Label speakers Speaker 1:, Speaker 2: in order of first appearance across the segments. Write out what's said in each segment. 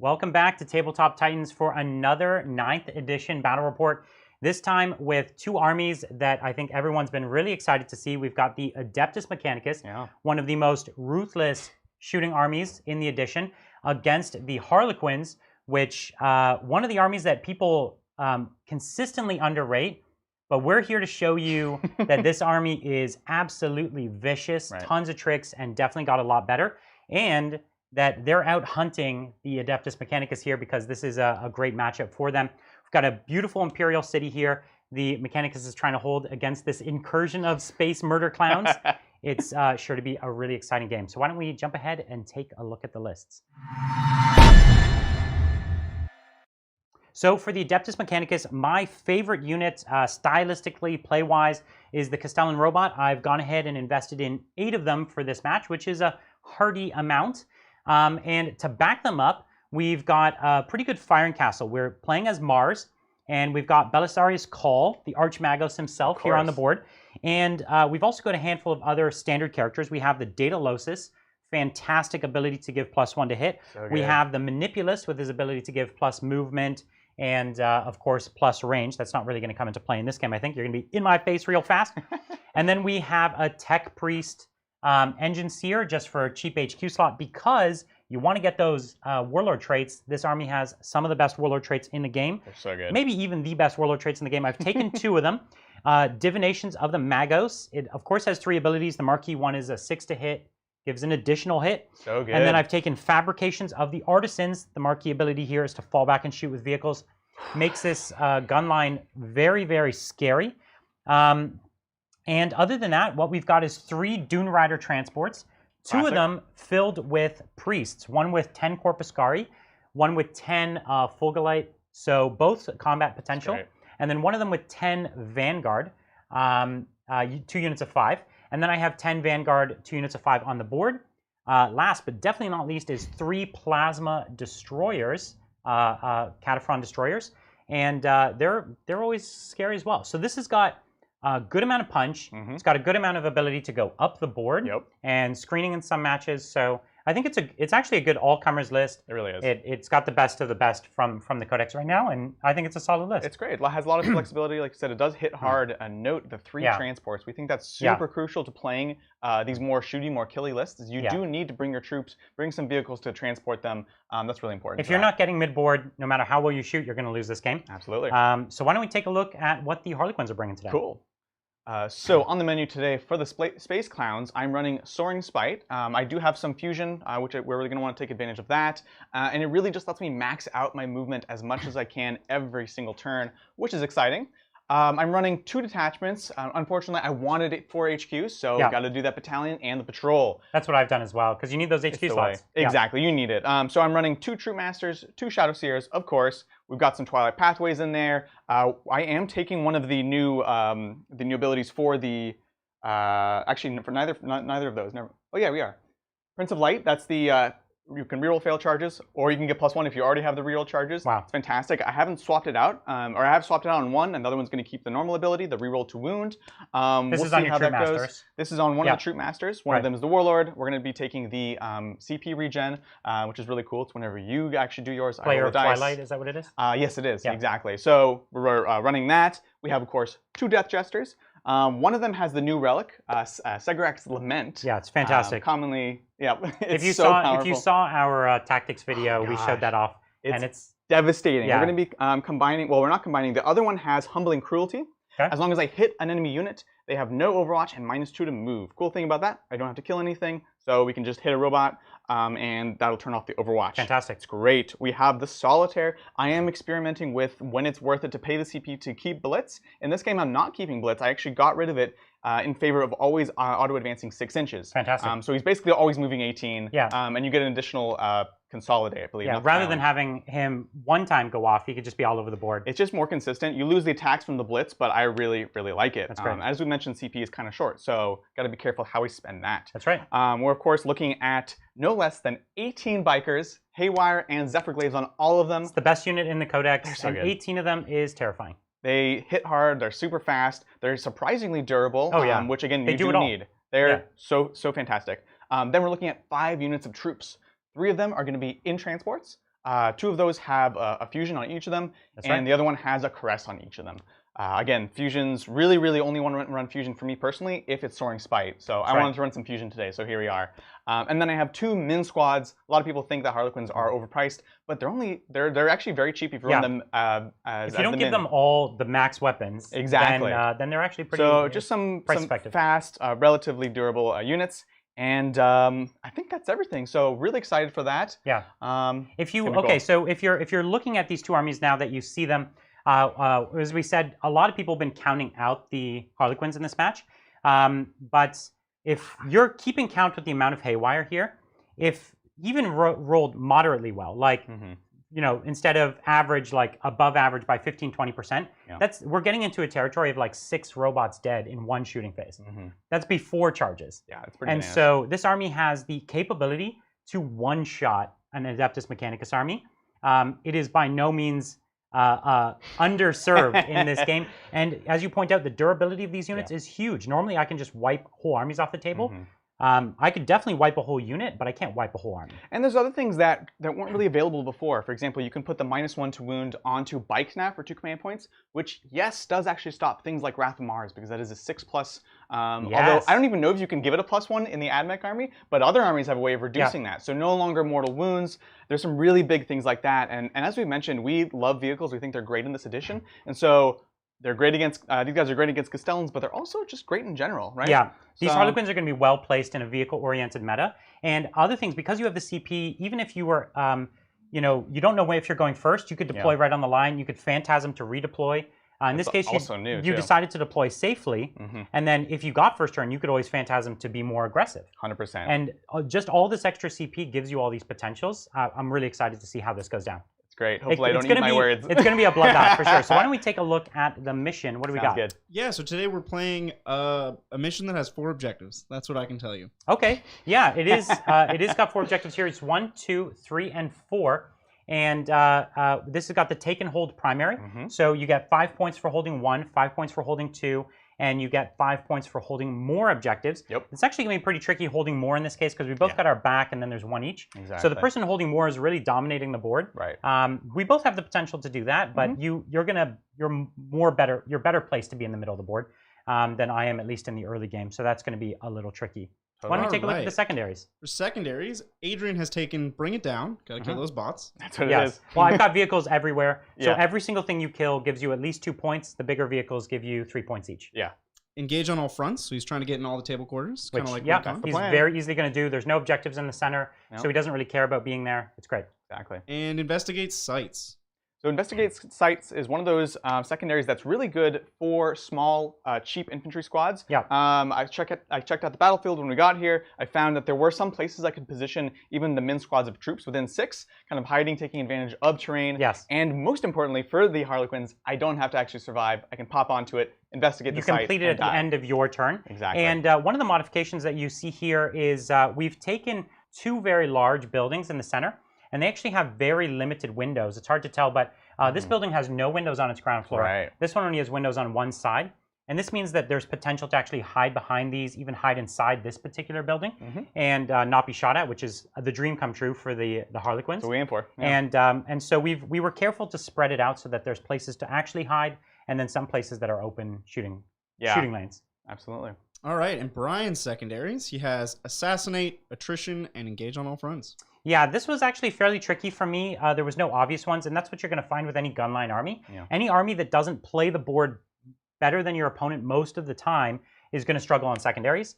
Speaker 1: Welcome back to Tabletop Titans for another 9th edition battle report. This time with two armies that I think everyone's been really excited to see. We've got the Adeptus Mechanicus, one of the most ruthless shooting armies in the edition, against the Harlequins, which one of the armies that people consistently underrate. But we're here to show you that this army is absolutely vicious, tons of tricks, and definitely got a lot better. And that they're out hunting the Adeptus Mechanicus here because this is a great matchup for them. We've got a beautiful Imperial city here. The Mechanicus is trying to hold against this incursion of space murder clowns. It's sure to be a really exciting game. So why don't we jump ahead and take a look at the lists. So for the Adeptus Mechanicus, my favorite unit, stylistically, play-wise, is the Castellan Robot. I've gone ahead and invested in 8 of them for this match, which is a hearty amount. And to back them up, we've got a pretty good firing castle. We're playing as Mars, and we've got Belisarius Cawl, the Archmagos himself, here on the board. And we've also got a handful of other standard characters. We have the Daedalosus, fantastic ability to give +1 to hit. We have the Manipulus with his ability to give plus movement and, of course, plus range. That's not really going to come into play in this game. I think you're going to be in my face real fast. And then we have a Tech Priest Engine Seer just for a cheap HQ slot because you want to get those Warlord traits. This army has some of the best Warlord traits in the game.
Speaker 2: They're so good.
Speaker 1: Maybe even the best Warlord traits in the game. I've taken 2 of them. Divinations of the Magos. It, of course, has 3 abilities. The Marquee one is a 6 to hit. Gives an additional hit.
Speaker 2: So good.
Speaker 1: And then I've taken Fabrications of the Artisans. The Marquee ability here is to fall back and shoot with vehicles. Makes this gun line very, very scary. And other than that, what we've got is 3 Dune Rider transports. 2 of them filled with priests. One with 10 Corpuscari, one with 10 Fulgurite, so both combat potential. And then one of them with 10 Vanguard, 2 units of 5. And then I have 10 Vanguard, 2 units of 5 on the board. Last but definitely not least is 3 Plasma Destroyers, Cataphron Destroyers. And they're always scary as well. So this has got a good amount of punch. It's got a good amount of ability to go up the board and screening in some matches. So I think it's actually a good all-comers list.
Speaker 2: It really is.
Speaker 1: It's got the best of the best from the Codex right now, and I think it's a solid list.
Speaker 2: It's great. It has a lot of flexibility. Like I said, it does hit hard. Note the 3 transports. We think that's super crucial to playing these more shooty, more killy lists. Is you do need to bring your troops, bring some vehicles to transport them. That's really important.
Speaker 1: If you're not getting mid-board, no matter how well you shoot, you're going to lose this game.
Speaker 2: Absolutely.
Speaker 1: So why don't we take a look at what the Harlequins are bringing today?
Speaker 2: Cool. So on the menu today for the Space Clowns, I'm running Soaring Spite. I do have some fusion, which we're really going to want to take advantage of that. And it really just lets me max out my movement as much as I can every single turn, which is exciting. I'm running 2 detachments. Unfortunately, I wanted 4 HQs, so got to do that battalion and the patrol.
Speaker 1: That's what I've done as well, because you need those HQ slots.
Speaker 2: Exactly, you need it. So I'm running 2 Troop Masters, 2 Shadow Seers, of course. We've got some Twilight Pathways in there. I am taking one of the new abilities for the actually for neither of those. Never. Oh yeah, we are. Prince of Light. That's the you can reroll fail charges, or you can get +1 if you already have the reroll charges.
Speaker 1: Wow,
Speaker 2: it's fantastic. I haven't swapped it out, or I have swapped it out on one, and the other one's going to keep the normal ability, the reroll to wound.
Speaker 1: This is on your Troop Masters.
Speaker 2: This is on one of the Troop Masters. One of them is the Warlord. We're going to be taking the CP regen, which is really cool. It's whenever you actually do yours.
Speaker 1: Player of Twilight, is that what it is?
Speaker 2: Yes, it is. Exactly. So we're running that. We have, of course, 2 Death Jesters. One of them has the new relic, Segarak's Lament.
Speaker 1: Yeah, it's fantastic.
Speaker 2: Commonly,
Speaker 1: if you
Speaker 2: powerful.
Speaker 1: saw our tactics video, we showed that off, and it's
Speaker 2: devastating. We're going to be combining. Well, we're not combining. The other one has Humbling Cruelty. As long as I hit an enemy unit, they have no Overwatch and -2 to move. Cool thing about that, I don't have to kill anything, so we can just hit a robot, and that'll turn off the Overwatch.
Speaker 1: Fantastic.
Speaker 2: It's great. We have the Solitaire. I am experimenting with when it's worth it to pay the CP to keep Blitz. In this game, I'm not keeping Blitz. I actually got rid of it in favor of always auto-advancing 6 inches.
Speaker 1: Fantastic.
Speaker 2: So he's basically always moving 18,
Speaker 1: Yeah.
Speaker 2: And you get an additional Consolidate, I believe.
Speaker 1: Yeah, rather than having him one time go off, he could just be all over the board.
Speaker 2: It's just more consistent. You lose the attacks from the Blitz, but I really, really like it.
Speaker 1: That's great.
Speaker 2: As we mentioned, CP is kind of short, so got to be careful how we spend that.
Speaker 1: That's right.
Speaker 2: We're, of course, looking at no less than 18 Bikers, Haywire, and Zephyr Glaives on all of them.
Speaker 1: It's the best unit in the Codex,
Speaker 2: so
Speaker 1: and
Speaker 2: good.
Speaker 1: 18 of them is terrifying.
Speaker 2: They hit hard, they're super fast, they're surprisingly durable, which, again, you do need. They're so fantastic. Then we're looking at 5 units of troops. 3 of them are going to be in transports. 2 of those have a fusion on each of them,
Speaker 1: That's
Speaker 2: and
Speaker 1: right.
Speaker 2: the other one has a caress on each of them. Again, fusions really, really only want to run fusion for me personally if it's Soaring Spite. So I wanted to run some fusion today, so here we are. And then I have 2 min squads. A lot of people think that Harlequins are overpriced, but they're actually very cheap if you run them as
Speaker 1: if you don't
Speaker 2: the
Speaker 1: give them all the max weapons,
Speaker 2: exactly,
Speaker 1: then they're actually pretty.
Speaker 2: So just some fast, relatively durable units. And I think that's everything. So really excited for that.
Speaker 1: Yeah.
Speaker 2: If
Speaker 1: you're looking at these 2 armies now that you see them, as we said, a lot of people have been counting out the Harlequins in this match. But if you're keeping count with the amount of Haywire here, if even rolled moderately well, like instead of average, like above average by 15-20%, we're getting into a territory of like 6 robots dead in 1 shooting phase. That's before charges.
Speaker 2: Yeah, it's pretty
Speaker 1: And
Speaker 2: bananas.
Speaker 1: so this army has the capability to one-shot an Adeptus Mechanicus army. It is by no means underserved in this game. And as you point out, the durability of these units is huge. Normally, I can just wipe whole armies off the table. I could definitely wipe a whole unit, but I can't wipe a whole army.
Speaker 2: And there's other things that weren't really available before. For example, you can put the -1 to wound onto Bike Snap for 2 command points, which, yes, does actually stop things like Wrath of Mars, because that is a 6+. Although I don't even know if you can give it a +1 in the Ad-Mech army, but other armies have a way of reducing that. So no longer mortal wounds. There's some really big things like that. And as we mentioned, we love vehicles. We think they're great in this edition. And so they're great against, these guys are great against Castellans, but they're also just great in general, right?
Speaker 1: Yeah, these Harlequins are going to be well placed in a vehicle-oriented meta. And other things, because you have the CP, even if you were, you don't know if you're going first, you could deploy right on the line. You could Phantasm to redeploy. In this case, you decided to deploy safely. And then if you got first turn, you could always Phantasm to be more aggressive.
Speaker 2: 100%.
Speaker 1: And just all this extra CP gives you all these potentials. I'm really excited to see how this goes down.
Speaker 2: Great. Hopefully I don't eat my words.
Speaker 1: It's going to be a bloodbath for sure. So why don't we take a look at the mission? What do we got?
Speaker 2: Good.
Speaker 3: Yeah, so today we're playing a mission that has 4 objectives. That's what I can tell you.
Speaker 1: Okay. Yeah, it is. It is got 4 objectives here. It's 1, 2, 3, and 4. And this has got the take and hold primary. So you get 5 points for holding 1, 5 points for holding 2, and you get 5 points for holding more objectives. It's actually going to be pretty tricky holding more in this case because we both got our back and then there's 1 each. So the person holding more is really dominating the board. We both have the potential to do that, but you're better placed to be in the middle of the board than I am, at least in the early game. So that's going to be a little tricky. Why don't we take a look at the secondaries?
Speaker 3: For secondaries, Adrian has taken Bring It Down. Gotta kill those bots.
Speaker 2: That's what it is.
Speaker 1: Well, I've got vehicles everywhere. So every single thing you kill gives you at least 2 points. The bigger vehicles give you 3 points each.
Speaker 3: Engage on all fronts. So he's trying to get in all the table quarters.
Speaker 1: Which,
Speaker 3: like
Speaker 1: he's very easily going to do. There's no objectives in the center, so he doesn't really care about being there. It's great.
Speaker 2: Exactly.
Speaker 3: And investigate sites.
Speaker 2: So Investigate Sites is one of those secondaries that's really good for small, cheap infantry squads. I checked out the battlefield when we got here. I found that there were some places I could position even the min squads of troops within 6, kind of hiding, taking advantage of terrain. And most importantly, for the Harlequins, I don't have to actually survive. I can pop onto it, investigate the site,
Speaker 1: You complete it at the end of your turn.
Speaker 2: Exactly.
Speaker 1: And one of the modifications that you see here is we've taken 2 very large buildings in the center. And they actually have very limited windows. It's hard to tell, but this building has no windows on its ground floor. This one only has windows on one side. And this means that there's potential to actually hide behind these, even hide inside this particular building, and not be shot at, which is the dream come true for the Harlequins.
Speaker 2: That's what we aim for.
Speaker 1: And so we were careful to spread it out so that there's places to actually hide, and then some places that are open shooting lanes.
Speaker 2: Absolutely.
Speaker 3: All right, and Brian's secondaries, he has Assassinate, Attrition, and Engage on all fronts.
Speaker 1: Yeah, this was actually fairly tricky for me. There was no obvious ones, and that's what you're going to find with any gunline army. Any army that doesn't play the board better than your opponent most of the time is going to struggle on secondaries.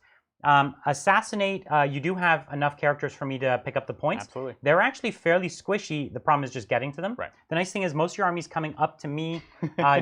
Speaker 1: Assassinate, you do have enough characters for me to pick up the points.
Speaker 2: Absolutely.
Speaker 1: They're actually fairly squishy. The problem is just getting to them. The nice thing is most of your army's coming up to me.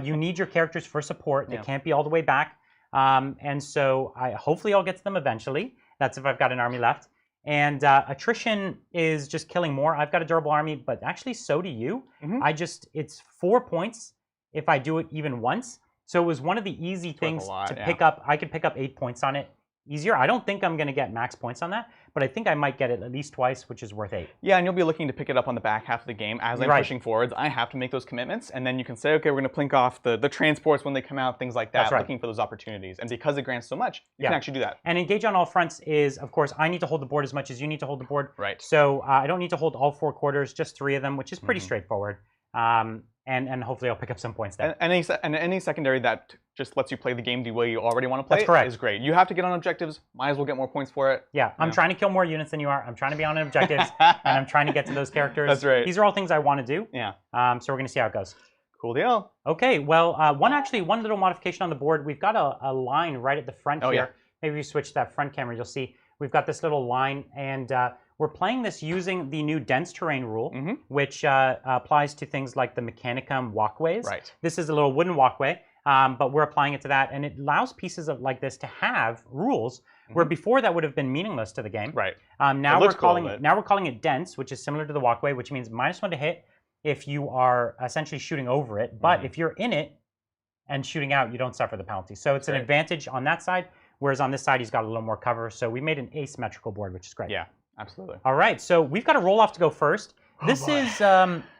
Speaker 1: You need your characters for support. They can't be all the way back. And so hopefully I'll get to them eventually. That's if I've got an army left. And attrition is just killing more. I've got a durable army, but actually so do you. It's 4 points if I do it even once. So it was one of the easy things to pick up. I could pick up 8 points on it easier. I don't think I'm going to get max points on that, but I think I might get it at least twice, which is worth 8.
Speaker 2: Yeah, and you'll be looking to pick it up on the back half of the game. As I'm pushing forwards, I have to make those commitments, and then you can say, okay, we're going to plink off the transports when they come out, things like that, looking for those opportunities. And because it grants so much, you can actually do that. And
Speaker 1: engage on all fronts is, of course, I need to hold the board as much as you need to hold the board.
Speaker 2: Right.
Speaker 1: So I don't need to hold all 4 quarters, just 3 of them, which is pretty straightforward. And hopefully I'll pick up some points there.
Speaker 2: And any secondary that just lets you play the game the way you already want to play is great. You have to get on objectives, might as well get more points for it.
Speaker 1: Yeah, I'm trying to kill more units than you are. I'm trying to be on objectives, and I'm trying to get to those characters.
Speaker 2: That's right.
Speaker 1: These are all things I want to do.
Speaker 2: Yeah.
Speaker 1: So we're going to see how it goes.
Speaker 2: Cool deal.
Speaker 1: Okay, well, one little modification on the board. We've got a line right at the front here. Yeah. Maybe if you switch to that front camera, you'll see we've got this little line, and we're playing this using the new dense terrain rule, which applies to things like the Mechanicum walkways.
Speaker 2: Right.
Speaker 1: This is a little wooden walkway, but we're applying it to that, and it allows pieces of like this to have rules where before that would have been meaningless to the game.
Speaker 2: Right.
Speaker 1: Now we're calling it dense, which is similar to the walkway, which means -1 to hit if you are essentially shooting over it, but if you're in it and shooting out, you don't suffer the penalty. So it's an advantage on that side, whereas on this side he's got a little more cover. So we made an asymmetrical board, which is great.
Speaker 2: Yeah. Absolutely.
Speaker 1: All right, so we've got to roll off to go first. This is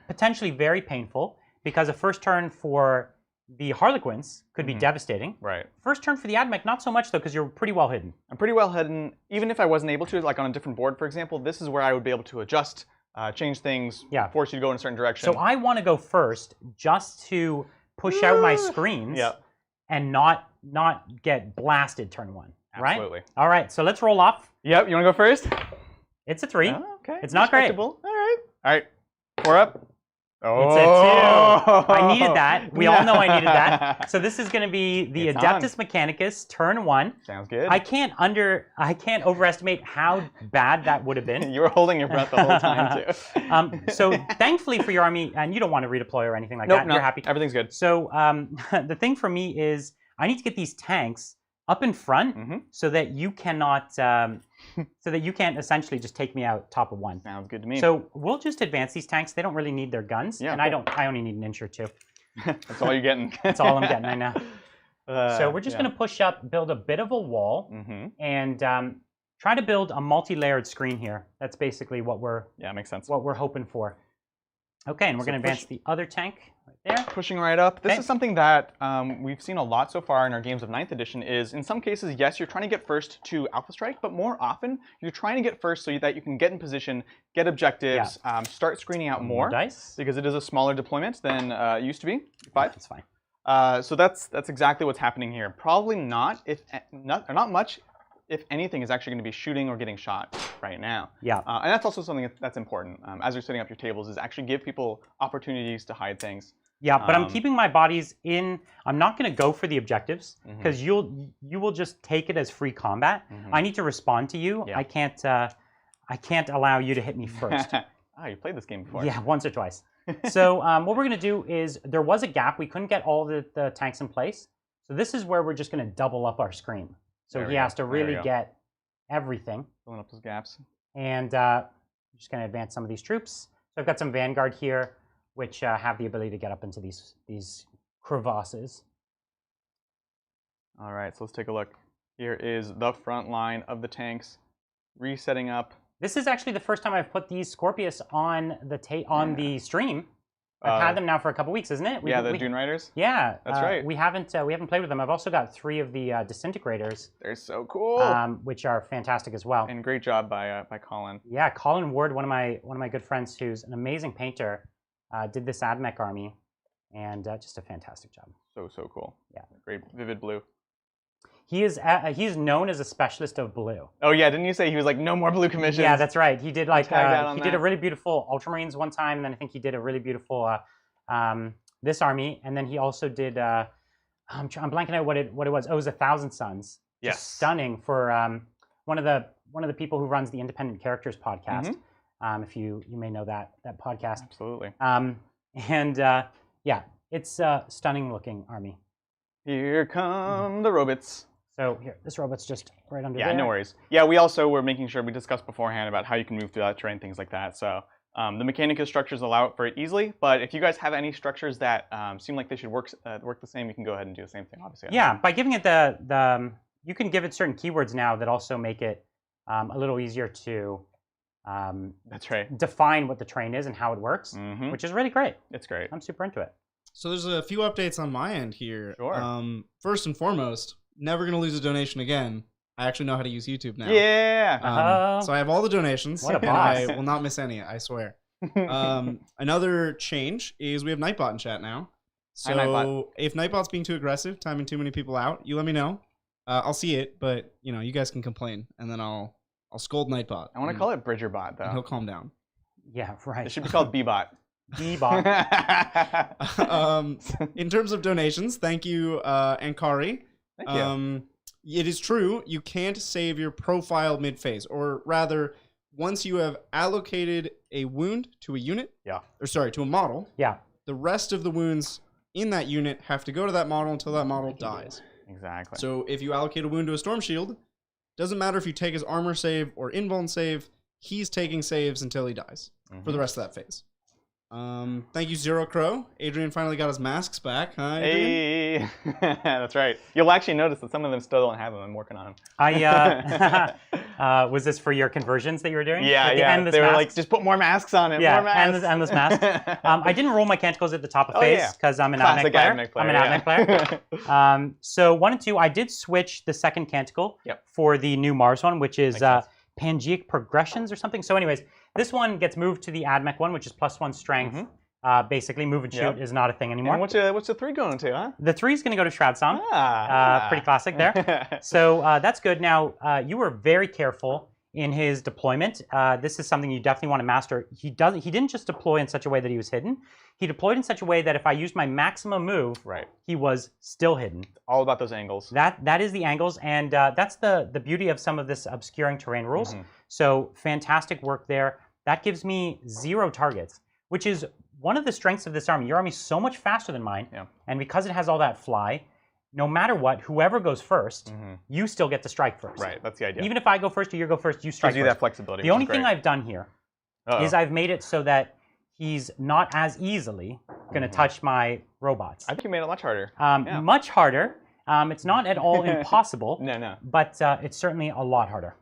Speaker 1: potentially very painful because a first turn for the Harlequins could be devastating.
Speaker 2: Right.
Speaker 1: First turn for the Ad-Mech, not so much though, because you're pretty well hidden.
Speaker 2: I'm pretty well hidden. Even if I wasn't able to, like on a different board, for example, this is where I would be able to adjust, change things, force you to go in a certain direction.
Speaker 1: So I want to go first just to push out my screens and not get blasted turn 1.
Speaker 2: Absolutely.
Speaker 1: Right? All right, so let's roll off.
Speaker 2: Yep, you want to go first?
Speaker 1: It's a 3.
Speaker 2: Oh, okay.
Speaker 1: It's not great.
Speaker 2: All right. All right. 4 up. Oh.
Speaker 1: It's a 2. I needed that. We all know I needed that. So this is going to be the Adeptus Mechanicus Turn 1.
Speaker 2: Sounds good.
Speaker 1: I can't overestimate how bad that would have been.
Speaker 2: You were holding your breath the whole time too.
Speaker 1: So thankfully for your army, and you don't want to redeploy or anything like that.
Speaker 2: No,
Speaker 1: you're happy.
Speaker 2: Everything's good.
Speaker 1: So the thing for me is I need to get these tanks up in front so that you cannot, so that you can't essentially just take me out top of 1.
Speaker 2: Sounds good to me.
Speaker 1: So we'll just advance these tanks. They don't really need their guns, and I only need an inch or 2.
Speaker 2: That's all you're getting.
Speaker 1: That's all I'm getting, I know. So we're just going to push up, build a bit of a wall, and try to build a multi-layered screen here. That's basically what we're
Speaker 2: makes sense.
Speaker 1: What we're hoping for. Okay, and we're going to advance the other tank right there.
Speaker 2: Pushing right up. This is something that we've seen a lot so far in our games of 9th edition is, in some cases, yes, you're trying to get first to Alpha Strike, but more often, you're trying to get first so that you can get in position, get objectives, start screening out more.
Speaker 1: Dice.
Speaker 2: Because it is a smaller deployment than it used to be. 5.
Speaker 1: That's fine.
Speaker 2: So that's exactly what's happening here. Probably not much, if anything, is actually going to be shooting or getting shot right now.
Speaker 1: Yeah.
Speaker 2: And that's also something that's important as you're setting up your tables, is actually give people opportunities to hide things.
Speaker 1: Yeah, but I'm keeping my bodies in. I'm not going to go for the objectives because you will just take it as free combat. I need to respond to you. Yeah. I can't allow you to hit me first.
Speaker 2: You played this game before.
Speaker 1: Yeah, once or twice. So what we're going to do is there was a gap. We couldn't get all the tanks in place. So this is where we're just going to double up our screen. So he has to really get everything.
Speaker 2: Filling up those gaps.
Speaker 1: And I'm just going to advance some of these troops. So I've got some Vanguard here, which have the ability to get up into these crevasses.
Speaker 2: All right, so let's take a look. Here is the front line of the tanks, resetting up.
Speaker 1: This is actually the first time I've put these Scorpius on the stream. I've had them now for a couple weeks, isn't it?
Speaker 2: The Dune Riders?
Speaker 1: Yeah.
Speaker 2: That's right.
Speaker 1: We haven't played with them. I've also got 3 of the Disintegrators.
Speaker 2: They're so cool.
Speaker 1: Which are fantastic as well.
Speaker 2: And great job by Colin.
Speaker 1: Yeah, Colin Ward, one of my good friends who's an amazing painter, did this Ad-Mech army, and just a fantastic job.
Speaker 2: So cool.
Speaker 1: Yeah.
Speaker 2: Great vivid blue.
Speaker 1: He's known as a specialist of blue.
Speaker 2: Oh yeah, didn't you say he was like no more blue commissions?
Speaker 1: Yeah, that's right. He did like did a really beautiful Ultramarines one time, and then I think he did a really beautiful this army, and then he also did I'm blanking out what it was. Oh, it was 1,000 Suns.
Speaker 2: Yes.
Speaker 1: Just stunning for one of the people who runs the Independent Characters podcast. If you may know that podcast.
Speaker 2: Absolutely.
Speaker 1: Yeah, it's a stunning looking army.
Speaker 2: Here come the robots.
Speaker 1: So here, this robot's just right under there.
Speaker 2: Yeah, no worries. Yeah, we also were making sure we discussed beforehand about how you can move through that terrain, things like that. So the Mechanicus structures allow it for it easily, but if you guys have any structures that seem like they should work the same, you can go ahead and do the same thing, obviously.
Speaker 1: Yeah, by giving it the you can give it certain keywords now that also make it a little easier to
Speaker 2: That's right.
Speaker 1: define what the terrain is and how it works, which is really great.
Speaker 2: It's great.
Speaker 1: I'm super into it.
Speaker 3: So there's a few updates on my end here.
Speaker 2: Sure.
Speaker 3: First and foremost, never going to lose a donation again. I actually know how to use YouTube now.
Speaker 2: Yeah.
Speaker 3: So I have all the donations.
Speaker 1: What a
Speaker 3: and
Speaker 1: boss.
Speaker 3: I will not miss any, I swear. Another change is we have Nightbot in chat now.
Speaker 2: Hi, Nightbot.
Speaker 3: So if Nightbot's being too aggressive, timing too many people out, you let me know. I'll see it, but you guys can complain, and then I'll scold Nightbot.
Speaker 2: I want to call it Bridgerbot, though.
Speaker 3: And he'll calm down.
Speaker 1: Yeah, right.
Speaker 2: It should be called Bbot.
Speaker 1: D-bot.
Speaker 3: In terms of donations, thank you, Ankari.
Speaker 2: Thank you.
Speaker 3: It is true, you can't save your profile mid-phase, or rather, once you have allocated a wound to a unit, to a model, the rest of the wounds in that unit have to go to that model until that model dies.
Speaker 2: Exactly.
Speaker 3: So if you allocate a wound to a Storm Shield, doesn't matter if you take his armor save or invuln save, he's taking saves until he dies for the rest of that phase. Thank you, Zero Crow. Adrian finally got his masks back. Huh, Adrian?
Speaker 2: Hey, that's right. You'll actually notice that some of them still don't have them. I'm working on them.
Speaker 1: Was this for your conversions that you were doing?
Speaker 2: Yeah,
Speaker 1: Like
Speaker 2: yeah.
Speaker 1: endless
Speaker 2: They were
Speaker 1: masks?
Speaker 2: like, just put more masks on it.
Speaker 1: Yeah,
Speaker 2: more masks.
Speaker 1: endless masks. I didn't roll my canticles at the top of phase because I'm an Ad-Mech player. I'm an Ad-Mech player. So 1 and 2, I did switch the second canticle for the new Mars one, which is Pangeic Progressions or something. So anyways, this one gets moved to the Ad-Mech one, which is +1 strength. Basically, move and shoot is not a thing anymore.
Speaker 2: And what's the 3 going to, huh?
Speaker 1: The 3 is going to go to Shroud Song. Pretty classic there. So that's good. Now, you were very careful in his deployment. This is something you definitely want to master. He didn't just deploy in such a way that he was hidden. He deployed in such a way that if I used my maximum move, he was still hidden.
Speaker 2: All about those angles.
Speaker 1: That is the angles, and that's the beauty of some of this obscuring terrain rules. So fantastic work there. That gives me 0 targets, which is one of the strengths of this army. Your army's so much faster than mine, and because it has all that fly, no matter what, whoever goes first, you still get to strike first.
Speaker 2: Right, that's the idea.
Speaker 1: Even if I go first or you go first, you strike first.
Speaker 2: Gives you that flexibility.
Speaker 1: The only thing I've done here is I've made it so that he's not as easily going to touch my robots.
Speaker 2: I think you made it much harder.
Speaker 1: Much harder. It's not at all impossible.
Speaker 2: No.
Speaker 1: But it's certainly a lot harder.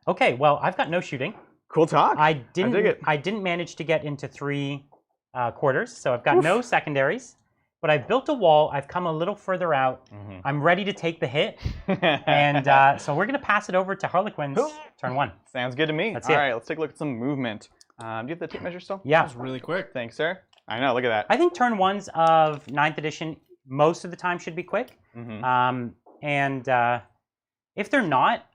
Speaker 1: Okay, well, I've got no shooting.
Speaker 2: Cool talk.
Speaker 1: I
Speaker 2: dig it.
Speaker 1: I didn't manage to get into 3 quarters, so I've got no secondaries. But I've built a wall. I've come a little further out. I'm ready to take the hit. And so we're going to pass it over to Harlequins turn 1.
Speaker 2: Sounds good to me. All right, let's take a look at some movement. Do you have the tape measure still?
Speaker 1: Yeah.
Speaker 3: That was really quick.
Speaker 2: Thanks, sir. I know, look at that.
Speaker 1: I think turn 1s of 9th edition most of the time should be quick. And if they're not,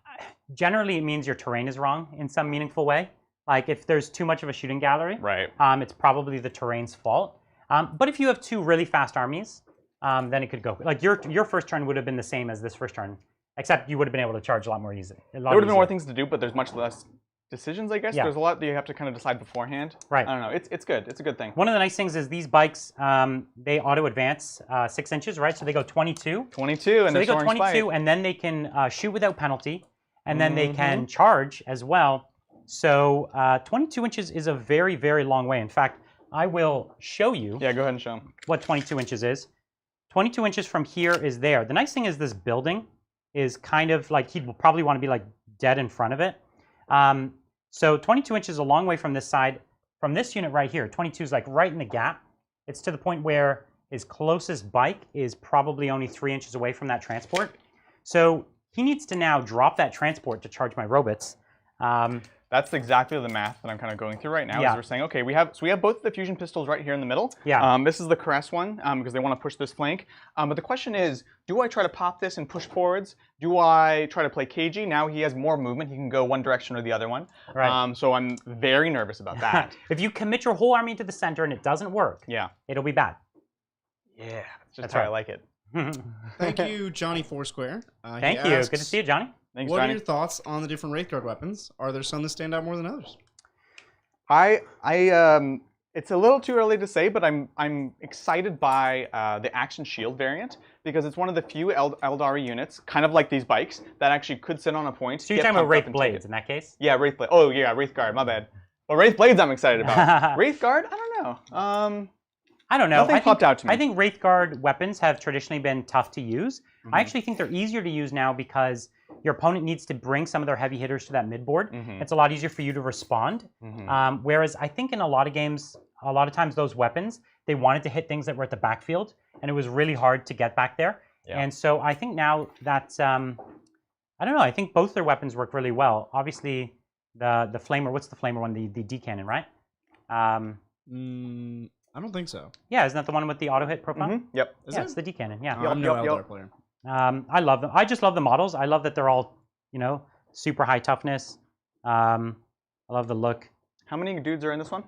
Speaker 1: generally it means your terrain is wrong in some meaningful way. Like if there's too much of a shooting gallery, it's probably the terrain's fault. But if you have 2 really fast armies, then it could go. Like your first turn would have been the same as this first turn, except you would have been able to charge a lot more easily. There
Speaker 2: would have been more things to do, but there's much less decisions, I guess. There's a lot that you have to kind of decide beforehand. Right. I don't know. It's good. It's a good thing.
Speaker 1: One of the nice things is these bikes, they auto advance 6 inches, right? So they go 22.
Speaker 2: 22, and
Speaker 1: so they go 22, and then they can shoot without penalty, and then they can charge as well. So 22 inches is a very, very long way. In fact, I will show you.
Speaker 2: Yeah, go ahead and show them.
Speaker 1: What 22 inches is. 22 inches from here is there. The nice thing is this building is kind of like, he'd probably want to be like dead in front of it. So 22 inches is a long way from this side. From this unit right here, 22 is like right in the gap. It's to the point where his closest bike is probably only 3 inches away from that transport. So he needs to now drop that transport to charge my robots.
Speaker 2: That's exactly the math that I'm kind of going through right now. Is we're saying, okay, we have both the fusion pistols right here in the middle. This is the Caress one because they want to push this flank. But the question is, do I try to pop this and push forwards? Do I try to play cagey? Now he has more movement. He can go one direction or the other one. Right. So I'm very nervous about that.
Speaker 1: If you commit your whole army to the center and it doesn't work, it'll be bad.
Speaker 2: Yeah, that's how I like it.
Speaker 3: Thank you, Johnny Foursquare.
Speaker 1: Thank you. Good to see you, Johnny.
Speaker 2: Thanks,
Speaker 3: what
Speaker 2: Johnny.
Speaker 3: are your thoughts on the different Wraithguard weapons? Are there some that stand out more than others?
Speaker 2: It's a little too early to say, but I'm excited by the Action Shield variant because it's one of the few Eldar units, kind of like these bikes, that actually could sit on a point.
Speaker 1: So you're talking about Wraith Blades in that case?
Speaker 2: Yeah, Wraith Blade. Oh yeah, Wraithguard. My bad. Well, Wraith Blades I'm excited about. Wraithguard, I don't know.
Speaker 1: I don't know.
Speaker 2: Nothing popped out to me.
Speaker 1: I think Wraithguard weapons have traditionally been tough to use. I actually think they're easier to use now because your opponent needs to bring some of their heavy hitters to that midboard. It's a lot easier for you to respond. Whereas I think in a lot of games, a lot of times those weapons, they wanted to hit things that were at the backfield, and it was really hard to get back there. Yeah. And so I think now that, I don't know, I think both their weapons work really well. Obviously, the Flamer, what's the Flamer one? The D cannon, right?
Speaker 3: I don't think so.
Speaker 1: Yeah, isn't that the one with the auto hit profile?
Speaker 2: Yep.
Speaker 1: Yeah, it's the D cannon. Yeah.
Speaker 3: I'm no Eldar player.
Speaker 1: I love them. I just love the models. I love that they're all, you know, super high toughness. I love the look.
Speaker 2: How many dudes are in this one?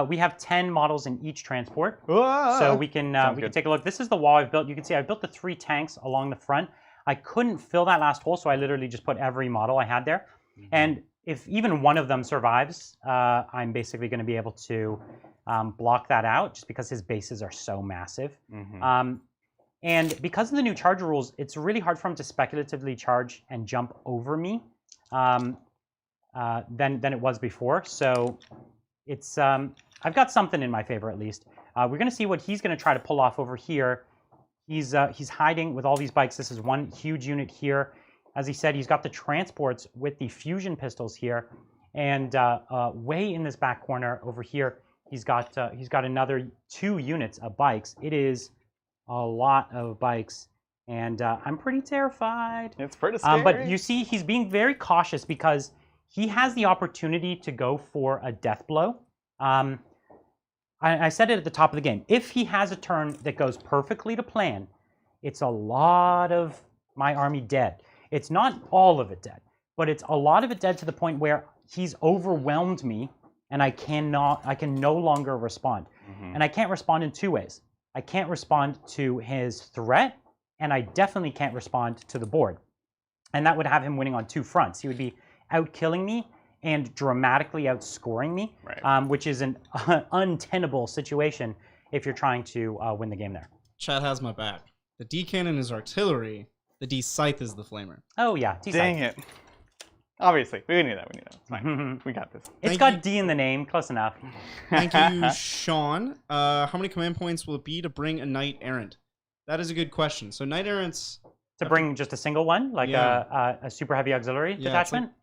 Speaker 1: We have 10 models in each transport. So we can take a look. This is the wall I've built. You can see I built the 3 tanks along the front. I couldn't fill that last hole, so I literally just put every model I had there. And if even one of them survives, I'm basically going to be able to block that out just because his bases are so massive. And because of the new charger rules, it's really hard for him to speculatively charge and jump over me than it was before. So it's I've got something in my favor at least. We're going to see what he's going to try to pull off over here. He's hiding with all these bikes. This is one huge unit here. As he said, he's got the transports with the fusion pistols here, and way in this back corner over here, he's got another 2 units of bikes. It is a lot of bikes, and I'm pretty terrified.
Speaker 2: It's pretty scary.
Speaker 1: But you see, he's being very cautious because he has the opportunity to go for a death blow. I said it at the top of the game. If he has a turn that goes perfectly to plan, it's a lot of my army dead. It's not all of it dead, but it's a lot of it dead to the point where he's overwhelmed me, and I can no longer respond. And I can't respond in 2 ways. I can't respond to his threat, and I definitely can't respond to the board. And that would have him winning on 2 fronts. He would be out-killing me and dramatically outscoring me, which is an untenable situation if you're trying to win the game there.
Speaker 3: Chad has my back. The D cannon is artillery. The D scythe is the flamer.
Speaker 1: Oh yeah, D scythe.
Speaker 2: Dang it. Obviously, we knew that. It's fine. We got this.
Speaker 1: It's got D in the name. Close enough.
Speaker 3: Thank you, Sean. How many command points will it be to bring a knight errant? That is a good question. So knight errants...
Speaker 1: To bring just a single one, like a super heavy auxiliary detachment? Like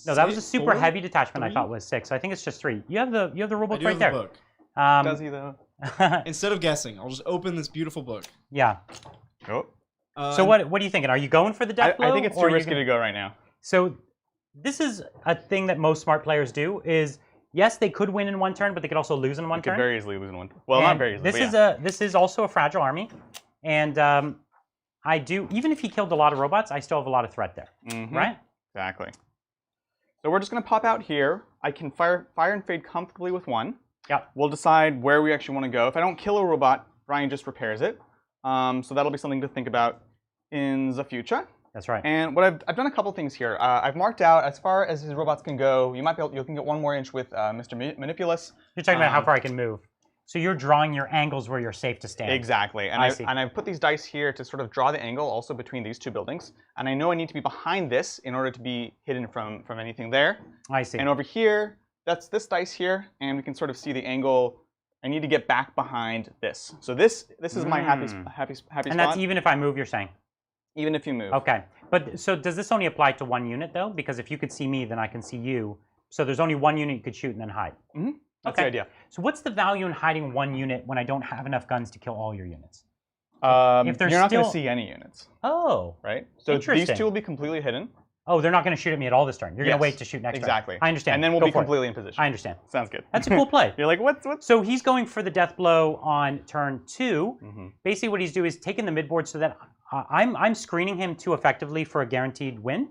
Speaker 1: no, that was a super heavy detachment. 3? I thought was 6. So I think it's just 3. You have the rulebook right there.
Speaker 3: Book.
Speaker 2: Does he though?
Speaker 3: Instead of guessing, I'll just open this beautiful book.
Speaker 1: Yeah.
Speaker 2: Oh.
Speaker 1: So what are you thinking? Are you going for the death blow?
Speaker 2: I think it's too risky to go right now.
Speaker 1: So this is a thing that most smart players do is, yes, they could win in 1 turn, but they could also lose in 1 turn.
Speaker 2: They could very easily lose in 1 turn. Well, not very easily,
Speaker 1: This is also a fragile army. And I do, even if he killed a lot of robots, I still have a lot of threat there, right?
Speaker 2: Exactly. So we're just going to pop out here. I can fire and fade comfortably with 1.
Speaker 1: Yep.
Speaker 2: We'll decide where we actually want to go. If I don't kill a robot, Brian just repairs it. So that'll be something to think about in the future.
Speaker 1: That's right.
Speaker 2: And what I've done a couple things here. I've marked out as far as his robots can go. You can get 1 more inch with Mr. Manipulus.
Speaker 1: You're talking about how far I can move. So you're drawing your angles where you're safe to stand.
Speaker 2: Exactly. And I've put these dice here to sort of draw the angle also between these 2 buildings. And I know I need to be behind this in order to be hidden from anything there.
Speaker 1: I see.
Speaker 2: And over here, that's this dice here, and we can sort of see the angle. I need to get back behind this. So this is my happy spot.
Speaker 1: And that's even if I move, you're saying?
Speaker 2: Even if you move.
Speaker 1: Okay. But so does this only apply to 1 unit though? Because if you could see me, then I can see you. So there's only 1 unit you could shoot and then hide.
Speaker 2: That's the idea.
Speaker 1: So what's the value in hiding 1 unit when I don't have enough guns to kill all your units?
Speaker 2: If you're not going to see any units.
Speaker 1: Oh.
Speaker 2: Right? So these 2 will be completely hidden.
Speaker 1: Oh, they're not going to shoot at me at all this turn. You're going to wait to shoot next turn.
Speaker 2: Exactly.
Speaker 1: I understand.
Speaker 2: And then we'll be completely in position.
Speaker 1: I understand.
Speaker 2: Sounds good.
Speaker 1: That's a cool play.
Speaker 2: You're like, what?
Speaker 1: So he's going for the death blow on turn 2. Basically what he's doing is taking the midboard so that I'm screening him too effectively for a guaranteed win.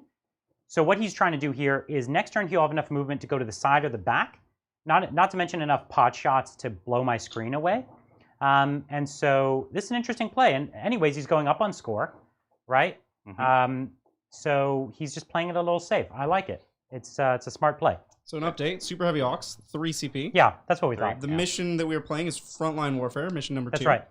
Speaker 1: So what he's trying to do here is next turn he'll have enough movement to go to the side or the back. Not to mention enough pot shots to blow my screen away. And so this is an interesting play. And anyways, he's going up on score, right? So he's just playing it a little safe. I like it. It's a smart play.
Speaker 3: So an update, Super Heavy Ox, 3 CP.
Speaker 1: Yeah, that's what we thought.
Speaker 3: The mission that we were playing is Frontline Warfare, mission number 2.
Speaker 1: That's right.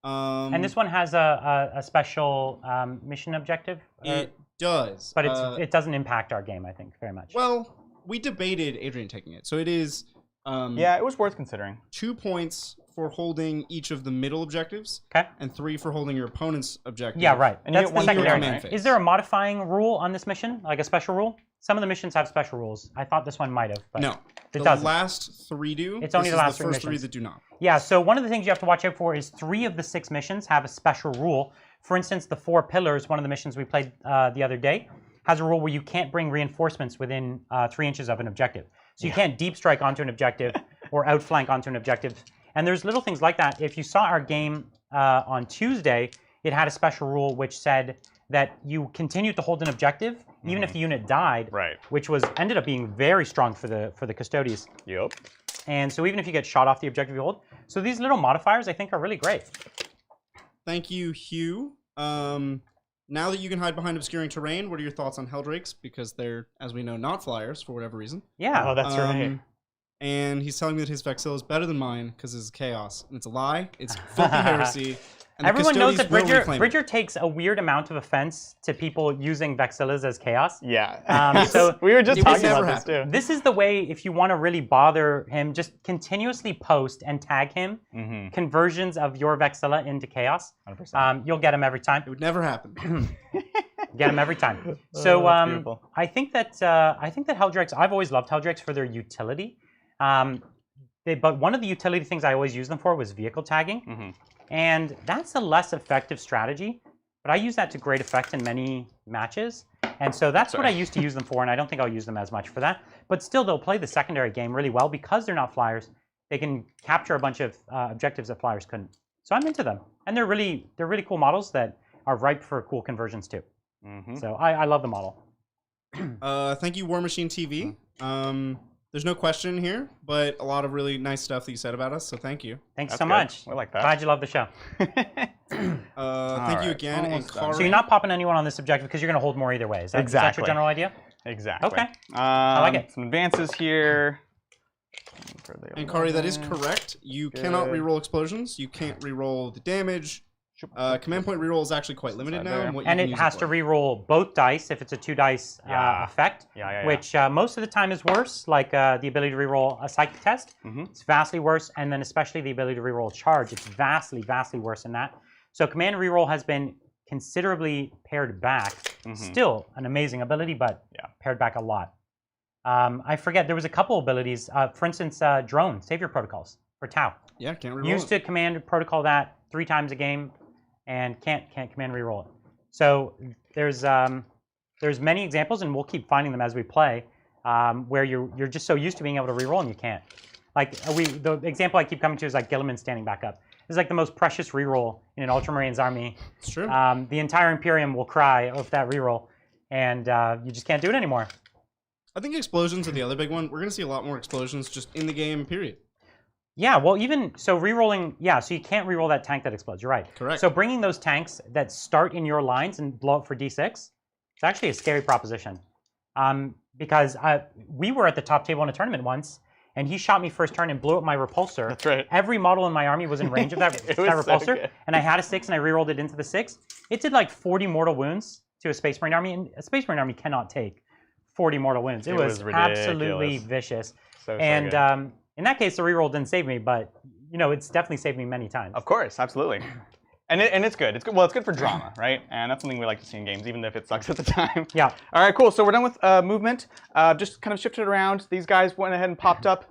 Speaker 1: And this one has a special mission objective.
Speaker 3: It does.
Speaker 1: But it doesn't impact our game, I think, very much.
Speaker 3: Well, we debated Adrian taking it. So it is
Speaker 2: Yeah, it was worth considering.
Speaker 3: 2 points for holding each of the middle objectives.
Speaker 1: Okay.
Speaker 3: And 3 for holding your opponent's objective.
Speaker 1: Yeah, right.
Speaker 2: And
Speaker 1: that's
Speaker 2: you get
Speaker 1: the
Speaker 2: one
Speaker 1: secondary.
Speaker 2: phase.
Speaker 1: Is there a modifying rule on this mission, like a special rule? Some of the missions have special rules. I thought this one might have, but
Speaker 3: no.
Speaker 1: It
Speaker 3: the
Speaker 1: doesn't.
Speaker 3: last 3 do.
Speaker 1: It's only the last
Speaker 3: first 3
Speaker 1: missions.
Speaker 3: that do not.
Speaker 1: Yeah, so one of the things you have to watch out for is 3 of the 6 missions have a special rule. For instance, the 4 pillars, one of the missions we played the other day, has a rule where you can't bring reinforcements within 3 inches of an objective. So you can't deep strike onto an objective or outflank onto an objective. And there's little things like that. If you saw our game on Tuesday, it had a special rule which said that you continued to hold an objective even if the unit died, which ended up being very strong for the Custodes.
Speaker 2: Yep.
Speaker 1: And so even if you get shot off the objective you hold, so these little modifiers I think are really great.
Speaker 3: Thank you, Hugh. Now that you can hide behind obscuring terrain, what are your thoughts on Helldrakes? Because they're, as we know, not flyers for whatever reason.
Speaker 1: Yeah.
Speaker 2: Oh, that's right.
Speaker 3: And he's telling me that his Vexilla is better than mine because it's chaos. And it's a lie. It's filthy heresy. And
Speaker 1: everyone knows that Bridger takes a weird amount of offense to people using Vexillas as chaos.
Speaker 2: Yeah.
Speaker 1: So
Speaker 2: we were just talking about this too.
Speaker 1: This is the way, if you want to really bother him, just continuously post and tag him conversions of your Vexilla into chaos. 100%. You'll get him every time.
Speaker 3: It would never happen.
Speaker 1: Get him every time. So I think that Helldrakes, I've always loved Helldrakes for their utility. But one of the utility things I always used them for was vehicle tagging. And that's a less effective strategy, but I use that to great effect in many matches. And so that's what I used to use them for, and I don't think I'll use them as much for that. But still, they'll play the secondary game really well because they're not flyers. They can capture a bunch of objectives that flyers couldn't. So I'm into them. And they're really cool models that are ripe for cool conversions too. So I love the model.
Speaker 3: Thank you, War Machine TV. There's no question here, but a lot of really nice stuff that you said about us, so thank you.
Speaker 1: Thanks so much.
Speaker 2: I like that.
Speaker 1: Glad you love the show.
Speaker 3: Thank you again. And
Speaker 1: so you're not popping anyone on this objective because you're going to hold more either way. Is that your general idea?
Speaker 2: Exactly.
Speaker 1: Okay. I like it.
Speaker 2: Some advances here.
Speaker 3: And Kari, that is correct. You cannot reroll explosions. You can't reroll the damage. Command point reroll is actually quite limited now.
Speaker 1: And it has to reroll both dice if it's a 2-dice effect, which most of the time is worse, like the ability to reroll a psychic test. It's vastly worse, and then especially the ability to reroll a charge. It's vastly, vastly worse than that. So command reroll has been considerably pared back. Still an amazing ability, but pared back a lot. I forget, there was a couple abilities. For instance, drone, savior protocols for Tau.
Speaker 3: Yeah, can't reroll
Speaker 1: Used to command protocol that 3 times a game, and can't command reroll it. So there's many examples, and we'll keep finding them as we play, where you're just so used to being able to reroll and you can't. Like the example I keep coming to is like Gilliman standing back up. It's like the most precious reroll in an Ultramarines army.
Speaker 3: It's true.
Speaker 1: The entire Imperium will cry of that reroll, and you just can't do it anymore.
Speaker 3: I think explosions are the other big one. We're going to see a lot more explosions just in the game, period.
Speaker 1: Yeah, well, even so, rerolling. Yeah, so you can't reroll that tank that explodes. You're right.
Speaker 3: Correct.
Speaker 1: So bringing those tanks that start in your lines and blow up for D6, it's actually a scary proposition. Because we were at the top table in a tournament once, and he shot me first turn and blew up my repulsor.
Speaker 2: That's right.
Speaker 1: Every model in my army was in range of that, that repulsor, and I had a 6 and I rerolled it into the 6. It did like 40 mortal wounds to a Space Marine army, and a Space Marine army cannot take 40 mortal wounds. It was absolutely vicious. And in that case, the reroll didn't save me, but it's definitely saved me many times.
Speaker 2: Of course, absolutely. And it's good. It's good. Well, it's good for drama, right? And that's something we like to see in games, even if it sucks at the time.
Speaker 1: Yeah.
Speaker 2: All right, cool. So we're done with movement. Just kind of shifted around. These guys went ahead and popped up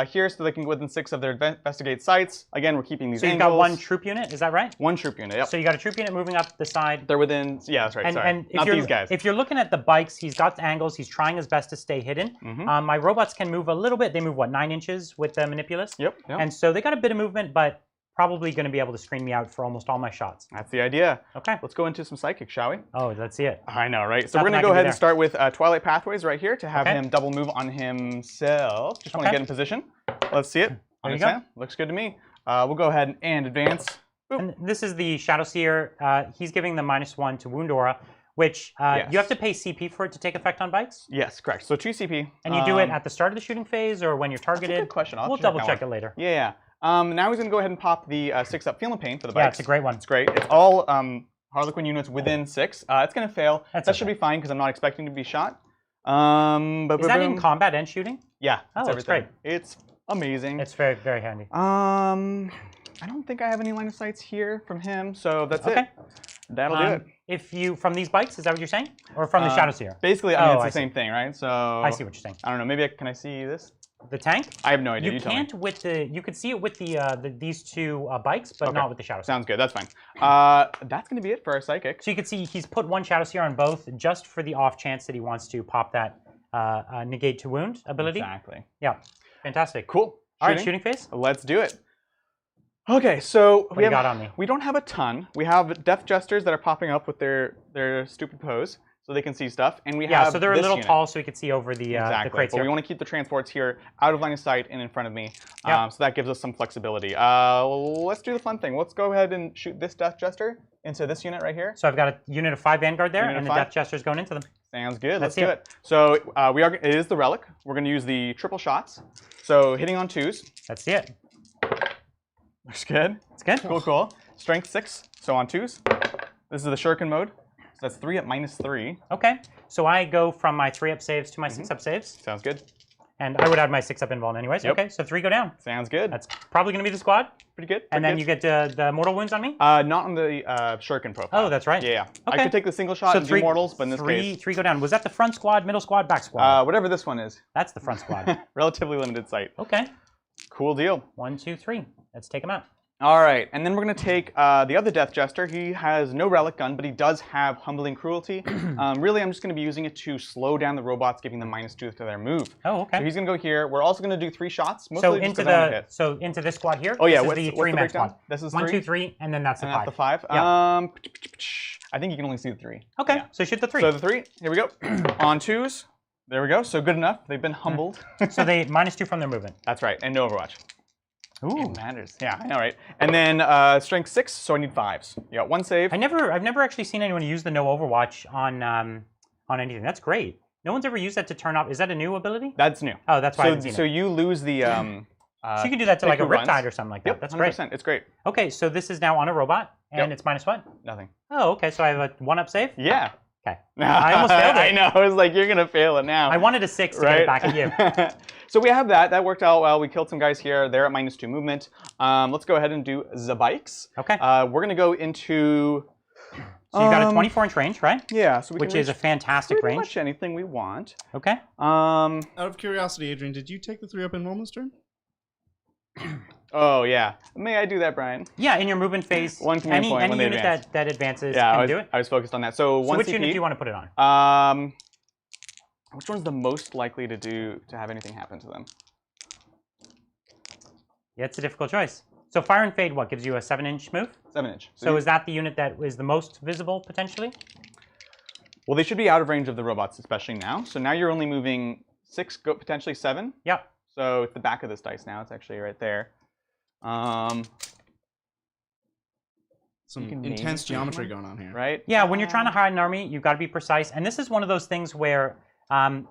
Speaker 2: here so they can go within 6 of their investigate sites. Again, we're keeping these angles.
Speaker 1: So you've got 1 troop unit, is that right?
Speaker 2: 1 troop unit, yep.
Speaker 1: So you got a troop unit moving up the side.
Speaker 2: They're within, yeah, that's right, sorry.
Speaker 1: And
Speaker 2: not these guys.
Speaker 1: If you're looking at the bikes, he's got the angles. He's trying his best to stay hidden. My robots can move a little bit. They move, 9 inches with the Manipulus?
Speaker 2: Yep.
Speaker 1: And so they got a bit of movement, but probably going to be able to screen me out for almost all my shots.
Speaker 2: That's the idea.
Speaker 1: Okay.
Speaker 2: Let's go into some psychic, shall we?
Speaker 1: Oh, let's see it.
Speaker 2: I know, right? So we're going to go ahead and start with Twilight Pathways right here to have him double move on himself. Just want to get in position. Let's see it. On his hand. Looks good to me. We'll go ahead and advance.
Speaker 1: And this is the Shadow Seer. He's giving the -1 to Wound Aura, which you have to pay CP for it to take effect on bikes?
Speaker 2: Yes, correct. So 2 CP.
Speaker 1: And you do it at the start of the shooting phase or when you're targeted?
Speaker 2: That's a good question.
Speaker 1: We'll double check it later.
Speaker 2: Yeah. Now he's going to go ahead and pop the 6-up Feeling Pain for the bikes.
Speaker 1: Yeah, it's a great one.
Speaker 2: It's great. It's all Harlequin units within 6. It's going to fail. That should be fine because I'm not expecting to be shot.
Speaker 1: Is that in combat and shooting?
Speaker 2: Yeah.
Speaker 1: Oh, it's great.
Speaker 2: It's amazing.
Speaker 1: It's very, very handy.
Speaker 2: I don't think I have any line of sights here from him, so that's it. That'll do it.
Speaker 1: If you, from these bikes, is that what you're saying? Or from the Shadow Seer?
Speaker 2: Basically, I mean, it's the same thing, right? So
Speaker 1: I see what you're saying.
Speaker 2: I don't know, maybe can I see this?
Speaker 1: The tank?
Speaker 2: I have no idea.
Speaker 1: You can't with the, you could see it with these two bikes, but not with the Shadow Seer.
Speaker 2: Sounds good, that's fine. That's gonna be it for our Psychic.
Speaker 1: So you can see he's put one Shadow Seer on both just for the off chance that he wants to pop that negate to wound ability.
Speaker 2: Exactly.
Speaker 1: Yeah, fantastic.
Speaker 2: Cool.
Speaker 1: All right, shooting phase?
Speaker 2: Let's do it. Okay, so
Speaker 1: what do you got on me?
Speaker 2: We don't have a ton. We have Death Jesters that are popping up with their stupid pose, so they can see stuff, and we have
Speaker 1: so they're a little tall, so we can see over the crates
Speaker 2: but
Speaker 1: here.
Speaker 2: we want to keep the transports here out of line of sight and in front of me, so that gives us some flexibility. Let's do the fun thing. Let's go ahead and shoot this Death Jester into this unit right here.
Speaker 1: So I've got a unit of 5 Vanguard there, and the Death Jester's going into them.
Speaker 2: Sounds good. Let's do it. So it is the Relic. We're going to use the triple shots. So hitting on 2s.
Speaker 1: Let's see it.
Speaker 2: Looks good.
Speaker 1: It's good.
Speaker 2: Cool, cool. Strength 6, so on 2s. This is the Shuriken mode. So that's 3 at -3.
Speaker 1: Okay. So I go from my 3-up saves to my 6-up saves.
Speaker 2: Sounds good.
Speaker 1: And I would add my 6-up invuln anyways.
Speaker 2: Yep.
Speaker 1: Okay, so 3 go down.
Speaker 2: Sounds good.
Speaker 1: That's probably going to be the squad.
Speaker 2: Pretty good.
Speaker 1: And then you get the mortal wounds on me?
Speaker 2: Not on the Shuriken profile.
Speaker 1: Oh, that's right.
Speaker 2: Yeah.
Speaker 1: Okay.
Speaker 2: I could take the single shot and do mortals, but in this case...
Speaker 1: 3 go down. Was that the front squad, middle squad, back squad?
Speaker 2: Whatever this one is.
Speaker 1: That's the front squad.
Speaker 2: Relatively limited sight.
Speaker 1: Okay.
Speaker 2: Cool deal.
Speaker 1: 1, 2, 3. Let's take him out.
Speaker 2: All right, and then we're going to take the other Death Jester. He has no Relic Gun, but he does have Humbling Cruelty. Really, I'm just going to be using it to slow down the robots, giving them -2 to their move.
Speaker 1: Oh, okay.
Speaker 2: So he's going to go here. We're also going to do 3 shots.
Speaker 1: So into this squad here?
Speaker 2: Oh, yeah.
Speaker 1: This is the 3-man squad.
Speaker 2: This is
Speaker 1: 1, 2, 3, and then that's the 5.
Speaker 2: That's the 5.
Speaker 1: Yeah.
Speaker 2: I think you can only see the 3.
Speaker 1: Okay, so shoot the 3.
Speaker 2: So the 3, here we go. On 2s. There we go. So good enough. They've been humbled.
Speaker 1: So they -2 from their movement.
Speaker 2: That's right, and no Overwatch.
Speaker 1: Ooh.
Speaker 2: It matters. Yeah, I know, right? And then strength 6, so I need 5s. You got 1 save.
Speaker 1: I've never actually seen anyone use the no Overwatch on anything. That's great. No one's ever used that to turn off. Is that a new ability?
Speaker 2: That's new.
Speaker 1: Oh, that's why I haven't seen
Speaker 2: it. So you lose the.
Speaker 1: So you can do that to like a Riptide or something like that.
Speaker 2: Yep,
Speaker 1: that's
Speaker 2: 100%.
Speaker 1: great.
Speaker 2: It's great.
Speaker 1: Okay, so this is now on a robot, and it's minus what?
Speaker 2: Nothing.
Speaker 1: Oh, okay. So I have a 1-up save.
Speaker 2: Yeah.
Speaker 1: Okay. I almost failed it.
Speaker 2: I know. I was like, you're gonna fail it now.
Speaker 1: I wanted a 6 to get it back at you.
Speaker 2: So we have that. That worked out well. We killed some guys here. They're at -2 movement. Let's go ahead and do the bikes.
Speaker 1: Okay.
Speaker 2: We're gonna go into.
Speaker 1: So you got a 24-inch range, right?
Speaker 2: Yeah. So
Speaker 1: which is a fantastic
Speaker 2: pretty
Speaker 1: range.
Speaker 2: Much anything we want.
Speaker 1: Okay.
Speaker 3: Out of curiosity, Adrian, did you take the 3-up invuln this turn?
Speaker 2: Oh yeah. May I do that, Brian?
Speaker 1: Yeah, in your movement phase,
Speaker 2: One command
Speaker 1: any
Speaker 2: point when they
Speaker 1: unit
Speaker 2: advance.
Speaker 1: that advances
Speaker 2: Yeah,
Speaker 1: can do it.
Speaker 2: I was focused on that. So
Speaker 1: which
Speaker 2: CP,
Speaker 1: unit do you want to put it on?
Speaker 2: Which one's the most likely to have anything happen to them?
Speaker 1: Yeah, it's a difficult choice. So Fire and Fade, what, gives you a 7-inch move?
Speaker 2: 7-inch.
Speaker 1: So is that the unit that is the most visible, potentially?
Speaker 2: Well, they should be out of range of the robots, especially now. So now you're only moving 6, potentially 7.
Speaker 1: Yeah.
Speaker 2: So it's the back of this dice now. It's actually right there.
Speaker 3: Some intense geometry going on here.
Speaker 2: Right?
Speaker 1: Yeah, when you're trying to hide an army, you've got to be precise. And this is one of those things where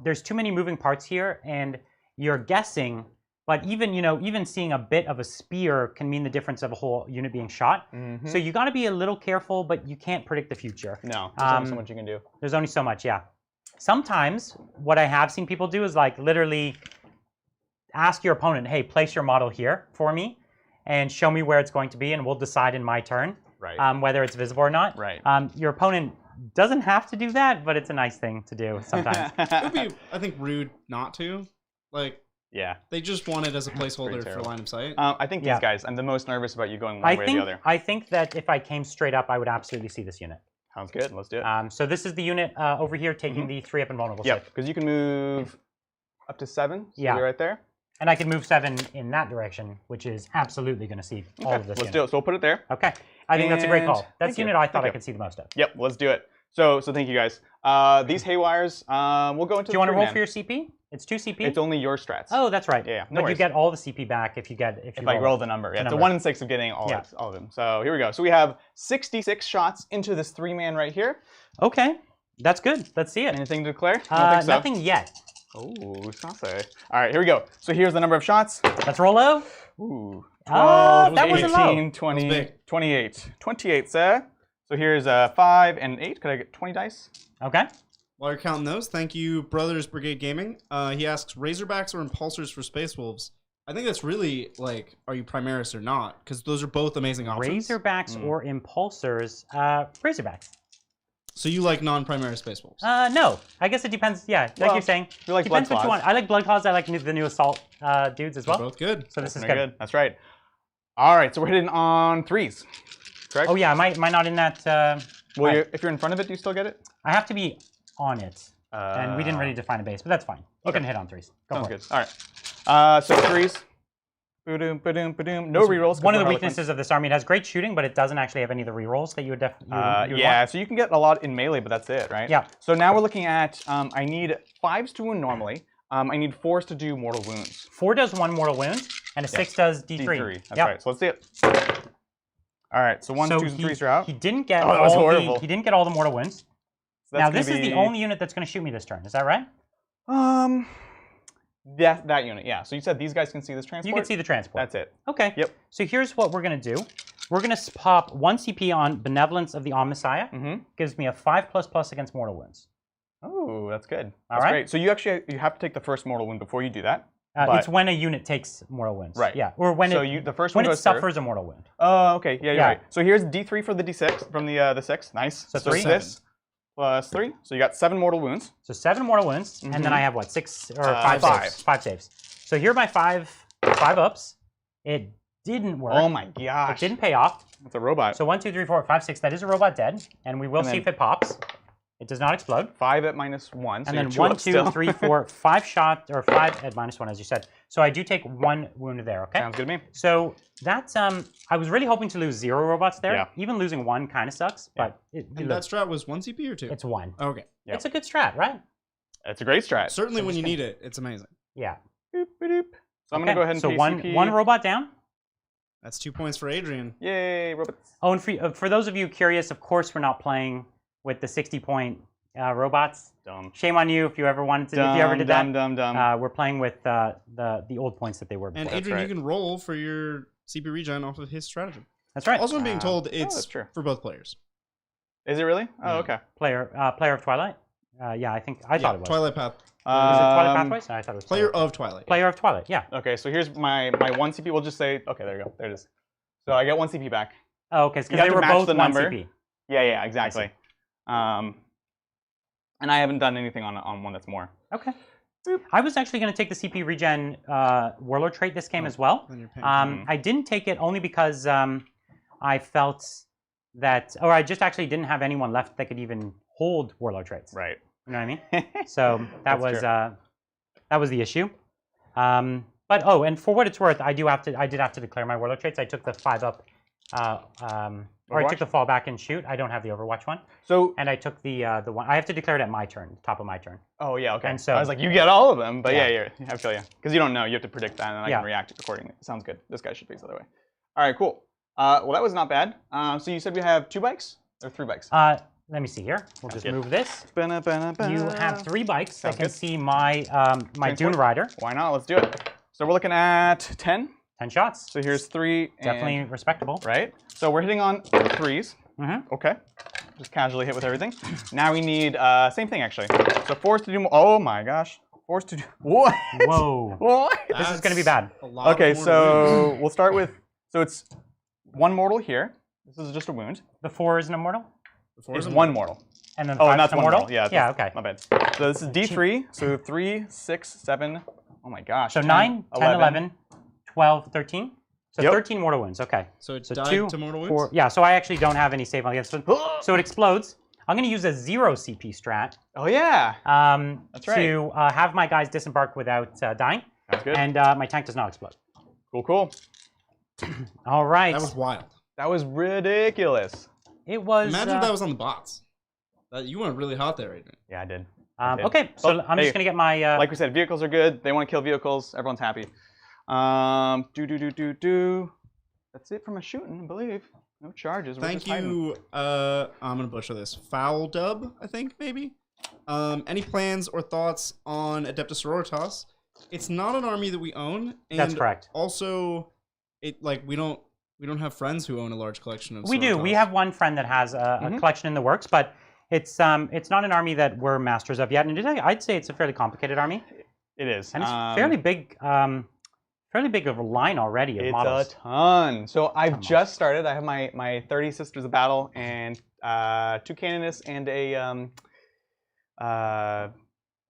Speaker 1: there's too many moving parts here, and you're guessing. But even seeing a bit of a spear can mean the difference of a whole unit being shot. Mm-hmm. So you got to be a little careful, but you can't predict the future.
Speaker 2: No, there's only so much you can do.
Speaker 1: There's only so much, yeah. Sometimes what I have seen people do is like literally ask your opponent, hey, place your model here for me and show me where it's going to be, and we'll decide in my turn whether it's visible or not.
Speaker 2: Right.
Speaker 1: Your opponent doesn't have to do that, but it's a nice thing to do sometimes.
Speaker 3: It would be, I think, rude not to. Like,
Speaker 2: yeah.
Speaker 3: They just want it as a placeholder for line of sight.
Speaker 2: I think these guys, I'm the most nervous about you going one way or the other.
Speaker 1: I think that if I came straight up, I would absolutely see this unit.
Speaker 2: Sounds good. Let's do it.
Speaker 1: So this is the unit over here taking the 3-up invulnerable
Speaker 2: save. Because you can move up to 7. So you're right there.
Speaker 1: And I can move 7 in that direction, which is absolutely going to see all of this.
Speaker 2: Let's do it. So we'll put it there.
Speaker 1: Okay. I think that's a great call. That's the unit I thought I could see the most of.
Speaker 2: Yep. Let's do it. So thank you guys. These Haywires, we'll go into.
Speaker 1: Do you want to roll for your CP? It's 2 CP.
Speaker 2: It's only your strats.
Speaker 1: Oh, that's right.
Speaker 2: Yeah.
Speaker 1: No but you get all the CP back if
Speaker 2: I roll the number. Yeah. It's a 1 in 6 of getting all of them. So here we go. So we have 66 shots into this 3-man right here.
Speaker 1: Okay. That's good. Let's see it.
Speaker 2: Anything to declare? I don't think so.
Speaker 1: Nothing yet.
Speaker 2: Oh, saucy. All right, here we go. So here's the number of shots.
Speaker 1: Let's roll low.
Speaker 2: Ooh.
Speaker 1: 12, that wasn't
Speaker 2: 18,
Speaker 1: low.
Speaker 2: 20, 28. 28, sir. So here's 5 and 8. Could I get 20 dice?
Speaker 1: Okay.
Speaker 3: While you're counting those, thank you, Brothers Brigade Gaming. He asks, Razorbacks or Impulsors for Space Wolves? I think that's really like, are you Primaris or not? Because those are both amazing options.
Speaker 1: Razorbacks or Impulsors? Razorbacks.
Speaker 3: So you like non-Primaris Space Wolves?
Speaker 1: No. I guess it depends. Yeah, like you're saying.
Speaker 2: You like
Speaker 1: depends
Speaker 2: Blood
Speaker 1: what you want. I like Blood Claws. I like the new Assault dudes as well.
Speaker 3: They're both good.
Speaker 1: So this is good.
Speaker 2: That's right. All right, so we're hitting on 3s. Correct?
Speaker 1: Oh yeah, am I not in that?
Speaker 2: Well, if you're in front of it, do you still get it?
Speaker 1: I have to be on it. And we didn't really define a base, but that's fine. You can hit on 3s.
Speaker 2: Sounds good. All right. So 3s. Ba-doom, ba-doom, ba-doom. No rerolls.
Speaker 1: One of the weaknesses of this army, it has great shooting, but it doesn't actually have any of the rerolls that you would definitely.
Speaker 2: Yeah, so you can get a lot in melee, but that's it, right?
Speaker 1: Yeah.
Speaker 2: So now we're looking at, I need 5s to wound normally. I need 4s to do mortal wounds.
Speaker 1: 4 does 1 mortal wound, and a 6 does D3.
Speaker 2: That's right. So let's see it. All right. So 1s, 2s, and 3s are out.
Speaker 1: He didn't get
Speaker 2: that was horrible.
Speaker 1: He didn't get all the mortal wounds.
Speaker 2: So
Speaker 1: now this is the only unit that's going to shoot me this turn. Is that right?
Speaker 2: That unit, yeah. So you said these guys can see this transport?
Speaker 1: You can see the transport.
Speaker 2: That's it.
Speaker 1: Okay.
Speaker 2: Yep.
Speaker 1: So here's what we're going to do. We're going to pop 1 CP on Benevolence of the Omnissiah. Gives me a 5++ against mortal wounds.
Speaker 2: Oh, that's good.
Speaker 1: All
Speaker 2: that's
Speaker 1: right.
Speaker 2: great. So you actually have to take the first mortal wound before you do that.
Speaker 1: It's when a unit takes mortal wounds.
Speaker 2: Right.
Speaker 1: Yeah. Or when
Speaker 2: the first one
Speaker 1: it suffers a mortal wound.
Speaker 2: Oh, okay. Yeah, you're right. So here's D3 for the D6 from the 6. Nice.
Speaker 1: So 3.
Speaker 2: This plus 3. So you got 7 mortal wounds.
Speaker 1: So 7 mortal wounds, and then I have what, 6 or 5 saves? 5 saves. So here are my 5 ups. It didn't work.
Speaker 2: Oh my gosh.
Speaker 1: It didn't pay off.
Speaker 2: It's a robot.
Speaker 1: So 1, 2, 3, 4, 5, 6. That is a robot dead, and we will see if it pops. It does not explode.
Speaker 2: 5 at -1. So
Speaker 1: and then 1, 2, 3, 4, 5 shots, or 5 at -1, as you said. So I do take 1 wound there, okay?
Speaker 2: Sounds good to me.
Speaker 1: So that's, I was really hoping to lose 0 robots there.
Speaker 2: Yeah.
Speaker 1: Even losing 1 kind of sucks, but...
Speaker 3: And that strat was 1 CP or 2?
Speaker 1: It's 1.
Speaker 3: Okay.
Speaker 1: Yep. It's a good strat, right?
Speaker 2: It's a great strat.
Speaker 3: Certainly when you need it, it's amazing.
Speaker 1: Yeah.
Speaker 2: Boop, boop. So I'm going to go ahead and
Speaker 1: so
Speaker 2: pay
Speaker 1: one
Speaker 2: CP.
Speaker 1: robot down.
Speaker 3: That's 2 points for Adrian.
Speaker 2: Yay, robots.
Speaker 1: Oh, and for those of you curious, of course we're not playing with the 60-point robots.
Speaker 2: Dumb.
Speaker 1: Shame on you if you ever wanted to. If you ever did that.
Speaker 2: Dumb.
Speaker 1: We're playing with the old points that they were before.
Speaker 3: And Adrian, you can roll for your CP regen off of his stratagem.
Speaker 1: That's right.
Speaker 3: Also, I'm being told it's for both players.
Speaker 2: Is it really? Oh, okay.
Speaker 1: Player of Twilight. Yeah, I thought it was.
Speaker 3: Twilight Path.
Speaker 1: Is it Twilight Pathways? I thought it was
Speaker 3: Player of Twilight.
Speaker 1: Player of Twilight, yeah.
Speaker 2: Okay, so here's my 1 CP. We'll just say, okay, there you go. There it is. So I get 1 CP back.
Speaker 1: Oh, okay, because they were both 1 CP.
Speaker 2: Yeah, exactly. And I haven't done anything on one that's more.
Speaker 1: Okay. I was actually going to take the CP regen Warlord trait this game as well. I didn't take it only because I felt that, or I just actually didn't have anyone left that could even hold Warlord traits.
Speaker 2: Right.
Speaker 1: You know what I mean? So that was the issue. But and for what it's worth, I did have to declare my Warlord traits. I took the 5 up, or I took the fall back and shoot. I don't have the Overwatch one. And I took the one. I have to declare it at my turn, top of my turn.
Speaker 2: Oh yeah, okay.
Speaker 1: And so
Speaker 2: I was like, you get all of them, but yeah, I feel you, because you don't know. You have to predict that, and I can react accordingly. Sounds good. This guy should face the other way. All right, cool. Well, that was not bad. So you said we have 2 bikes or 3 bikes?
Speaker 1: Let me see here. We'll just move this. You have 3 bikes.
Speaker 2: Sounds
Speaker 1: I can
Speaker 2: good.
Speaker 1: see my my Dune Rider.
Speaker 2: Why not? Let's do it. So we're looking at 10.
Speaker 1: 10 shots.
Speaker 2: So here's 3.
Speaker 1: Definitely respectable.
Speaker 2: Right. So we're hitting on 3s. Okay. Just casually hit with everything. Now we need same thing actually. So 4s to do more. Oh my gosh. 4s to do what?
Speaker 1: Whoa.
Speaker 2: What?
Speaker 1: This is going to be bad.
Speaker 2: Okay, so we'll start with. So it's 1 mortal here. This is just a wound.
Speaker 1: The 4 isn't a mortal?
Speaker 2: It's 1 mortal.
Speaker 1: And then
Speaker 2: and that's
Speaker 1: a
Speaker 2: 1
Speaker 1: mortal?
Speaker 2: mortal. Yeah.
Speaker 1: Yeah. Okay.
Speaker 2: My bad. So this is D3. So 3, 6, 7. Oh my gosh.
Speaker 1: So 9, 10, 11, 12, 13. So 13 mortal wounds. Okay.
Speaker 3: So it's
Speaker 1: 2
Speaker 3: to mortal wounds?
Speaker 1: 4. Yeah. So I actually don't have any save against it. So it explodes. I'm going to use a 0 CP strat.
Speaker 2: Oh yeah.
Speaker 1: That's right. To have my guys disembark without dying.
Speaker 2: That's good.
Speaker 1: And my tank does not explode.
Speaker 2: Cool.
Speaker 1: All right.
Speaker 3: That was wild.
Speaker 2: That was ridiculous.
Speaker 1: It was.
Speaker 3: Imagine if that was on the bots. You went really hot there, Adrian.
Speaker 2: Yeah, I did.
Speaker 1: Okay, so I'm just gonna get my.
Speaker 2: Like we said, vehicles are good. They want to kill vehicles. Everyone's happy. That's it from a shooting, I believe. No charges.
Speaker 3: Thank you. I'm gonna butcher this. Foul dub, I think maybe. Any plans or thoughts on Adeptus Sororitas? It's not an army that we own. And
Speaker 1: that's correct.
Speaker 3: Also, we don't have friends who own a large collection of.
Speaker 1: We do. We have one friend that has a collection in the works, but it's not an army that we're masters of yet. And I'd say it's a fairly complicated army.
Speaker 2: It is,
Speaker 1: and it's fairly fairly big of a line already of models.
Speaker 2: It's a ton. So I've just started. I have my 30 Sisters of Battle and 2 Canonists and a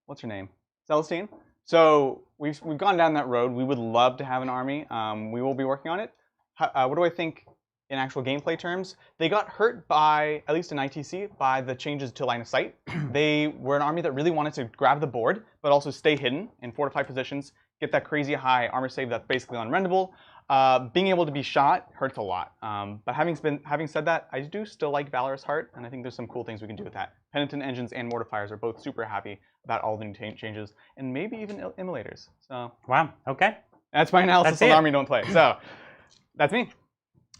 Speaker 2: what's her name? Celestine. So we've gone down that road. We would love to have an army. We will be working on it. What do I think in actual gameplay terms? They got hurt by, at least in ITC, by the changes to line of sight. They were an army that really wanted to grab the board, but also stay hidden in fortified positions, get that crazy high armor save that's basically unrendable. Being able to be shot hurts a lot. But having said that, I do still like Valorous Heart, and I think there's some cool things we can do with that. Penitent Engines and Mortifiers are both super happy about all the new changes, and maybe even Immolators. So
Speaker 1: wow, okay.
Speaker 2: That's my analysis on Army Don't Play. So that's me.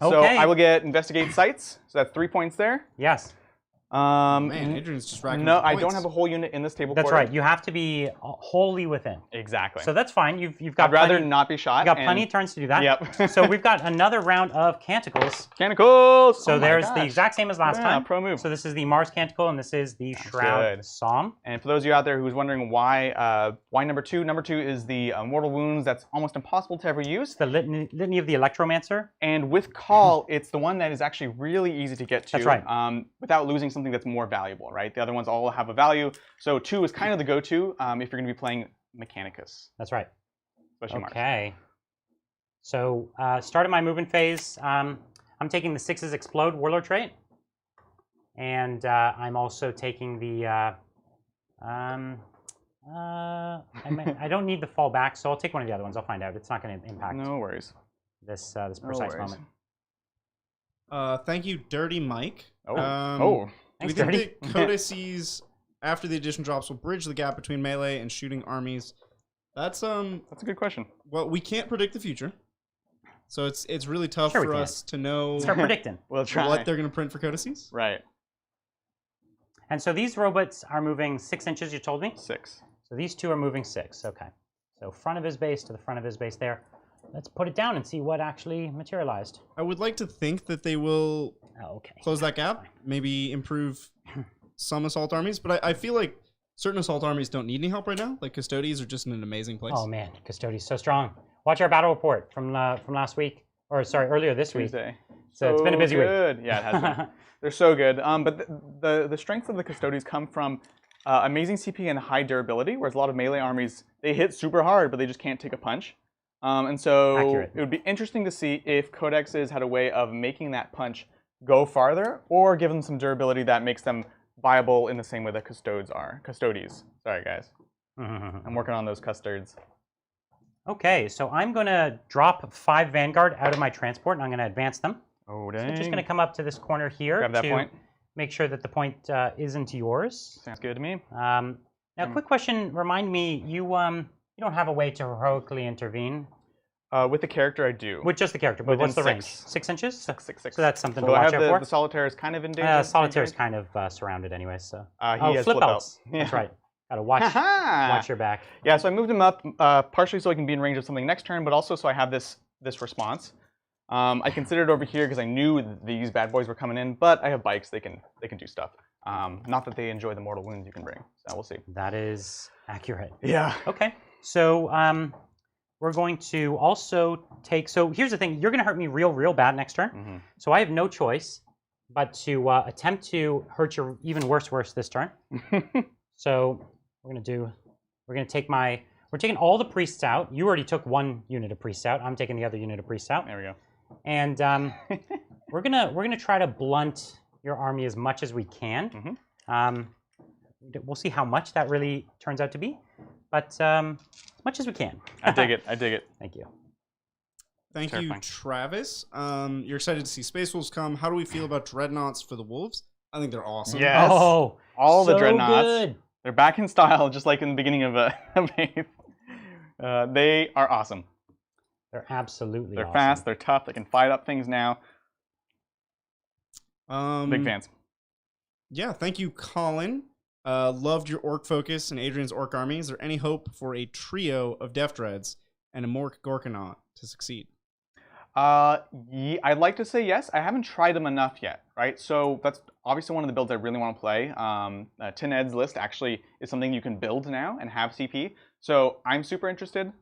Speaker 2: Okay. So I will get Investigate Sites. So that's 3 points there.
Speaker 1: Yes.
Speaker 3: Man, Adrian's just racking
Speaker 2: No,
Speaker 3: up
Speaker 2: I
Speaker 3: points.
Speaker 2: don't have a whole unit in this table.
Speaker 1: That's right. You have to be wholly within.
Speaker 2: Exactly.
Speaker 1: So that's fine. You've got.
Speaker 2: I'd rather not be shot.
Speaker 1: You've got plenty of turns to do that.
Speaker 2: Yep.
Speaker 1: So we've got another round of Canticles.
Speaker 2: Canticles.
Speaker 1: So there's the exact same as last time.
Speaker 2: Pro move.
Speaker 1: So this is the Mars Canticle, and this is the Shroud Psalm.
Speaker 2: And for those of you out there who's wondering why number 2? Number 2 is the Mortal Wounds. That's almost impossible to ever use.
Speaker 1: It's the Litany of the Electromancer.
Speaker 2: And with Call, it's the one that is actually really easy to get to.
Speaker 1: That's right.
Speaker 2: Without losing something that's more valuable, right? The other ones all have a value. So 2 is kind of the go-to if you're going to be playing Mechanicus.
Speaker 1: That's right.
Speaker 2: Especially Mars.
Speaker 1: Okay. So start of my movement phase. I'm taking the 6's Explode Warlord trait. And I'm also taking the... I don't need the fall back, so I'll take one of the other ones. I'll find out. It's not going to impact
Speaker 2: no worries.
Speaker 1: This precise moment.
Speaker 3: Thank you, Dirty Mike.
Speaker 1: Thanks,
Speaker 3: we think
Speaker 1: Dirty.
Speaker 3: that codices after the addition drops will bridge the gap between melee and shooting armies. That's a
Speaker 2: good question.
Speaker 3: Well, we can't predict the future, so it's really tough for us to know.
Speaker 1: Start predicting.
Speaker 2: We'll try.
Speaker 3: What they're going to print for codices.
Speaker 2: Right.
Speaker 1: And so these robots are moving 6 inches. You told me.
Speaker 2: 6.
Speaker 1: So these 2 are moving 6. Okay. So front of his base to the front of his base there. Let's put it down and see what actually materialized.
Speaker 3: I would like to think that they will close that gap, maybe improve some assault armies, but I feel like certain assault armies don't need any help right now. Like Custodies are just in an amazing place.
Speaker 1: Oh man, Custodies so strong. Watch our battle report from last week, or sorry, earlier this
Speaker 2: Tuesday.
Speaker 1: week. So it's been a busy week.
Speaker 2: Yeah, it has been. They're so good. But the strength of the Custodies come from amazing CP and high durability, whereas a lot of melee armies, they hit super hard, but they just can't take a punch. And so it would be interesting to see if Codexes had a way of making that punch go farther, or give them some durability that makes them viable in the same way that Custodes are. Custodies. Sorry, guys. I'm working on those custards.
Speaker 1: Okay, so I'm going to drop 5 Vanguard out of my transport, and I'm going to advance them.
Speaker 2: Oh,
Speaker 1: dang. So I'm just going to come up to this corner here
Speaker 2: grab that
Speaker 1: to
Speaker 2: point.
Speaker 1: Make sure that the point isn't yours.
Speaker 2: Sounds good to me.
Speaker 1: Now, quick question. Remind me, you don't have a way to heroically intervene?
Speaker 2: With the character, I do.
Speaker 1: With just the character, but what's the range? 6 inches?
Speaker 2: 6.
Speaker 1: So that's something to watch out for.
Speaker 2: The Solitaire is kind of in danger.
Speaker 1: Solitaire is kind of surrounded anyway, so.
Speaker 2: He has
Speaker 1: flip outs.
Speaker 2: Yeah.
Speaker 1: That's right. Gotta watch your back.
Speaker 2: Yeah, so I moved him up partially so I can be in range of something next turn, but also so I have this response. I considered over here because I knew these bad boys were coming in, but I have bikes; they can do stuff. Not that they enjoy the mortal wounds you can bring. So we'll see.
Speaker 1: That is accurate.
Speaker 2: Yeah.
Speaker 1: Okay. So we're going to also take. So here's the thing: you're going to hurt me real bad next turn. So I have no choice but to attempt to hurt you even worse this turn. So we're taking all the priests out. You already took 1 unit of priests out. I'm taking the other unit of priests out.
Speaker 2: There we go.
Speaker 1: And we're gonna try to blunt your army as much as we can. We'll see how much that really turns out to be, but as much as we can.
Speaker 2: I dig it.
Speaker 1: Thank you.
Speaker 3: Thank you, Travis. You're excited to see Space Wolves come. How do we feel about Dreadnoughts for the Wolves? I think they're awesome.
Speaker 2: Yes.
Speaker 1: Oh,
Speaker 2: all
Speaker 1: so
Speaker 2: the Dreadnoughts.
Speaker 1: Good.
Speaker 2: They're back in style, just like in the beginning of Faith. They are awesome.
Speaker 1: They're absolutely
Speaker 2: They're
Speaker 1: awesome.
Speaker 2: fast, they're tough, they can fight up things now. Big fans.
Speaker 3: Yeah, thank you, Colin. Loved your Orc focus and Adrian's Orc army. Is there any hope for a trio of Death Dreads and a Mork Gorkanaut to succeed?
Speaker 2: I'd like to say yes. I haven't tried them enough yet, right? So that's obviously one of the builds I really want to play. Tin Ed's list actually is something you can build now and have CP. So I'm super interested.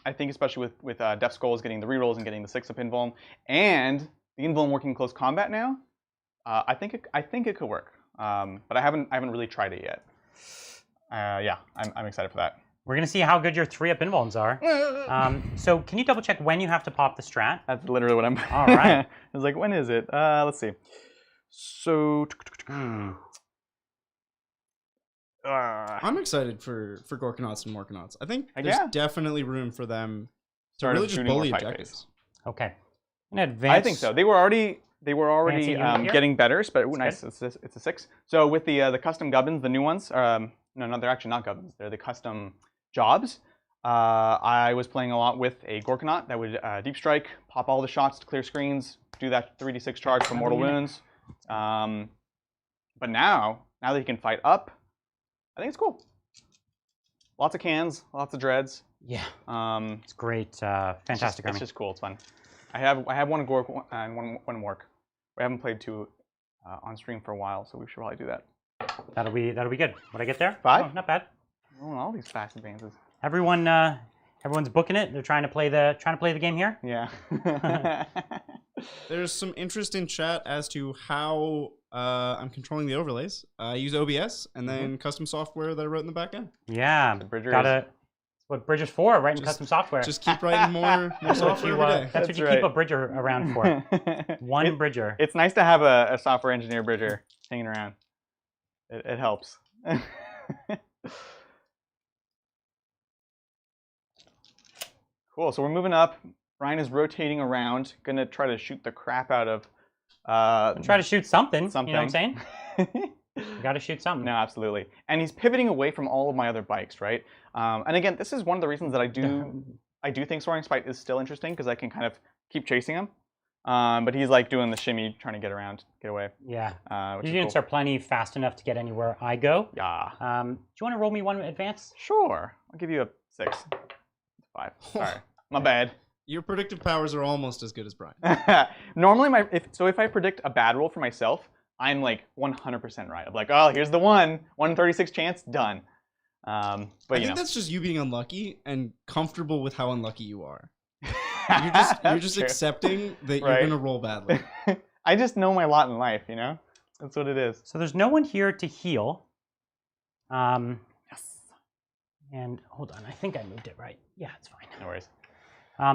Speaker 2: I think especially with Death Skulls getting the rerolls and getting the 6-up invuln, and the invuln working close combat now, I think it could work. But I haven't really tried it yet. Yeah, I'm excited for that.
Speaker 1: We're gonna see how good your 3-up invulns are. So can you double check when you have to pop the strat?
Speaker 2: That's literally what I'm.
Speaker 1: All right.
Speaker 2: I was like, when is it? Let's see. So.
Speaker 3: I'm excited for Gorkanauts and Morkanauts. I think there's definitely room for them to really just bully objectives.
Speaker 1: Okay. In advance.
Speaker 2: I think so. They were already getting better, but nice. It's a 6. So with the custom gubbins, the new ones, no, they're actually not gubbins. They're the custom jobs. I was playing a lot with a Gorkanaut that would deep strike, pop all the shots to clear screens, do that 3d6 charge for mortal wounds. But now that he can fight up, I think it's cool. Lots of cans, lots of dreads.
Speaker 1: Yeah. It's great. Fantastic army.
Speaker 2: It's just cool. It's fun. I have one Gork and one Mork. We haven't played 2 on stream for a while, so we should probably do that.
Speaker 1: That'll be good. What I get there?
Speaker 2: 5?
Speaker 1: Oh, not bad.
Speaker 2: Oh, all these fast advances.
Speaker 1: Everyone's booking it. They're trying to play the game here.
Speaker 2: Yeah.
Speaker 3: There's some interest in chat as to how I'm controlling the overlays. I use OBS and then custom software that I wrote in the back end.
Speaker 1: Yeah. What Bridger's for, right? In custom software.
Speaker 3: Just keep writing more software every day.
Speaker 1: That's what you keep a Bridger around for. One Bridger.
Speaker 2: It's nice to have a software engineer Bridger hanging around. It helps. Cool. So we're moving up. Ryan is rotating around. Gonna try to shoot the crap out of.
Speaker 1: Try to shoot something. You know what I'm saying? You got to shoot something.
Speaker 2: No, absolutely. And he's pivoting away from all of my other bikes, right? And again, this is one of the reasons that I do think Soaring Spite is still interesting because I can kind of keep chasing him. But he's like doing the shimmy, trying to get around, get away.
Speaker 1: Yeah. Your units are plenty fast enough to get anywhere I go.
Speaker 2: Yeah.
Speaker 1: Do you want to roll me one advance?
Speaker 2: Sure. I'll give you a 6. 5. Sorry. My bad.
Speaker 3: Your predictive powers are almost as good as Brian.
Speaker 2: Normally, if I predict a bad roll for myself, I'm like 100% right. I'm like, oh, here's the 136 chance, done. But
Speaker 3: I think that's just you being unlucky and comfortable with how unlucky you are. You're just accepting that you're gonna roll badly.
Speaker 2: I just know my lot in life, you know. That's what it is.
Speaker 1: So there's no one here to heal.
Speaker 2: Yes.
Speaker 1: And hold on, I think I moved it right. Yeah, it's fine.
Speaker 2: No worries.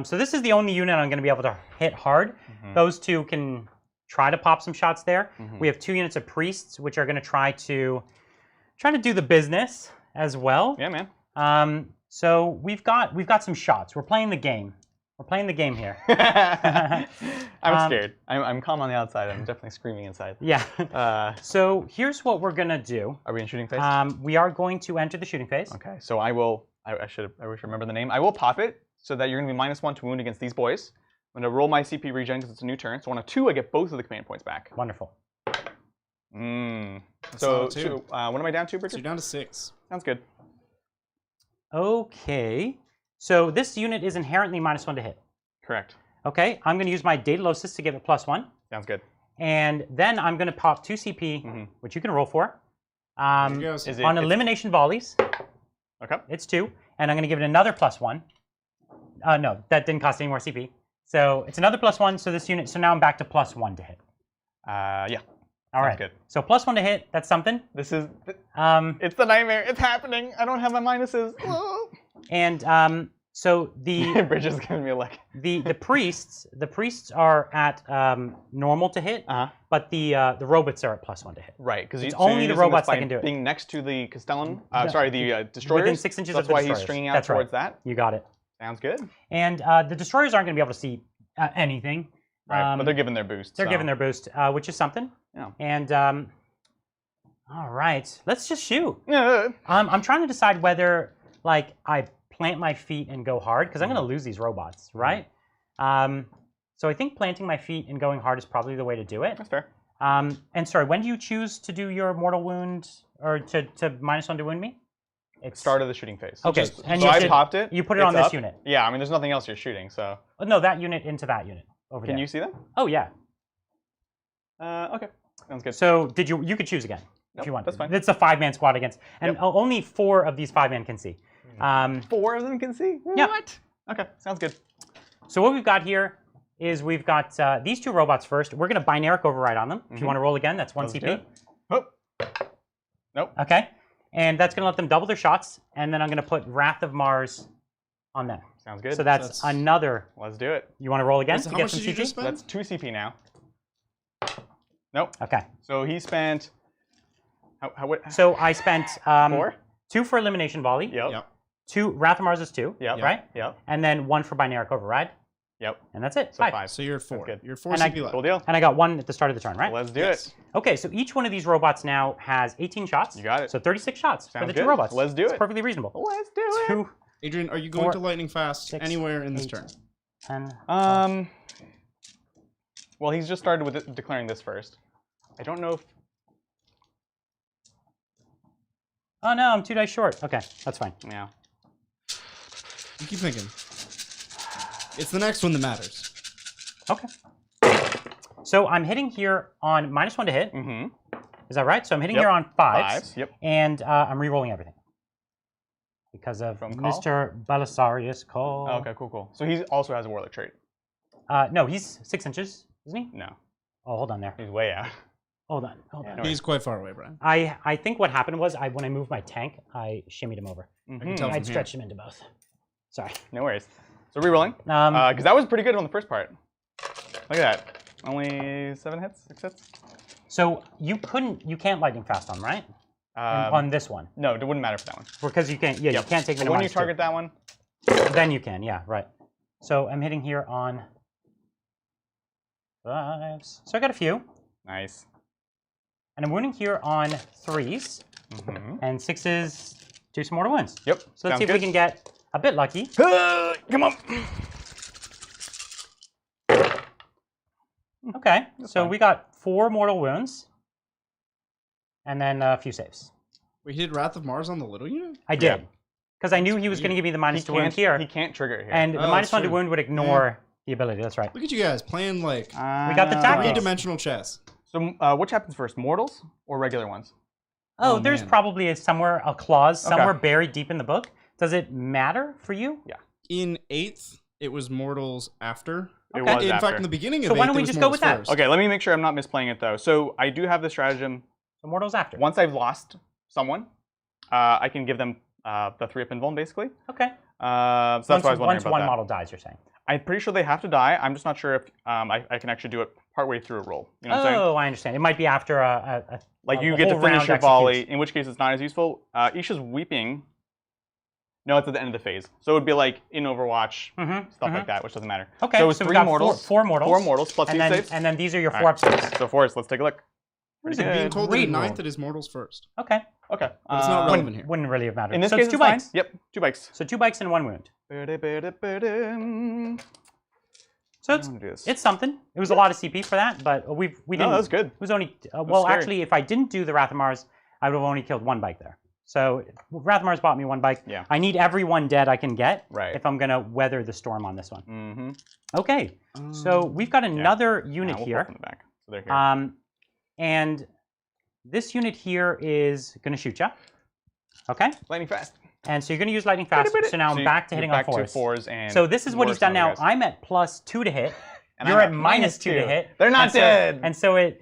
Speaker 1: So this is the only unit I'm going to be able to hit hard. Those 2 can try to pop some shots there. We have 2 units of priests, which are going to try to do the business as well.
Speaker 2: Yeah, man.
Speaker 1: So we've got some shots. We're playing the game. We're playing the game here.
Speaker 2: I'm scared. I'm calm on the outside. I'm definitely screaming inside.
Speaker 1: Yeah. So here's what we're gonna do.
Speaker 2: Are we in shooting phase?
Speaker 1: We are going to enter the shooting phase.
Speaker 2: Okay. So I will. I should remember the name. I will pop it so that you're gonna be -1 to wound against these boys. I'm gonna roll my CP regen because it's a new turn. So on a 2, I get both of the command points back.
Speaker 1: Wonderful.
Speaker 2: So what am I down to, Bridget?
Speaker 3: So you're down to 6.
Speaker 2: Sounds good.
Speaker 1: Okay. So this unit is inherently -1 to hit.
Speaker 2: Correct.
Speaker 1: Okay. I'm gonna use my Daedalosus to give it +1.
Speaker 2: Sounds good.
Speaker 1: And then I'm gonna pop 2 CP, which you can roll for. On elimination volleys.
Speaker 2: Okay.
Speaker 1: It's 2, and I'm gonna give it another +1. No, that didn't cost any more CP. So it's another +1. So this unit. So now I'm back to +1 to hit.
Speaker 2: Yeah.
Speaker 1: All right.
Speaker 2: Good.
Speaker 1: So +1 to hit. That's something.
Speaker 2: This is. It's the nightmare. It's happening. I don't have my minuses.
Speaker 1: And so the
Speaker 2: Bridge is giving me a lick.
Speaker 1: The priests are at normal to hit, but the robots are at +1 to hit.
Speaker 2: Right, because
Speaker 1: it's only the robots that can do it.
Speaker 2: Being next to the Castellan, the destroyers.
Speaker 1: Within 6 inches of the
Speaker 2: destroyers. That's why he's
Speaker 1: destroyers.
Speaker 2: stringing out towards that.
Speaker 1: You got it.
Speaker 2: Sounds good.
Speaker 1: And the destroyers aren't going to be able to see anything.
Speaker 2: Right, but they're giving their boost.
Speaker 1: They're giving their boost, which is something.
Speaker 2: Yeah.
Speaker 1: And all right, let's just shoot. I'm trying to decide whether I plant my feet and go hard because I'm going to lose these robots, right? So I think planting my feet and going hard is probably the way to do it.
Speaker 2: That's fair.
Speaker 1: And sorry, when do you choose to do your mortal wound or to -1 to wound me?
Speaker 2: It's start of the shooting phase.
Speaker 1: Okay,
Speaker 2: and so I popped it.
Speaker 1: You put it on this unit.
Speaker 2: Yeah, I mean, there's nothing else you're shooting, so.
Speaker 1: No, that unit into that unit over there.
Speaker 2: Can you see them?
Speaker 1: Oh yeah.
Speaker 2: Okay, sounds good.
Speaker 1: So did you? You could choose again if you want.
Speaker 2: That's fine.
Speaker 1: It's a 5-man squad against, and only 4 of these 5 men can see.
Speaker 2: 4 of them can see?
Speaker 1: Yep.
Speaker 2: What? Okay, sounds good.
Speaker 1: So what we've got here is we've got these 2 robots first. We're going to binaric override on them. If you want to roll again, that's 1 CP.
Speaker 2: Oh. Nope.
Speaker 1: Okay. And that's going to let them double their shots. And then I'm going to put Wrath of Mars on them.
Speaker 2: Sounds good.
Speaker 1: So that's another.
Speaker 2: Let's do it.
Speaker 1: You want to roll again to
Speaker 3: how
Speaker 1: get
Speaker 3: much
Speaker 1: some
Speaker 3: did you just
Speaker 1: CP?
Speaker 3: spend?
Speaker 2: That's 2 CP now. Nope.
Speaker 1: Okay.
Speaker 2: So he spent.
Speaker 1: So I spent
Speaker 2: 4?
Speaker 1: 2 for elimination volley.
Speaker 2: Yep.
Speaker 1: 2 Wrath of Mars is 2.
Speaker 2: Yep.
Speaker 1: Right.
Speaker 2: Yep.
Speaker 1: And then 1 for binaric override.
Speaker 2: Yep.
Speaker 1: And that's it.
Speaker 2: So 5.
Speaker 3: So you're at 4.
Speaker 2: Good.
Speaker 3: You're 4
Speaker 1: And
Speaker 3: CP left.
Speaker 2: Cool deal.
Speaker 1: And I got 1 at the start of the turn, right?
Speaker 2: Let's do it.
Speaker 1: Okay, so each one of these robots now has 18 shots.
Speaker 2: You got it.
Speaker 1: So 36 shots for
Speaker 2: Sounds
Speaker 1: the
Speaker 2: good.
Speaker 1: 2 robots.
Speaker 2: Let's do
Speaker 1: It's
Speaker 2: it.
Speaker 1: perfectly reasonable.
Speaker 2: Let's do it.
Speaker 1: 2,
Speaker 3: Adrian, are you going
Speaker 1: 4,
Speaker 3: to lightning fast
Speaker 1: 6,
Speaker 3: anywhere in this
Speaker 1: 8,
Speaker 3: turn?
Speaker 1: 10.
Speaker 2: Well, he's just started with declaring this first. I don't know if.
Speaker 1: Oh no, I'm 2 dice short. Okay, that's fine.
Speaker 2: Yeah.
Speaker 3: You keep thinking. It's the next one that matters.
Speaker 1: Okay. So I'm hitting here on -1 to hit.
Speaker 2: Mm-hmm.
Speaker 1: Is that right? So I'm hitting here on 5s.
Speaker 2: Yep.
Speaker 1: And I'm re-rolling everything. Because of
Speaker 2: From call?
Speaker 1: Mr. Belisarius call.
Speaker 2: Okay, cool. So he also has a warlock trait.
Speaker 1: No, he's 6 inches, isn't he?
Speaker 2: No.
Speaker 1: Oh, hold on there.
Speaker 2: He's way out.
Speaker 1: Hold on.
Speaker 2: No
Speaker 3: He's quite far away, Brian.
Speaker 1: I think what happened was when I moved my tank, I shimmied him over.
Speaker 3: I can tell
Speaker 1: I'd
Speaker 3: from
Speaker 1: stretched him into both. Sorry.
Speaker 2: No worries. So re-rolling. Because that was pretty good on the first part. Look at that. Only 7 hits, 6 hits.
Speaker 1: So you can't lightning fast on, right? On this one.
Speaker 2: No, it wouldn't matter for that one.
Speaker 1: Because you can't, you can't take me to
Speaker 2: When you
Speaker 1: -2.
Speaker 2: target that one.
Speaker 1: Then you can, yeah, right. So I'm hitting here on 5s. So I got a few.
Speaker 2: Nice.
Speaker 1: And I'm wounding here on 3s. And 6s do some mortal wounds.
Speaker 2: Yep.
Speaker 1: So let's see if we can get a bit lucky.
Speaker 2: Come on.
Speaker 1: Okay, so
Speaker 2: fine.
Speaker 1: we got 4 mortal wounds. And then a few saves.
Speaker 3: Wait, he did Wrath of Mars on the little unit?
Speaker 1: I did. Because I knew he was going to give me the -2 wound here.
Speaker 2: He can't trigger it here.
Speaker 1: And the -1 to wound would ignore the ability. That's right.
Speaker 3: Look at you guys playing like
Speaker 1: We got the tactics.
Speaker 3: three-dimensional chess.
Speaker 2: So which happens first, mortals or regular ones?
Speaker 1: Oh, there's
Speaker 3: man.
Speaker 1: probably a clause somewhere buried deep in the book. Does it matter for you?
Speaker 2: Yeah.
Speaker 3: In 8th, it was mortals after.
Speaker 2: It was
Speaker 3: In
Speaker 2: after.
Speaker 3: fact, in the beginning of
Speaker 1: So
Speaker 3: 8th,
Speaker 1: why don't we
Speaker 3: it was
Speaker 1: just go with that?
Speaker 3: mortals first.
Speaker 2: Okay, let me make sure I'm not misplaying it though. So I do have the stratagem.
Speaker 1: So mortals after.
Speaker 2: Once I've lost someone, I can give them the 3-up invuln basically.
Speaker 1: Okay.
Speaker 2: So that's why I was wondering
Speaker 1: once
Speaker 2: about
Speaker 1: one
Speaker 2: that.
Speaker 1: model dies, you're saying.
Speaker 2: I'm pretty sure they have to die. I'm just not sure if I can actually do it partway through a roll. You know what I'm saying?
Speaker 1: Oh, I understand. It might be after
Speaker 2: Like you
Speaker 1: a
Speaker 2: get to
Speaker 1: whole
Speaker 2: finish
Speaker 1: round
Speaker 2: your volley,
Speaker 1: executes.
Speaker 2: in which case it's not as useful. Isha's weeping. No, it's at the end of the phase. So it would be like in Overwatch, stuff like that, which doesn't matter.
Speaker 1: Okay,
Speaker 2: so it's
Speaker 1: so we
Speaker 2: 3
Speaker 1: got
Speaker 2: mortals.
Speaker 1: 4 mortals.
Speaker 2: 4 mortals plus
Speaker 1: and
Speaker 2: 2
Speaker 1: then,
Speaker 2: saves.
Speaker 1: and then these are your
Speaker 2: All
Speaker 1: 4
Speaker 2: right.
Speaker 1: upsets.
Speaker 2: So Forrest, let's take a look.
Speaker 3: Is it being told that
Speaker 1: Great
Speaker 3: in 9th
Speaker 1: roll.
Speaker 3: it is mortals first?
Speaker 1: Okay.
Speaker 2: Okay.
Speaker 3: But it's not relevant here.
Speaker 1: Wouldn't really have mattered.
Speaker 2: In this
Speaker 1: so
Speaker 2: case,
Speaker 1: it's 2
Speaker 2: it's fine.
Speaker 1: bikes.
Speaker 2: Yep, 2 bikes.
Speaker 1: So 2 bikes and 1 wound. So it's something. It was a lot of CP for that, but we didn't.
Speaker 2: No, that was good.
Speaker 1: It was only well,
Speaker 2: scary.
Speaker 1: actually, if I didn't do the Wrath of Mars, I would have only killed 1 bike there. So Wrath of Mars bought me 1 bike.
Speaker 2: Yeah.
Speaker 1: I need everyone dead I can get
Speaker 2: Right.
Speaker 1: if I'm gonna weather the storm on this one.
Speaker 2: Mm-hmm.
Speaker 1: Okay. So we've got another unit
Speaker 2: We'll
Speaker 1: here.
Speaker 2: pull from the back. So they're here.
Speaker 1: And this unit here is gonna shoot you. Okay.
Speaker 2: Lightning fast.
Speaker 1: And so you're gonna use lightning fast. So now I'm back to hitting on 4s.
Speaker 2: Back to 4s and
Speaker 1: So this is what he's
Speaker 2: worse
Speaker 1: done
Speaker 2: on
Speaker 1: now.
Speaker 2: the guys.
Speaker 1: I'm at +2 to hit.
Speaker 2: And
Speaker 1: You're
Speaker 2: I'm
Speaker 1: at -2 to hit.
Speaker 2: They're not dead.
Speaker 1: And so it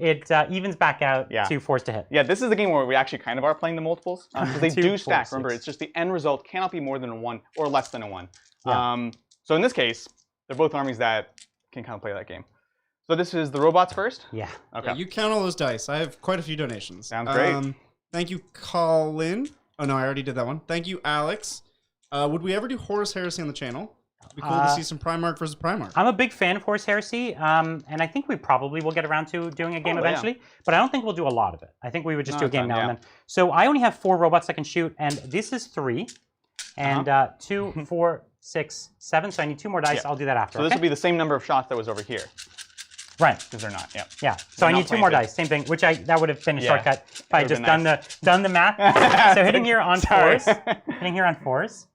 Speaker 1: evens back out to 4s to hit.
Speaker 2: Yeah, this is a game where we actually kind of are playing the multiples because they
Speaker 1: 2,
Speaker 2: do
Speaker 1: 4,
Speaker 2: stack.
Speaker 1: 6.
Speaker 2: Remember, it's just the end result cannot be more than a 1 or less than a 1.
Speaker 1: Yeah.
Speaker 2: So in this case, they're both armies that can kind of play that game. So this is the robots first.
Speaker 1: Yeah.
Speaker 2: Okay.
Speaker 3: Yeah, you count all those dice. I have quite a few donations.
Speaker 2: Sounds great.
Speaker 3: Thank you, Colin. Oh, no, I already did that one. Thank you, Alex. Would we ever do Horus Heresy on the channel? It'd be cool to see some Primarch versus Primarch.
Speaker 1: I'm a big fan of Horus Heresy, and I think we probably will get around to doing a game
Speaker 2: Probably,
Speaker 1: eventually, but I don't think we'll do a lot of it. I think we would just do a game
Speaker 2: fun,
Speaker 1: now and then. So I only have 4 robots I can shoot, and this is 3, and 2, 4, 6, 7, so I need 2 more dice.
Speaker 2: Yeah.
Speaker 1: I'll do that after.
Speaker 2: So this would be the same number of shots that was over here.
Speaker 1: Right.
Speaker 2: Because they're not, yeah.
Speaker 1: Yeah. So I
Speaker 2: not
Speaker 1: need 2 more
Speaker 2: planted.
Speaker 1: dice. Same thing, which that would have been a
Speaker 2: Yeah.
Speaker 1: shortcut if I had
Speaker 2: Would've
Speaker 1: just
Speaker 2: been
Speaker 1: done the math. So hitting here on
Speaker 2: Sorry.
Speaker 1: 4s. Hitting here on 4s.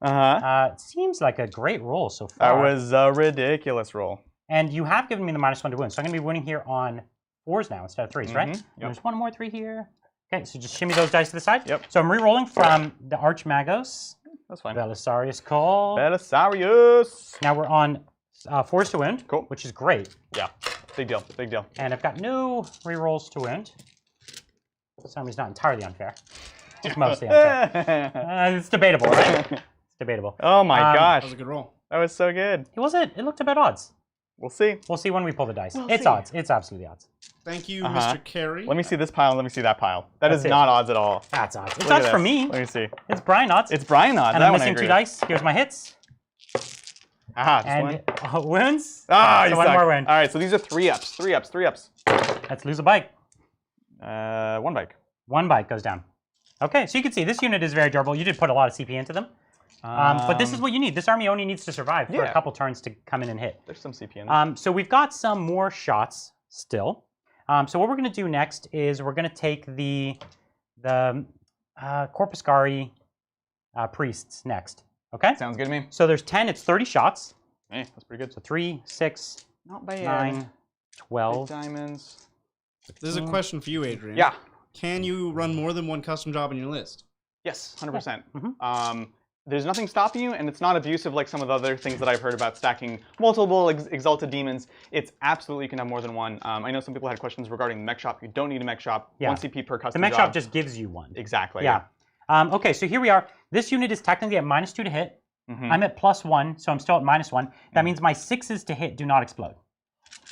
Speaker 1: It seems like a great roll so
Speaker 2: That
Speaker 1: far.
Speaker 2: was a ridiculous roll.
Speaker 1: And you have given me the -1 to wound, so I'm going to be winning here on 4s now instead of 3s, right?
Speaker 2: Yep.
Speaker 1: There's 1 more 3 here. Okay, so just shimmy those dice to the side.
Speaker 2: Yep.
Speaker 1: So I'm re-rolling from the Archmagos.
Speaker 2: That's fine.
Speaker 1: Belisarius call.
Speaker 2: Belisarius.
Speaker 1: Now we're on force to wound,
Speaker 2: cool,
Speaker 1: which is great.
Speaker 2: Yeah, big deal, big deal.
Speaker 1: And I've got no rerolls to wound. This army's not entirely unfair. It's mostly unfair. It's debatable, right? It's debatable.
Speaker 2: Oh my gosh.
Speaker 3: That was a good roll.
Speaker 2: That was so good.
Speaker 1: It wasn't. It looked about odds.
Speaker 2: We'll see.
Speaker 1: We'll see when we pull the dice. It's odds. It's absolutely odds.
Speaker 3: Thank you, Mr. Carey.
Speaker 2: Let me see this pile. Let me see that pile. That's not odds at all.
Speaker 1: That's odds. It's odds for me.
Speaker 2: Let me see.
Speaker 1: It's Brian odds.
Speaker 2: It's Brian odds.
Speaker 1: And I'm missing 2 dice. Here's my hits.
Speaker 2: Aha,
Speaker 1: and wounds.
Speaker 2: Ah,
Speaker 1: so
Speaker 2: you
Speaker 1: one
Speaker 2: suck.
Speaker 1: more win.
Speaker 2: All right, so these are 3-ups. 3-ups. 3-ups.
Speaker 1: Let's lose a bike.
Speaker 2: 1 bike.
Speaker 1: 1 bike goes down. Okay, so you can see this unit is very durable. You did put a lot of CP into them. But this is what you need. This army only needs to survive for a couple turns to come in and hit.
Speaker 2: There's some CP in there.
Speaker 1: So we've got some more shots still. So what we're going to do next is we're going to take the Corpuscari priests next. Okay?
Speaker 2: Sounds good to me.
Speaker 1: So there's 10. It's 30 shots.
Speaker 2: Hey, that's pretty good.
Speaker 1: So 3, 6,
Speaker 2: not bad.
Speaker 1: 9, 12.
Speaker 2: Big diamonds.
Speaker 3: This is a question for you, Adrian.
Speaker 2: Yeah.
Speaker 3: Can you run more than 1 custom job in your list?
Speaker 2: Yes, 100%.
Speaker 1: Mm-hmm.
Speaker 2: There's nothing stopping you, and it's not abusive like some of the other things that I've heard about stacking multiple exalted demons. It's absolutely, you can have more than 1. I know some people had questions regarding the mech shop. You don't need a mech shop. 1 CP per custom job.
Speaker 1: The mech shop just gives you 1.
Speaker 2: Exactly.
Speaker 1: Yeah. Okay, so here we are. This unit is technically at -2 to hit. I'm at +1, so I'm still at -1. That means my 6s to hit do not explode.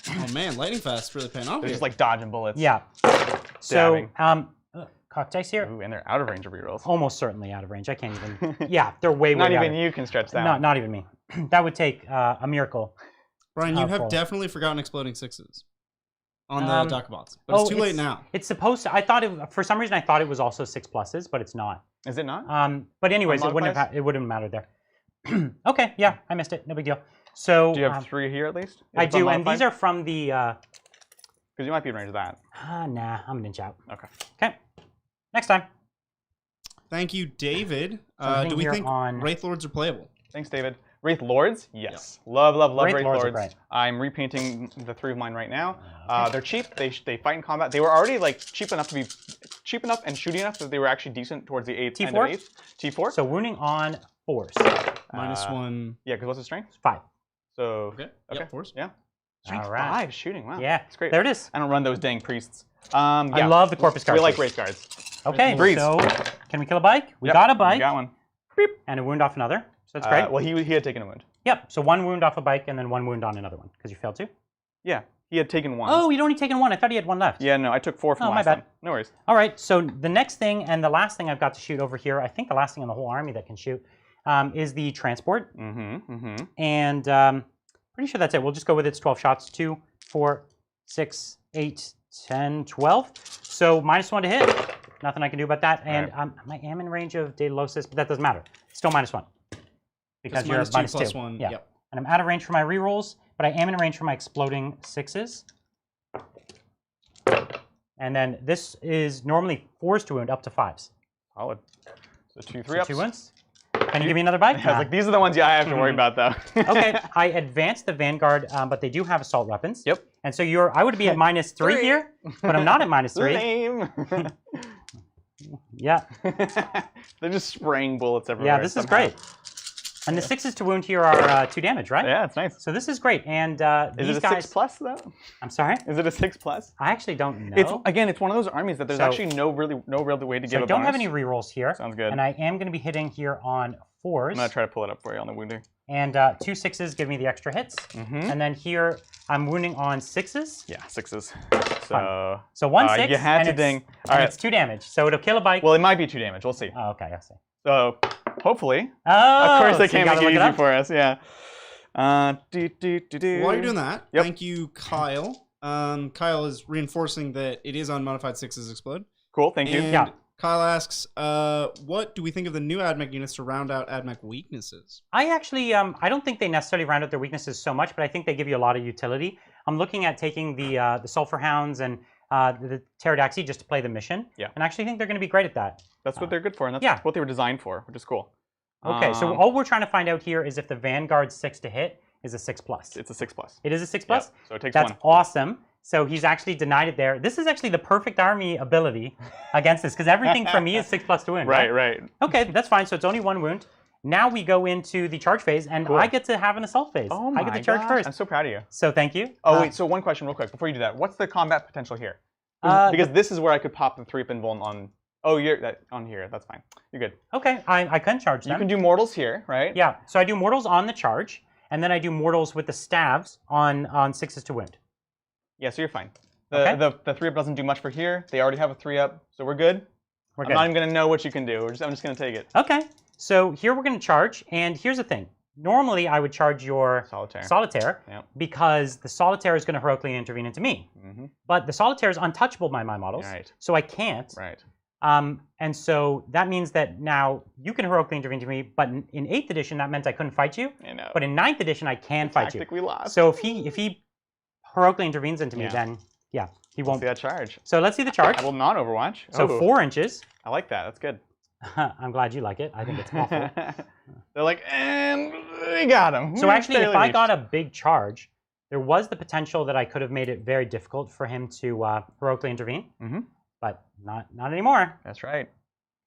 Speaker 3: Oh man, lightning fast really paying off.
Speaker 2: They're just like dodging bullets.
Speaker 1: Yeah. So, cock dice here.
Speaker 2: Ooh, and they're out of range of rerolls.
Speaker 1: Almost certainly out of range. I can't even. Yeah, they're way
Speaker 2: not
Speaker 1: out
Speaker 2: even
Speaker 1: of,
Speaker 2: you can stretch that.
Speaker 1: Not even me. That would take a miracle.
Speaker 3: Brian, you have definitely forgotten exploding 6s on the Docabots, but it's too late now.
Speaker 1: It's supposed to. I thought it. For some reason, I thought it was also 6+s, but it's not.
Speaker 2: Is it not?
Speaker 1: But anyways, it wouldn't have. It wouldn't have mattered there. Okay. Yeah, I missed it. No big deal. So.
Speaker 2: Do you have 3 here at least?
Speaker 1: I do, and these are from the.
Speaker 2: Because you might be in range of that.
Speaker 1: Nah, I'm an inch out.
Speaker 2: Okay.
Speaker 1: Okay. Next time.
Speaker 3: Thank you, David. Do we think Wraith Lords are playable?
Speaker 2: Thanks, David. Wraith Lords? Yes. Yep. Love Wraith Lords.
Speaker 1: Are
Speaker 2: I'm repainting the 3 of mine right now. They're cheap. They fight in combat. They were already like cheap enough and shooty enough that they were actually decent towards the 8th.
Speaker 1: T4?
Speaker 2: End of 8th. T4.
Speaker 1: So wounding on force.
Speaker 3: -1.
Speaker 2: Yeah, because what's the strength?
Speaker 1: 5.
Speaker 2: So
Speaker 3: okay.
Speaker 2: Yep,
Speaker 3: force.
Speaker 2: Yeah. Strength
Speaker 1: right.
Speaker 2: 5 shooting. Wow.
Speaker 1: Yeah.
Speaker 2: That's great.
Speaker 1: There it is.
Speaker 2: I don't run those dang priests.
Speaker 1: I love the Corpus Guards.
Speaker 2: We like Wraith Guards.
Speaker 1: Okay.
Speaker 2: Breeze.
Speaker 1: So can we kill a bike? We got a bike.
Speaker 2: We got one.
Speaker 1: Beep. And a wound off another. So that's great.
Speaker 2: Well, he had taken a wound.
Speaker 1: Yep. So 1 wound off a bike and then 1 wound on another one because you failed 2.
Speaker 2: Yeah. He had taken 1.
Speaker 1: Oh, you'd only taken 1. I thought he had 1 left.
Speaker 2: Yeah, no, I took 4 from last time. No worries.
Speaker 1: All right, so the next thing and the last thing I've got to shoot over here, I think the last thing in the whole army that can shoot, is the transport. And pretty sure that's it. We'll just go with its 12 shots. 2, 4, 6, 8, 10, 12. So -1 to hit. Nothing I can do about that. And I am in range of Daedalosis, but that doesn't matter. Still -1. Because you're -2. Yeah. Yep. And I'm out of range for my rerolls, but I am in range for my exploding 6s. And then this is normally 4s to wound up to 5s.
Speaker 2: Solid. So 2 3-ups.
Speaker 1: 2 wounds. Can you give me another bike?
Speaker 2: I was like, these are the ones I have to worry about, though.
Speaker 1: Okay, I advanced the Vanguard, but they do have assault weapons.
Speaker 2: Yep.
Speaker 1: And so I would be at -3 here, but I'm not at -3.
Speaker 2: Lame.
Speaker 1: Yeah.
Speaker 2: They're just spraying bullets everywhere.
Speaker 1: Yeah, this is great. And the 6s to wound here are 2 damage, right?
Speaker 2: Yeah, it's nice.
Speaker 1: So this is great. And
Speaker 2: is
Speaker 1: these
Speaker 2: it a
Speaker 1: guys...
Speaker 2: 6+ though?
Speaker 1: I'm sorry?
Speaker 2: Is it a 6+?
Speaker 1: I actually don't know.
Speaker 2: It's one of those armies that there's actually no real way to give a bonus.
Speaker 1: I don't have any rerolls here.
Speaker 2: Sounds good.
Speaker 1: And I am going to be hitting here on 4s.
Speaker 2: I'm going to try to pull it up for you on the wounding.
Speaker 1: And 2 6s give me the extra hits. And then here I'm wounding on 6s.
Speaker 2: Yeah, 6s.
Speaker 1: So 1 6
Speaker 2: you had to ding. All right.
Speaker 1: It's 2 damage. So it'll kill a bike.
Speaker 2: Well, it might be 2 damage. We'll see.
Speaker 1: Oh, okay, I see.
Speaker 2: So hopefully.
Speaker 1: Oh,
Speaker 2: of course they
Speaker 1: so
Speaker 2: can't make it easy for us. Yeah.
Speaker 3: While you're doing that, thank you, Kyle. Kyle is reinforcing that it is unmodified 6s explode.
Speaker 2: Cool, thank you.
Speaker 3: And Kyle asks, what do we think of the new Ad-Mech units to round out Ad-Mech weaknesses?
Speaker 1: I actually, I don't think they necessarily round out their weaknesses so much, but I think they give you a lot of utility. I'm looking at taking the Sulfur Hounds and the Pterodaxi just to play the mission.
Speaker 2: Yeah.
Speaker 1: And I actually think they're going to be great at that.
Speaker 2: That's what they're good for, and that's what they were designed for, which is cool.
Speaker 1: Okay, so all we're trying to find out here is if the Vanguard 6 to hit is a 6+.
Speaker 2: It's a 6+.
Speaker 1: It is a 6+?
Speaker 2: Yeah, so it takes
Speaker 1: That's
Speaker 2: 1.
Speaker 1: awesome. So he's actually denied it there. This is actually the perfect army ability against this, because everything from me is 6+ to win.
Speaker 2: Right.
Speaker 1: Okay, that's fine. So it's only 1 wound. now we go into the charge phase, and I get to have an assault phase.
Speaker 2: Oh my
Speaker 1: I get to charge first.
Speaker 2: I'm so proud of you.
Speaker 1: So thank you.
Speaker 2: Oh wait, so one question real quick before you do that. What's the combat potential here? Because this is where I could pop the 3-up invuln on. Oh, you're on here. That's fine. You're good.
Speaker 1: Okay, I can charge them.
Speaker 2: You can do mortals here, right?
Speaker 1: Yeah. So I do mortals on the charge, and then I do mortals with the staves on 6s to wound.
Speaker 2: Yeah, so you're fine. The 3-up doesn't do much for here. They already have a 3-up, so we're good. I'm not even going to know what you can do. I'm just going to take it.
Speaker 1: Okay. So here we're going to charge, and here's the thing. Normally, I would charge your Solitaire because the Solitaire is going to heroically intervene into me. But the Solitaire is untouchable by my models, so I can't.
Speaker 2: Right.
Speaker 1: And so that means that now you can heroically intervene to me, but in 8th edition, that meant I couldn't fight you.
Speaker 2: I know.
Speaker 1: But in 9th edition, I can fight you.
Speaker 2: We lost.
Speaker 1: So if he heroically intervenes into me, then he won't.
Speaker 2: Let's see that charge.
Speaker 1: So let's see the charge.
Speaker 2: I will not Overwatch.
Speaker 1: So 4 inches.
Speaker 2: I like that. That's good.
Speaker 1: I'm glad you like it. I think it's awful.
Speaker 2: They're like, and we got him.
Speaker 1: So actually, if I got a big charge, there was the potential that I could have made it very difficult for him to heroically intervene. But not anymore.
Speaker 2: That's right.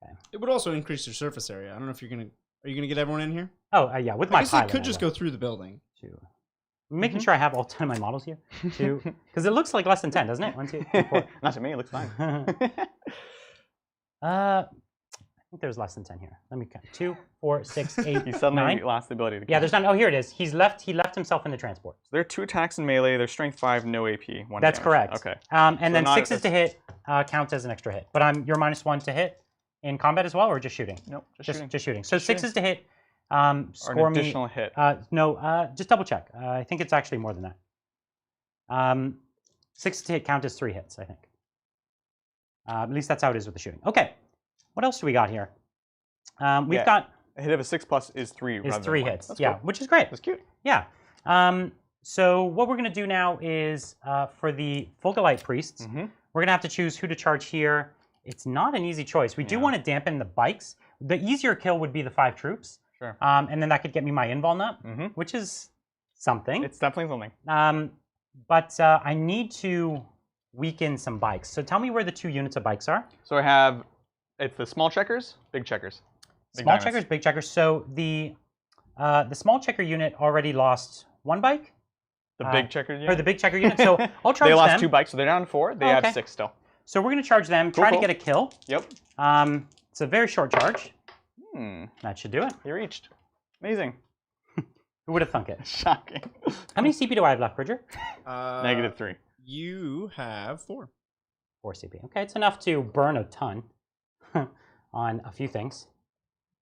Speaker 3: Okay. It would also increase your surface area. I don't know if you're gonna. Are you gonna get everyone in here?
Speaker 1: Oh yeah, with my pilot.
Speaker 3: I could just go through the building.
Speaker 1: 2. Making sure I have all 10 of my models here. 2, because it looks like less than 10, doesn't it? 1, 2, 3, 4.
Speaker 2: Not to me. It looks fine.
Speaker 1: I think there's less than 10 here. Let me count. 2, 4, 6, 8,
Speaker 2: He suddenly
Speaker 1: 9.
Speaker 2: lost the ability to count.
Speaker 1: Yeah, there's none. Oh, here it is. He left himself in the transport.
Speaker 2: So there are 2 attacks in melee. They're strength 5, no AP, 1
Speaker 1: That's
Speaker 2: damage.
Speaker 1: correct.
Speaker 2: Okay.
Speaker 1: And
Speaker 2: so
Speaker 1: then 6s to hit counts as an extra hit. But you're -1 to hit in combat as well, or just shooting?
Speaker 2: Nope,
Speaker 1: just shooting. So 6s to hit score
Speaker 2: or an additional hit.
Speaker 1: No, just double check. I think it's actually more than that. 6s to hit count as 3 hits, I think. At least that's how it is with the shooting. Okay. What else do we got here? We've got
Speaker 2: a hit of a 6+ is 3.
Speaker 1: Is
Speaker 2: rather
Speaker 1: 3
Speaker 2: than
Speaker 1: hits.
Speaker 2: That's
Speaker 1: yeah,
Speaker 2: cool.
Speaker 1: which is great.
Speaker 2: That's cute.
Speaker 1: Yeah. So what we're going to do now is for the Fulgolite priests, we're going to have to choose who to charge here. It's not an easy choice. We do want to dampen the bikes. The easier kill would be the 5 troops.
Speaker 2: Sure.
Speaker 1: And then that could get me my invuln up, which is something.
Speaker 2: It's definitely something.
Speaker 1: But I need to weaken some bikes. So tell me where the 2 units of bikes are.
Speaker 2: So I have, it's the small checkers, big checkers.
Speaker 1: Small checkers, big checkers. So the small checker unit already lost 1 bike.
Speaker 2: The big checker unit?
Speaker 1: Or the big checker unit. So I'll charge them.
Speaker 2: They lost 2 bikes, so they're down 4. They have 6 still.
Speaker 1: So we're going to charge them, try to get a kill.
Speaker 2: Yep.
Speaker 1: It's a very short charge. That should do it.
Speaker 2: He reached. Amazing.
Speaker 1: Who would have thunk it?
Speaker 2: Shocking.
Speaker 1: How many CP do I have left, Bridger?
Speaker 2: -3.
Speaker 3: You have 4.
Speaker 1: 4 CP. Okay, it's enough to burn a ton on a few things.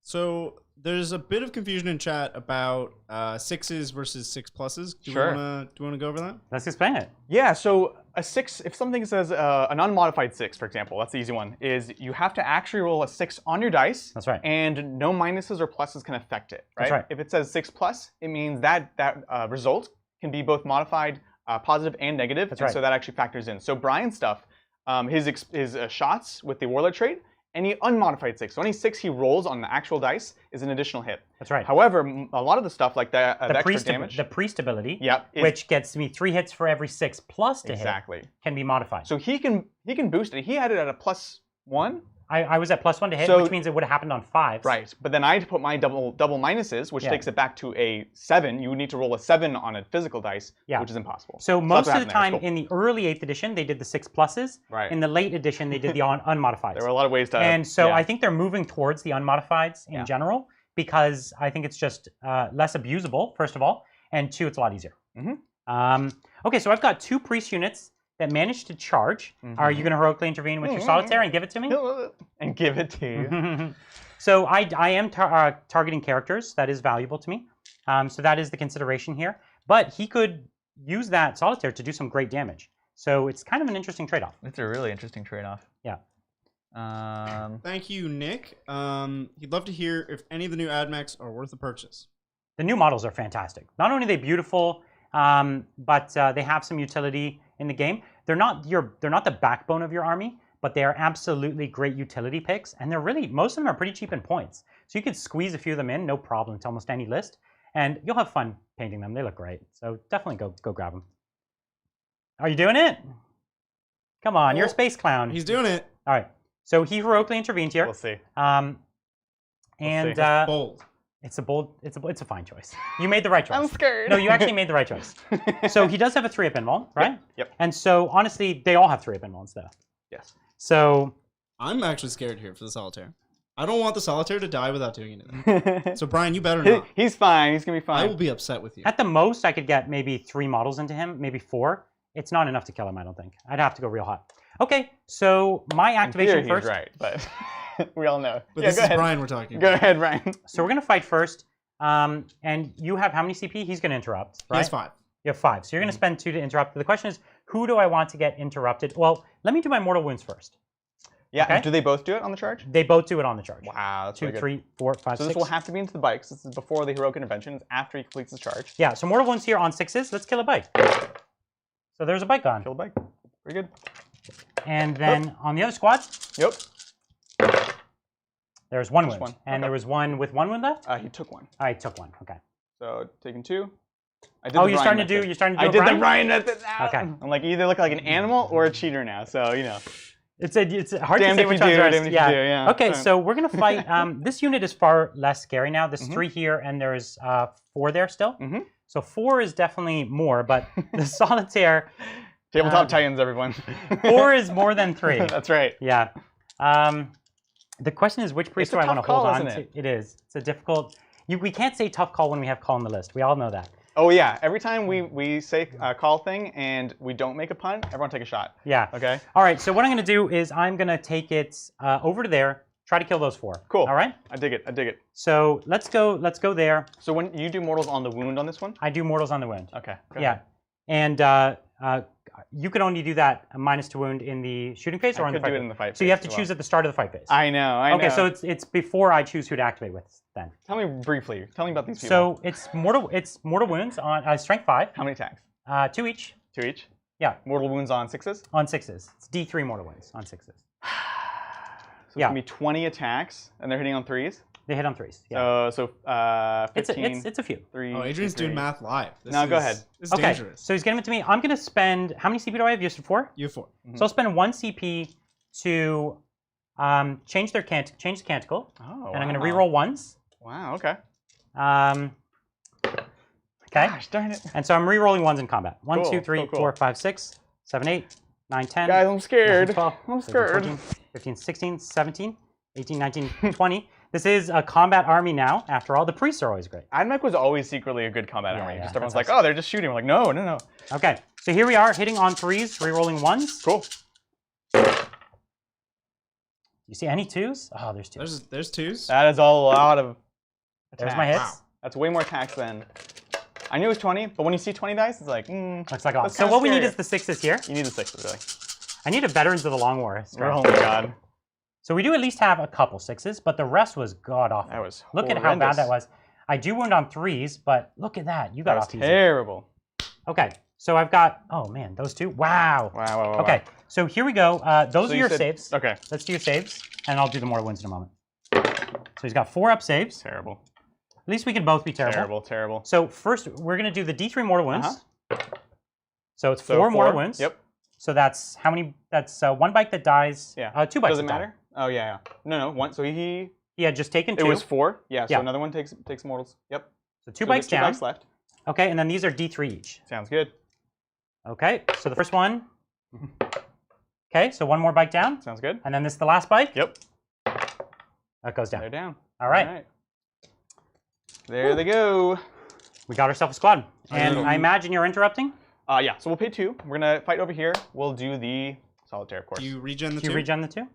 Speaker 3: So there's a bit of confusion in chat about 6s versus 6+s. Do you want to go over that?
Speaker 1: Let's explain it.
Speaker 2: Yeah, so a 6, if something says an unmodified 6, for example, that's the easy one, is you have to actually roll a 6 on your dice.
Speaker 1: That's right.
Speaker 2: And no minuses or pluses can affect it, right?
Speaker 1: That's right.
Speaker 2: If it says 6+, it means that result can be both modified, positive and negative,
Speaker 1: That's
Speaker 2: and
Speaker 1: right.
Speaker 2: so that actually factors in. So Brian's stuff, his shots with the Warlord trait, any unmodified 6. So any 6 he rolls on the actual dice is an additional hit.
Speaker 1: That's right.
Speaker 2: However, a lot of the stuff like the extra damage,
Speaker 1: the priest ability,
Speaker 2: is,
Speaker 1: which gets me 3 hits for every 6+ to hit, can be modified.
Speaker 2: So he can boost it. He had it at a +1.
Speaker 1: I was at +1 to hit, which means it would have happened on 5s.
Speaker 2: Right, but then I had to put my double minuses, which takes it back to a 7. You would need to roll a 7 on a physical dice, which is impossible.
Speaker 1: So most of the time in the early 8th edition, they did the 6+s.
Speaker 2: Right.
Speaker 1: In the late edition, they did the unmodifieds.
Speaker 2: There were a lot of ways to.
Speaker 1: And so I think they're moving towards the unmodifieds in general because I think it's just less abusable, first of all, and 2, it's a lot easier. Okay, so I've got 2 priest units that managed to charge. Are you going to heroically intervene with your Solitaire and give it to me?
Speaker 2: And give it to you.
Speaker 1: So I am targeting characters. That is valuable to me. So that is the consideration here. But he could use that Solitaire to do some great damage. So it's kind of an interesting trade-off.
Speaker 4: It's a really interesting trade-off.
Speaker 1: Yeah.
Speaker 3: Thank you, Nick. He'd love to hear if any of the new Ad-Mechs are worth the purchase.
Speaker 1: The new models are fantastic. Not only are they beautiful, but they have some utility in the game. They're not the backbone of your army, but they are absolutely great utility picks, and they're really, most of them are pretty cheap in points. So you could squeeze a few of them in, no problem, to almost any list, and you'll have fun painting them. They look great, so definitely go grab them. Are you doing it? Come on, you're a space clown.
Speaker 3: He's doing it.
Speaker 1: All right, so he heroically intervened here.
Speaker 2: We'll see.
Speaker 1: And
Speaker 3: bold.
Speaker 1: It's a fine choice. You made the right choice.
Speaker 2: I'm scared.
Speaker 1: No, you actually made the right choice. So he does have a 3-up invuln, right?
Speaker 2: Yep.
Speaker 1: And so honestly, they all have 3-up invulns though.
Speaker 2: Yes.
Speaker 1: So
Speaker 3: I'm actually scared here for the Solitaire. I don't want the Solitaire to die without doing anything. So Brian, you better not.
Speaker 2: He's fine. He's gonna be fine.
Speaker 3: I will be upset with you.
Speaker 1: at the most, I could get maybe 3 models into him, maybe 4. It's not enough to kill him, I don't think. I'd have to go real hot. Okay, so my activation first.
Speaker 2: He's right, but we all know.
Speaker 3: But this is Brian we're talking
Speaker 2: Go
Speaker 3: about.
Speaker 2: ahead, Brian.
Speaker 1: So we're gonna fight first. And you have how many CP? He's gonna interrupt, right?
Speaker 3: He has 5.
Speaker 1: You have 5. So you're gonna spend 2 to interrupt. The question is, who do I want to get interrupted? Well, let me do my mortal wounds first.
Speaker 2: Yeah,
Speaker 1: Okay.
Speaker 2: do they both do it on the charge?
Speaker 1: They both do it on the charge.
Speaker 2: Wow, that's
Speaker 1: 2,
Speaker 2: really good.
Speaker 1: 3, 4, 5,
Speaker 2: So
Speaker 1: 6.
Speaker 2: this will have to be into the bikes. This is before the heroic intervention. It's after he completes his charge.
Speaker 1: Yeah, so mortal wounds here on 6s. Let's kill a bike. So there's a bike gone.
Speaker 2: Kill a bike. Pretty good.
Speaker 1: And then on the other squad,
Speaker 2: Yep.
Speaker 1: there's 1
Speaker 2: Just
Speaker 1: wound.
Speaker 2: one.
Speaker 1: And
Speaker 2: Okay.
Speaker 1: there was 1 with 1 wound left?
Speaker 2: He took 1.
Speaker 1: I took 1. Okay.
Speaker 2: So taking 2. I did
Speaker 1: Oh,
Speaker 2: the
Speaker 1: you're
Speaker 2: Brian
Speaker 1: starting to do.
Speaker 2: method.
Speaker 1: You're starting to
Speaker 2: I
Speaker 1: do.
Speaker 2: did
Speaker 1: Brian?
Speaker 2: the Brian method now.
Speaker 1: Okay.
Speaker 2: I'm like, you either look like an animal or a cheater now. So you know.
Speaker 1: It's hard
Speaker 2: Damned
Speaker 1: to say
Speaker 2: if
Speaker 1: which
Speaker 2: you
Speaker 1: one's
Speaker 2: do,
Speaker 1: worse.
Speaker 2: damned if you do, yeah.
Speaker 1: Okay,
Speaker 2: So-
Speaker 1: so we're gonna fight. This unit is far less scary now. There's 3 here, and there's 4 there still.
Speaker 2: Mhm.
Speaker 1: So 4 is definitely more, but the Solitaire
Speaker 2: Tabletop Titans, everyone.
Speaker 1: 4 is more than 3.
Speaker 2: That's right.
Speaker 1: Yeah. The question is, which priest
Speaker 2: It's a
Speaker 1: do I want to
Speaker 2: tough
Speaker 1: hold
Speaker 2: call,
Speaker 1: on
Speaker 2: isn't
Speaker 1: to?
Speaker 2: it?
Speaker 1: It is. It's a difficult. We can't say tough call when we have call on the list. We all know that.
Speaker 2: Oh yeah. Every time we say call thing and we don't make a pun, everyone take a shot.
Speaker 1: Yeah.
Speaker 2: Okay.
Speaker 1: All right. So what I'm going to do is I'm going to take it over to there. Try to kill those 4.
Speaker 2: Cool.
Speaker 1: All right.
Speaker 2: I dig it. I dig it.
Speaker 1: So let's go. Let's go there.
Speaker 2: So when you do mortals on the wound on this one?
Speaker 1: I do mortals on the wound.
Speaker 2: Okay. Go
Speaker 1: Yeah.
Speaker 2: ahead.
Speaker 1: And you can only do that -2 wound in the shooting phase or
Speaker 2: I
Speaker 1: in the
Speaker 2: could
Speaker 1: fight
Speaker 2: do it
Speaker 1: phase.
Speaker 2: in the fight
Speaker 1: So you
Speaker 2: phase
Speaker 1: have to
Speaker 2: as
Speaker 1: choose
Speaker 2: well.
Speaker 1: at the start of the fight phase.
Speaker 2: I know. I know.
Speaker 1: Okay, so it's before I choose who to activate with then.
Speaker 2: Tell me briefly. Tell me about these people.
Speaker 1: So it's mortal wounds on strength 5.
Speaker 2: How many attacks?
Speaker 1: 2 each.
Speaker 2: 2 each.
Speaker 1: Yeah.
Speaker 2: Mortal wounds on 6s.
Speaker 1: On 6s. It's D3 mortal wounds on 6s.
Speaker 2: So it's gonna be 20 attacks, and they're hitting on 3s.
Speaker 1: They hit on 3s. Yeah.
Speaker 2: So 15.
Speaker 1: It's a few.
Speaker 2: 3.
Speaker 3: Oh, Adrian's
Speaker 2: 3.
Speaker 3: doing math live.
Speaker 2: No, go ahead.
Speaker 3: This is
Speaker 1: Okay.
Speaker 3: dangerous.
Speaker 1: So he's getting it to me. I'm gonna spend how many CP do I have? You said 4?
Speaker 3: You have 4.
Speaker 1: So I'll spend 1 CP to change the canticle.
Speaker 2: Oh,
Speaker 1: And I'm gonna reroll ones.
Speaker 2: Wow. Okay.
Speaker 1: Okay.
Speaker 2: Gosh, darn it.
Speaker 1: And so I'm re-rolling ones in combat. 1,
Speaker 2: Cool,
Speaker 1: 2, 3,
Speaker 2: cool, cool.
Speaker 1: 4, 5, 6, 7, 8, 9, 10.
Speaker 2: Guys, I'm scared.
Speaker 1: 12,
Speaker 2: I'm
Speaker 1: 13,
Speaker 2: scared.
Speaker 1: 14, 15, 16, 17, 18, 19, 20. This is a combat army now. After all, the priests are always great.
Speaker 2: Ad-Mech was always secretly a good combat army.
Speaker 1: yeah,
Speaker 2: Just everyone's
Speaker 1: that's
Speaker 2: like, oh, they're just shooting. We're like, no, no, no.
Speaker 1: Okay, so here we are hitting on 3s, re-rolling 1s.
Speaker 2: Cool.
Speaker 1: You see any 2s? Oh, there's 2s.
Speaker 3: There's 2s.
Speaker 2: That is a lot of attacks.
Speaker 1: There's my hits.
Speaker 3: Wow.
Speaker 2: That's way more attacks than... I knew it was 20, but when you see 20 dice, it's like,
Speaker 1: Looks like all.
Speaker 2: that's
Speaker 1: So
Speaker 2: kinda
Speaker 1: what we need
Speaker 2: scary.
Speaker 1: is the 6s here.
Speaker 2: You need the 6s, really.
Speaker 1: I need a Veterans of the Long War.
Speaker 2: Oh my god.
Speaker 1: So we do at least have a couple 6s, but the rest was god awful.
Speaker 2: That was
Speaker 1: Look at how bad that was. I do wound on 3s, but look at that. You got
Speaker 2: That was
Speaker 1: off easy.
Speaker 2: terrible.
Speaker 1: Okay, so I've got, oh man, those 2. Wow.
Speaker 2: Wow.
Speaker 1: Okay, so here we go. Those
Speaker 2: So
Speaker 1: are
Speaker 2: you
Speaker 1: your
Speaker 2: said-
Speaker 1: saves.
Speaker 2: Okay.
Speaker 1: Let's do your saves, and I'll do the mortal wounds in a moment. So he's got 4 up saves.
Speaker 2: Terrible.
Speaker 1: At least we can both be terrible.
Speaker 2: Terrible, terrible.
Speaker 1: So first, we're going to do the D3 mortal wounds. So it's
Speaker 2: So
Speaker 1: 4 mortal
Speaker 2: 4,
Speaker 1: wounds.
Speaker 2: Yep.
Speaker 1: So that's how many? That's 1 bike that dies.
Speaker 2: Yeah.
Speaker 1: 2 bikes.
Speaker 2: Does it
Speaker 1: that die.
Speaker 2: matter? Oh, yeah. No, 1. So he
Speaker 1: had just taken 2.
Speaker 2: It was 4. Yeah, so
Speaker 1: Yeah.
Speaker 2: another one takes mortals. Yep.
Speaker 1: So 2
Speaker 2: So
Speaker 1: bikes
Speaker 2: there's 2
Speaker 1: down.
Speaker 2: bikes left.
Speaker 1: Okay, and then these are D3 each.
Speaker 2: Sounds good.
Speaker 1: Okay, so the first one. Okay, so 1 more bike down.
Speaker 2: Sounds good.
Speaker 1: And then this is the last bike.
Speaker 2: Yep.
Speaker 1: That goes down.
Speaker 2: They're down.
Speaker 1: All right.
Speaker 2: There they go.
Speaker 1: We got ourselves a squad. And I imagine you're interrupting?
Speaker 2: Yeah, so we'll pay 2. We're going to fight over here. We'll do the Solitaire, of course.
Speaker 3: Do you regen the
Speaker 1: Do you
Speaker 3: 2?
Speaker 1: regen the 2?
Speaker 2: Dun,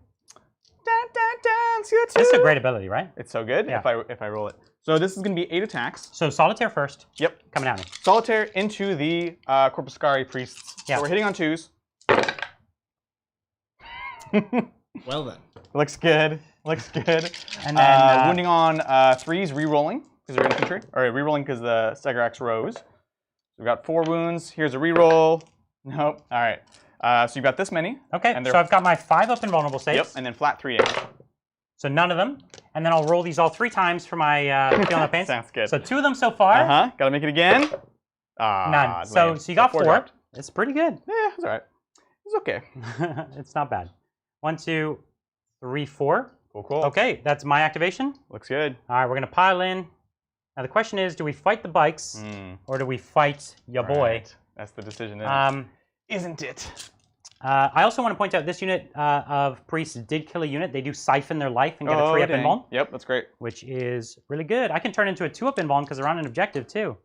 Speaker 2: dun, dun, let's go 2.
Speaker 1: This is a great ability, right?
Speaker 2: It's so good
Speaker 1: Yeah.
Speaker 2: if I roll it. So this is going to be 8 attacks.
Speaker 1: So Solitaire first.
Speaker 2: Yep.
Speaker 1: Coming at me.
Speaker 2: Solitaire into the Corpuscari priests.
Speaker 1: Yeah.
Speaker 2: So we're hitting on 2s.
Speaker 3: Well then.
Speaker 2: Looks good. Looks good.
Speaker 1: And then
Speaker 2: wounding on 3s, re-rolling because they're infantry. Or re-rolling because the Stegorax rose. So we've got 4 wounds. Here's a re-roll. Nope. All right. So you've got this many.
Speaker 1: Okay,
Speaker 2: and
Speaker 1: so I've got my 5 up invulnerable saves.
Speaker 2: Yep. And then flat 3-8.
Speaker 1: So none of them. And then I'll roll these all 3 times for my feeling of pain.
Speaker 2: Sounds good.
Speaker 1: So 2 of them so far.
Speaker 2: Gotta make it again.
Speaker 1: None. So you got 4.
Speaker 2: dropped.
Speaker 1: It's pretty good.
Speaker 2: Yeah, it's all right. It's okay.
Speaker 1: It's not bad. 1, 2, 3, 4.
Speaker 2: Cool, cool.
Speaker 1: Okay, that's my activation.
Speaker 2: Looks good.
Speaker 1: All right, we're gonna pile in. Now the question is, do we fight the bikes or do we fight your boy?
Speaker 2: That's the decision, isn't it?
Speaker 1: I also want to point out this unit of priests did kill a unit. They do siphon their life and get a 3-up invuln.
Speaker 2: Yep, that's great.
Speaker 1: Which is really good. I can turn into a 2-up invuln because they're on an objective too.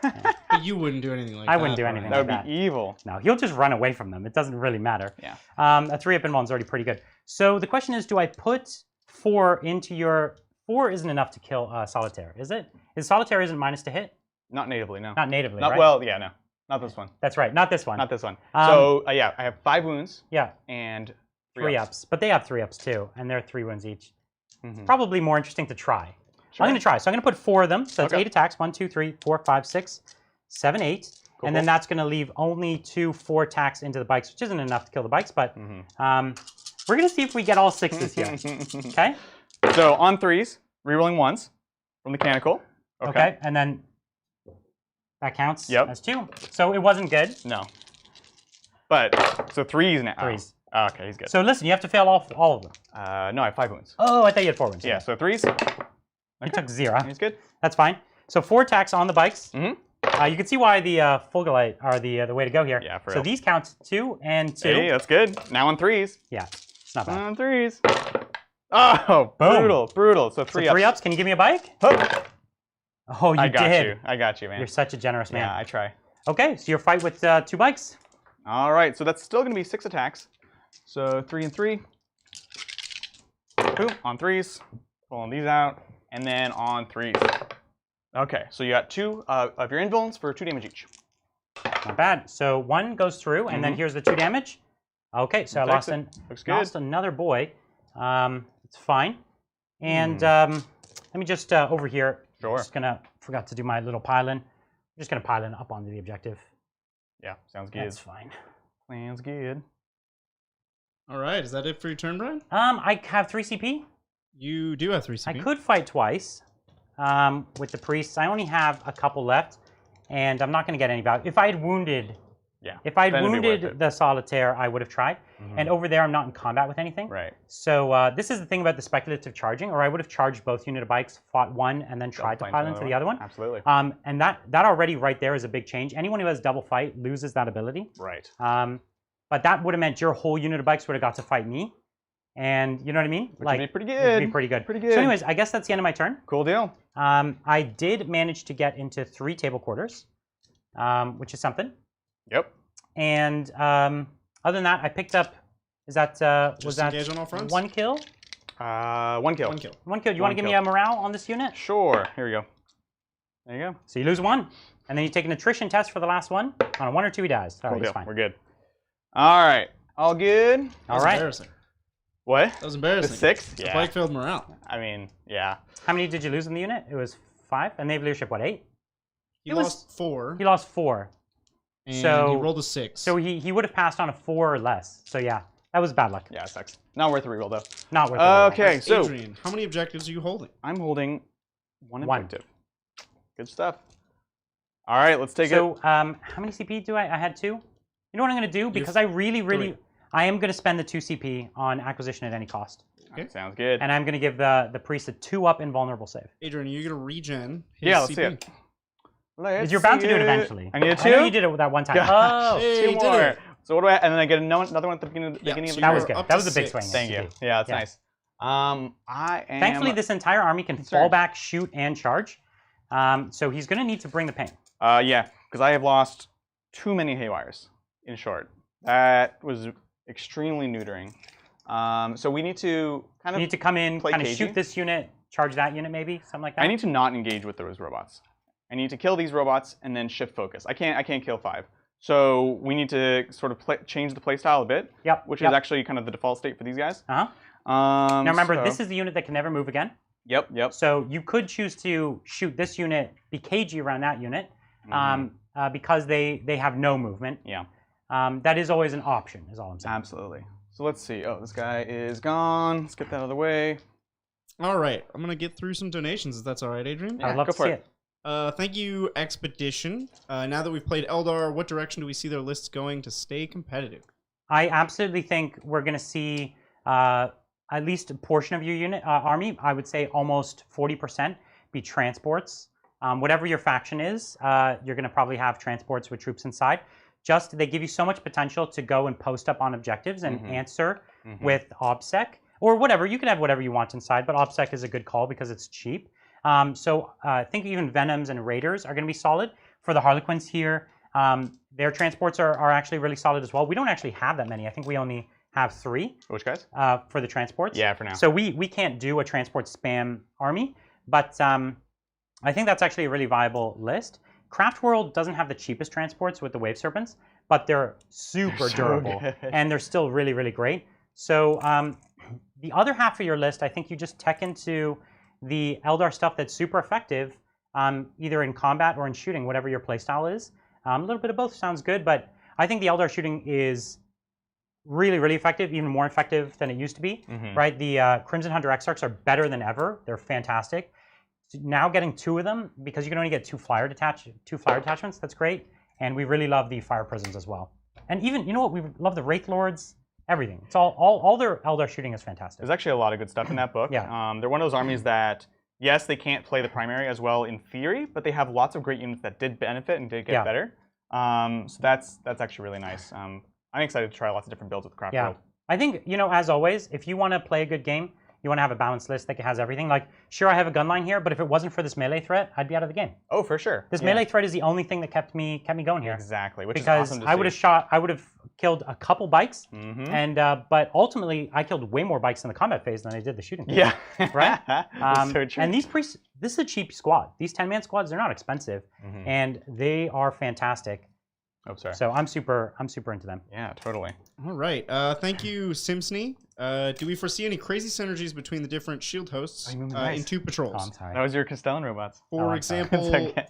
Speaker 3: But you wouldn't do anything like that.
Speaker 1: I wouldn't do anything like that.
Speaker 2: That would be evil.
Speaker 1: No, he'll just run away from them. It doesn't really matter.
Speaker 2: Yeah.
Speaker 1: A 3-up invuln is already pretty good. So the question is, do I put 4 into your... 4 isn't enough to kill Solitaire, is it? Solitaire isn't minus to hit?
Speaker 2: Not natively, no.
Speaker 1: Not natively, right?
Speaker 2: Well, yeah, no. Not this one.
Speaker 1: That's right, not this one.
Speaker 2: Not this one. So, yeah, I have 5 wounds.
Speaker 1: Yeah.
Speaker 2: And
Speaker 1: 3 ups. But they have 3 ups too, and they're 3 wounds each. It's probably more interesting to try. Sure. I'm going to try. So I'm going to put 4 of them. So it's 8 attacks. 1, 2, 3, 4, 5, 6, 7, 8. Cool, and then that's going to leave only 2 4 attacks into the bikes, which isn't enough to kill the bikes. But we're going to see if we get all 6s here. Okay?
Speaker 2: So on 3s, rerolling 1s from mechanical.
Speaker 1: Okay. And then that counts as 2. So it wasn't good.
Speaker 2: No. But, so 3s now.
Speaker 1: 3s.
Speaker 2: Oh, okay, he's good.
Speaker 1: So listen, you have to fail all of them.
Speaker 2: No, I have 5 wounds.
Speaker 1: Oh, I thought you had 4 wounds.
Speaker 2: Yeah, so 3s.
Speaker 1: You took 0.
Speaker 2: He's good.
Speaker 1: That's fine. So 4 attacks on the bikes. You can see why the Fulgurite are the way to go here.
Speaker 2: Yeah, for
Speaker 1: so
Speaker 2: real.
Speaker 1: these count 2 and 2.
Speaker 2: Hey, that's good. Now on 3s.
Speaker 1: Yeah, it's not bad.
Speaker 2: On 3s. Oh, boom. Brutal. So 3 ups.
Speaker 1: 3 ups. Can you give me a bike?
Speaker 2: Hup.
Speaker 1: Oh, you did.
Speaker 2: I got you, man.
Speaker 1: You're such a generous man.
Speaker 2: Yeah, I try.
Speaker 1: Okay, so your fight with 2 bikes.
Speaker 2: All right, so that's still going to be 6 attacks. So 3 and 3. Boom, on 3s. Pulling these out. And then on 3s. Okay, so you got 2 of your invulns for 2 damage each.
Speaker 1: Not bad. So 1 goes through, and then here's the 2 damage. Okay, so I lost another boy. It's fine. And let me just over here.
Speaker 2: Sure.
Speaker 1: Just forgot to do my little pylon. I'm just gonna pylon up onto the objective.
Speaker 2: Yeah, sounds good.
Speaker 1: That's fine.
Speaker 2: Sounds good.
Speaker 3: All right, is that it for your turn, Brian?
Speaker 1: I have 3 CP.
Speaker 3: You do have 3 CP.
Speaker 1: I could fight twice with the priests. I only have a couple left, and I'm not going to get any value. If I had wounded, the Solitaire, I would have tried. And over there, I'm not in combat with anything.
Speaker 2: Right.
Speaker 1: So this is the thing about the speculative charging, or I would have charged both unit of bikes, fought one, and then tried to pile into the other one.
Speaker 2: Absolutely.
Speaker 1: And that already right there is a big change. Anyone who has double fight loses that ability.
Speaker 2: Right.
Speaker 1: But that would have meant your whole unit of bikes would have got to fight me. And you know what I mean?
Speaker 2: Which would be pretty good.
Speaker 1: Would be pretty good.
Speaker 2: Pretty good.
Speaker 1: So anyways, I guess that's the end of my turn.
Speaker 2: Cool deal.
Speaker 1: I did manage to get into 3 table quarters, which is something.
Speaker 2: Yep.
Speaker 1: And other than that, I picked up. Was that
Speaker 3: engage on all fronts?
Speaker 2: 1
Speaker 1: 1 kill?
Speaker 2: kill.
Speaker 3: 1 kill.
Speaker 1: 1 kill. Do you want to give me a morale on this unit?
Speaker 2: Sure. Here we go. There you go.
Speaker 1: So you lose 1, and then you take an attrition test for the last one. On a 1 or 2, he dies. All right,
Speaker 2: deal.
Speaker 1: fine.
Speaker 2: We're good. All right. All good.
Speaker 1: All right.
Speaker 3: Embarrassing.
Speaker 2: What?
Speaker 3: That was embarrassing.
Speaker 2: The 6?
Speaker 3: The bike failed morale.
Speaker 2: I mean, yeah.
Speaker 1: How many did you lose in the unit? It was 5, and they have leadership. What, 8?
Speaker 3: He lost 4.
Speaker 1: He lost 4.
Speaker 3: And
Speaker 1: so
Speaker 3: he rolled a 6.
Speaker 1: So he would have passed on a 4 or less. So yeah, that was bad luck.
Speaker 2: Yeah, it sucks. Not worth a reroll though.
Speaker 1: Not worth a reroll.
Speaker 2: Okay, so
Speaker 3: Adrian, how many objectives are you holding?
Speaker 2: I'm holding 1 objective. Good stuff. All right, let's take it.
Speaker 1: So how many CP do I had 2? You know what I'm going to do? Because I really, I am going to spend the 2 CP on acquisition at any cost.
Speaker 2: Okay, sounds good.
Speaker 1: And I'm going to give the priest a 2-up invulnerable save.
Speaker 3: Adrian, are you going to regen his
Speaker 2: let's
Speaker 3: CP?
Speaker 2: see it.
Speaker 1: You're bound to do it eventually.
Speaker 2: I need a 2?
Speaker 1: I know you did it that one time. Oh,
Speaker 2: hey, 2 more. So what do I? And then I get another one at the beginning of the
Speaker 3: so
Speaker 1: that was good.
Speaker 3: up
Speaker 1: That
Speaker 3: to
Speaker 1: was a big
Speaker 3: 6.
Speaker 1: swing.
Speaker 2: Thank you. Yeah, that's nice. I am.
Speaker 1: Thankfully, this entire army can fall back, shoot, and charge. So he's going to need to bring the pain.
Speaker 2: Yeah, because I have lost too many Haywires. In short, that was extremely neutering. So we need to kind of
Speaker 1: come in, kind of shoot this unit, charge that unit, maybe something like that.
Speaker 2: I need to not engage with those robots. I need to kill these robots and then shift focus. I can't kill 5. So we need to sort of change the playstyle a bit.
Speaker 1: Yep.
Speaker 2: Which is actually kind of the default state for these guys.
Speaker 1: Now remember, this is the unit that can never move again.
Speaker 2: Yep.
Speaker 1: So you could choose to shoot this unit, be cagey around that unit, because they have no movement.
Speaker 2: Yeah.
Speaker 1: That is always an option, is all I'm saying.
Speaker 2: Absolutely. So let's see. Oh, this guy is gone. Let's get that out of the way.
Speaker 3: All right. I'm going to get through some donations, if that's all right, Adrian.
Speaker 1: Yeah, I'd love to see it.
Speaker 3: Thank you, Expedition. Now that we've played Eldar, what direction do we see their lists going to stay competitive?
Speaker 1: I absolutely think we're going to see at least a portion of your unit army, I would say almost 40%, be transports. whatever your faction is, you're going to probably have transports with troops inside. They give you so much potential to go and post up on objectives and answer with OBSEC or whatever. You can have whatever you want inside, but OBSEC is a good call because it's cheap. I think even Venoms and Raiders are going to be solid. For the Harlequins here, their transports are actually really solid as well. We don't actually have that many. I think we only have 3.
Speaker 2: Which guys?
Speaker 1: For the transports.
Speaker 2: Yeah, for now.
Speaker 1: So we can't do a transport spam army, but I think that's actually a really viable list. Craft World doesn't have the cheapest transports with the Wave Serpents, but they're super durable, and they're still really, really great. So the other half of your list, I think you just tech into the Eldar stuff that's super effective, either in combat or in shooting, whatever your playstyle is. A little bit of both sounds good, but I think the Eldar shooting is really, really effective, even more effective than it used to be, right? The Crimson Hunter Exarchs are better than ever. They're fantastic. Now getting 2 of them, because you can only get 2 flyer detachments, that's great. And we really love the Fire Prisms as well. And even, you know what, we love the Wraith Lords, everything. It's all their Eldar shooting is fantastic.
Speaker 2: There's actually a lot of good stuff in that book.
Speaker 1: Yeah.
Speaker 2: They're one of those armies that, yes, they can't play the primary as well in theory, but they have lots of great units that did benefit and did get better. So that's actually really nice. I'm excited to try lots of different builds with Craft World.
Speaker 1: I think, as always, if you want to play a good game, you want to have a balanced list that has everything. Like, sure, I have a gun line here, but if it wasn't for this melee threat, I'd be out of the game.
Speaker 2: Oh, for sure.
Speaker 1: This melee threat is the only thing that kept me going here.
Speaker 2: Exactly, which
Speaker 1: because
Speaker 2: is awesome to
Speaker 1: I would have killed a couple bikes, and but ultimately I killed way more bikes in the combat phase than I did the shooting phase.
Speaker 2: Yeah,
Speaker 1: right.
Speaker 2: So true.
Speaker 1: And these priests, this is a cheap squad. These 10-man squads, they're not expensive, and they are fantastic.
Speaker 2: Oh, sorry.
Speaker 1: So I'm super into them.
Speaker 2: Yeah, totally.
Speaker 3: All right. Thank you, Simsney. Do we foresee any crazy synergies between the different shield hosts in 2 patrols?
Speaker 1: Oh, I'm sorry.
Speaker 2: That was your Castellan robots.
Speaker 3: For example, the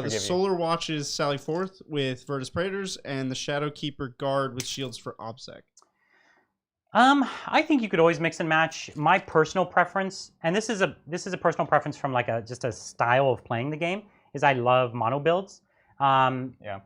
Speaker 2: you.
Speaker 3: Solar Watches sally forth with Virtus Praetors and the Shadowkeeper Guard with shields for OBSEC.
Speaker 1: I think you could always mix and match. My personal preference, and this is a personal preference from like just a style of playing the game, is I love mono builds.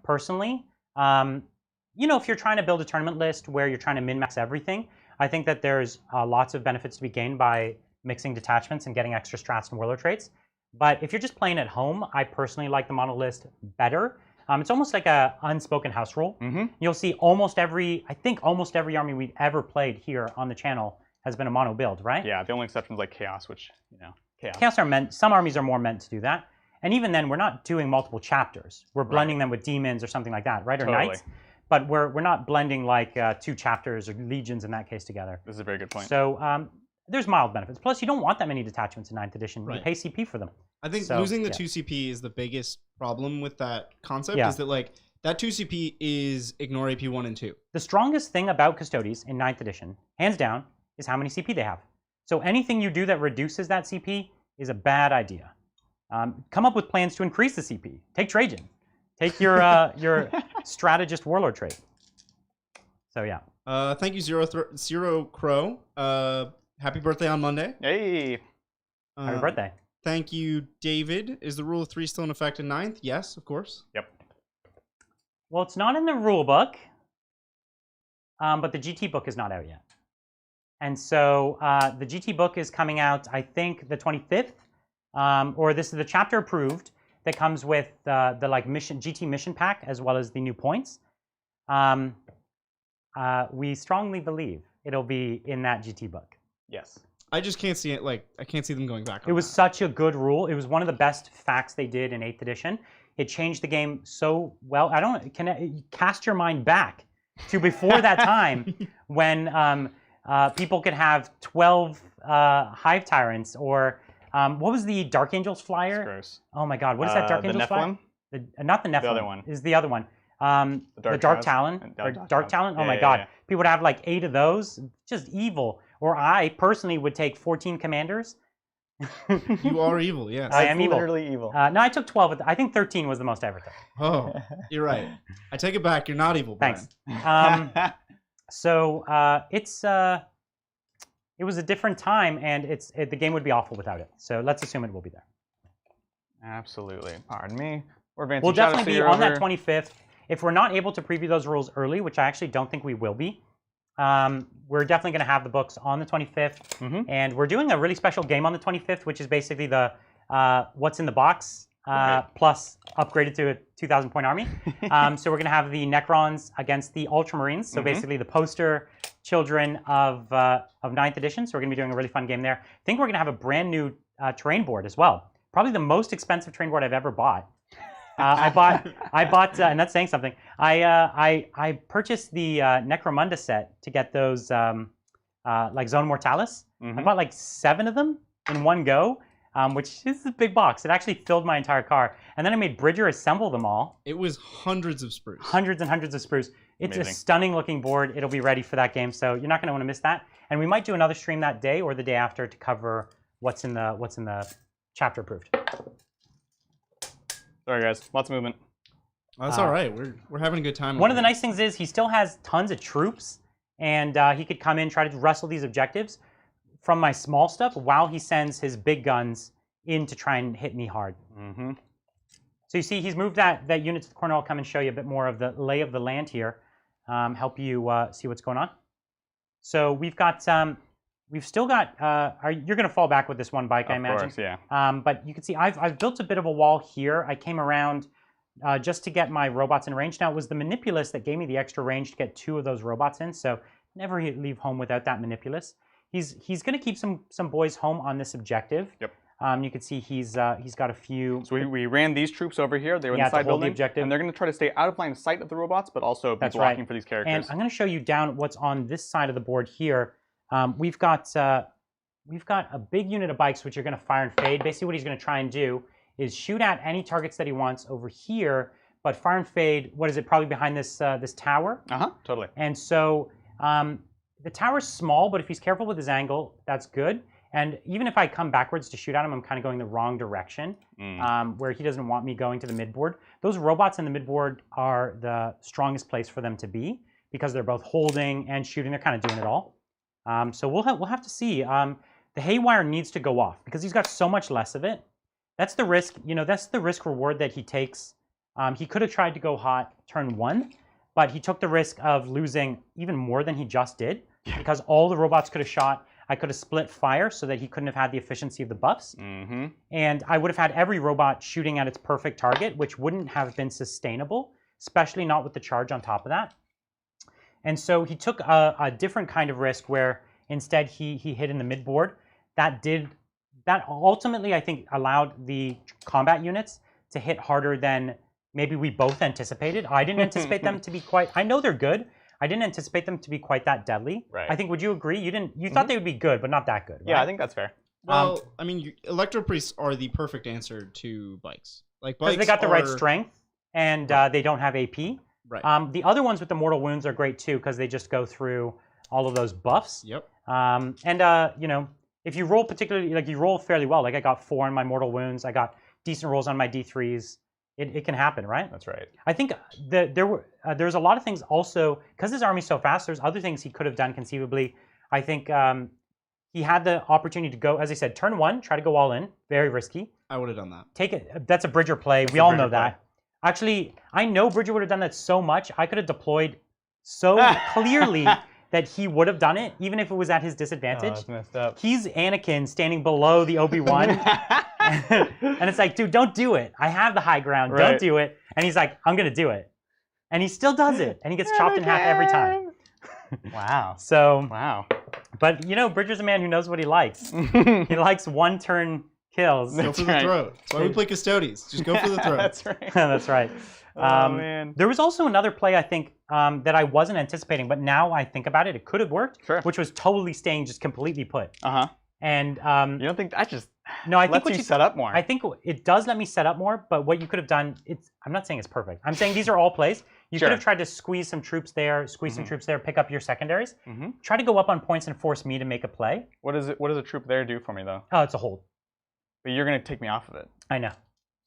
Speaker 1: Personally. If you're trying to build a tournament list where you're trying to min-max everything, I think that there's lots of benefits to be gained by mixing detachments and getting extra strats and warlord traits. But if you're just playing at home, I personally like the mono list better. It's almost like a unspoken house rule. You'll see almost every army we've ever played here on the channel has been a mono build, right?
Speaker 2: Yeah, the only exception is like Chaos, which,
Speaker 1: Chaos are meant, some armies are more meant to do that. And even then, we're not doing multiple chapters. We're blending them with demons or something like that, right? Or knights. But we're not blending like 2 chapters or legions in that case together.
Speaker 2: This is a very good point.
Speaker 1: So there's mild benefits. Plus, you don't want that many detachments in 9th edition. You pay CP for them.
Speaker 3: I think losing the 2 CP is the biggest problem with that concept. Is that like that 2 CP is ignore AP 1 and 2.
Speaker 1: The strongest thing about Custodes in 9th edition, hands down, is how many CP they have. So anything you do that reduces that CP is a bad idea. Come up with plans to increase the CP. Take Trajan. Take your strategist warlord trait. So yeah.
Speaker 3: Thank you, Zero Crow. Happy birthday on Monday.
Speaker 2: Hey.
Speaker 1: Happy birthday.
Speaker 3: Thank you, David. Is the rule of 3 still in effect in 9th? Yes, of course.
Speaker 2: Yep.
Speaker 1: Well, it's not in the rule book, but the GT book is not out yet. And so the GT book is coming out, I think, the 25th. Or this is the chapter approved that comes with the like GT mission pack as well as the new points. We strongly believe it'll be in that GT book.
Speaker 2: Yes.
Speaker 3: I just can't see it. Like I can't see them going back on
Speaker 1: It was such a good rule. It was one of the best facts they did in 8th edition. It changed the game so well. Cast your mind back to before that time when people could have 12 Hive Tyrants or what was the Dark Angels flyer?
Speaker 2: Gross.
Speaker 1: Oh my God, what is that Dark Angels flyer? Not the Nephilim.
Speaker 2: The other one.
Speaker 1: Is the other one. The Dark Talon. Dark Talon? Oh my God. Yeah. People would have like 8 of those. Just evil. Or I personally would take 14 commanders.
Speaker 3: You are evil, yes.
Speaker 1: I am evil.
Speaker 2: Literally evil.
Speaker 1: No, I took 12. I think 13 was the most I ever took.
Speaker 3: Oh, you're right. I take it back. You're not evil, Brian.
Speaker 1: Thanks. It was a different time, and the game would be awful without it. So let's assume it will be there.
Speaker 2: Absolutely. Pardon me.
Speaker 1: We'll definitely be on that 25th. If we're not able to preview those rules early, which I actually don't think we will be, we're definitely going to have the books on the 25th. And we're doing a really special game on the 25th, which is basically the what's in the box plus upgraded to a 2,000-point army. So we're going to have the Necrons against the Ultramarines. So basically the poster children of 9th edition. So we're going to be doing a really fun game there. I think we're going to have a brand new terrain board as well. Probably the most expensive terrain board I've ever bought. I bought, and that's saying something. I purchased the Necromunda set to get those like Zone Mortalis. I bought like 7 of them in one go. Which is a big box. It actually filled my entire car. And then I made Bridger assemble them all.
Speaker 3: It was hundreds of sprues.
Speaker 1: Hundreds and hundreds of sprues. It's a stunning looking board. It'll be ready for that game, so you're not going to want to miss that. And we might do another stream that day or the day after to cover what's in the chapter approved.
Speaker 2: Sorry guys, lots of movement.
Speaker 3: That's all right. We're having a good time.
Speaker 1: One of the nice things is he still has tons of troops, and he could come in, try to wrestle these objectives from my small stuff while he sends his big guns in to try and hit me hard. So you see he's moved that unit to the corner. I'll come and show you a bit more of the lay of the land here, help you see what's going on. So we've got, we've still got, you're going to fall back with this one bike, I imagine.
Speaker 2: Of course, yeah.
Speaker 1: But you can see I've built a bit of a wall here. I came around just to get my robots in range. Now it was the Manipulus that gave me the extra range to get 2 of those robots in, so never leave home without that Manipulus. He's going to keep some boys home on this objective.
Speaker 2: Yep.
Speaker 1: You can see he's got a few.
Speaker 2: So we ran these troops over here. They were in the side building, and they're going to try to stay out of line of sight of the robots, but also be blocking for these characters.
Speaker 1: And I'm going to show you down what's on this side of the board here. We've got a big unit of bikes which are going to fire and fade. Basically, what he's going to try and do is shoot at any targets that he wants over here, but fire and fade. What is it? Probably behind this this tower.
Speaker 2: Totally.
Speaker 1: And so. The tower's small, but if he's careful with his angle, that's good. And even if I come backwards to shoot at him, I'm kind of going the wrong direction, where he doesn't want me going to the midboard. Those robots in the midboard are the strongest place for them to be because they're both holding and shooting. They're kind of doing it all. So we'll have to see. The Haywire needs to go off because he's got so much less of it. That's the risk. That's the risk reward that he takes. He could have tried to go hot turn 1, but he took the risk of losing even more than he just did. Because all the robots could have shot. I could have split fire so that he couldn't have had the efficiency of the buffs. And I would have had every robot shooting at its perfect target, which wouldn't have been sustainable, especially not with the charge on top of that. And so he took a different kind of risk where instead he hit in the midboard. That ultimately, I think, allowed the combat units to hit harder than maybe we both anticipated. I didn't anticipate them to be quite... I know they're good. I didn't anticipate them to be quite that deadly.
Speaker 2: Right.
Speaker 1: I think, would you agree? You thought they would be good, but not that good, right?
Speaker 2: Yeah, I think that's fair.
Speaker 3: Well, I mean, Electro Priests are the perfect answer to bikes. Like bikes,
Speaker 1: because they got the right strength, and they don't have AP.
Speaker 3: Right.
Speaker 1: The other ones with the mortal wounds are great too, because they just go through all of those buffs.
Speaker 3: Yep.
Speaker 1: If you roll particularly, like you roll fairly well, like I got 4 on my mortal wounds, I got decent rolls on my D3s. It can happen, right?
Speaker 2: That's right.
Speaker 1: I think there's a lot of things also, because his army's so fast, there's other things he could have done conceivably. I think he had the opportunity to go, as I said, turn 1, try to go all in, very risky.
Speaker 3: I would have done that.
Speaker 1: Take it. That's a Bridger play. We all know that. Actually, I know Bridger would have done that so much, I could have deployed so clearly that he would have done it, even if it was at his disadvantage.
Speaker 2: That's messed up.
Speaker 1: He's Anakin standing below the Obi-Wan. And it's like, dude, don't do it. I have the high ground. Don't do it. And he's like, I'm going to do it. And he still does it. And he gets chopped in half every time.
Speaker 2: Wow.
Speaker 1: So,
Speaker 2: wow.
Speaker 1: But, Bridger's a man who knows what he likes. He likes one-turn kills.
Speaker 3: Go for the throat. That's why we play Custodies. Just go for the throat.
Speaker 2: That's right.
Speaker 1: That's right.
Speaker 2: Oh, man.
Speaker 1: There was also another play, I think, that I wasn't anticipating, but now I think about it, it could have worked, which was totally staying just completely put. And
Speaker 2: you don't think that just
Speaker 1: lets
Speaker 2: you set up more?
Speaker 1: I think it does let me set up more, but what you could have done, I'm not saying it's perfect. I'm saying these are all plays. You could have tried to squeeze some troops there, some troops there, pick up your secondaries. Try to go up on points and force me to make a play.
Speaker 2: What does a troop there do for me, though?
Speaker 1: Oh, it's a hold.
Speaker 2: But you're going to take me off of it.
Speaker 1: I know.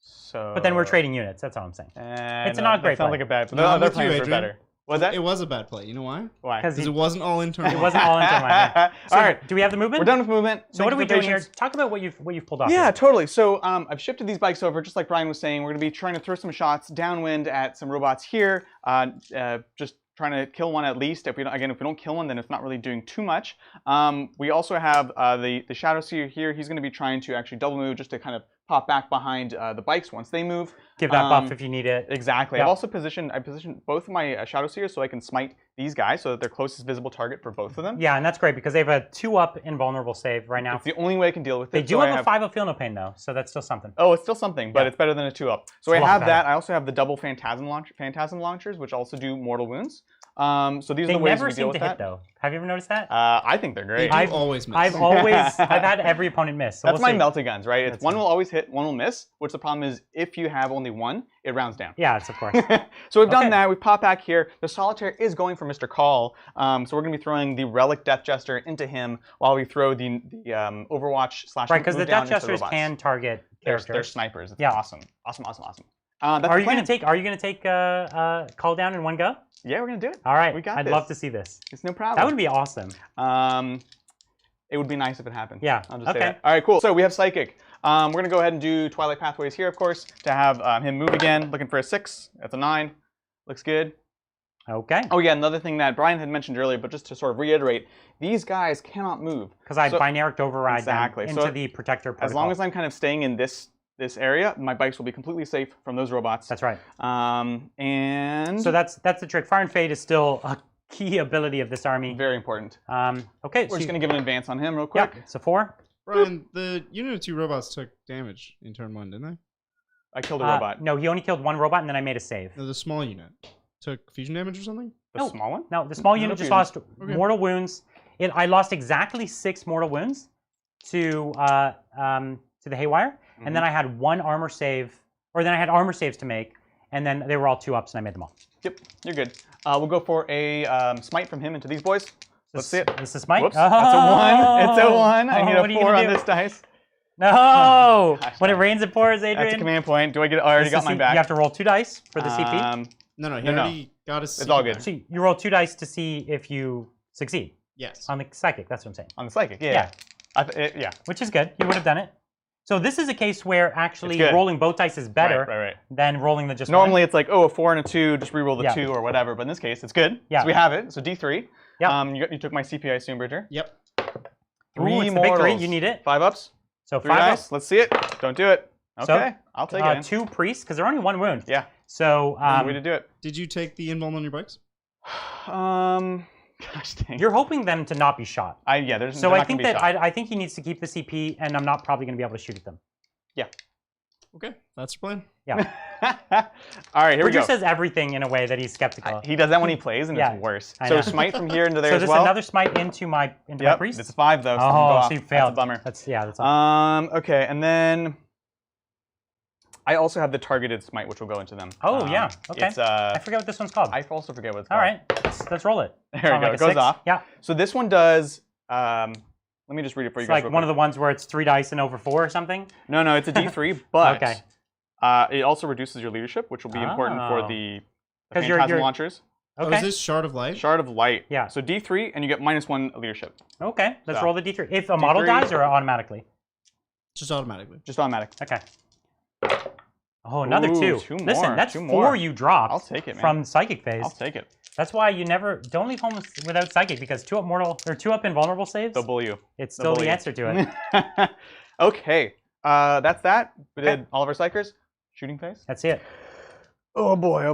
Speaker 2: So.
Speaker 1: But then we're trading units. That's all I'm saying. It's not a great play.
Speaker 2: Sounds like a bad play. No, other plans are better. Was that?
Speaker 3: It was a bad play. You know why?
Speaker 2: Why?
Speaker 3: Because it wasn't all in turn 1.
Speaker 1: It wasn't all in turn 1. Yeah. So
Speaker 2: all right.
Speaker 1: Do we have the movement?
Speaker 2: We're done with movement.
Speaker 1: So what are we doing here? Talk about what you've pulled off.
Speaker 2: Yeah,
Speaker 1: here.
Speaker 2: totally. So I've shifted these bikes over, just like Brian was saying. We're going to be trying to throw some shots downwind at some robots here. Just trying to kill one at least. If we don't kill one, then it's not really doing too much. We also have the Shadow Seer here. He's going to be trying to actually double move just to kind of pop back behind the bikes once they move.
Speaker 1: Give that buff if you need it.
Speaker 2: Exactly.
Speaker 1: Yep.
Speaker 2: I've also positioned both of my Shadow Seers so I can smite these guys so that they're closest visible target for both of them.
Speaker 1: Yeah, and that's great because they have a 2-up invulnerable save right now.
Speaker 2: It's the only way I can deal with it.
Speaker 1: They do have a 5-up feel no pain though, so that's still something.
Speaker 2: Oh, it's still something, but it's better than a 2-up. So I have that. I also have the double Phantasm launchers, which also do mortal wounds. So these are the ways we deal with that. They never seem to hit though. Have you ever noticed that? I think they're great.
Speaker 3: I've always missed.
Speaker 1: I've had every opponent miss. So
Speaker 2: that's my melta guns, right? It's one will always hit, one will miss. Which the problem is, if you have only one, it rounds down.
Speaker 1: Yeah, it's of course.
Speaker 2: So we've done that. We pop back here. The Solitaire is going for Mr. Call. So we're going to be throwing the Relic Death Jester into him while we throw the Overwatch /
Speaker 1: right, because the Death Jesters can target characters.
Speaker 2: They're snipers. It's awesome. Awesome.
Speaker 1: Are you going to take Call down in one go?
Speaker 2: Yeah, we're going to do it.
Speaker 1: All right.
Speaker 2: We got
Speaker 1: I'd love to see this.
Speaker 2: It's no problem.
Speaker 1: That would be awesome.
Speaker 2: It would be nice if it happened.
Speaker 1: Yeah.
Speaker 2: I'll just say that. All right, cool. So we have Psychic. We're going to go ahead and do Twilight Pathways here, of course, to have him move again. Looking for a 6. That's a 9. Looks good.
Speaker 1: Okay.
Speaker 2: Oh, yeah, another thing that Brian had mentioned earlier, but just to sort of reiterate, these guys cannot move.
Speaker 1: Because I binaric override them into
Speaker 2: so
Speaker 1: the Protector protocol.
Speaker 2: As long as I'm kind of staying in this area, my bikes will be completely safe from those robots.
Speaker 1: That's right.
Speaker 2: And
Speaker 1: so that's the trick. Fire and Fade is still a key ability of this army.
Speaker 2: Very important.
Speaker 1: Okay.
Speaker 2: We're just going to give an advance on him real quick.
Speaker 1: Yeah, it's a 4.
Speaker 3: Brian, the unit of 2 robots took damage in turn 1, didn't they?
Speaker 2: I killed a robot.
Speaker 1: No, he only killed 1 robot, and then I made a save.
Speaker 3: No, the small unit took fusion damage or something?
Speaker 2: The small one?
Speaker 1: No, the small unit just lost mortal wounds. I lost exactly 6 mortal wounds to the Haywire, and then I had 1 armor save, or then I had armor saves to make, and then they were all 2-ups, and I made them all.
Speaker 2: Yep, you're good. We'll go for a smite from him into these boys. Let's see it.
Speaker 1: This is smite?
Speaker 2: Whoops, that's a 1. It's a 1. I need a 4 on this dice.
Speaker 1: No! When it rains, it pours, Adrian.
Speaker 2: That's a command point. Do I get it? I already got mine back.
Speaker 1: You have to roll 2 dice for the CP.
Speaker 3: No, he already got his CP.
Speaker 2: It's all good.
Speaker 1: So you roll 2 dice to see if you succeed.
Speaker 3: Yes.
Speaker 1: On the Psychic, that's what I'm saying.
Speaker 2: On the Psychic, yeah. Yeah.
Speaker 1: Which is good. You would have done it. So this is a case where actually rolling both dice is better than rolling the just
Speaker 2: Normally
Speaker 1: one.
Speaker 2: It's like, a 4 and a 2, just reroll the 2 or whatever. But in this case, it's good.
Speaker 1: Yeah.
Speaker 2: So we have it. So D3.
Speaker 1: Yeah.
Speaker 2: You took my CP, I assume, Bridger.
Speaker 3: Yep.
Speaker 2: 3
Speaker 1: it's
Speaker 2: mortals.
Speaker 1: The big 3. You need it.
Speaker 2: 5 ups.
Speaker 1: So
Speaker 2: 3
Speaker 1: 5
Speaker 2: dice.
Speaker 1: ups.
Speaker 2: Let's see it. Don't do it. Okay.
Speaker 1: So,
Speaker 2: I'll take it.
Speaker 1: 2 priests, because they're only 1 wound.
Speaker 2: Yeah.
Speaker 1: So
Speaker 2: way to do it.
Speaker 3: Did you take the invuln on your bikes?
Speaker 2: Gosh dang.
Speaker 1: You're hoping them to not be shot.
Speaker 2: So
Speaker 1: I think that I think he needs to keep the CP, and I'm not probably going to be able to shoot at them.
Speaker 2: Yeah.
Speaker 3: Okay, that's your plan.
Speaker 1: Yeah.
Speaker 2: All right, here we go.
Speaker 1: Bridger says everything in a way that he's skeptical.
Speaker 2: He does that when he plays, and it's worse. So smite from here into there as well.
Speaker 1: So there's another smite into my priest.
Speaker 2: It's 5 though.
Speaker 1: So you failed.
Speaker 2: That's a bummer.
Speaker 1: That's
Speaker 2: okay, and then I also have the targeted smite, which will go into them.
Speaker 1: Oh yeah. Okay. I forget what this one's called.
Speaker 2: I also forget what it's called.
Speaker 1: All right, let's roll it.
Speaker 2: There we go. It goes off.
Speaker 1: Yeah.
Speaker 2: So this one does. Let me just read it for you guys.
Speaker 1: It's like one of the ones where it's 3 dice and over 4 or something.
Speaker 2: No, it's a D3, but
Speaker 1: okay.
Speaker 2: It also reduces your leadership, which will be important for the Phantasm launchers.
Speaker 3: Okay. Oh, is this Shard of Light?
Speaker 2: Shard of Light.
Speaker 1: Yeah.
Speaker 2: So D3, and you get -1 leadership.
Speaker 1: Okay, let's roll the D3. If a model dies or automatically?
Speaker 3: Just automatically.
Speaker 2: Just automatic.
Speaker 1: Okay. Oh, another 2.
Speaker 2: 2 more.
Speaker 1: Listen, that's
Speaker 2: 2
Speaker 1: 4
Speaker 2: more.
Speaker 1: you dropped.
Speaker 2: I'll take it, man.
Speaker 1: From Psychic phase.
Speaker 2: I'll take it.
Speaker 1: That's why you don't leave home without Psychic, because 2-up mortal or 2-up invulnerable saves.
Speaker 2: They'll bully you.
Speaker 1: It's still the answer to it.
Speaker 2: Okay, that's that. We did all of our Psychers. Shooting phase.
Speaker 1: That's it.
Speaker 2: Oh boy.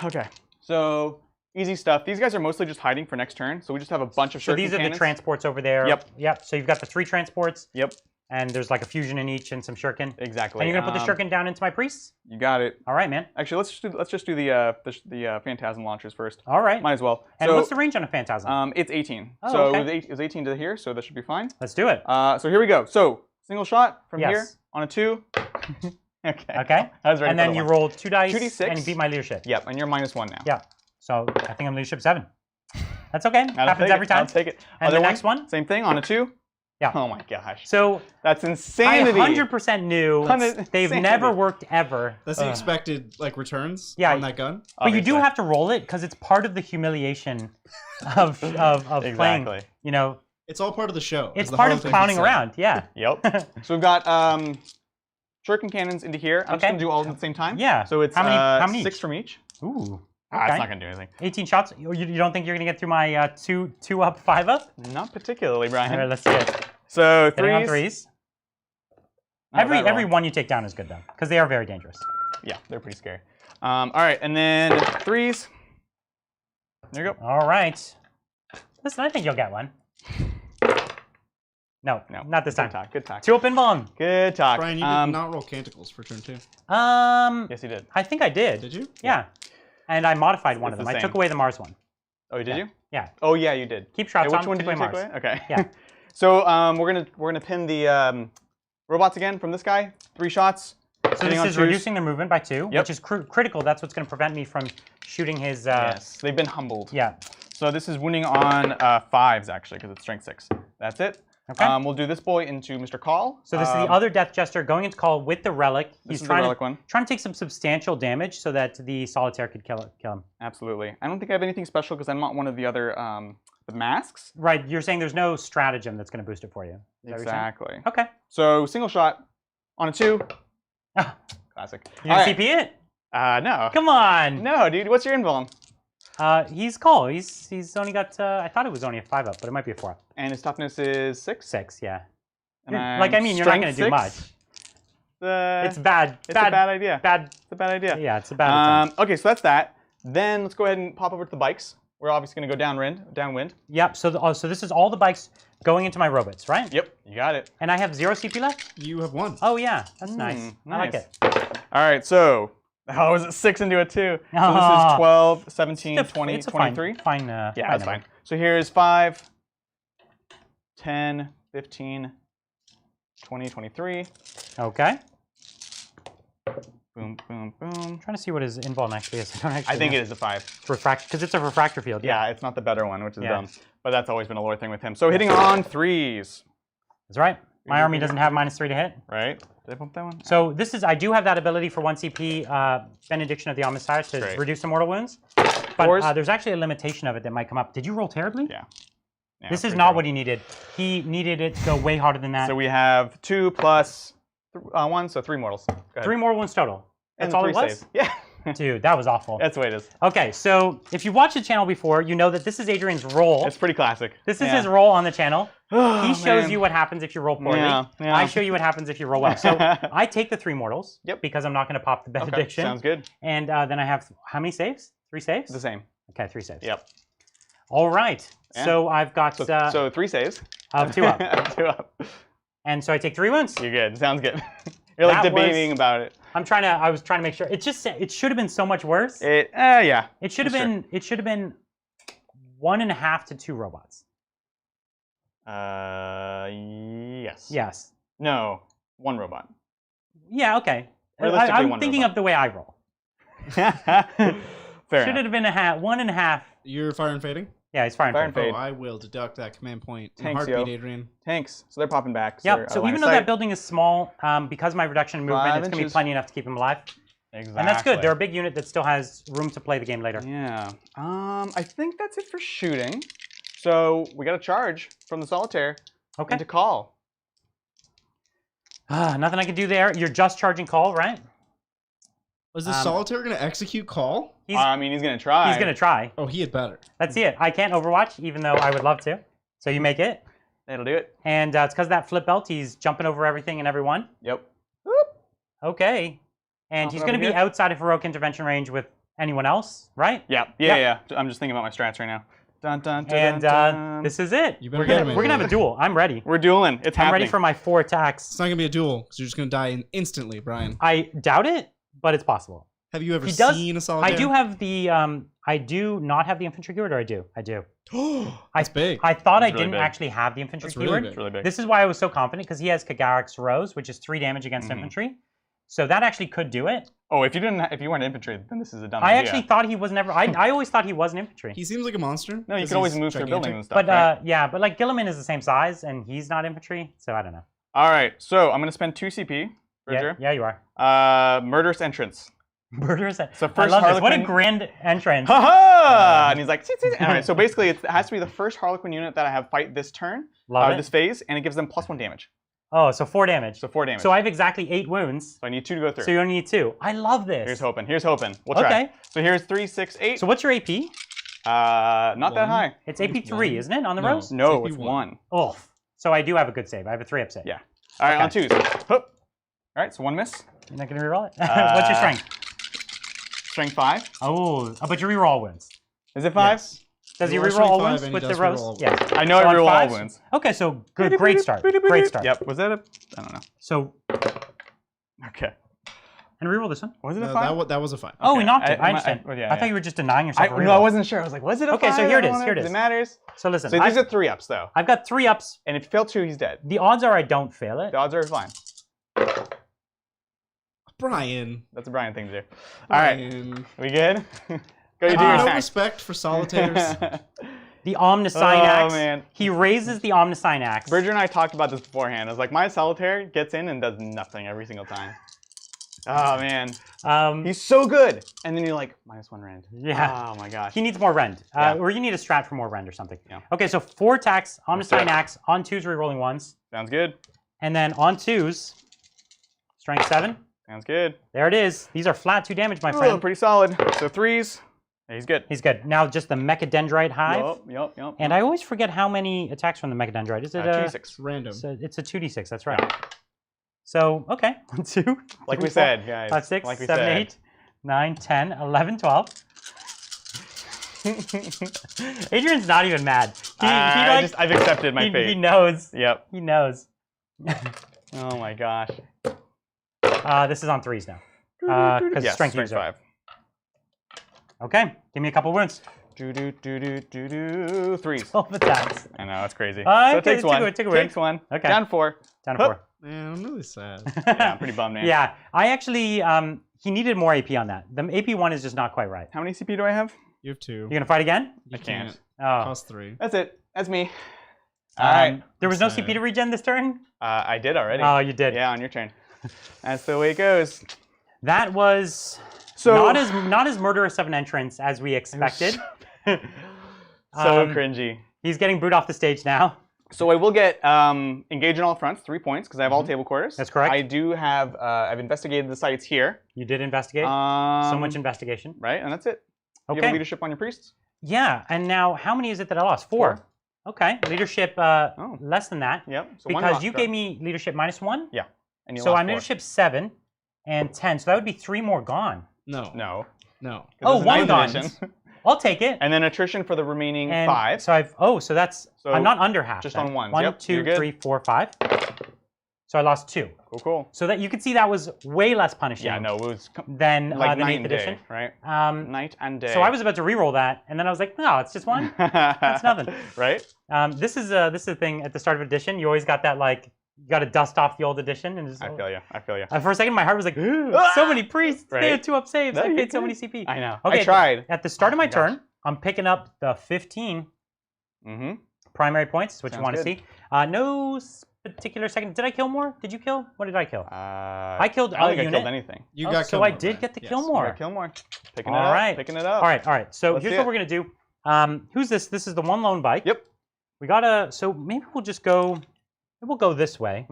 Speaker 2: Okay, so easy stuff. These guys are mostly just hiding for next turn, so we just have a bunch of shuriken
Speaker 1: these are
Speaker 2: cannons.
Speaker 1: the transports over there. Yep. So you've got the 3 transports.
Speaker 2: Yep.
Speaker 1: And there's like a fusion in each and some shuriken.
Speaker 2: Exactly.
Speaker 1: And you're gonna put the shuriken down into my priests?
Speaker 2: You got it.
Speaker 1: All right, man.
Speaker 2: Actually, let's just do the Phantasm launchers first.
Speaker 1: All right.
Speaker 2: Might as well.
Speaker 1: And what's the range on a Phantasm?
Speaker 2: It's 18.
Speaker 1: Oh,
Speaker 2: so
Speaker 1: okay.
Speaker 2: it was 18 to here, so that should be fine.
Speaker 1: Let's do it.
Speaker 2: So here we go. So single shot from here on a 2.
Speaker 1: Okay.
Speaker 2: I was ready
Speaker 1: and then you roll 2 dice
Speaker 2: 2d6.
Speaker 1: and you beat my leadership.
Speaker 2: Yep, and you're -1 now.
Speaker 1: Yeah. So I think I'm leadership 7. That's okay. Happens every time.
Speaker 2: I'll take it.
Speaker 1: And the next one?
Speaker 2: Same thing on a 2.
Speaker 1: Yeah.
Speaker 2: Oh my gosh.
Speaker 1: So
Speaker 2: that's insanity.
Speaker 1: I 100% knew they've never worked ever.
Speaker 3: That's the expected returns
Speaker 1: on
Speaker 3: that gun.
Speaker 1: But you do have to roll it because it's part of the humiliation of playing. You know.
Speaker 3: It's all part of the show.
Speaker 1: It's part of clowning around. Yeah.
Speaker 2: Yep. So we've got shuriken cannons into here. I'm just gonna do all at the same time.
Speaker 1: Yeah.
Speaker 2: So it's
Speaker 1: how many
Speaker 2: 6 from each.
Speaker 1: Ooh.
Speaker 2: It's not gonna do anything.
Speaker 1: 18 shots. You don't think you're gonna get through my 2-up, 5-up?
Speaker 2: Not particularly, Brian.
Speaker 1: All right, let's see it.
Speaker 2: So
Speaker 1: Hitting on 3s. Every one you take down is good though, because they are very dangerous.
Speaker 2: Yeah, they're pretty scary. All right, and then 3s. There you go.
Speaker 1: All right. Listen, I think you'll get one. No, not this time.
Speaker 2: Good talk. Good talk.
Speaker 1: 2 up invuln.
Speaker 2: Good talk.
Speaker 3: Brian, you did not roll canticles for turn 2.
Speaker 2: Yes, you did.
Speaker 1: I think I did.
Speaker 3: Did you?
Speaker 1: Yeah. And I modified one of them. I took away the Mars one.
Speaker 2: Oh, did you?
Speaker 1: Yeah.
Speaker 2: Oh, yeah, you did.
Speaker 1: Keep shots on.
Speaker 2: Which one did you take
Speaker 1: Mars.
Speaker 2: away? Okay.
Speaker 1: Yeah.
Speaker 2: So we're gonna pin the robots again from this guy. 3 shots.
Speaker 1: So this is reducing their movement by 2, which is critical. That's what's going to prevent me from shooting his...
Speaker 2: Yes, they've been humbled.
Speaker 1: Yeah.
Speaker 2: So this is wounding on 5s, actually, because it's strength 6. That's it.
Speaker 1: Okay.
Speaker 2: We'll do this boy into Mr. Call.
Speaker 1: So this is the other Death Jester going into Call with the Relic. He's trying to take some substantial damage so that the Solitaire could kill him.
Speaker 2: Absolutely. I don't think I have anything special because I'm not one of the other the masks.
Speaker 1: Right. You're saying there's no stratagem that's going to boost it for you.
Speaker 2: Exactly.
Speaker 1: Okay.
Speaker 2: So single shot on a 2. Classic.
Speaker 1: You gonna CP it?
Speaker 2: No.
Speaker 1: Come on.
Speaker 2: No, dude. What's your invuln?
Speaker 1: He's Call. He's only got. I thought it was only a 5 up, but it might be a 4 up.
Speaker 2: And his toughness is 6.
Speaker 1: 6, yeah.
Speaker 2: And
Speaker 1: you're not going to do much. It's bad.
Speaker 2: It's a bad idea. It's a bad idea.
Speaker 1: Yeah, it's a bad attempt.
Speaker 2: Okay, so that's that. Then let's go ahead and pop over to the bikes. We're obviously going to go downwind.
Speaker 1: Yep. So so this is all the bikes going into my robots, right?
Speaker 2: Yep. You got it.
Speaker 1: And I have 0 CP left.
Speaker 3: You have 1.
Speaker 1: Oh yeah, that's nice. I like it.
Speaker 2: All right, so how was it 6 into a 2? So this is 12, 17, 20, 23.
Speaker 1: Fine.
Speaker 2: Yeah, that's fine. So here's 5, 10, 15, 20, 23.
Speaker 1: Okay.
Speaker 2: Boom, boom, boom.
Speaker 1: I'm trying to see what his invuln actually is.
Speaker 2: I think it is a 5.
Speaker 1: Because it's a refractor field.
Speaker 2: Yeah, it's not the better one, which is dumb. But that's always been a lore thing with him. So hitting on 3s.
Speaker 1: That's right. My army doesn't have -3 to hit.
Speaker 2: Right. Did I bump that one?
Speaker 1: So this is, I do have that ability for 1 CP, Benediction of the Omnissiah, to reduce some mortal wounds. But there's actually a limitation of it that might come up. Did you roll terribly?
Speaker 2: Yeah.
Speaker 1: This is not what he needed. He needed it to go way harder than that.
Speaker 2: So we have 2 plus 1, so 3 mortals.
Speaker 1: 3 mortal wounds total. That's
Speaker 2: and
Speaker 1: all
Speaker 2: 3
Speaker 1: it was?
Speaker 2: saves. Yeah.
Speaker 1: Dude, that was awful.
Speaker 2: That's the way it is.
Speaker 1: Okay, so if you've watched the channel before, you know that this is Adrian's roll.
Speaker 2: It's pretty classic.
Speaker 1: This is his roll on the channel.
Speaker 2: Oh,
Speaker 1: he shows you what happens if you roll poorly. I show you what happens if you roll well. So I take the 3 mortals because I'm not going to pop the Benediction.
Speaker 2: Okay, sounds good.
Speaker 1: And then I have how many saves? 3 saves?
Speaker 2: The same.
Speaker 1: Okay, 3 saves.
Speaker 2: Yep.
Speaker 1: All right. Yeah. So I've got...
Speaker 2: So 3 saves.
Speaker 1: 2 up.
Speaker 2: 2 up.
Speaker 1: And so I take 3 wounds.
Speaker 2: You're good. Sounds good. You're like debating about it.
Speaker 1: I was trying to make sure. It should have been so much worse.
Speaker 2: Yeah.
Speaker 1: It should have been 1.5 to 2 robots.
Speaker 2: Yes.
Speaker 1: Yes.
Speaker 2: No, 1 robot.
Speaker 1: Yeah, okay. I'm thinking of the way I roll.
Speaker 2: Fair
Speaker 1: Should have been 1.5.
Speaker 3: You're fire and fading?
Speaker 1: Yeah, he's fire and fade.
Speaker 3: Oh, I will deduct that command point in
Speaker 2: Tanks,
Speaker 3: heartbeat, Adrian.
Speaker 2: Tanks. So they're popping back.
Speaker 1: Yep. So even though that building is small, because of my reduction in movement, it's going to be plenty enough to keep him alive.
Speaker 2: Exactly.
Speaker 1: And that's good. They're a big unit that still has room to play the game later.
Speaker 2: Yeah. I think that's it for shooting. So we got a charge from the Solitaire into Call.
Speaker 1: Nothing I can do there. You're just charging Call, right?
Speaker 3: Was the Solitaire going to execute Call?
Speaker 2: I mean, he's going to try.
Speaker 1: He's going to try.
Speaker 3: Oh, he had better.
Speaker 1: Let's see it. I can't Overwatch, even though I would love to. So you make it.
Speaker 2: That'll do it.
Speaker 1: And it's because of that flip belt. He's jumping over everything and everyone.
Speaker 2: Yep.
Speaker 1: Okay. And he's going to be outside of heroic intervention range with anyone else, right?
Speaker 2: Yeah. I'm just thinking about my strats right now. Dun, dun, dun,
Speaker 1: and
Speaker 2: dun, dun.
Speaker 1: This is it.
Speaker 3: We're going
Speaker 1: to have a duel. I'm ready.
Speaker 2: We're dueling. It's happening.
Speaker 1: I'm ready for my 4 attacks.
Speaker 3: It's not going to be a duel because you're just going to die instantly, Brian.
Speaker 1: I doubt it, but it's possible.
Speaker 3: Have you ever seen a Solitaire?
Speaker 1: I do have the, I do not have the infantry keyword, or I do? I do.
Speaker 3: That's big.
Speaker 1: I thought I didn't actually have the infantry keyword.
Speaker 2: It's really big.
Speaker 1: This is why I was so confident, because he has Kagarik's Rose, which is 3 damage against infantry. So that actually could do it.
Speaker 2: Oh, if you weren't infantry, then this is a dumb idea.
Speaker 1: I actually thought he was never. I always thought he was an infantry.
Speaker 3: He seems like a monster.
Speaker 2: No, you can always move through buildings and stuff.
Speaker 1: But
Speaker 2: right?
Speaker 1: yeah, but like Gilliman is the same size, and he's not infantry, so I don't know.
Speaker 2: All right, so I'm gonna spend 2 CP.
Speaker 1: Yeah, you are.
Speaker 2: Murderous entrance.
Speaker 1: Murderous.
Speaker 2: So first
Speaker 1: I love
Speaker 2: Harlequin.
Speaker 1: This. What a grand entrance.
Speaker 2: Ha ha! And he's like, all right. So basically, it has to be the first Harlequin unit that I have fight this turn, this phase, and it gives them +1 damage.
Speaker 1: Oh, so 4 damage.
Speaker 2: So 4 damage.
Speaker 1: So I have exactly 8 wounds.
Speaker 2: So I need 2 to go through.
Speaker 1: So you only need 2. I love this.
Speaker 2: Here's hoping. Here's hoping. We'll try.
Speaker 1: Okay.
Speaker 2: So here's 3, 6, 8.
Speaker 1: So what's your AP?
Speaker 2: Not that high.
Speaker 1: It's AP 3, isn't it, on the Rose?
Speaker 2: No, it's 1.
Speaker 1: Oh, so I do have a good save. I have a 3-up save.
Speaker 2: Yeah. All right, on 2s. Hup. All right, so 1 miss.
Speaker 1: You're not going to reroll it? What's your strength?
Speaker 2: Strength 5.
Speaker 1: Oh, but you reroll all wounds.
Speaker 2: Is it 5?
Speaker 1: Yes. Does he reroll all wounds with the rose? Yes.
Speaker 2: I know I reroll all wounds.
Speaker 1: Okay, so good, great start. Great start.
Speaker 2: Yep. Was that a? I don't know.
Speaker 1: So.
Speaker 2: Okay.
Speaker 1: And reroll this one.
Speaker 2: Was it a 5?
Speaker 3: That was a 5.
Speaker 1: Oh,
Speaker 3: okay.
Speaker 1: we knocked it. I understand. I thought you were just denying yourself.
Speaker 2: No, I wasn't sure. I was like, was it a 5?
Speaker 1: Okay, so here it is. Here it is.
Speaker 2: It matters.
Speaker 1: So listen.
Speaker 2: So these are 3 ups though.
Speaker 1: I've got 3 ups.
Speaker 2: And if you fail 2, he's dead.
Speaker 1: The odds are I don't fail it.
Speaker 2: The odds are fine.
Speaker 3: Brian.
Speaker 2: That's a Brian thing to do. All right. We good? Go, you do your
Speaker 3: no
Speaker 2: attack.
Speaker 3: respect for solitaires.
Speaker 1: The Omniscine Axe.
Speaker 2: Oh, man.
Speaker 1: He raises the Omniscine Axe.
Speaker 2: Bridger and I talked about this beforehand. I was like, my solitaire gets in and does nothing every single time. Oh, man. He's so good. And then you're like, -1 rend.
Speaker 1: Yeah.
Speaker 2: Oh, my gosh.
Speaker 1: He needs more rend. Or you need a strat for more rend or something.
Speaker 2: Yeah.
Speaker 1: Okay, so 4 attacks, Omniscine Axe, on 2s, rerolling 1s.
Speaker 2: Sounds good.
Speaker 1: And then on 2s, strength 7.
Speaker 2: Sounds good.
Speaker 1: There it is. These are flat 2 damage, my friend.
Speaker 2: Pretty solid. So 3s. Yeah, he's good.
Speaker 1: He's good. Now just the Mechadendrite Hive.
Speaker 2: Yep.
Speaker 1: And I always forget how many attacks from the Mechadendrite. Is it
Speaker 2: 2d6?
Speaker 3: Random.
Speaker 1: So it's a 2d6. That's right. Yeah. So okay, 1, 2,
Speaker 2: like
Speaker 1: 3,
Speaker 2: we said, guys.
Speaker 1: 5, 6,
Speaker 2: like we
Speaker 1: 7,
Speaker 2: said.
Speaker 1: 8, 9, 10, 11, 12. Adrian's not even mad.
Speaker 2: I've accepted my fate.
Speaker 1: He knows.
Speaker 2: Yep.
Speaker 1: He knows.
Speaker 2: Oh my gosh.
Speaker 1: This is on 3s now. Because strength
Speaker 2: 5.
Speaker 1: Okay, give me a couple wounds.
Speaker 2: 3s.
Speaker 1: 12 attacks.
Speaker 2: I know, it's crazy.
Speaker 1: So
Speaker 2: it takes 1.
Speaker 1: Take a win.
Speaker 2: Takes 1.
Speaker 1: Okay.
Speaker 2: Down 4.
Speaker 1: Down to 4.
Speaker 3: Man, I'm really sad.
Speaker 2: Yeah, I'm pretty bummed, man.
Speaker 1: Yeah, I actually, he needed more AP on that. The AP 1 is just not quite right.
Speaker 2: How many CP do I have?
Speaker 3: You have 2.
Speaker 1: You gonna fight again?
Speaker 2: I can't.
Speaker 1: Oh.
Speaker 3: Cost 3.
Speaker 2: That's it. That's me. All right.
Speaker 1: There was no CP to regen this turn?
Speaker 2: I did already.
Speaker 1: Oh, you did.
Speaker 2: Yeah, on your turn. That's the way it goes.
Speaker 1: That was not as murderous of an entrance as we expected.
Speaker 2: So cringy.
Speaker 1: He's getting booed off the stage now.
Speaker 2: So I will get engage in all fronts, 3 points, because I have all table quarters.
Speaker 1: That's correct.
Speaker 2: I do have, I've investigated the sites here.
Speaker 1: You did investigate. So much investigation.
Speaker 2: Right, and that's it.
Speaker 1: Okay.
Speaker 2: You have leadership on your priests?
Speaker 1: Yeah, and now how many is it that I lost? 4. Okay, leadership less than that.
Speaker 2: Yep. So
Speaker 1: because you gave me leadership -1?
Speaker 2: Yeah. And you
Speaker 1: so
Speaker 2: lost
Speaker 1: I'm
Speaker 2: 4.
Speaker 1: leadership 7 and 10, so that would be 3 more gone.
Speaker 3: No.
Speaker 1: Oh, 1 gone. I'll take it.
Speaker 2: And then attrition for the remaining 5.
Speaker 1: So so that's I'm not under half.
Speaker 2: Just
Speaker 1: then.
Speaker 2: on 1.
Speaker 1: 1, 2, 3, 4, 5. So I lost 2.
Speaker 2: Cool.
Speaker 1: So that you can see that was way less punishing.
Speaker 2: Yeah, no, it was
Speaker 1: than
Speaker 2: like
Speaker 1: the
Speaker 2: night
Speaker 1: 8th
Speaker 2: and
Speaker 1: edition.
Speaker 2: day, right? Night and day.
Speaker 1: So I was about to re-roll that, and then I was like, no, it's just 1. That's nothing.
Speaker 2: Right?
Speaker 1: This is a thing at the start of edition. You always got that like you got to dust off the old edition. And just,
Speaker 2: I feel you.
Speaker 1: For a second, my heart was like, so many priests. Right? They had 2 up saves. I paid so many CP.
Speaker 2: I know.
Speaker 1: Okay,
Speaker 2: I tried.
Speaker 1: At the start of my turn, I'm picking up the 15 primary points, which you want to see. No particular second. Did I kill more? Did you kill? What did I kill? I killed
Speaker 2: I don't
Speaker 1: a
Speaker 2: think
Speaker 1: unit.
Speaker 2: I killed anything.
Speaker 3: You got
Speaker 1: so I did get to kill more.
Speaker 2: Kill more. Picking
Speaker 1: All right.
Speaker 2: Picking it up.
Speaker 1: All right. So here's what we're gonna do. Who's this? This is the 1 lone bike.
Speaker 2: Yep.
Speaker 1: We gotta. So maybe we'll just go. We'll go this way.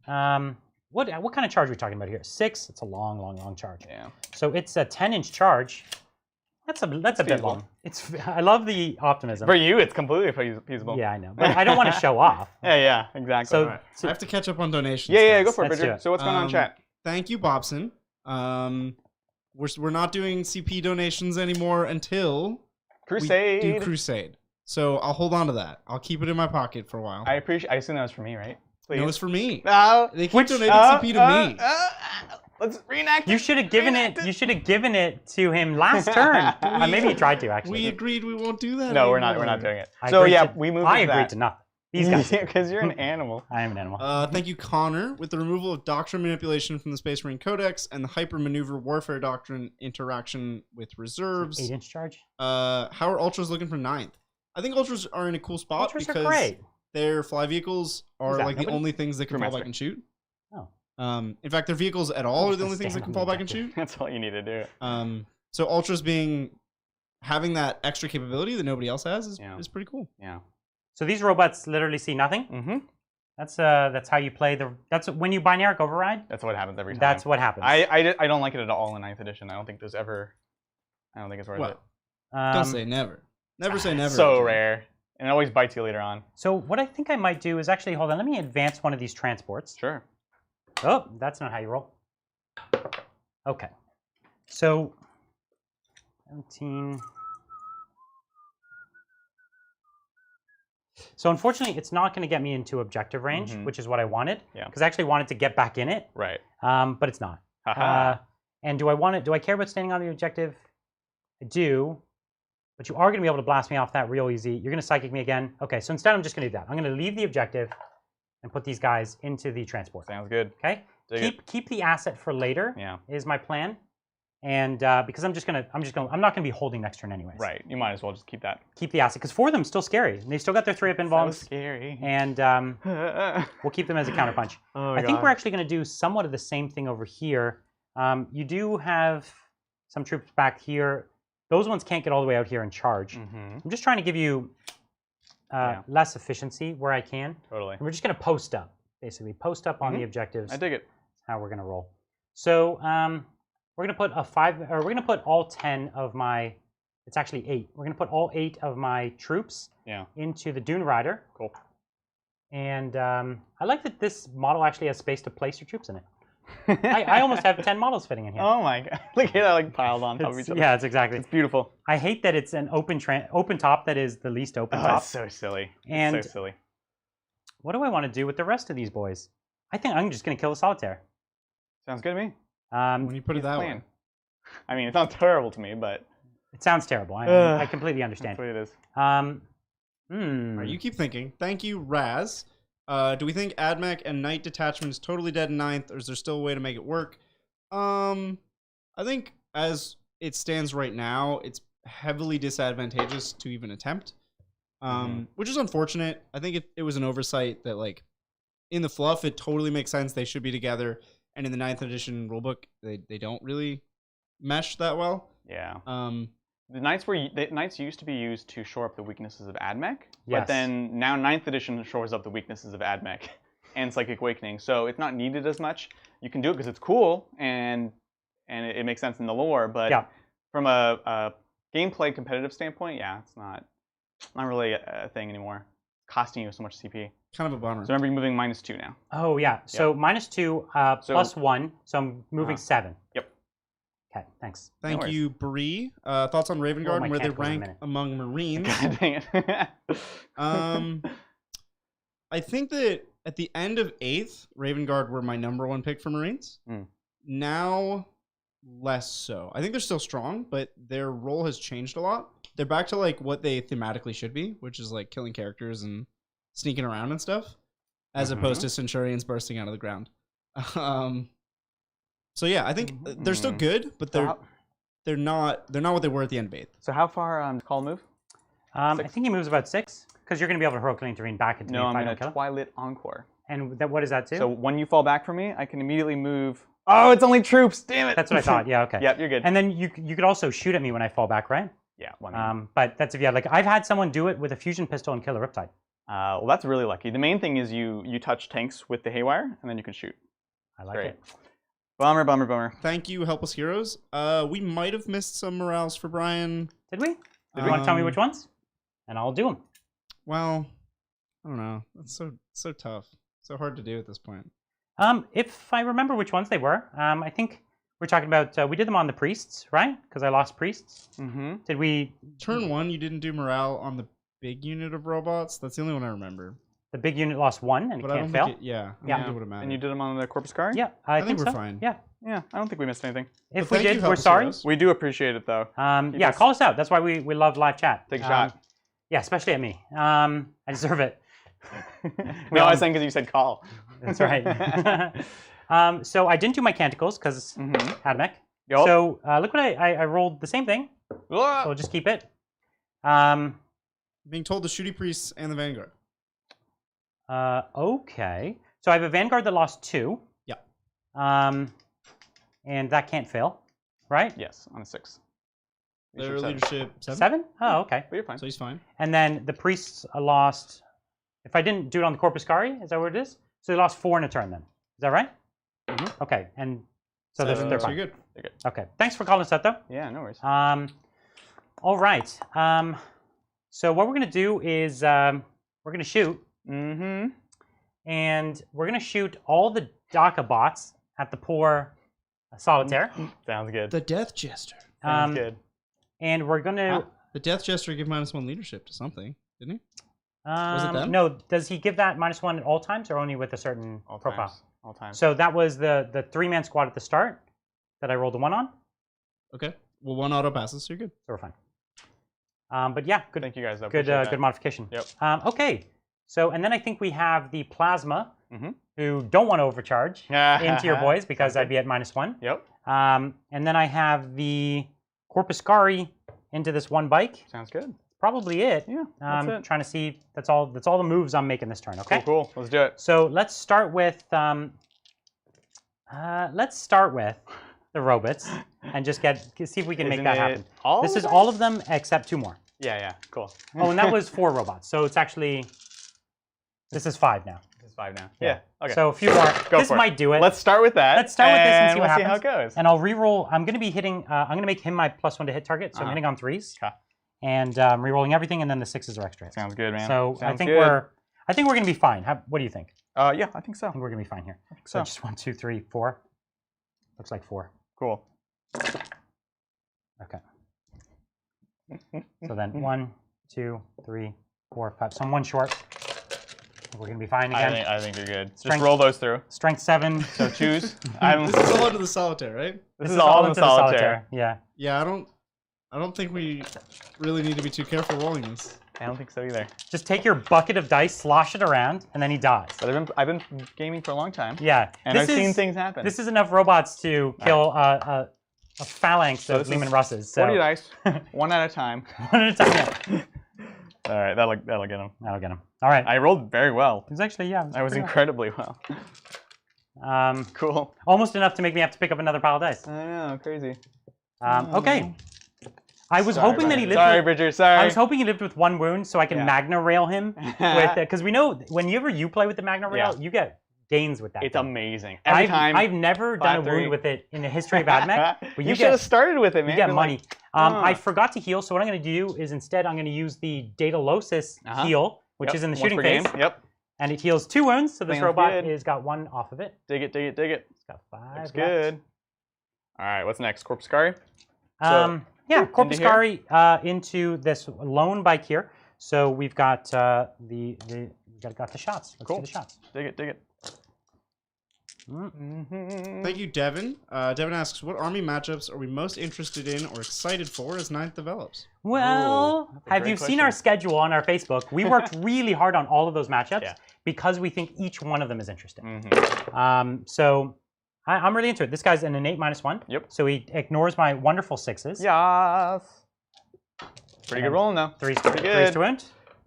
Speaker 1: What kind of charge are we talking about here? 6. It's a long charge.
Speaker 2: Yeah.
Speaker 1: So it's a 10-inch charge. That's a bit long. I love the optimism.
Speaker 2: For you, it's completely feasible.
Speaker 1: Yeah, I know, but I don't want to show off.
Speaker 2: Yeah, exactly.
Speaker 1: So,
Speaker 3: I have to catch up on donations.
Speaker 2: Yeah, go for it,
Speaker 1: Let's
Speaker 2: Bridger.
Speaker 1: do it.
Speaker 2: So what's going on in chat?
Speaker 3: Thank you, Bobson. We're not doing CP donations anymore until
Speaker 2: Crusade.
Speaker 3: we do Crusade. So I'll hold on to that. I'll keep it in my pocket for a while.
Speaker 2: I assume that was for me, right?
Speaker 3: Please. No, it's for me.
Speaker 2: No.
Speaker 3: They keep donating CP to me.
Speaker 2: Let's reenact.
Speaker 1: You should have given it. You should have given it to him last turn. Maybe you tried to actually.
Speaker 3: We agreed we won't do that.
Speaker 2: No,
Speaker 3: anymore.
Speaker 2: we're not doing it. We moved.
Speaker 1: I agreed to nothing. These guys.
Speaker 2: Because you're an animal.
Speaker 1: I am an animal.
Speaker 3: Thank you, Connor, with the removal of Doctrine Manipulation from the Space Marine Codex and the Hyper Maneuver Warfare Doctrine interaction with reserves.
Speaker 1: 8-inch charge.
Speaker 3: How are Ultras looking for 9th? I think Ultras are in a cool spot
Speaker 1: Ultras
Speaker 3: because
Speaker 1: are great.
Speaker 3: their fly vehicles are like the only things that can fall back and shoot.
Speaker 1: Oh.
Speaker 3: In fact, their vehicles at all are the only things that can fall back and shoot.
Speaker 2: That's all you need to do.
Speaker 3: So Ultras having that extra capability that nobody else has is pretty cool.
Speaker 2: Yeah.
Speaker 1: So these robots literally see nothing. That's how you play that's when you binaric override.
Speaker 2: That's what happens every time.
Speaker 1: That's what happens.
Speaker 2: I don't like it at all in 9th edition. I don't think it's worth it.
Speaker 3: Don't say never. Never say never.
Speaker 2: So rare. And it always bites you later on.
Speaker 1: So what I think I might do is actually, hold on, let me advance one of these transports.
Speaker 2: Sure.
Speaker 1: Oh, that's not how you roll. Okay. So 17. So unfortunately, it's not going to get me into objective range, which is what I wanted.
Speaker 2: Yeah.
Speaker 1: Because I actually wanted to get back in it.
Speaker 2: Right.
Speaker 1: But it's not. And do I care about standing on the objective? I do. But you are going to be able to blast me off that real easy. You're going to psychic me again. Okay, so instead I'm just going to do that. I'm going to leave the objective and put these guys into the transport.
Speaker 2: Sounds good.
Speaker 1: Okay. Keep the asset for later.
Speaker 2: Yeah.
Speaker 1: Is my plan. And because I'm not gonna be holding next turn anyways.
Speaker 2: Right. You might as well just keep that.
Speaker 1: Keep the asset because 4 of them still scary. And they still got their 3-up involves.
Speaker 2: So scary.
Speaker 1: And we'll keep them as a counterpunch. I think we're actually gonna do somewhat of the same thing over here. You do have some troops back here. Those ones can't get all the way out here and charge. I'm just trying to give you less efficiency where I can.
Speaker 2: Totally.
Speaker 1: And we're just gonna post up, basically post up on the objectives.
Speaker 2: I dig it.
Speaker 1: That's how we're gonna roll. So we're gonna put we're gonna put all 10 of my. It's actually 8. We're gonna put all 8 of my troops into the Dune Rider.
Speaker 2: Cool.
Speaker 1: And I like that this model actually has space to place your troops in it. I almost have 10 models fitting in here.
Speaker 2: Oh my god! Look at that, like piled on top of each other.
Speaker 1: Yeah, it's exactly.
Speaker 2: It's beautiful.
Speaker 1: I hate that it's an open top that is the least open top.
Speaker 2: That's so silly.
Speaker 1: And
Speaker 2: so silly.
Speaker 1: What do I want to do with the rest of these boys? I think I'm just gonna kill the Solitaire.
Speaker 2: Sounds good to me.
Speaker 3: When you put it that way.
Speaker 2: I mean, it's not terrible to me, but
Speaker 1: it sounds terrible. I completely understand.
Speaker 2: That's what it is.
Speaker 3: All right, you keep thinking. Thank you, Raz. Do we think Ad-Mech and Knight Detachment is totally dead in 9th, or is there still a way to make it work? I think as it stands right now, it's heavily disadvantageous to even attempt, which is unfortunate. I think it was an oversight that, like, in the fluff, it totally makes sense. They should be together. And in the 9th edition rulebook, they don't really mesh that well.
Speaker 2: Yeah. The Knights used to be used to shore up the weaknesses of Ad-Mech,
Speaker 1: yes.
Speaker 2: But then now 9th edition shores up the weaknesses of Ad-Mech and Psychic Awakening, so it's not needed as much. You can do it because it's cool and it makes sense in the lore, but from a gameplay competitive standpoint, it's not really a thing anymore. It's costing you so much CP.
Speaker 3: Kind of a bummer.
Speaker 2: So remember, you're moving -2 now.
Speaker 1: Oh yeah. So -2 plus 1. So I'm moving 7.
Speaker 2: Yep.
Speaker 1: Okay. Thanks.
Speaker 3: Thank you, Bree. Thoughts on Raven Guard and where they rank among Marines?
Speaker 2: God dang it.
Speaker 3: I think that at the end of 8th, Raven Guard were my #1 pick for Marines. Now, less so. I think they're still strong, but their role has changed a lot. They're back to like what they thematically should be, which is like killing characters and sneaking around and stuff, as opposed to Centurions bursting out of the ground. So yeah, I think they're still good, but they're not what they were at the end of 8th.
Speaker 2: So how far does Call move?
Speaker 1: I think he moves about 6, because you're going to be able to Harlequin Turn back into me.
Speaker 2: No, I'm going to Twilight Encore.
Speaker 1: And what does that do?
Speaker 2: So when you fall back from me, I can immediately move. Oh, it's only troops! Damn it!
Speaker 1: That's what I thought. Yeah, okay.
Speaker 2: Yep, you're good.
Speaker 1: And then you could also shoot at me when I fall back, right?
Speaker 2: Yeah.
Speaker 1: But that's if you had, like, I've had someone do it with a fusion pistol and kill a Riptide.
Speaker 2: Well, that's really lucky. The main thing is you touch tanks with the Haywire, and then you can shoot.
Speaker 1: I like it.
Speaker 2: Bummer.
Speaker 3: Thank you, Helpless Heroes. We might have missed some morales for Brian.
Speaker 1: Did we? Did you want to tell me which ones? And I'll do them.
Speaker 3: Well, I don't know. That's so tough. So hard to do at this point.
Speaker 1: If I remember which ones they were, I think we're talking about, we did them on the priests, right? Because I lost priests. Did we?
Speaker 3: Turn 1, you didn't do morale on the big unit of robots. That's the only one I remember.
Speaker 1: The big unit lost 1 and it can't fail.
Speaker 3: Think it would have mattered.
Speaker 2: And you did them on the Corpus Cari?
Speaker 1: Yeah,
Speaker 3: I think we're
Speaker 1: so.
Speaker 3: fine.
Speaker 1: Yeah,
Speaker 2: I don't think we missed anything.
Speaker 1: If we did, we're sorry.
Speaker 2: We do appreciate it, though.
Speaker 1: Yeah, call us out. That's why we love live chat.
Speaker 2: Take a shot.
Speaker 1: Yeah, especially at me. I deserve it.
Speaker 2: No, I was saying because you said call.
Speaker 1: That's right. So I didn't do my canticles because Ad-Mech.
Speaker 2: Yep.
Speaker 1: So look what I rolled the same thing. So we'll just keep it.
Speaker 3: Being told the Shooty Priests and the Vanguard.
Speaker 1: Okay. So I have a Vanguard that lost 2.
Speaker 3: Yeah.
Speaker 1: And that can't fail, right?
Speaker 2: Yes, on a 6.
Speaker 3: Their leadership 7?
Speaker 1: 7? Oh, okay.
Speaker 2: But you're fine.
Speaker 3: So he's fine.
Speaker 1: And then the priests lost. If I didn't do it on the Corpus Cari, is that what it is? So they lost 4 in a turn then. Is that right? Okay. And so they're fine.
Speaker 3: You're good.
Speaker 2: They're good.
Speaker 1: Okay. Thanks for calling us out, though.
Speaker 2: Yeah, no worries.
Speaker 1: All right. So what we're going to do is we're going to shoot. And we're going to shoot all the DACA bots at the poor Solitaire.
Speaker 2: Sounds good.
Speaker 3: The Death Jester.
Speaker 2: Sounds good.
Speaker 1: And we're going to...
Speaker 3: The Death Jester give -1 leadership to something, didn't he? Was it them?
Speaker 1: No, does he give that -1 at all times or only with a certain profile?
Speaker 2: Times. All times.
Speaker 1: So that was the 3-man squad at the start that I rolled a 1 on.
Speaker 3: Okay. Well, 1 auto passes, so you're good.
Speaker 1: So we're fine. But yeah, good.
Speaker 2: Thank you guys.
Speaker 1: Good modification.
Speaker 2: Yep.
Speaker 1: Okay. So and then I think we have the plasma who don't want to overcharge into your boys because I'd be at -1.
Speaker 2: Yep.
Speaker 1: And then I have the Corpuscari into this 1 bike.
Speaker 2: Sounds good.
Speaker 1: Probably it.
Speaker 2: Yeah. That's it.
Speaker 1: Trying to see. That's all the moves I'm making this turn. Okay.
Speaker 2: Cool. Let's do it.
Speaker 1: So let's start with the robots and just see if we can make that happen. This is all of them except 2 more.
Speaker 2: Yeah. Cool.
Speaker 1: Oh, and that was 4 robots. So it's actually this is 5 now.
Speaker 2: This is 5 now. Yeah. Okay.
Speaker 1: So a few more. This might do it.
Speaker 2: Let's start with that.
Speaker 1: Let's start with this and see what
Speaker 2: happens.
Speaker 1: happens.
Speaker 2: See how it goes.
Speaker 1: And I'll re-roll. I'm going to be hitting. I'm going to make him my +1 to hit target. So I'm hitting on 3s.
Speaker 2: Okay.
Speaker 1: And re-rolling everything, and then the 6s are extra hits.
Speaker 2: Sounds good, man.
Speaker 1: So
Speaker 2: Sounds
Speaker 1: I think
Speaker 2: good.
Speaker 1: we're going to be fine. What do you think?
Speaker 2: Yeah, I think so.
Speaker 1: I think we're going to be fine here.
Speaker 2: So
Speaker 1: just 1, 2, 3, 4. Looks like 4.
Speaker 2: Cool.
Speaker 1: Okay. So then 1, 2, 3, 4, 5. So I'm 1 short. We're going to be fine again.
Speaker 2: I think you're good. Just roll those through.
Speaker 1: Strength 7.
Speaker 2: So choose.
Speaker 3: This is all into the Solitaire, right?
Speaker 2: This is all into the Solitaire.
Speaker 1: Yeah.
Speaker 3: Yeah, I don't think we really need to be too careful rolling this.
Speaker 2: I don't think so either.
Speaker 1: Just take your bucket of dice, slosh it around, and then he dies.
Speaker 2: But I've been gaming for a long time.
Speaker 1: Yeah.
Speaker 2: And I've seen things happen.
Speaker 1: This is enough robots to kill a phalanx of Leman Russes. So.
Speaker 2: 40 dice, 1 at a time.
Speaker 1: 1 at a time, yeah.
Speaker 2: All right, that'll get him.
Speaker 1: That'll get him. All right.
Speaker 2: I rolled very well.
Speaker 1: It was actually, yeah.
Speaker 2: I was incredibly well. Cool.
Speaker 1: Almost enough to make me have to pick up another pile of dice.
Speaker 2: I know, crazy.
Speaker 1: Okay. I was hoping that he lived.
Speaker 2: Sorry, Bridger. Sorry.
Speaker 1: I was hoping he lived with 1 wound so I can Magna Rail him with because we know whenever you play with the Magna Rail, you get gains with that.
Speaker 2: It's amazing. Every time.
Speaker 1: I've never done a wound with it in the history of Ad-Mech.
Speaker 2: But you should have started with it, man.
Speaker 1: You get money. I forgot to heal, so what I'm going to do is instead I'm going to use the Datalosis heal, which is in the shooting phase.
Speaker 2: Yep.
Speaker 1: And it heals 2 wounds, so this robot has got 1 off of it.
Speaker 2: Dig it. It's
Speaker 1: got 5.
Speaker 2: Looks good. All right, what's next? Corpuscari?
Speaker 1: Yeah, Corpuscari into this lone bike here. So we've got got the shots. Let's see the shots.
Speaker 2: Dig it.
Speaker 3: Thank you, Devin. Devin asks, what army matchups are we most interested in or excited for as 9th develops?
Speaker 1: Well, have you seen our schedule on our Facebook? We worked really hard on all of those matchups because we think each one of them is interesting. So I'm really into it. This guy's an innate -1.
Speaker 2: Yep.
Speaker 1: So he ignores my wonderful 6s.
Speaker 2: Yes. Pretty good rolling, though.
Speaker 1: 3s to wound.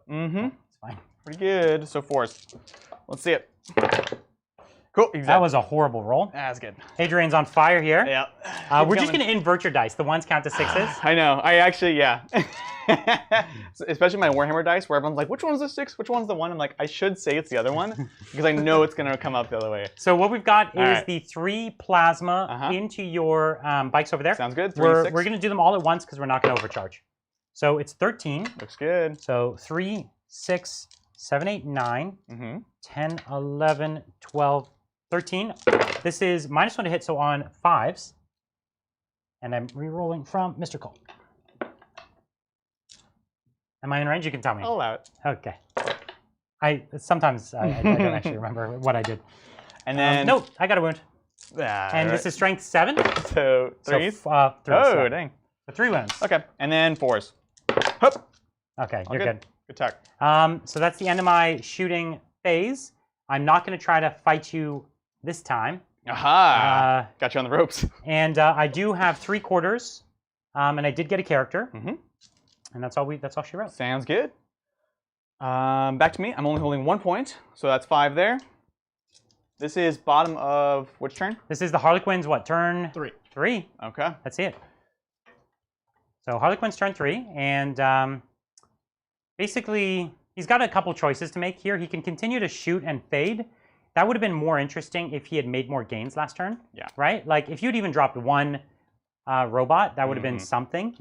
Speaker 2: It's
Speaker 1: fine.
Speaker 2: Pretty good. So 4s. Let's see it. Cool. Exactly.
Speaker 1: That was a horrible roll.
Speaker 2: That's good.
Speaker 1: Hadrian's on fire here.
Speaker 2: Yeah.
Speaker 1: We're just going to invert your dice. The 1s count to 6s.
Speaker 2: I know. I actually, Especially my Warhammer dice, where everyone's like, which one's the 6? Which one's the 1? I'm like, I should say it's the other one, because I know it's going to come up the other way.
Speaker 1: So what we've got is the 3 plasma into your bikes over there.
Speaker 2: Sounds good.
Speaker 1: We're going to do them all at once, because we're not going to overcharge. So it's 13.
Speaker 2: Looks good.
Speaker 1: So 3, 6, 7, 8, 9, 10, 11, 12, 13. This is -1 to hit, so on 5s. And I'm re-rolling from Mr. Cole. Am I in range? You can tell me.
Speaker 2: I'll allow it.
Speaker 1: Okay. Sometimes I don't actually remember what I did.
Speaker 2: And then...
Speaker 1: no, I got a wound. And this is strength 7.
Speaker 2: So 3s?
Speaker 1: So, 3s.
Speaker 2: Oh, dang.
Speaker 1: So 3 wounds.
Speaker 2: Okay. And then 4s. Hup.
Speaker 1: Okay, you're good.
Speaker 2: Good talk.
Speaker 1: So that's the end of my shooting phase. I'm not going to try to fight you this time.
Speaker 2: Aha! Got you on the ropes.
Speaker 1: And I do have 3/4, and I did get a character. And that's all she wrote.
Speaker 2: Sounds good. Back to me. I'm only holding 1 point, so that's 5 there. This is bottom of which turn?
Speaker 1: This is the Harlequins, what, turn?
Speaker 3: 3.
Speaker 1: 3.
Speaker 2: Okay.
Speaker 1: That's it. So Harlequins turn 3, and basically he's got a couple choices to make here. He can continue to shoot and fade. That would have been more interesting if he had made more gains last turn.
Speaker 2: Yeah.
Speaker 1: Right? Like if you'd even dropped 1 robot, that would have been something.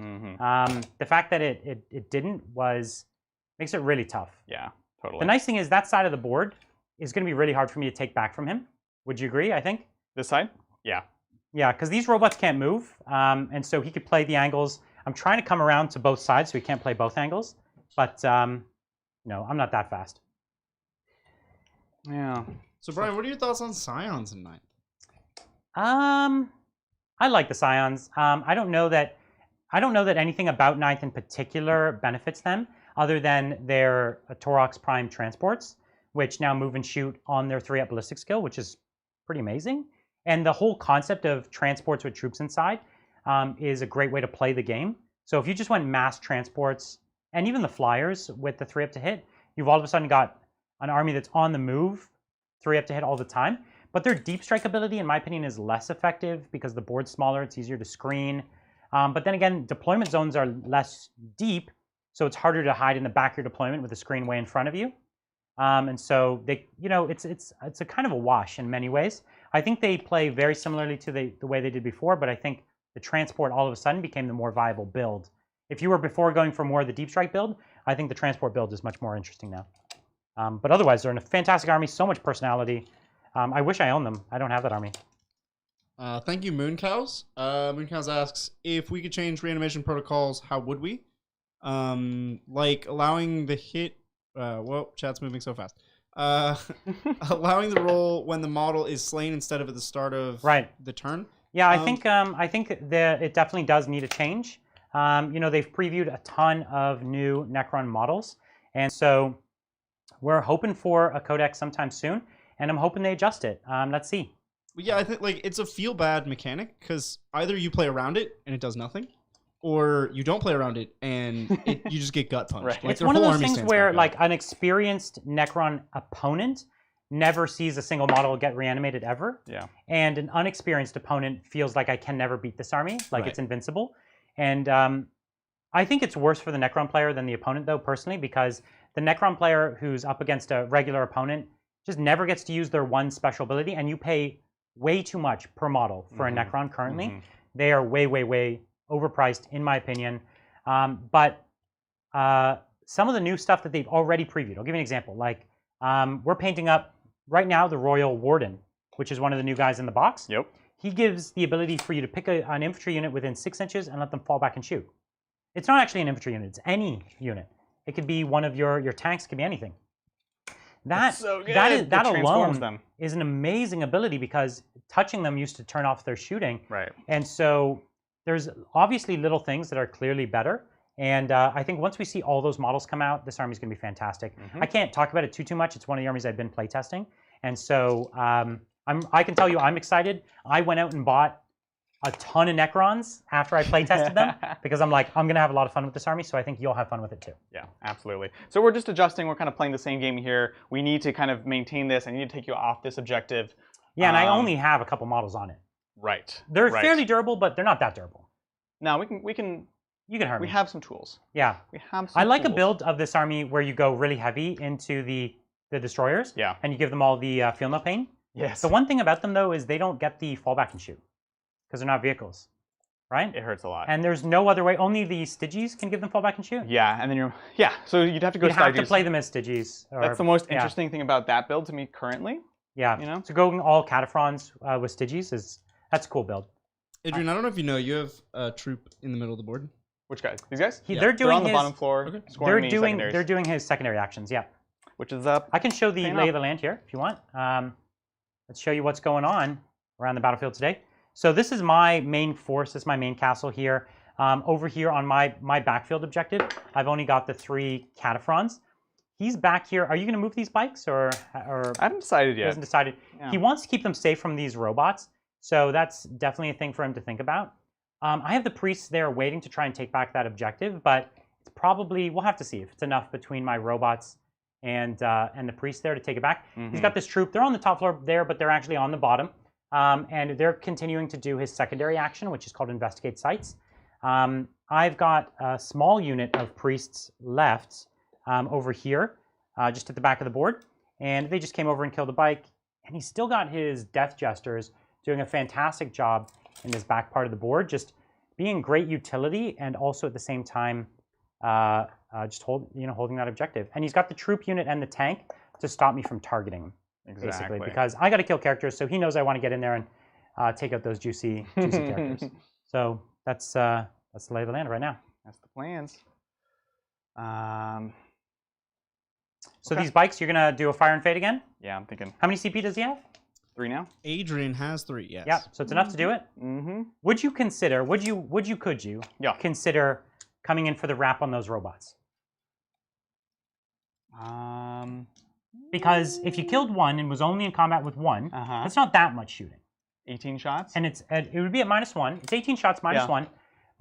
Speaker 1: The fact that it didn't makes it really tough.
Speaker 2: Yeah, totally.
Speaker 1: The nice thing is that side of the board is going to be really hard for me to take back from him Would you agree, I think?
Speaker 2: This side? Yeah.
Speaker 1: Yeah, because these robots can't move, and so he could play the angles. I'm trying to come around to both sides so he can't play both angles, but no, I'm not that fast.
Speaker 2: Yeah.
Speaker 3: So Brian, what are your thoughts on Scions in 9th?
Speaker 1: I like the Scions. I don't know that anything about 9th in particular benefits them, other than their Torox Prime transports, which now move and shoot on their 3-up ballistic skill, which is pretty amazing. And the whole concept of transports with troops inside is a great way to play the game. So if you just went mass transports, and even the flyers with the 3-up to hit, you've all of a sudden got an army that's on the move, 3-up to hit all the time. But their deep strike ability, in my opinion, is less effective because the board's smaller, it's easier to screen. But then again, deployment zones are less deep, so it's harder to hide in the back of your deployment with the screen way in front of you. And so they, it's a kind of a wash in many ways. I think they play very similarly to the way they did before, but I think the transport all of a sudden became the more viable build. If you were before going for more of the deep strike build, I think the transport build is much more interesting now. But otherwise, they're a fantastic army, so much personality. I wish I owned them. I don't have that army.
Speaker 3: Thank you, Mooncows. Mooncows asks, if we could change reanimation protocols, how would we? Like allowing the hit... whoa, chat's moving so fast. Allowing the roll when the model is slain instead of at the start of the turn.
Speaker 1: Yeah, I think it definitely does need a change. They've previewed a ton of new Necron models, and so we're hoping for a codex sometime soon, and I'm hoping they adjust it. Let's see.
Speaker 3: Yeah, I think it's a feel bad mechanic because either you play around it and it does nothing, or you don't play around it and you just get gut punched.
Speaker 2: Right.
Speaker 3: Like,
Speaker 1: it's one of those things where an experienced Necron opponent never sees a single model get reanimated ever.
Speaker 2: Yeah.
Speaker 1: And an unexperienced opponent feels like I can never beat this army, like it's invincible. And I think it's worse for the Necron player than the opponent, though, personally, because the Necron player who's up against a regular opponent just never gets to use their one special ability, and you pay way too much per model for a Necron currently. They are way, way, way overpriced, in my opinion. But some of the new stuff that they've already previewed, I'll give you an example. Like, we're painting up, right now, the Royal Warden, which is one of the new guys in the box.
Speaker 2: Yep.
Speaker 1: He gives the ability for you to pick an infantry unit within 6 inches and let them fall back and shoot. It's not actually an infantry unit, it's any unit. It could be one of your tanks, it could be anything. That alone is an amazing ability because touching them used to turn off their shooting.
Speaker 2: Right.
Speaker 1: And so there's obviously little things that are clearly better. And I think once we see all those models come out, this army is going to be fantastic. I can't talk about it too much. It's one of the armies I've been playtesting. And so I can tell you I'm excited. I went out and bought a ton of Necrons after I playtested them because I'm like, I'm going to have a lot of fun with this army, so I think you'll have fun with it too.
Speaker 2: Yeah, absolutely. So we're just adjusting. We're kind of playing the same game here. We need to kind of maintain this. I need to take you off this objective.
Speaker 1: Yeah, and I only have a couple models on it.
Speaker 2: Right.
Speaker 1: They're fairly durable, but they're not that durable.
Speaker 2: No, we can.
Speaker 1: You can hurt me.
Speaker 2: We have some tools.
Speaker 1: Yeah.
Speaker 2: We have some
Speaker 1: I like
Speaker 2: tools.
Speaker 1: a build of this army where you go really heavy into the destroyers.
Speaker 2: Yeah.
Speaker 1: And you give them all the feel no pain.
Speaker 2: Yes.
Speaker 1: The one thing about them, though, is they don't get the fallback and shoot because they're not vehicles. Right?
Speaker 2: It hurts a lot.
Speaker 1: And there's no other way. Only the Styges can give them fallback and shoot.
Speaker 2: Yeah, and then so you'd have to go
Speaker 1: Styges. You'd have to play them as Styges.
Speaker 2: That's the most interesting thing about that build to me currently.
Speaker 1: Yeah. So going all Cataphrons with Styges that's a cool build.
Speaker 3: Adrian, I don't know if you know, you have a troop in the middle of the board.
Speaker 2: Which guys? These guys?
Speaker 1: They're doing
Speaker 2: on the bottom floor. Okay.
Speaker 1: They're doing his secondary actions. Yeah.
Speaker 2: Which is up.
Speaker 1: I can show the lay of the land here if you want. Let's show you what's going on around the battlefield today. So this is my main force. This is my main castle here. Over here on my backfield objective, I've only got the 3 Cataphrons. He's back here. Are you going to move these bikes or? I
Speaker 2: haven't decided yet.
Speaker 1: He hasn't decided. Yeah. He wants to keep them safe from these robots. So that's definitely a thing for him to think about. I have the priests there waiting to try and take back that objective, but it's probably, we'll have to see if it's enough between my robots and the priests there to take it back. He's got this troop. They're on the top floor there, but they're actually on the bottom. And they're continuing to do his secondary action, which is called Investigate Sites. I've got a small unit of priests left over here, just at the back of the board. And they just came over and killed a bike. And he's still got his Death Jesters doing a fantastic job in this back part of the board, just being great utility and also at the same time just holding that objective. And he's got the troop unit and the tank to stop me from targeting him. basically, because I got to kill characters, so he knows I want to get in there and take out those juicy characters. So that's the lay of the land right now.
Speaker 2: That's the plans.
Speaker 1: So these bikes, you're gonna do a fire and fade again?
Speaker 2: Yeah, I'm thinking.
Speaker 1: How many CP does he have?
Speaker 2: 3 now.
Speaker 3: Adrian has 3. Yes.
Speaker 1: Yeah. So it's enough to do it.
Speaker 2: Mm-hmm.
Speaker 1: Would you consider? Could you consider coming in for the wrap on those robots? Because if you killed one and was only in combat with one, it's not that much shooting.
Speaker 2: 18 shots.
Speaker 1: And it would be at -1. It's 18 shots -1,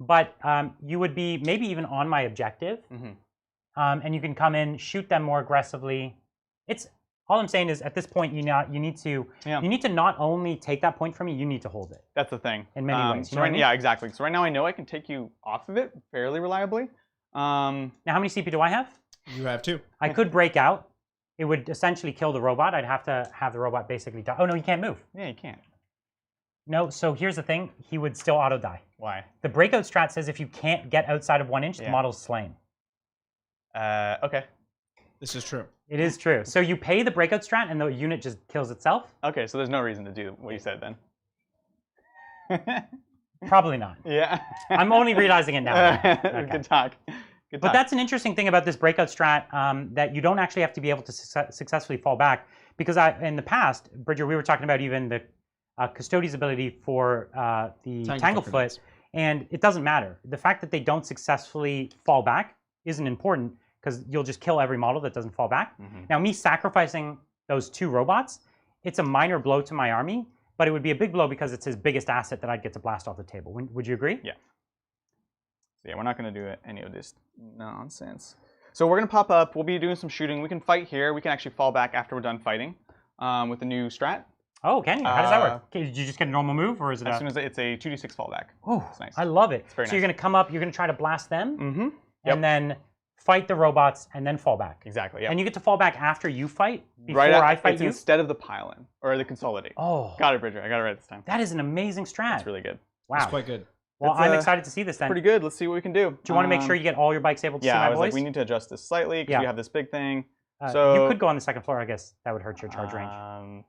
Speaker 1: but you would be maybe even on my objective, and you can come in, shoot them more aggressively. It's all I'm saying is at this point you need to not only take that point from me, you need to hold it.
Speaker 2: That's the thing.
Speaker 1: In many ways.
Speaker 2: So yeah, exactly. So right now I know I can take you off of it fairly reliably.
Speaker 1: Now how many CP do I have?
Speaker 3: You have 2.
Speaker 1: I could break out. It would essentially kill the robot. I'd have to have the robot basically die. Oh no, you can't move.
Speaker 2: Yeah, you can't.
Speaker 1: No, so here's the thing. He would still auto die.
Speaker 2: Why?
Speaker 1: The breakout strat says if you can't get outside of 1 inch, the model's slain.
Speaker 2: Okay.
Speaker 3: This is true.
Speaker 1: It is true. So you pay the breakout strat and the unit just kills itself?
Speaker 2: Okay, so there's no reason to do what you said then.
Speaker 1: Probably not.
Speaker 2: Yeah.
Speaker 1: I'm only realizing it now.
Speaker 2: Okay. Good talk.
Speaker 1: But that's an interesting thing about this breakout strat, that you don't actually have to be able to successfully fall back. Because in the past, Bridger, we were talking about even the Custodian's ability for the Tanglefoot, and it doesn't matter. The fact that they don't successfully fall back isn't important, because you'll just kill every model that doesn't fall back. Now, me sacrificing those 2 robots, it's a minor blow to my army, but it would be a big blow because it's his biggest asset that I'd get to blast off the table. Would you agree?
Speaker 2: Yeah. Yeah, we're not going to do any of this nonsense. So we're going to pop up. We'll be doing some shooting. We can fight here. We can actually fall back after we're done fighting with the new strat.
Speaker 1: Oh, can you? How does that work? Did you just get a normal move, or is it
Speaker 2: as soon as it's a 2d6 fallback?
Speaker 1: Oh,
Speaker 2: it's nice.
Speaker 1: I love it.
Speaker 2: So
Speaker 1: you're going to come up, you're going to try to blast them, and then fight the robots, and then fall back.
Speaker 2: Exactly, yeah.
Speaker 1: And you get to fall back after you fight, before I fight you?
Speaker 2: Instead of the pile-in, or the consolidate.
Speaker 1: Oh.
Speaker 2: Got it, Bridger. I got it right this time.
Speaker 1: That is an amazing strat.
Speaker 2: That's really good.
Speaker 1: Wow.
Speaker 3: That's quite good.
Speaker 1: Well, I'm excited to see this then.
Speaker 2: Pretty good. Let's see what we can do.
Speaker 1: Do you want to make sure you get all your bikes able to see my voice?
Speaker 2: Yeah, I was like, we need to adjust this slightly, because we have this big thing. So
Speaker 1: you could go on the 2nd floor, I guess. That would hurt your charge range.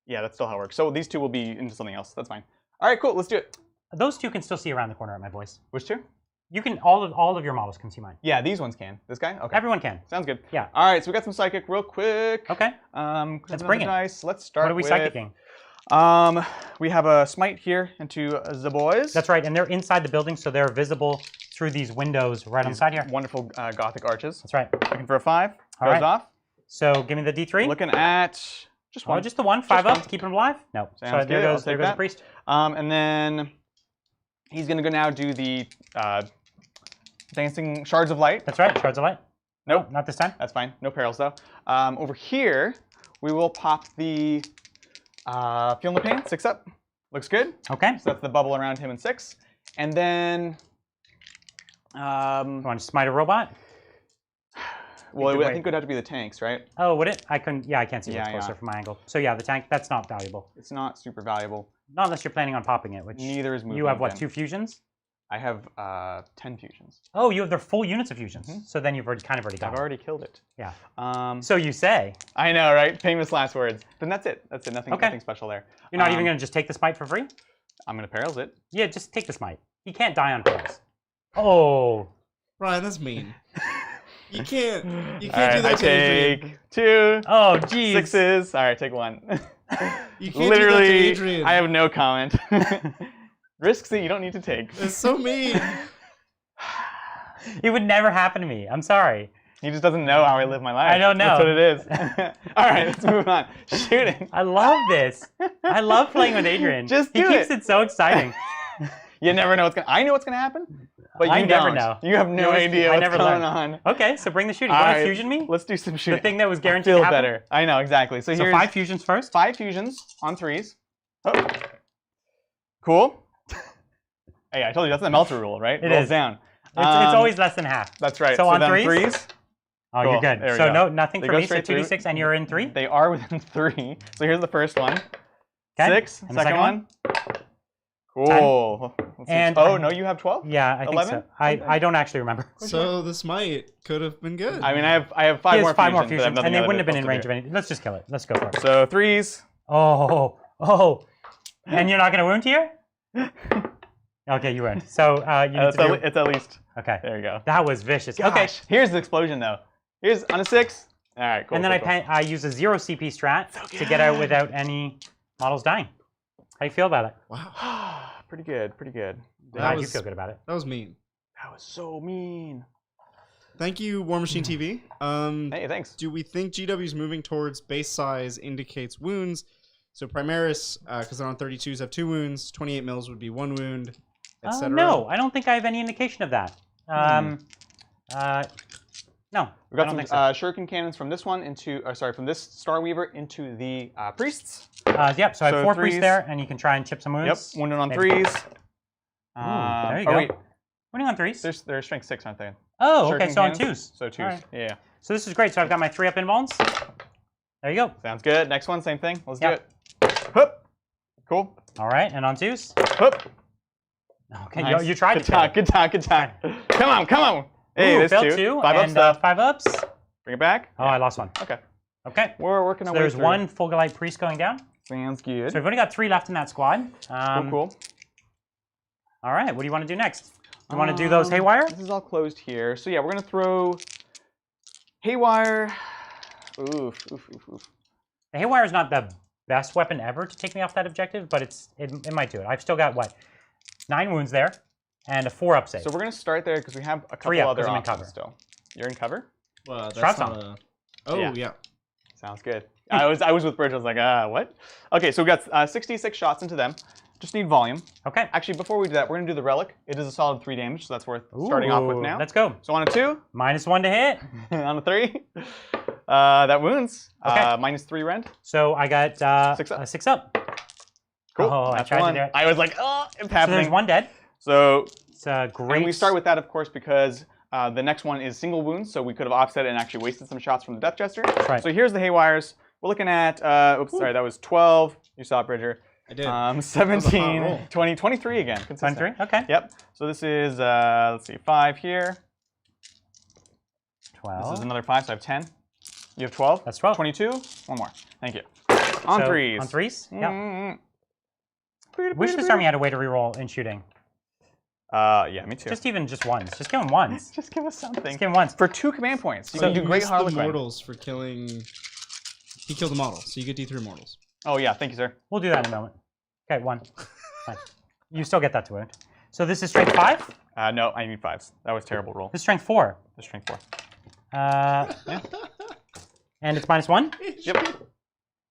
Speaker 2: Yeah, that's still how it works. So these 2 will be into something else. That's fine. All right, cool. Let's do it.
Speaker 1: Those 2 can still see around the corner at my voice.
Speaker 2: Which 2?
Speaker 1: You can, all of your models can see mine.
Speaker 2: Yeah, these ones can. This guy? Okay.
Speaker 1: Everyone can.
Speaker 2: Sounds good.
Speaker 1: Yeah.
Speaker 2: All right, so we got some psychic real quick.
Speaker 1: Okay.
Speaker 2: Let's bring it. Dice. Let's start
Speaker 1: with... What are we psychicking?
Speaker 2: We have a smite here into the boys.
Speaker 1: That's right, and they're inside the building, so they're visible through these windows right on the side here.
Speaker 2: Wonderful Gothic arches.
Speaker 1: That's right.
Speaker 2: Looking for a 5. Goes off.
Speaker 1: So give me the D3.
Speaker 2: Looking at just 1.
Speaker 1: Oh, just the 1. 5 up to keep him alive? No.
Speaker 2: Sounds
Speaker 1: so there goes the priest.
Speaker 2: And then he's going to go now do the dancing shards of light.
Speaker 1: That's right, shards of light.
Speaker 2: Nope.
Speaker 1: Not this time.
Speaker 2: That's fine. No perils, though. Over here, we will pop the Feeling the Pain, 6 up. Looks good.
Speaker 1: Okay.
Speaker 2: So that's the bubble around him in 6. And then...
Speaker 1: you want to smite a robot?
Speaker 2: Well, I think it would have to be the tanks, right?
Speaker 1: Oh, would it? I couldn't. Yeah, I can't see what's closer from my angle. So yeah, the tank. That's not valuable.
Speaker 2: It's not super valuable.
Speaker 1: Not unless you're planning on popping it. Which
Speaker 2: neither is movement.
Speaker 1: You have what? 2 fusions?
Speaker 2: I have 10 fusions.
Speaker 1: Oh, you have their full units of fusions. So then you've already got it.
Speaker 2: I've already killed it.
Speaker 1: Yeah. So you say.
Speaker 2: I know, right? Famous last words. Then that's it. That's it. Nothing special there.
Speaker 1: You're not even going to just take the smite for free?
Speaker 2: I'm going to perils it.
Speaker 1: Yeah, just take the smite. He can't die on perils. Oh.
Speaker 3: Ryan, that's mean. You can't do
Speaker 2: that.
Speaker 3: I
Speaker 2: take 2.
Speaker 1: Oh, geez.
Speaker 2: 6s. All right, take 1.
Speaker 3: You can't
Speaker 2: Literally,
Speaker 3: do that to Adrian.
Speaker 2: I have no comment. Risks that you don't need to take.
Speaker 3: It's so mean.
Speaker 1: It would never happen to me. I'm sorry.
Speaker 2: He just doesn't know how I live my life.
Speaker 1: I don't know.
Speaker 2: That's what it is. All right, let's move on. Shooting.
Speaker 1: I love this. I love playing with Adrian.
Speaker 2: Just do
Speaker 1: He keeps it so exciting.
Speaker 2: You never know what's going to... I know what's going to happen, but you
Speaker 1: never know.
Speaker 2: You have no idea what's going on.
Speaker 1: Okay, so bring the shooting. You want to fusion me?
Speaker 2: Let's do some shooting.
Speaker 1: The thing that was guaranteed to happen?
Speaker 2: Better. I know, exactly. So here's
Speaker 1: 5 fusions first?
Speaker 2: 5 fusions on 3s. Oh. Cool. Hey, I told you, that's the Melter rule, right?
Speaker 1: It is.
Speaker 2: Down.
Speaker 1: It's always less than half.
Speaker 2: That's right.
Speaker 1: So on
Speaker 2: then
Speaker 1: 3s? Oh,
Speaker 2: cool.
Speaker 1: You're good.
Speaker 2: There we
Speaker 1: so
Speaker 2: go.
Speaker 1: Nothing for me, so 2d6, and you're in 3?
Speaker 2: They are within 3. So here's the first one.
Speaker 1: Okay.
Speaker 2: 6,
Speaker 1: And the
Speaker 2: second one. Cool.
Speaker 1: And
Speaker 2: oh, no, you have 12?
Speaker 1: Yeah, I think
Speaker 2: 11?
Speaker 1: so. I don't actually remember.
Speaker 3: So this might could have been good.
Speaker 2: I mean, I have five more fusions,
Speaker 1: and they wouldn't have been in range of anything. Let's just kill it. Let's go for it.
Speaker 2: So 3s.
Speaker 1: Oh. And you're not going to wound here? Okay, you wound. So you need to do...
Speaker 2: It's at least.
Speaker 1: Okay.
Speaker 2: There you go.
Speaker 1: That was vicious.
Speaker 2: Gosh.
Speaker 1: Okay.
Speaker 2: Here's the explosion, though. Here's on a 6. All right, cool.
Speaker 1: And then I use a 0 CP strat to get out without any models dying. How do you feel about it?
Speaker 2: Wow. Pretty good, pretty good.
Speaker 1: Glad you feel good about it.
Speaker 3: That was mean.
Speaker 2: That was so mean.
Speaker 3: Thank you, War Machine TV.
Speaker 2: Hey, thanks.
Speaker 3: Do we think GW's moving towards base size indicates wounds? So Primaris, because they're on 32s, have 2 wounds. 28 mils would be 1 wound, etc.
Speaker 1: No, I don't think I have any indication of that. No,
Speaker 2: We've got some shuriken cannons from this one into, from this Star Weaver into the priests.
Speaker 1: Yep. So I have 4 priests there, and you can try and chip some wounds.
Speaker 2: Yep. Wounded on 3s.
Speaker 1: There you go.
Speaker 2: Wait.
Speaker 1: Wounding on 3s.
Speaker 2: They're strength 6, aren't they?
Speaker 1: Oh, okay. So on 2s.
Speaker 2: So 2s.
Speaker 1: Right.
Speaker 2: Yeah.
Speaker 1: So this is great. So I've got my 3 up invulns. There you go.
Speaker 2: Sounds good. Next one, same thing. Let's do it. Hup. Cool.
Speaker 1: All right, and on 2s.
Speaker 2: Hup.
Speaker 1: Okay, nice. you tried
Speaker 2: to talk. Good talk. Come on. Hey, there's 2. 5 up stuff.
Speaker 1: 5 ups.
Speaker 2: Bring it back.
Speaker 1: Oh, I lost 1.
Speaker 2: Okay. We're working our way
Speaker 1: there's
Speaker 2: through.
Speaker 1: 1 Fulgurite priest going down.
Speaker 2: Sounds good.
Speaker 1: So we've only got 3 left in that squad.
Speaker 2: Cool.
Speaker 1: All right, what do you want to do next? You want to do those Haywire?
Speaker 2: This is all closed here. So yeah, we're going to throw Haywire. Oof.
Speaker 1: The Haywire is not the best weapon ever to take me off that objective, but it might do it. I've still got, 9 wounds there, and a 4 up save.
Speaker 2: So we're going to start there because we have a couple other options still. You're in cover?
Speaker 3: Well, that's not a... Oh, yeah.
Speaker 2: Sounds good. I was with Bridge. I was like, what? Okay, so we got 66 shots into them. Just need volume.
Speaker 1: Okay.
Speaker 2: Actually, before we do that, we're going to do the Relic. It is a solid 3 damage, so that's worth starting off with now.
Speaker 1: Let's go.
Speaker 2: So on a 2.
Speaker 1: -1 to hit.
Speaker 2: On a 3. That wounds.
Speaker 1: Okay.
Speaker 2: -3 rend.
Speaker 1: So I got 6 up.
Speaker 2: Cool.
Speaker 1: Oh,
Speaker 2: that's one. I was like, it's happening.
Speaker 1: So there's 1 dead.
Speaker 2: So
Speaker 1: it's great.
Speaker 2: And we start with that, of course, because the next one is single wounds, so we could have offset it and actually wasted some shots from the Death Jester.
Speaker 1: Right.
Speaker 2: So here's the Haywires. We're looking at, sorry, that was 12. You saw it, Bridger.
Speaker 3: I did.
Speaker 2: 17, 20, 23 again. Consistent.
Speaker 1: 23, okay.
Speaker 2: Yep. So this is, let's see, 5 here.
Speaker 1: 12.
Speaker 2: This is another 5, so I have 10. You have 12?
Speaker 1: That's 12.
Speaker 2: 22. 1 more. Thank you. On 3s.
Speaker 1: On 3s? Yeah. Wish this army had a way to reroll in shooting.
Speaker 2: Yeah, me too.
Speaker 1: Just ones. Just give him ones.
Speaker 2: Just give us something.
Speaker 1: Just give him ones.
Speaker 2: For 2 command points. You can do great Harlequin.
Speaker 3: The mortals for killing... He killed the model, so you get D3 mortals.
Speaker 2: Oh, yeah. Thank you, sir.
Speaker 1: We'll do that in a moment. Okay, 1. Fine. You still get that to wound. So this is strength 5?
Speaker 2: No, I need 5s. That was a terrible roll.
Speaker 1: This is strength 4.
Speaker 2: This is strength 4.
Speaker 1: Yeah. And it's -1?
Speaker 2: Yep.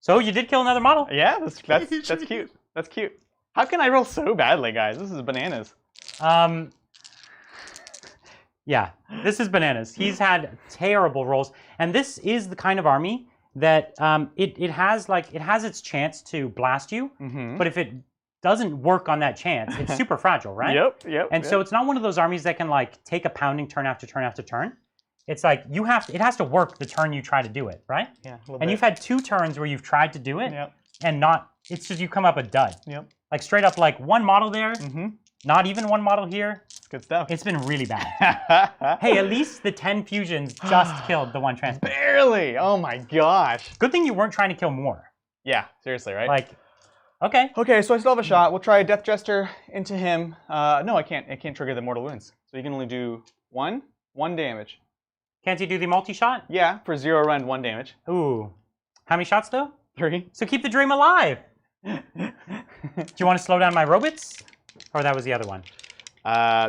Speaker 1: So you did kill another model.
Speaker 2: Yeah, that's cute. That's cute. How can I roll so badly, guys? This is bananas.
Speaker 1: Yeah, this is bananas. He's had terrible rolls, and this is the kind of army that it has its chance to blast you, but if it doesn't work on that chance, it's super fragile, right?
Speaker 2: Yep.
Speaker 1: And so it's not one of those armies that can take a pounding turn after turn after turn. It's like it has to work the turn you try to do it, right?
Speaker 2: Yeah.
Speaker 1: And you've had 2 turns where you've tried to do it, and it's just you come up a dud.
Speaker 2: Yep.
Speaker 1: Like straight up, 1 model there, not even 1 model here.
Speaker 2: It's good stuff.
Speaker 1: It's been really bad. Hey, at least the 10 fusions just killed the 1 transport.
Speaker 2: Barely. Oh my gosh.
Speaker 1: Good thing you weren't trying to kill more.
Speaker 2: Yeah, seriously, right?
Speaker 1: Okay.
Speaker 2: Okay, so I still have a shot. We'll try a Death Jester into him. No, I can't. It can't trigger the mortal wounds. So you can only do 1 damage.
Speaker 1: Can't you do the multi-shot?
Speaker 2: Yeah, for 0 rend, 1 damage.
Speaker 1: Ooh. How many shots, though?
Speaker 2: 3.
Speaker 1: So keep the dream alive. Do you want to slow down my robots? Or that was the other one?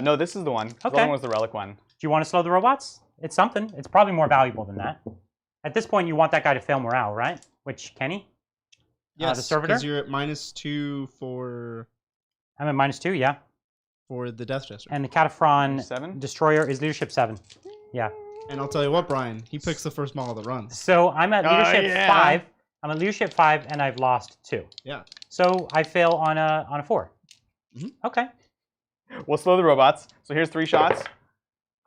Speaker 2: No, this is the one. The other one was the Relic one.
Speaker 1: Do you want to slow the robots? It's something. It's probably more valuable than that. At this point, you want that guy to fail morale, right? Which, Kenny?
Speaker 3: Yes,
Speaker 1: the servitor?
Speaker 3: because you're at -2 for...
Speaker 1: I'm at -2, yeah.
Speaker 3: For the Death Jester.
Speaker 1: And the Cataphren
Speaker 2: 7?
Speaker 1: Destroyer is leadership 7. Yeah.
Speaker 3: And I'll tell you what, Brian, he picks the first model that runs.
Speaker 1: So I'm at leadership 5. I'm at leadership 5, and I've lost 2.
Speaker 3: Yeah.
Speaker 1: So I fail on a 4. Okay.
Speaker 2: We'll slow the robots. So here's 3 shots.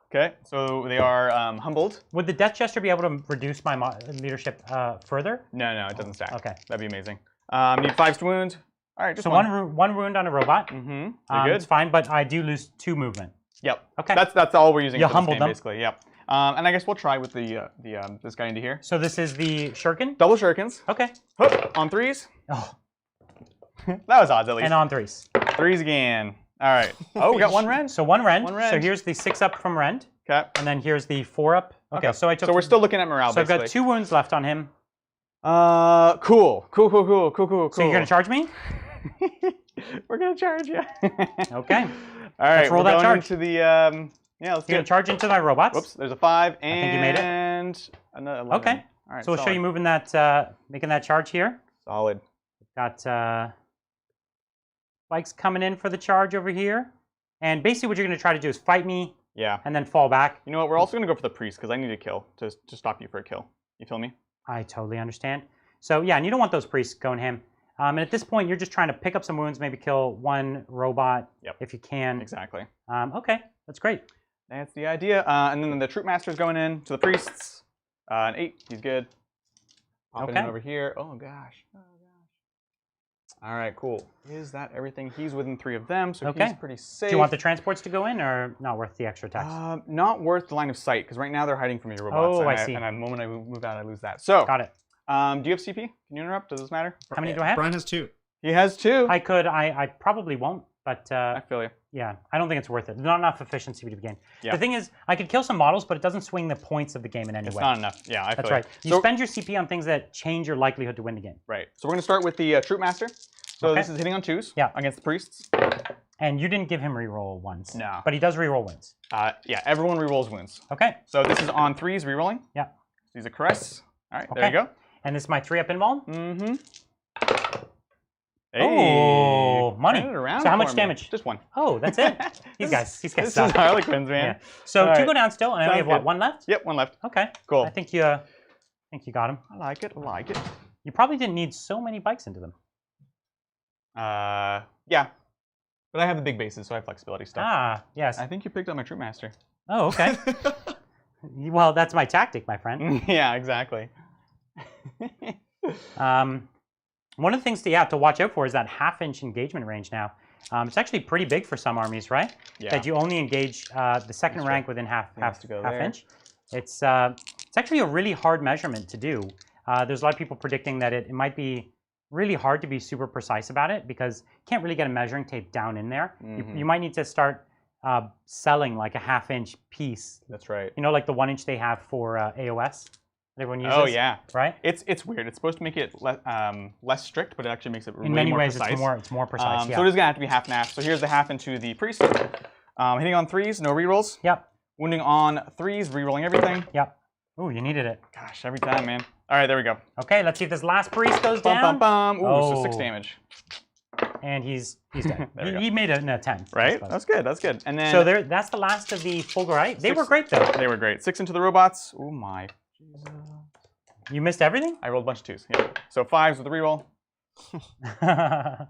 Speaker 2: Okay, so they are humbled.
Speaker 1: Would the Death Jester be able to reduce my leadership further?
Speaker 2: No, it doesn't stack.
Speaker 1: Okay.
Speaker 2: That'd be amazing. Need 5s to wound. All right, just
Speaker 1: so one wound on a robot.
Speaker 2: Mm-hmm. Good.
Speaker 1: It's fine, but I do lose 2 movement.
Speaker 2: Yep.
Speaker 1: Okay.
Speaker 2: That's all we're using.
Speaker 1: You
Speaker 2: for
Speaker 1: humbled
Speaker 2: this game,
Speaker 1: them.
Speaker 2: basically. Yep. And I guess we'll try with the this guy into here.
Speaker 1: So this is the shuriken.
Speaker 2: Double shurikens.
Speaker 1: Okay.
Speaker 2: Hook on 3s.
Speaker 1: Oh.
Speaker 2: That was odds at least.
Speaker 1: And on 3s.
Speaker 2: 3s again. All right. Oh, we got 1 rend.
Speaker 1: So 1 rend.
Speaker 2: 1 rend.
Speaker 1: So here's the 6 up from rend.
Speaker 2: Okay.
Speaker 1: And then here's the 4 up. Okay. So I took.
Speaker 2: So we're still looking at morale.
Speaker 1: So
Speaker 2: basically.
Speaker 1: I've got 2 wounds left on him.
Speaker 2: Cool.
Speaker 1: So you're gonna charge me?
Speaker 2: We're gonna charge you.
Speaker 1: Okay.
Speaker 2: All right.
Speaker 1: Let's roll that charge.
Speaker 2: Into the yeah. Let's
Speaker 1: You're gonna charge into my robots.
Speaker 2: Whoops. There's a 5 and
Speaker 1: I think you made it.
Speaker 2: Another 11.
Speaker 1: Okay.
Speaker 2: All right.
Speaker 1: So we'll show you moving that, making that charge here.
Speaker 2: Solid.
Speaker 1: Got spikes coming in for the charge over here, and basically what you're gonna try to do is fight me.
Speaker 2: Yeah.
Speaker 1: And then fall back.
Speaker 2: You know what? We're also gonna go for the priest because I need a kill to stop you for a kill. You feel me?
Speaker 1: I totally understand. So yeah, and you don't want those priests going him. And at this point, you're just trying to pick up some wounds, maybe kill 1 robot if you can.
Speaker 2: Exactly.
Speaker 1: Okay, that's great.
Speaker 2: That's the idea. And then the troop master's going in to the priests. An 8, he's good. Popping in over here. Oh gosh. All right, cool. Is that everything? He's within 3 of them, so he's pretty safe.
Speaker 1: Do you want the transports to go in, or not worth the extra tax?
Speaker 2: Not worth the line of sight, because right now they're hiding from your robots.
Speaker 1: Oh, I see.
Speaker 2: And the moment I move out, I lose that. So.
Speaker 1: Got it.
Speaker 2: Do you have CP? Can you interrupt? Does this matter?
Speaker 1: How many do I have?
Speaker 3: Brian has 2.
Speaker 2: He has 2.
Speaker 1: I could. I probably won't, but
Speaker 2: I feel you.
Speaker 1: Yeah, I don't think it's worth it. There's not enough efficiency to the game.
Speaker 2: Yeah.
Speaker 1: The thing is, I could kill some models, but it doesn't swing the points of the game in any way.
Speaker 2: It's not enough. Yeah, I feel
Speaker 1: That's right. You spend your CP on things that change your likelihood to win the game.
Speaker 2: Right. So we're going to start with the troop master. So this is hitting on 2s against the priests.
Speaker 1: And you didn't give him reroll ones.
Speaker 2: No.
Speaker 1: But he does reroll wins.
Speaker 2: Yeah, everyone rerolls wounds.
Speaker 1: Okay.
Speaker 2: So this is on 3s rerolling.
Speaker 1: Yeah.
Speaker 2: These are caress. All right, there you go.
Speaker 1: And this is my 3-up invuln.
Speaker 2: Mm-hmm. Hey,
Speaker 1: oh, money. So how much damage?
Speaker 2: Just 1.
Speaker 1: Oh, that's it. These guys
Speaker 2: This is Harlequins, man.
Speaker 1: Yeah. So 2 go down still, and I only have what, 1 left?
Speaker 2: Yep, 1 left.
Speaker 1: Okay.
Speaker 2: Cool.
Speaker 1: I think you got him.
Speaker 2: I like it. I like it.
Speaker 1: You probably didn't need so many bikes into them.
Speaker 2: Yeah. But I have the big bases, so I have flexibility stuff.
Speaker 1: Ah, yes.
Speaker 2: I think you picked up my troop master.
Speaker 1: Oh, okay. Well, that's my tactic, my friend.
Speaker 2: Yeah, exactly.
Speaker 1: One of the things to watch out for is that half-inch engagement range now. It's actually pretty big for some armies, right?
Speaker 2: Yeah.
Speaker 1: That you only engage the second rank within half inch. It's actually a really hard measurement to do. There's a lot of people predicting that it might be really hard to be super precise about it because you can't really get a measuring tape down in there. You might need to start selling like a half-inch piece.
Speaker 2: That's right.
Speaker 1: You know, like the 1-inch they have for AOS that everyone uses.
Speaker 2: Oh yeah,
Speaker 1: right.
Speaker 2: It's weird. It's supposed to make it less strict, but it actually makes it
Speaker 1: in many ways
Speaker 2: precise.
Speaker 1: it's more precise.
Speaker 2: So it is gonna have to be half and half. So here's the half into the priest. Hitting on 3s, no rerolls.
Speaker 1: Yep.
Speaker 2: Wounding on 3s, rerolling everything.
Speaker 1: Yep. Ooh, you needed it.
Speaker 2: Gosh, every time, man. All right, there we go.
Speaker 1: Okay, let's see if this last priest goes down.
Speaker 2: Ooh, so 6 damage.
Speaker 1: And he's dead. he made it in a 10.
Speaker 2: Right? That's good. That's good. And then
Speaker 1: so that's the last of the Fulgurite. They were great though.
Speaker 2: They were great. 6 into the robots. Oh my.
Speaker 1: You missed everything?
Speaker 2: I rolled a bunch of 2s. Yeah. So 5s with the reroll. All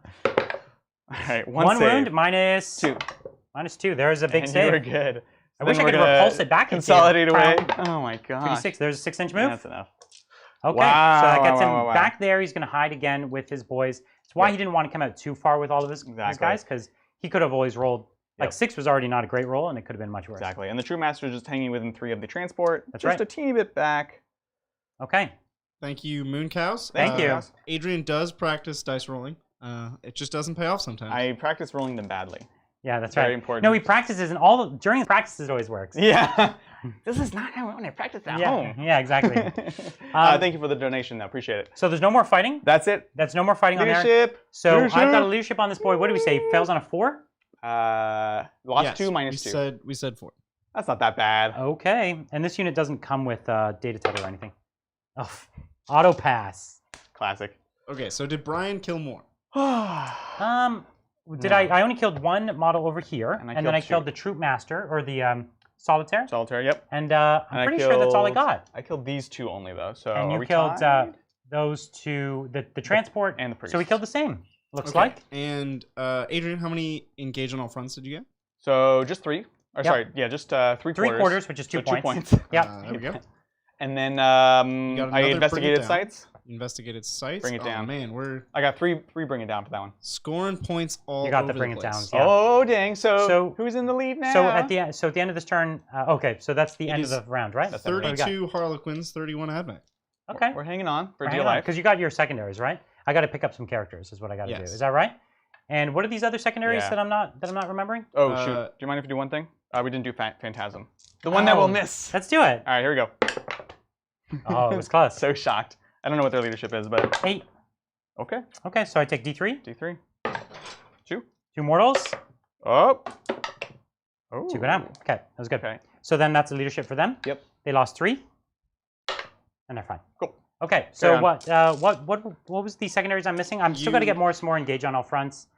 Speaker 2: right, 1
Speaker 1: wound minus
Speaker 2: 2.
Speaker 1: Minus 2. There's a big
Speaker 2: and
Speaker 1: save.
Speaker 2: You were good.
Speaker 1: I wish I could repulse it back.
Speaker 2: Consolidate away. Oh my god.
Speaker 1: 36. There's a 6-inch move.
Speaker 2: That's enough.
Speaker 1: Okay,
Speaker 2: wow,
Speaker 1: so that gets him
Speaker 2: wow.
Speaker 1: back there. He's going to hide again with his boys. That's why he didn't want to come out too far with all of his guys, because he could have always rolled. Like 6 was already not a great roll, and it could have been much worse.
Speaker 2: Exactly. And the True Master is just hanging within 3 of the transport.
Speaker 1: That's
Speaker 2: just a teeny bit back.
Speaker 1: Okay.
Speaker 3: Thank you, Moon Cows.
Speaker 1: Thank you.
Speaker 3: Adrian does practice dice rolling. It just doesn't pay off sometimes.
Speaker 2: I practice rolling them badly.
Speaker 1: Yeah, that's
Speaker 2: Very
Speaker 1: right.
Speaker 2: important.
Speaker 1: No, he practices, and during the practices it always works.
Speaker 2: Yeah. This is not how I practice at home.
Speaker 1: Yeah, exactly.
Speaker 2: Thank you for the donation, though. Appreciate it.
Speaker 1: So there's no more fighting?
Speaker 2: That's it.
Speaker 1: That's no more fighting on there?
Speaker 2: Leadership.
Speaker 1: So I've got a leadership on this boy. What do we say? Fails on a 4?
Speaker 2: Lost 2, minus 2.
Speaker 3: We said 4.
Speaker 2: That's not that bad.
Speaker 1: Okay. And this unit doesn't come with data tag or anything. Oh, auto pass.
Speaker 2: Classic.
Speaker 3: Okay, so did Brian kill more?
Speaker 1: I only killed 1 model over here, and then I killed the Troop Master, or the Solitaire.
Speaker 2: Solitaire, yep.
Speaker 1: And I'm pretty sure that's all I got.
Speaker 2: I killed these 2 only, though. So
Speaker 1: and you killed those 2, the transport,
Speaker 2: and the priest.
Speaker 1: So we killed the same, looks like.
Speaker 3: And Adrian, how many engage on all fronts did you get?
Speaker 2: So just 3. Or sorry, yeah, just 3 quarters.
Speaker 1: 3 quarters, which is 2 points.
Speaker 2: 2 points.
Speaker 1: Yeah.
Speaker 3: There we go.
Speaker 2: And then I investigated sites.
Speaker 3: Investigated sites.
Speaker 2: Bring it down.
Speaker 3: Oh, man,
Speaker 2: I got three bring it down for that one.
Speaker 3: Scoring points all over
Speaker 1: You got the
Speaker 3: place.
Speaker 1: bring it down. Yeah.
Speaker 2: Oh dang! So who's in the lead now?
Speaker 1: So at the end of this turn, okay. So that's the end of the round, right?
Speaker 2: That's
Speaker 3: 32 Harlequins, 31 Ad-Mech.
Speaker 1: Okay.
Speaker 2: We're hanging on for dear life.
Speaker 1: Because you got your secondaries, right? I got to pick up some characters. Is what I got to do. Is that right? And what are these other secondaries that I'm not remembering?
Speaker 2: Oh shoot! Do you mind if we do one thing? We didn't do Phantasm. The one that will miss.
Speaker 1: Let's do it.
Speaker 2: All right, here we go.
Speaker 1: Oh, it was close.
Speaker 2: So shocked. I don't know what their leadership is, but
Speaker 1: 8.
Speaker 2: Okay.
Speaker 1: Okay, so I take D3.
Speaker 2: D3. 2
Speaker 1: mortals.
Speaker 2: Oh.
Speaker 1: 2 go down. Okay, that was good.
Speaker 2: Okay.
Speaker 1: So then that's the leadership for them.
Speaker 2: Yep.
Speaker 1: They lost 3, and they're fine.
Speaker 2: Cool.
Speaker 1: Okay, so what was the secondaries I'm missing? I'm still got to get some more engage on all fronts.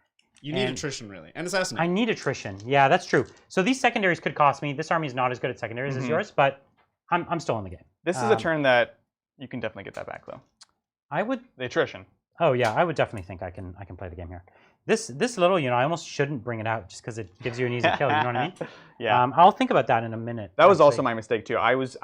Speaker 3: You need attrition, really, and assassinate.
Speaker 1: I need attrition. Yeah, that's true. So these secondaries could cost me. This army is not as good at secondaries as yours, but I'm still in the game.
Speaker 2: This is a turn that you can definitely get that back, though.
Speaker 1: I would.
Speaker 2: The attrition.
Speaker 1: Oh yeah, I would definitely think I can play the game here. This little, I almost shouldn't bring it out just because it gives you an easy kill. You know what I mean?
Speaker 2: Yeah.
Speaker 1: I'll think about that in a minute.
Speaker 2: That was also my mistake too. I was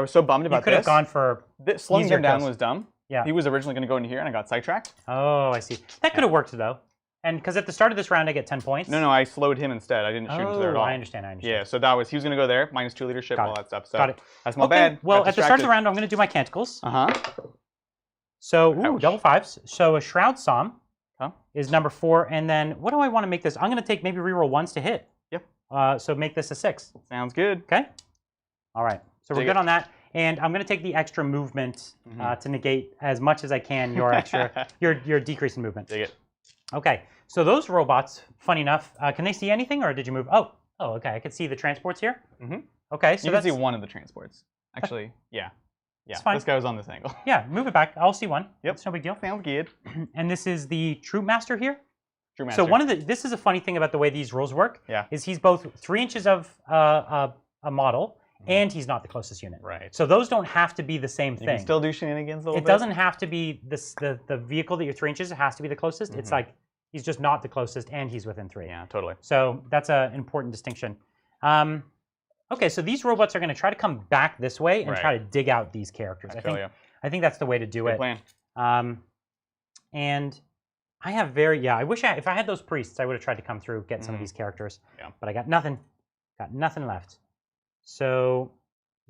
Speaker 2: so bummed about this.
Speaker 1: You could have gone for
Speaker 2: slowing him down was dumb.
Speaker 1: Yeah.
Speaker 2: He was originally going to go into here, and I got sidetracked.
Speaker 1: Oh, I see. That could have worked though. And because at the start of this round I get 10 points.
Speaker 2: No, I slowed him instead. I didn't shoot him there at all.
Speaker 1: I understand.
Speaker 2: Yeah, so that was he was going to go there, -2 leadership, all that stuff. So
Speaker 1: got it.
Speaker 2: That's my bad.
Speaker 1: Well, at the start of the round I'm going to do my canticles. So double 5s. So a Shroud Psalm is number 4, and then what do I want to make this? I'm going to take maybe reroll 1s to hit.
Speaker 2: Yep.
Speaker 1: So make this a 6.
Speaker 2: Sounds good.
Speaker 1: Okay. All right. So we're good on that. And I'm going to take the extra movement to negate as much as I can your extra your decrease in movement.
Speaker 2: Dig it.
Speaker 1: Okay. So those robots, funny enough, can they see anything, or did you move? Oh, okay. I can see the transports here. Okay. So
Speaker 2: you can see one of the transports. Actually, yeah. Yeah, this guy was on this angle.
Speaker 1: Yeah, move it back. I'll see one.
Speaker 2: Yep.
Speaker 1: It's no big deal.
Speaker 2: Sounds good.
Speaker 1: And this is the Troop Master here.
Speaker 2: Troop Master.
Speaker 1: So this is a funny thing about the way these rules work.
Speaker 2: Yeah.
Speaker 1: Is he's both 3 inches of a model, and he's not the closest unit.
Speaker 2: Right.
Speaker 1: So those don't have to be the same thing.
Speaker 2: You can still do shenanigans a little bit.
Speaker 1: It doesn't have to be the vehicle that you're 3 inches. It has to be the closest. It's like he's just not the closest, and he's within 3.
Speaker 2: Yeah, totally.
Speaker 1: So that's an important distinction. Okay, so these robots are going to try to come back this way and try to dig out these characters. I think that's the way to do it.
Speaker 2: Plan.
Speaker 1: And I have I wish if I had those priests, I would have tried to come through, get some of these characters.
Speaker 2: Yeah.
Speaker 1: But I got nothing. Got nothing left. So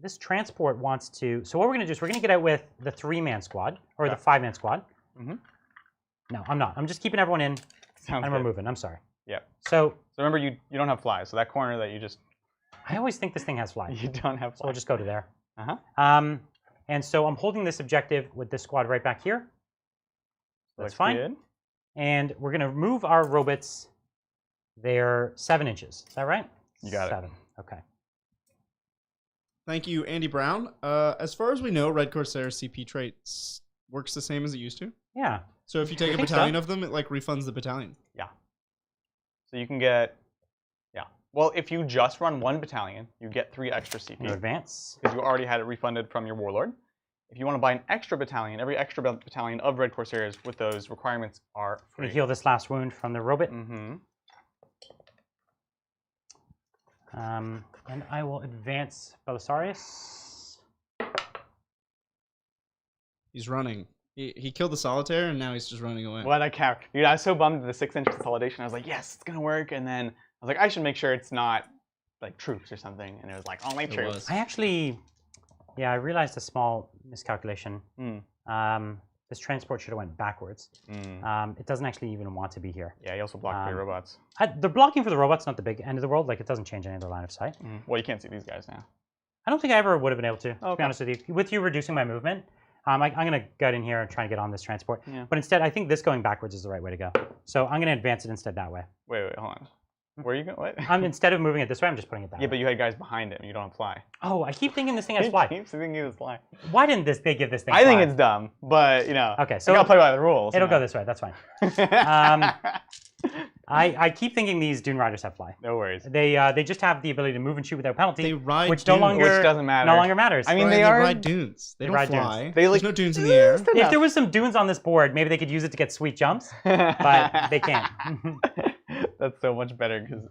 Speaker 1: this transport wants to. So what we're going to do is we're going to get out with the 3-man squad or the 5-man squad. No, I'm not. I'm just keeping everyone in. And we're moving. I'm sorry.
Speaker 2: Yeah.
Speaker 1: So
Speaker 2: remember, you don't have flies. So that corner that you just.
Speaker 1: I always think this thing has flies.
Speaker 2: You don't have flies.
Speaker 1: So we'll just go to there. And so I'm holding this objective with this squad right back here. That's fine.
Speaker 2: Good.
Speaker 1: And we're going to move our robots. They're 7 inches. Is that right?
Speaker 2: You got
Speaker 1: 7. Okay.
Speaker 3: Thank you, Andy Brown. As far as we know, Red Corsair CP traits works the same as it used to.
Speaker 1: Yeah.
Speaker 3: So if you take a battalion of them, it refunds the battalion.
Speaker 2: Yeah. So you can get. Well, if you just run 1 battalion, you get 3 extra CP.
Speaker 1: No advance.
Speaker 2: Because you already had it refunded from your warlord. If you want to buy an extra battalion, every extra battalion of Red Corsairs with those requirements are free.
Speaker 1: We heal this last wound from the robot. And I will advance Belisarius.
Speaker 3: He's running. He killed the solitaire, and now he's just running away.
Speaker 2: What a cow. Dude, I was so bummed at the 6-inch consolidation. I was like, yes, it's going to work. And then I was like, I should make sure it's not like troops or something. And it was like, only troops.
Speaker 1: I actually, I realized a small miscalculation. This transport should have went backwards. It doesn't actually even want to be here.
Speaker 2: Yeah, he also blocked 3 robots.
Speaker 1: The blocking for the robots not the big end of the world. Like, it doesn't change any of the line of sight.
Speaker 2: Well, you can't see these guys now.
Speaker 1: I don't think I ever would have been able to be honest with you. With you reducing my movement, I'm going to gut in here and try to get on this transport.
Speaker 2: Yeah.
Speaker 1: But instead, I think this going backwards is the right way to go. So I'm going to advance it instead that way.
Speaker 2: Wait, hold on. Where are you going? What?
Speaker 1: Instead of moving it this way, I'm just putting it that way.
Speaker 2: Yeah, but you had guys behind it, and you don't have fly.
Speaker 1: Oh, I keep thinking this thing has fly.
Speaker 2: I keep thinking it has fly.
Speaker 1: Why didn't they give this thing
Speaker 2: I
Speaker 1: fly?
Speaker 2: think it's dumb, but,
Speaker 1: Okay, so
Speaker 2: you gotta play by the rules.
Speaker 1: It'll go this way, that's fine. I keep thinking these Dune Riders have fly.
Speaker 2: No worries.
Speaker 1: They just have the ability to move and shoot without penalty.
Speaker 3: They ride
Speaker 1: which
Speaker 3: dunes.
Speaker 1: which
Speaker 2: doesn't matter.
Speaker 1: No longer matters.
Speaker 2: I mean,
Speaker 3: they
Speaker 2: are
Speaker 3: ride dunes. They don't
Speaker 1: ride
Speaker 3: fly.
Speaker 1: dunes.
Speaker 3: There's no dunes in the air.
Speaker 1: If there was some dunes on this board, maybe they could use it to get sweet jumps, but they can't.
Speaker 2: That's so much better because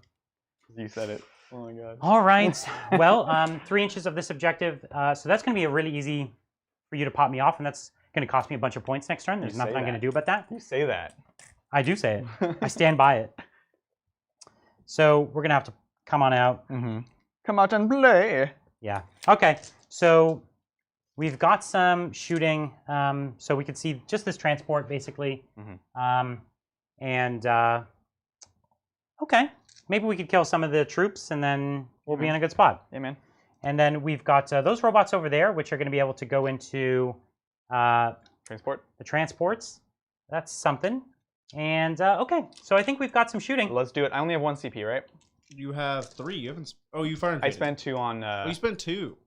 Speaker 2: you said it. Oh my god.
Speaker 1: All right. Well, 3 inches of this objective. So that's going to be really easy for you to pop me off, and that's going to cost me a bunch of points next turn. There's nothing I'm going to do about that.
Speaker 2: You say that.
Speaker 1: I do say it. I stand by it. So we're going to have to come on out.
Speaker 2: Come out and play.
Speaker 1: Yeah. Okay. So we've got some shooting. So we could see just this transport, basically. Okay. Maybe we could kill some of the troops, and then we'll be in a good spot.
Speaker 2: Yeah, man.
Speaker 1: And then we've got those robots over there, which are going to be able to go into
Speaker 2: Transport.
Speaker 1: The transports. That's something. And okay, so I think we've got some shooting.
Speaker 2: Let's do it. I only have 1 CP, right?
Speaker 3: You have 3. You haven't. Oh, you fire and fade.
Speaker 2: I spent 2 on.
Speaker 3: You spent 2.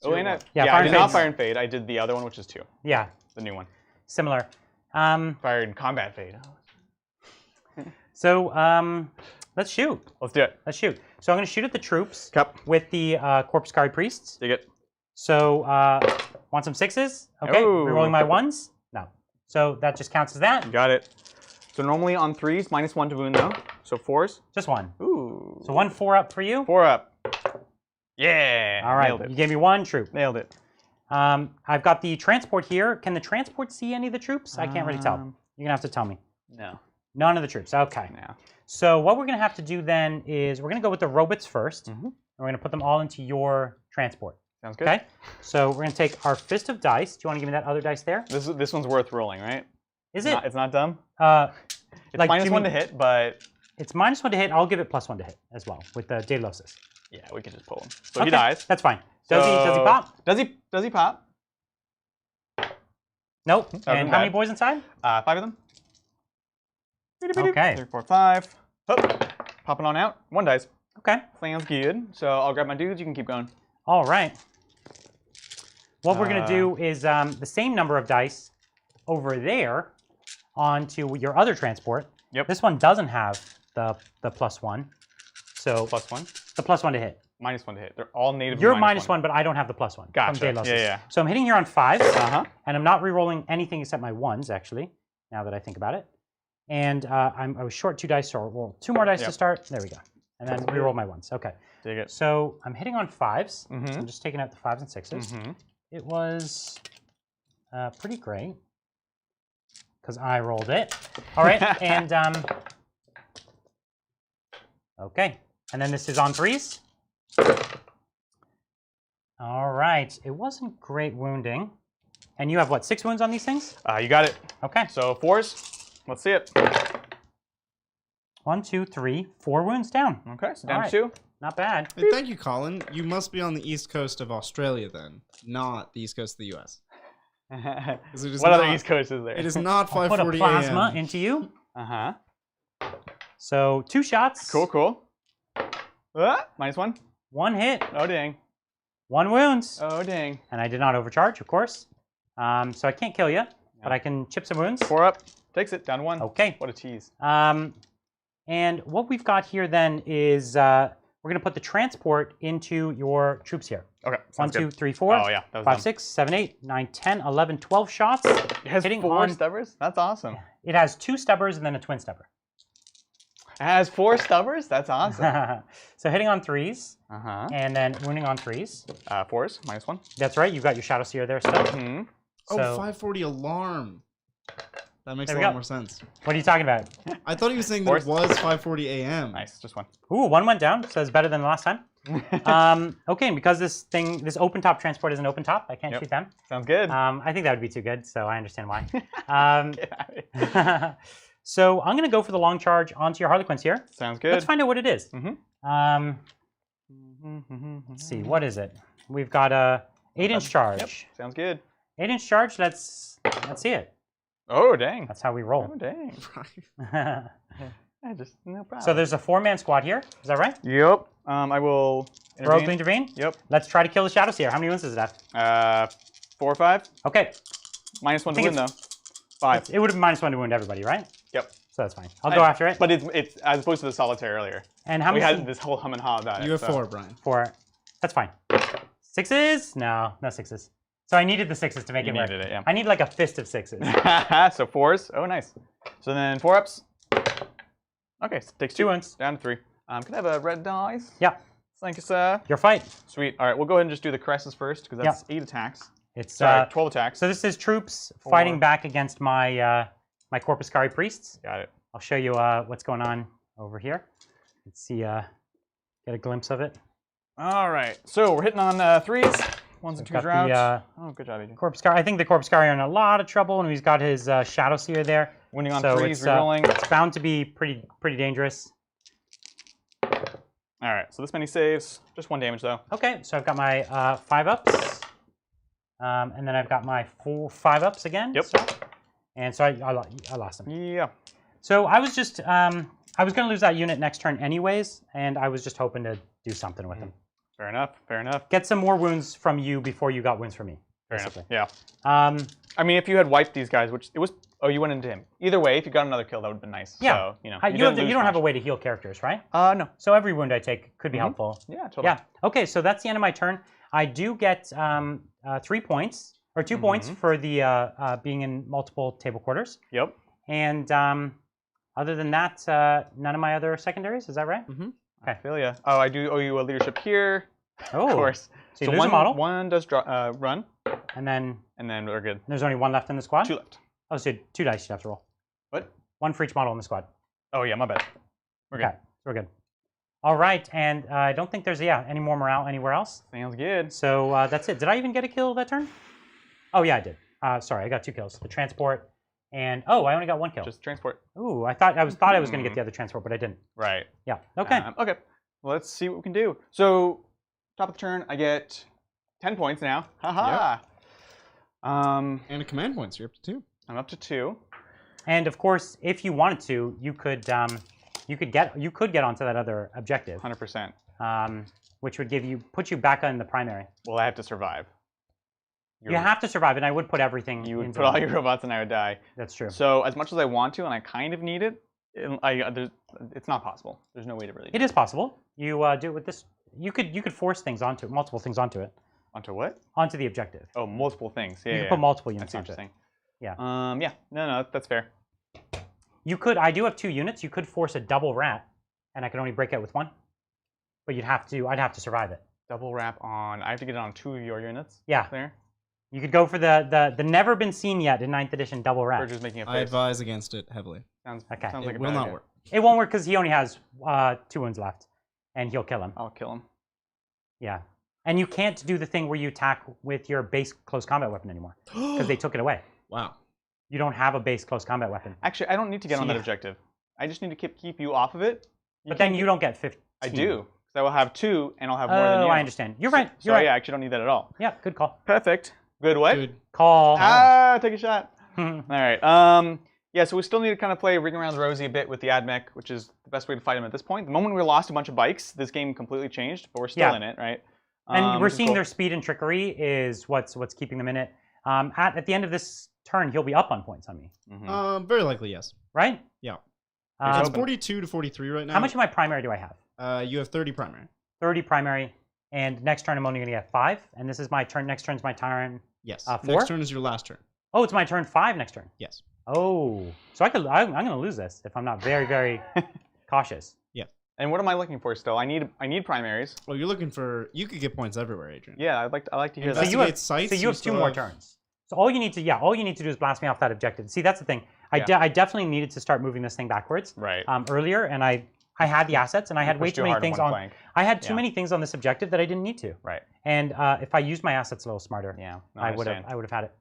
Speaker 2: Oh, and
Speaker 1: yeah,
Speaker 2: I did not fire and fade. I did the other one, which is 2.
Speaker 1: Yeah.
Speaker 2: The new one.
Speaker 1: Similar.
Speaker 2: Fire and combat fade.
Speaker 1: So let's shoot.
Speaker 2: Let's do it.
Speaker 1: Let's shoot. So I'm going to shoot at the troops
Speaker 2: Cup.
Speaker 1: with the Corpse Guard Priests.
Speaker 2: Dig it.
Speaker 1: So want some 6s? Okay.
Speaker 2: Ooh,
Speaker 1: Rerolling my 1s? No. So that just counts as that.
Speaker 2: Got it. So normally on 3s, -1 to wound though. So 4s.
Speaker 1: Just 1.
Speaker 2: Ooh.
Speaker 1: So 1 4-up for you.
Speaker 2: 4 up. Yeah.
Speaker 1: All right.
Speaker 2: Nailed it.
Speaker 1: You gave me 1 troop.
Speaker 2: Nailed it.
Speaker 1: I've got the transport here. Can the transport see any of the troops? I can't really tell. You're going to have to tell me.
Speaker 2: No.
Speaker 1: None of the troops. Okay.
Speaker 2: No.
Speaker 1: So what we're going to have to do then is we're going to go with the robots first. And we're going to put them all into your transport.
Speaker 2: Sounds good.
Speaker 1: Okay. So we're going to take our fist of dice. Do you want to give me that other dice there?
Speaker 2: This one's worth rolling, right?
Speaker 1: Is it?
Speaker 2: It's not dumb? It's
Speaker 1: like,
Speaker 2: -1 to hit, but...
Speaker 1: It's -1 to hit. I'll give it +1 to hit as well with the Delosis.
Speaker 2: Yeah, we can just pull him. So he dies.
Speaker 1: That's fine. Does he pop?
Speaker 2: Does he pop?
Speaker 1: Nope. And how many boys inside?
Speaker 2: 5 of them.
Speaker 1: Okay.
Speaker 2: 3, 4, 5. Oh, popping on out. 1 dies.
Speaker 1: Okay.
Speaker 2: Sounds good. So I'll grab my dudes. You can keep going.
Speaker 1: All right. What we're going to do is the same number of dice over there onto your other transport.
Speaker 2: Yep.
Speaker 1: This one doesn't have the +1. So
Speaker 2: +1?
Speaker 1: The +1 to hit.
Speaker 2: -1 to hit. They're all native.
Speaker 1: You're -1, but I don't have the +1.
Speaker 2: Gotcha.
Speaker 1: From Delosis.
Speaker 2: Yeah.
Speaker 1: So I'm hitting here on 5s. And I'm not re-rolling anything except my 1s, actually, now that I think about it. And I was short 2 dice, so I'll roll 2 more dice to start. There we go. And then re-roll my 1s. Okay.
Speaker 2: Dig it.
Speaker 1: So I'm hitting on 5s. So I'm just taking out the 5s and 6s. It was pretty great because I rolled it. All right. And okay. And then this is on 3s. All right. It wasn't great wounding. And you have what, 6 wounds on these things?
Speaker 2: You got it.
Speaker 1: Okay.
Speaker 2: So 4s. Let's see it.
Speaker 1: 1, 2, 3, 4 wounds down.
Speaker 2: Okay, so down 2.
Speaker 1: Not bad.
Speaker 3: Hey, thank you, Colin. You must be on the east coast of Australia then, not the east coast of the U.S.
Speaker 2: What other east coast is there?
Speaker 3: It is not 5:40 a.m.
Speaker 1: I'll put a plasma into you. So 2 shots.
Speaker 2: Cool. -1.
Speaker 1: 1 hit.
Speaker 2: Oh, dang.
Speaker 1: 1 wounds.
Speaker 2: Oh, dang.
Speaker 1: And I did not overcharge, of course. So I can't kill you, but I can chip some wounds.
Speaker 2: 4 up. Takes it. Down 1.
Speaker 1: Okay.
Speaker 2: What a tease.
Speaker 1: And what we've got here then is we're going to put the transport into your troops here.
Speaker 2: Okay.
Speaker 1: 1, 2, 3, 4.
Speaker 2: Oh, yeah. That was
Speaker 1: 5,
Speaker 2: dumb.
Speaker 1: 6, 7, 8, 9, 10, 11, 12 shots.
Speaker 2: It has 4 stubbers? That's awesome.
Speaker 1: It has 2 stubbers and then a twin stubber.
Speaker 2: It has 4 stubbers? That's awesome.
Speaker 1: So hitting on 3s. And then wounding on 3s.
Speaker 2: 4s, -1.
Speaker 1: That's right. You've got your Shadow Seer there still.
Speaker 3: Oh, 540 alarm. That makes a lot more sense.
Speaker 1: What are you talking about?
Speaker 3: I thought he was saying there was 5:40 a.m.
Speaker 2: Nice, just 1.
Speaker 1: Ooh, 1 went down, so it's better than the last time. Okay, and because this open top transport is an open top, I can't shoot them.
Speaker 2: Sounds good.
Speaker 1: I think that would be too good, so I understand why. So I'm going to go for the long charge onto your Harlequins here.
Speaker 2: Sounds good.
Speaker 1: Let's find out what it is. Let's see, what is it? We've got a 8-inch charge.
Speaker 2: Yep. Sounds good.
Speaker 1: 8-inch charge. Let's see it.
Speaker 2: Oh, dang.
Speaker 1: That's how we roll.
Speaker 2: Oh, dang. No problem.
Speaker 1: So there's a 4-man squad here. Is that right?
Speaker 2: Yep. I will intervene.
Speaker 1: Heroically intervene?
Speaker 2: Yep.
Speaker 1: Let's try to kill the Shadow Seer. How many wounds does it have?
Speaker 2: 4 or 5.
Speaker 1: Okay.
Speaker 2: -1 to win, though. 5.
Speaker 1: It would have been -1 to wound everybody, right?
Speaker 2: Yep.
Speaker 1: So that's fine. I'll go after it.
Speaker 2: But it's as opposed to the solitaire earlier.
Speaker 1: And how many?
Speaker 2: We had this whole hum and haw about it.
Speaker 3: You have 4, Brian.
Speaker 1: 4. That's fine. 6s? No 6s. So I needed the 6s to make it work.
Speaker 2: You needed it, yeah.
Speaker 1: I need like a fist of 6s.
Speaker 2: So 4s. Oh, nice. So then 4 ups. Okay, so takes 2 wounds. Down to 3. Can I have a red dice?
Speaker 1: Yeah.
Speaker 2: Thank you, sir.
Speaker 1: Your fight.
Speaker 2: Sweet. All right, we'll go ahead and just do the caresses first because that's 8 attacks.
Speaker 1: It's
Speaker 2: 12 attacks.
Speaker 1: So this is troops fighting back against my my Corpuscari priests.
Speaker 2: Got it.
Speaker 1: I'll show you what's going on over here. Let's see, get a glimpse of it.
Speaker 2: All right. So we're hitting on threes. Ones and twos routes. Oh, good job, Adrian.
Speaker 1: Corpuscari. I think the Corpuscari are in a lot of trouble, and he's got his Shadow Seer there.
Speaker 2: Winning on
Speaker 1: so
Speaker 2: threes, rerolling.
Speaker 1: It's bound to be pretty dangerous.
Speaker 2: All right, so this many saves. Just 1 damage, though.
Speaker 1: Okay, so I've got my 5-ups. And then I've got my 5-ups again.
Speaker 2: Yep.
Speaker 1: So, and so I lost them.
Speaker 2: Yeah.
Speaker 1: So I was just, I was going to lose that unit next turn anyways, and I was just hoping to do something with them.
Speaker 2: Fair enough, fair enough.
Speaker 1: Get some more wounds from you before you got wounds from me.
Speaker 2: Fair
Speaker 1: basically.
Speaker 2: enough, yeah. I mean, if you had wiped these guys, which it was, oh, you went into him. Either way, if you got another kill, that would have been nice.
Speaker 1: Yeah.
Speaker 2: So, you know,
Speaker 1: you don't have a way to heal characters, right?
Speaker 2: No.
Speaker 1: So every wound I take could be helpful.
Speaker 2: Yeah, totally.
Speaker 1: Yeah. Okay, so that's the end of my turn. I do get 3 points, or 2 points for the being in multiple table quarters.
Speaker 2: Yep.
Speaker 1: And other than that, none of my other secondaries. Is that right?
Speaker 2: Okay. I feel ya. Oh, I do owe you a leadership here.
Speaker 1: Oh,
Speaker 2: of course.
Speaker 1: So you lose a model.
Speaker 2: One does run.
Speaker 1: And then
Speaker 2: we're good.
Speaker 1: There's only 1 left in the squad?
Speaker 2: 2 left.
Speaker 1: Oh, so 2 dice you have to roll.
Speaker 2: What?
Speaker 1: 1 for each model in the squad.
Speaker 2: Oh, yeah, my bad. We're good.
Speaker 1: Okay, we're good. All right, and I don't think there's, any more morale anywhere else.
Speaker 2: Sounds good.
Speaker 1: So that's it. Did I even get a kill that turn? Oh, yeah, I did. Sorry, I got 2 kills. The transport and, oh, I only got 1 kill.
Speaker 2: Just transport.
Speaker 1: Ooh, I thought I was going to get the other transport, but I didn't.
Speaker 2: Right.
Speaker 1: Yeah, okay.
Speaker 2: Okay, well, let's see what we can do. So, top of the turn, I get 10 points now. Haha. Yep.
Speaker 3: And a command points. You're up to 2.
Speaker 2: I'm up to 2.
Speaker 1: And of course, if you wanted to, you could get onto that other objective.
Speaker 2: 100%.
Speaker 1: Which would put you back on the primary.
Speaker 2: Well, I have to survive.
Speaker 1: You have to survive, and I would put everything.
Speaker 2: You would put all your robots, and I would die.
Speaker 1: That's true.
Speaker 2: So as much as I want to, and I kind of need it, it's not possible. There's no way to really.
Speaker 1: It is possible. You do it with this. You could force things onto it, multiple things onto it.
Speaker 2: Onto what?
Speaker 1: Onto the objective.
Speaker 2: Oh, multiple things. Yeah,
Speaker 1: you can put multiple units
Speaker 2: that's
Speaker 1: onto
Speaker 2: interesting.
Speaker 1: It. Yeah.
Speaker 2: Yeah. No, that's fair.
Speaker 1: You could. I do have 2 units. You could force a double rat, and I could only break out with 1. But I'd have to survive it.
Speaker 2: Double wrap on. I have to get it on 2 of your units.
Speaker 1: Yeah.
Speaker 2: There.
Speaker 1: You could go for the never been seen yet in 9th edition double wrap.
Speaker 2: Just making a face.
Speaker 3: I advise against it heavily.
Speaker 2: Sounds
Speaker 1: okay.
Speaker 2: Sounds like
Speaker 3: it will not work.
Speaker 1: It won't work because he only has 2 wounds left, and he'll kill him.
Speaker 2: I'll kill him.
Speaker 1: Yeah. And you can't do the thing where you attack with your base close combat weapon anymore because they took it away.
Speaker 3: Wow.
Speaker 1: You don't have a base close combat weapon.
Speaker 2: Actually, I don't need to get on that objective. I just need to keep you off of it.
Speaker 1: But then you don't get 15.
Speaker 2: I do. Because I will have 2, and I'll have more than you.
Speaker 1: Oh, I understand. You're right.
Speaker 2: So I actually don't need that at all.
Speaker 1: Yeah, good call.
Speaker 2: Perfect. Good what?
Speaker 3: Good
Speaker 1: call.
Speaker 2: Take a shot. All right. Yeah, so we still need to kind of play Ring Around the Rosie a bit with the Ad-Mech, which is the best way to fight him at this point. The moment we lost a bunch of bikes, this game completely changed, but we're still in it, right?
Speaker 1: And we're seeing their speed and trickery is what's keeping them in it. At the end of this turn, he'll be up on points on me.
Speaker 3: Very likely, yes.
Speaker 1: Right?
Speaker 3: Yeah. It's 42 to 43 right now.
Speaker 1: How much of my primary do I have?
Speaker 3: You have 30 primary.
Speaker 1: 30 primary, and next turn I'm only going to get 5. And this is my turn. Next turn's my turn.
Speaker 3: Yes.
Speaker 1: 4?
Speaker 3: Next turn is your last turn.
Speaker 1: Oh, it's my turn 5 next turn.
Speaker 3: Yes.
Speaker 1: Oh, so I'm going to lose this if I'm not very, very cautious.
Speaker 3: Yeah.
Speaker 2: And what am I looking for still? I need primaries.
Speaker 3: Well, you're looking for. You could get points everywhere, Adrian.
Speaker 2: Yeah, I like to hear that.
Speaker 1: So you have 2 more turns. So all you need to do is blast me off that objective. See, that's the thing. I definitely needed to start moving this thing backwards.
Speaker 2: Right.
Speaker 1: Earlier, and I had the assets, and I had way too many things on. I had too many things on this objective that I didn't need to.
Speaker 2: Right.
Speaker 1: And if I used my assets a little smarter, I would have had it.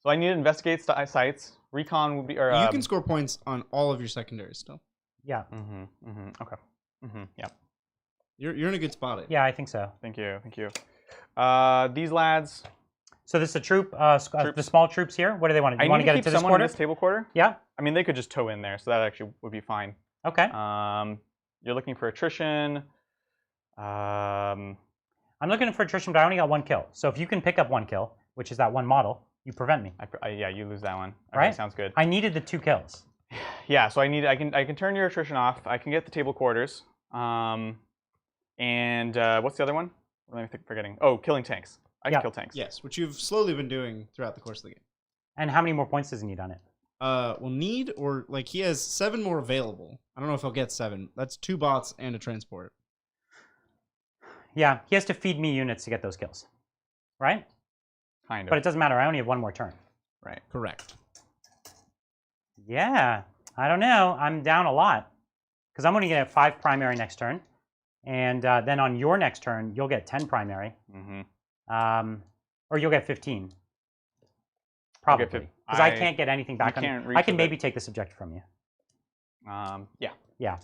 Speaker 2: So I need to investigate sites. Recon would be. Or,
Speaker 3: you can score points on all of your secondaries still.
Speaker 1: Yeah.
Speaker 2: Okay. Yeah.
Speaker 3: You're in a good spot.
Speaker 1: Yeah, I think so.
Speaker 2: Thank you. These lads.
Speaker 1: So this is a troop. The small troops here. What do they want? You want to get into this
Speaker 2: someone
Speaker 1: quarter?
Speaker 2: In this table quarter?
Speaker 1: Yeah.
Speaker 2: I mean, they could just tow in there, so that actually would be fine.
Speaker 1: Okay.
Speaker 2: You're looking for attrition.
Speaker 1: I'm looking for attrition, but I only got 1 kill. So if you can pick up 1 kill, which is that 1 model, you prevent me.
Speaker 2: Yeah, you lose that one. Okay,
Speaker 1: right.
Speaker 2: Sounds good.
Speaker 1: I needed the 2 kills.
Speaker 2: Yeah, so I can turn your attrition off. I can get the table quarters. And what's the other one? What am I forgetting? Oh, killing tanks. I can kill tanks.
Speaker 3: Yes, which you've slowly been doing throughout the course of the game.
Speaker 1: And how many more points does he need on it?
Speaker 3: He has 7 more available. I don't know if he'll get 7. That's 2 bots and a transport.
Speaker 1: Yeah, he has to feed me units to get those kills, right?
Speaker 2: Kind of.
Speaker 1: But it doesn't matter. I only have one more turn.
Speaker 2: Right.
Speaker 3: Correct.
Speaker 1: Yeah. I don't know. I'm down a lot. Because I'm only going to get 5 primary next turn. And then on your next turn, you'll get 10 primary. Or you'll get 15. Probably. Because I can't get anything back on you. I can maybe take this objective from you.
Speaker 2: Yeah.
Speaker 1: Yeah.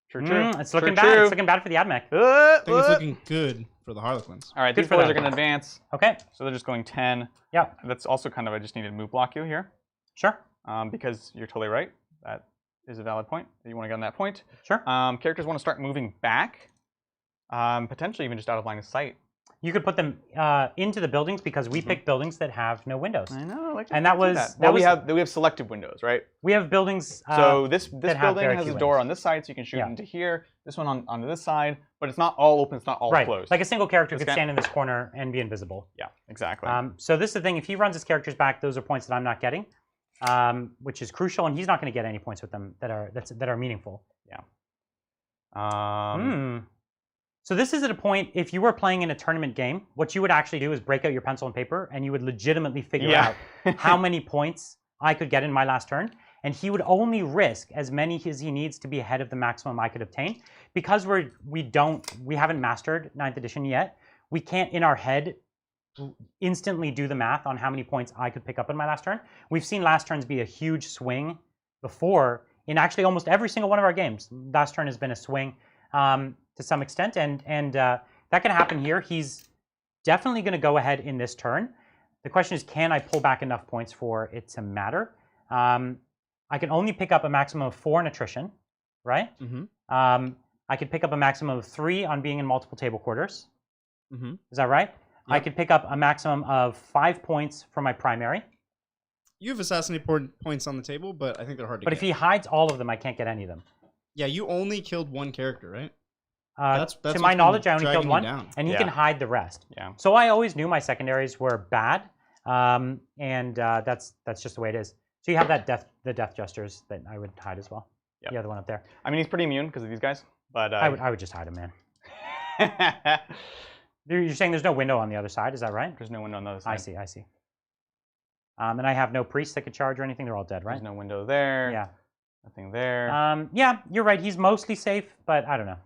Speaker 2: True.
Speaker 1: It's looking bad. It's looking bad for the Ad-Mech.
Speaker 3: I think it's looking good for the Harlequins.
Speaker 2: All right, these boys are going to advance.
Speaker 1: Okay.
Speaker 2: So they're just going 10.
Speaker 1: Yeah.
Speaker 2: That's also kind of, I just needed to move block you here.
Speaker 1: Sure.
Speaker 2: Because you're totally right. That is a valid point. You want to get on that point.
Speaker 1: Sure.
Speaker 2: Characters want to start moving back. Potentially even just out of line of sight.
Speaker 1: You could put them into the buildings because we picked buildings that have no windows.
Speaker 2: I know.
Speaker 1: And that was
Speaker 2: we have selective windows, right?
Speaker 1: We have buildings.
Speaker 2: So this building has a door on this side, so you can shoot into here. This one onto this side, but it's not all open. It's not all closed.
Speaker 1: Like a single character could stand in this corner and be invisible.
Speaker 2: Yeah, exactly.
Speaker 1: So this is the thing. If he runs his characters back, those are points that I'm not getting, which is crucial, and he's not going to get any points with them that are meaningful.
Speaker 2: Yeah.
Speaker 1: So this is at a point, if you were playing in a tournament game, what you would actually do is break out your pencil and paper, and you would legitimately figure out how many points I could get in my last turn. And he would only risk as many as he needs to be ahead of the maximum I could obtain. Because we haven't mastered 9th edition yet, we can't in our head instantly do the math on how many points I could pick up in my last turn. We've seen last turns be a huge swing before in actually almost every single one of our games. Last turn has been a swing. To some extent, and that can happen here. He's definitely going to go ahead in this turn. The question is, can I pull back enough points for it to matter? I can only pick up a maximum of 4 in attrition, right? I could pick up a maximum of 3 on being in multiple table quarters. Is that right? Yep. I could pick up a maximum of 5 points for my primary.
Speaker 3: You have assassinate points on the table, but I think they're hard to get.
Speaker 1: But if he hides all of them, I can't get any of them.
Speaker 3: Yeah, you only killed 1 character, right?
Speaker 1: That's to my knowledge, I only killed 1, and he can hide the rest.
Speaker 2: Yeah.
Speaker 1: So I always knew my secondaries were bad, and that's just the way it is. So you have the death gestures that I would hide as well. Yep. The other one up there.
Speaker 2: I mean, he's pretty immune because of these guys, but
Speaker 1: I would just hide him, man. You're saying there's no window on the other side, is that right?
Speaker 2: There's no window on the other side.
Speaker 1: I see. And I have no priests that could charge or anything. They're all dead, right?
Speaker 2: There's no window there.
Speaker 1: Yeah.
Speaker 2: Nothing there.
Speaker 1: Yeah, you're right. He's mostly safe, but I don't know.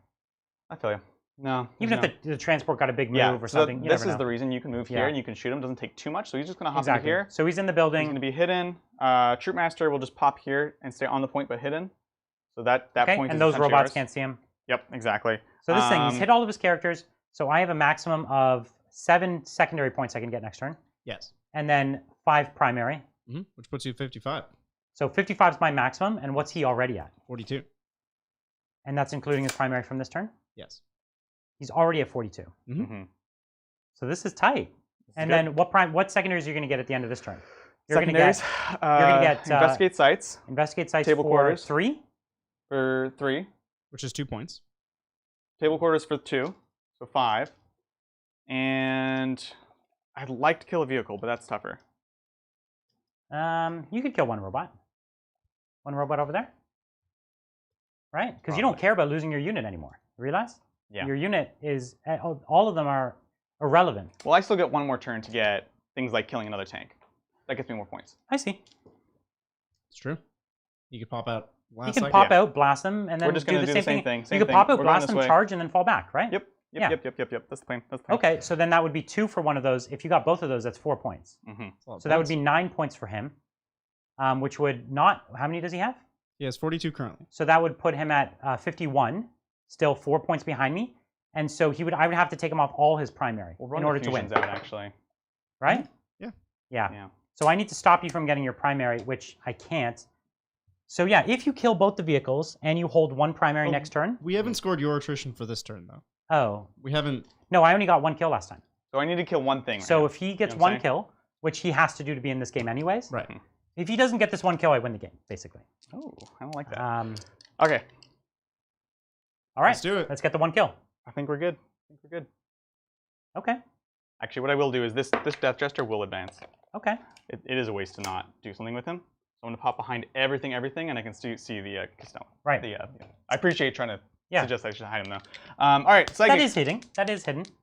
Speaker 2: I feel you. No.
Speaker 1: Even if the transport got a big move or something, you
Speaker 2: this
Speaker 1: never
Speaker 2: is
Speaker 1: know.
Speaker 2: the reason you can move here and you can shoot him. Doesn't take too much, so he's just going to hop in here.
Speaker 1: So he's in the building.
Speaker 2: He's going to be hidden. Troop Master will just pop here and stay on the point but hidden. So that point
Speaker 1: and
Speaker 2: is
Speaker 1: those robots
Speaker 2: yours.
Speaker 1: Can't see him.
Speaker 2: Yep, exactly.
Speaker 1: So this thing, he's hit all of his characters. So I have a maximum of 7 secondary points I can get next turn.
Speaker 3: Yes.
Speaker 1: And then 5 primary.
Speaker 3: Which puts you at 55.
Speaker 1: So 55 is my maximum, and what's he already at?
Speaker 3: 42.
Speaker 1: And that's including his primary from this turn?
Speaker 3: Yes.
Speaker 1: He's already at 42. So this is tight. Then what secondaries are you going to get at the end of this turn? You're going to get
Speaker 2: investigate sites.
Speaker 1: Investigate sites
Speaker 2: table
Speaker 1: for
Speaker 2: quarters
Speaker 1: 3?
Speaker 2: For 3.
Speaker 3: Which is 2 points.
Speaker 2: Table quarters for 2, so 5. And I'd like to kill a vehicle, but that's tougher.
Speaker 1: You could kill one robot. One robot over there. Right? Because you don't care about losing your unit anymore. Realize?
Speaker 2: Yeah.
Speaker 1: Your unit is, all of them are irrelevant.
Speaker 2: Well, I still get 1 more turn to get things like killing another tank. That gets me more points.
Speaker 1: I see.
Speaker 3: It's true. You could pop out, blast.
Speaker 1: You can pop out, blast them, and then
Speaker 2: We're just
Speaker 1: do
Speaker 2: gonna
Speaker 1: the same thing.
Speaker 2: Same
Speaker 1: you could pop out,
Speaker 2: We're
Speaker 1: blast them,
Speaker 2: way.
Speaker 1: charge, and then fall back, right?
Speaker 2: Yep. That's the plan.
Speaker 1: Okay, so then that would be 2 for one of those. If you got both of those, that's 4 points. So that would be 9 points for him, which would not. How many does he have?
Speaker 3: He has 42 currently.
Speaker 1: So that would put him at 51, still 4 points behind me, and so I would have to take him off all his primary in order to win.
Speaker 2: Out, actually.
Speaker 1: Right?
Speaker 3: Yeah.
Speaker 1: So I need to stop you from getting your primary, which I can't. So yeah, if you kill both the vehicles and you hold 1 primary next turn.
Speaker 3: We haven't scored your attrition for this turn, though.
Speaker 1: Oh.
Speaker 3: We haven't.
Speaker 1: No, I only got 1 kill last time.
Speaker 2: So I need to kill 1 thing.
Speaker 1: So if he gets 1 kill, which he has to do to be in this game anyways.
Speaker 3: Right.
Speaker 1: If he doesn't get this 1 kill, I win the game, basically.
Speaker 2: Oh, I don't like that.
Speaker 1: Okay. All right.
Speaker 3: Let's do it.
Speaker 1: Let's get the 1 kill.
Speaker 2: I think we're good.
Speaker 1: Okay.
Speaker 2: Actually, what I will do is this Death Jester will advance.
Speaker 1: Okay.
Speaker 2: It is a waste to not do something with him. So I'm going to pop behind everything, and I can see the Castell.
Speaker 1: Right.
Speaker 2: I appreciate trying to suggest I should hide him, though. All right.
Speaker 1: That is hidden.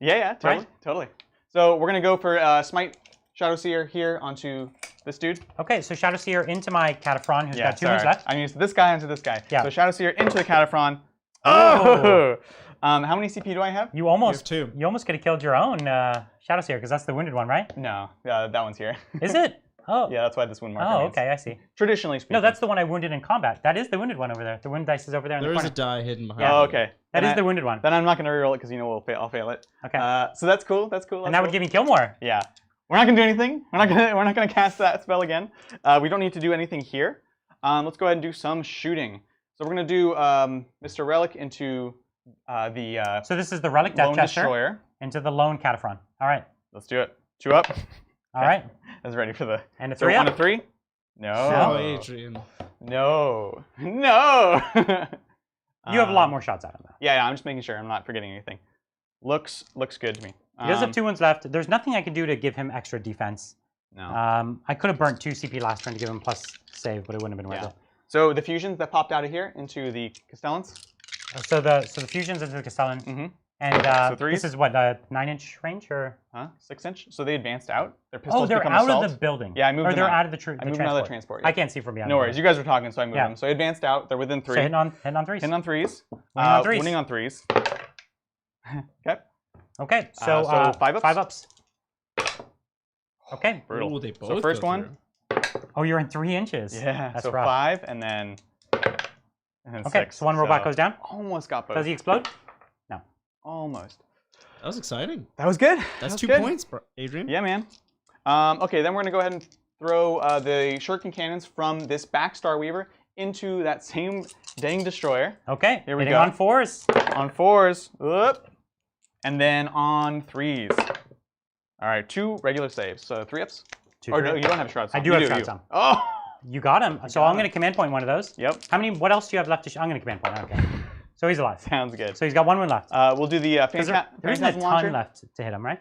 Speaker 2: Yeah, totally. So we're going to go for Smite Shadow Seer here onto this dude.
Speaker 1: Okay, so Shadow Seer into my Cataphren, who's got 2 moves left.
Speaker 2: I'm used to this guy onto this guy.
Speaker 1: Yeah.
Speaker 2: So Shadow Seer into the Cataphren. Oh! How many CP do I have?
Speaker 1: You almost
Speaker 3: have 2.
Speaker 1: You almost could have killed your own Shadow Seer, because that's the wounded one, right?
Speaker 2: No, that one's here.
Speaker 1: Is it? Oh.
Speaker 2: Yeah, that's why this wound marker
Speaker 1: Oh,
Speaker 2: means.
Speaker 1: okay, I see.
Speaker 2: Traditionally speaking.
Speaker 1: No, that's the one I wounded in combat. That is the wounded one over there. The wound dice is over there in the corner.
Speaker 3: There is a die hidden behind.
Speaker 2: Yeah. Oh, okay.
Speaker 1: That is the wounded one.
Speaker 2: Then I'm not going to reroll it because I'll fail it.
Speaker 1: Okay.
Speaker 2: So that's cool. That's cool.
Speaker 1: And that would give me kill more.
Speaker 2: Yeah. We're not going to do anything. We're not going to cast that spell again. We don't need to do anything here. Let's go ahead and do some shooting. So we're going to do Mr. Relic into the
Speaker 1: So this is the Relic Death Chester into the lone Cataphren. All right.
Speaker 2: Let's do it. 2 up.
Speaker 1: All right.
Speaker 2: I was ready for the...
Speaker 1: And a 3 up.
Speaker 2: On a 3? No.
Speaker 3: Oh, Adrian.
Speaker 2: No. No.
Speaker 1: You have a lot more shots at him, though.
Speaker 2: Yeah, I'm just making sure I'm not forgetting anything. Looks good to me.
Speaker 1: He does have 2 wounds left. There's nothing I could do to give him extra defense.
Speaker 2: No.
Speaker 1: I could have burnt 2 CP last turn to give him plus save, but it wouldn't have been worth it.
Speaker 2: So the fusions that popped out of here into the Castellans.
Speaker 1: So the fusions into the Castellan.
Speaker 2: Mm-hmm.
Speaker 1: And
Speaker 2: so
Speaker 1: this is what, 9-inch range or?
Speaker 2: 6-inch. So they advanced out. Their pistols
Speaker 1: they're
Speaker 2: become
Speaker 1: out
Speaker 2: assault.
Speaker 1: of the building.
Speaker 2: Yeah, I moved them
Speaker 1: they're
Speaker 2: out.
Speaker 1: out of the transport.
Speaker 2: I moved them out of the transport. Yeah.
Speaker 1: I can't see from behind.
Speaker 2: No worries. You guys were talking, so I moved them. So they advanced out. They're within 3.
Speaker 1: So hitting on 3s.
Speaker 2: Hitting on 3s.
Speaker 1: Winning on 3s.
Speaker 2: Winning on 3s. Okay.
Speaker 1: Okay. So
Speaker 2: 5 ups.
Speaker 1: 5 ups. Okay.
Speaker 2: Brutal.
Speaker 3: Ooh, they both
Speaker 2: so first one.
Speaker 1: Oh, you're in 3 inches.
Speaker 2: Yeah.
Speaker 1: That's
Speaker 2: so
Speaker 1: rough.
Speaker 2: 5 and then.
Speaker 1: Okay.
Speaker 2: 6.
Speaker 1: So one robot goes down.
Speaker 2: Almost got both.
Speaker 1: Does he explode? No.
Speaker 2: Almost.
Speaker 3: That was exciting.
Speaker 2: That was good.
Speaker 3: That's
Speaker 2: that was
Speaker 3: 2
Speaker 2: good.
Speaker 3: points, Adrian.
Speaker 2: Yeah, man. Okay, then we're gonna go ahead and throw the shuriken cannons from this back Star Weaver into that same dang destroyer.
Speaker 1: Okay.
Speaker 2: Here we
Speaker 1: Hitting
Speaker 2: go.
Speaker 1: on 4s.
Speaker 2: On 4s. Whoop. And then on 3s. All right, 2 regular saves. So 3 ups.
Speaker 1: 2
Speaker 2: Or no, you don't have shrouds on.
Speaker 1: I do have shrouds on.
Speaker 2: Oh.
Speaker 1: You got him. So I'm going to command point one of those.
Speaker 2: Yep.
Speaker 1: What else do you have left to I'm going to command point. Okay. So he's alive.
Speaker 2: Sounds good.
Speaker 1: So he's got 1 wound left.
Speaker 2: We'll do the
Speaker 1: there isn't a ton left to hit him, right?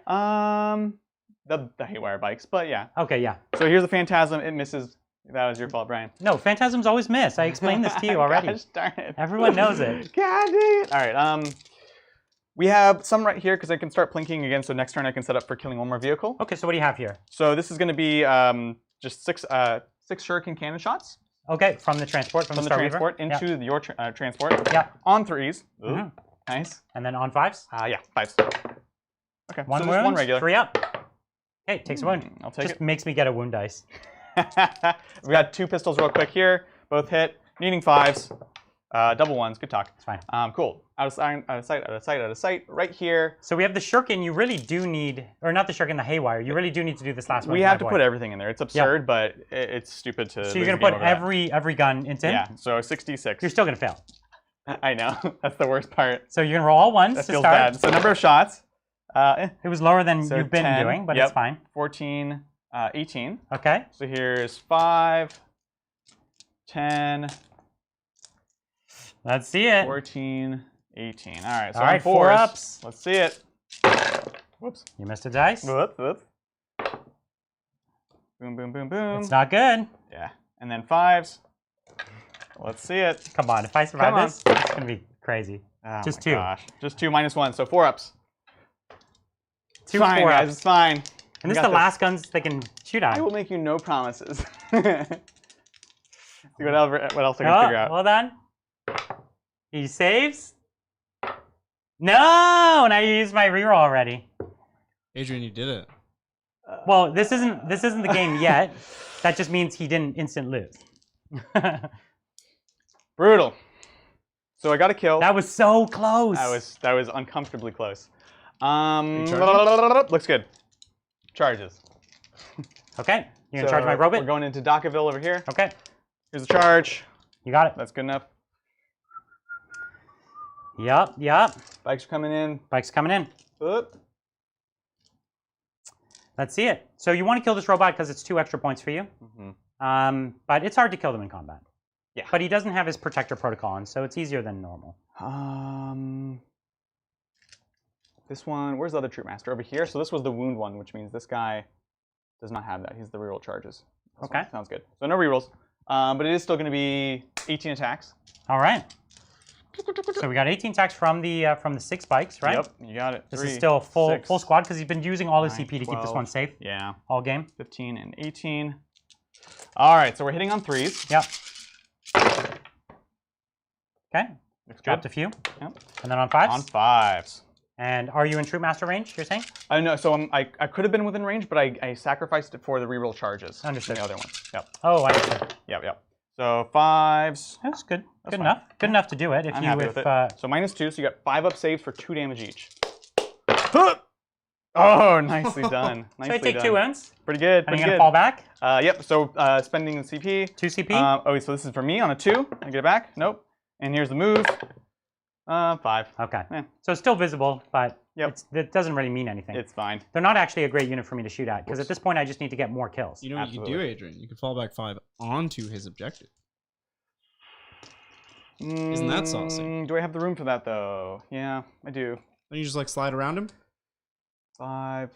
Speaker 2: The Haywire bikes, but yeah.
Speaker 1: Okay, yeah.
Speaker 2: So here's the Phantasm. It misses. That was your fault, Brian.
Speaker 1: No, Phantasms always miss. I explained this to you already.
Speaker 2: Gosh darn it.
Speaker 1: Everyone knows it.
Speaker 2: God dang it. All right. We have some right here because I can start plinking again. So next turn I can set up for killing 1 more vehicle.
Speaker 1: Okay, so what do you have here?
Speaker 2: So this is going to be just 6 shuriken cannon shots.
Speaker 1: Okay, from the transport, from the Star
Speaker 2: transport
Speaker 1: Weaver.
Speaker 2: into your transport.
Speaker 1: Yeah.
Speaker 2: On 3s. Ooh, nice.
Speaker 1: And then on 5s?
Speaker 2: Yeah, 5s. Okay.
Speaker 1: 1
Speaker 2: so
Speaker 1: wound,
Speaker 2: 1 regular.
Speaker 1: 3 up. Okay, takes a wound.
Speaker 2: I'll take
Speaker 1: Just
Speaker 2: it.
Speaker 1: makes me get a wound dice.
Speaker 2: We got 2 pistols real quick here. Both hit. Needing 5s. Double 1s. Good talk.
Speaker 1: It's fine.
Speaker 2: Cool. Out of sight, out of sight, out of sight, out of sight. Right here.
Speaker 1: So we have the Shuriken. You really do need, or not the Shuriken, the Haywire. You really do need to do this last one.
Speaker 2: We have to put everything in there. It's absurd, but it's stupid to.
Speaker 1: So you're gonna put every gun into him?
Speaker 2: Yeah. So 66.
Speaker 1: You're still gonna fail.
Speaker 2: I know. That's the worst part.
Speaker 1: So you're gonna roll all 1s
Speaker 2: that
Speaker 1: to
Speaker 2: feels
Speaker 1: start.
Speaker 2: bad. So number of shots.
Speaker 1: It was lower than
Speaker 2: so
Speaker 1: you've been
Speaker 2: 10,
Speaker 1: doing, but it's fine.
Speaker 2: 14, 18.
Speaker 1: Okay.
Speaker 2: So here's 5, 10.
Speaker 1: Let's see it.
Speaker 2: 14, 18. All right. So
Speaker 1: all right,
Speaker 2: on 4s.
Speaker 1: 4 ups.
Speaker 2: Let's see it. Whoops.
Speaker 1: You missed a dice.
Speaker 2: Whoops. Whoops. Boom, boom, boom, boom.
Speaker 1: It's not good.
Speaker 2: Yeah. And then 5s. Let's see it.
Speaker 1: Come on, if I survive this, it's gonna be crazy.
Speaker 2: Oh
Speaker 1: Just
Speaker 2: my
Speaker 1: 2.
Speaker 2: Gosh. Just 2 minus 1, so 4 ups.
Speaker 1: 2
Speaker 2: fine,
Speaker 1: 4
Speaker 2: guys.
Speaker 1: ups.
Speaker 2: It's fine.
Speaker 1: And this is the last guns they can shoot at.
Speaker 2: I will make you no promises. See what else I can figure out.
Speaker 1: Hold on. He saves. No! Now you used my reroll already.
Speaker 3: Adrian, you did it.
Speaker 1: Well, this isn't the game yet. That just means he didn't instant lose.
Speaker 2: Brutal. So I got a kill.
Speaker 1: That was so close.
Speaker 2: That was uncomfortably close. Looks good. Charges.
Speaker 1: Okay. You're gonna charge my robot?
Speaker 2: We're going into Dakaville over here.
Speaker 1: Okay.
Speaker 2: Here's the charge.
Speaker 1: You got it.
Speaker 2: That's good enough.
Speaker 1: Yup.
Speaker 2: Bikes are coming in.
Speaker 1: Bike's coming in.
Speaker 2: Oop.
Speaker 1: Let's see it. So you want to kill this robot because it's 2 extra points for you. But it's hard to kill them in combat.
Speaker 2: Yeah.
Speaker 1: But he doesn't have his protector protocol on, so it's easier than normal.
Speaker 2: This one, where's the other troop master? Over here. So this was the wound one, which means this guy does not have that. He's the reroll charges.
Speaker 1: Okay.
Speaker 2: Sounds good. So no rerolls. But it is still going to be 18 attacks.
Speaker 1: All right. So we got 18 attacks from the 6 spikes, right?
Speaker 2: Yep, you got it.
Speaker 1: This is still a full squad because he's been using all his CP to keep this one safe.
Speaker 2: Yeah.
Speaker 1: All game.
Speaker 2: 15 and 18. All right, so we're hitting on 3s.
Speaker 1: Yep. Okay. Dropped
Speaker 2: good.
Speaker 1: a few.
Speaker 2: Yep.
Speaker 1: And then on 5s?
Speaker 2: On 5s.
Speaker 1: And are you in Troop Master range, you're saying?
Speaker 2: No, so I could have been within range, but I sacrificed it for the reroll charges.
Speaker 1: Understood.
Speaker 2: The other ones. Yep.
Speaker 1: Oh, I understand.
Speaker 2: Yep. So 5s.
Speaker 1: That's good.
Speaker 2: That's
Speaker 1: good
Speaker 2: fine.
Speaker 1: enough. Good enough to do it. If
Speaker 2: I'm
Speaker 1: you
Speaker 2: happy
Speaker 1: if
Speaker 2: with it. So -2, so you got 5 up saves for 2 damage each. Oh, nicely done.
Speaker 1: So I take 2 wounds.
Speaker 2: Pretty good.
Speaker 1: And you're going to fall back?
Speaker 2: Yep, so spending the CP.
Speaker 1: 2 CP?
Speaker 2: Oh, so this is for me on a 2. I get it back? Nope. And here's the move. 5.
Speaker 1: Okay.
Speaker 2: Yeah.
Speaker 1: So it's still visible, but
Speaker 2: Yep.
Speaker 1: it doesn't really mean anything.
Speaker 2: It's fine.
Speaker 1: They're not actually a great unit for me to shoot at, because at this point I just need to get more kills.
Speaker 3: You know what you can do, Adrian? You can fall back 5 onto his objective. Isn't that saucy?
Speaker 2: Do I have the room for that, though? Yeah, I do.
Speaker 3: Then you just like slide around him?
Speaker 2: 5.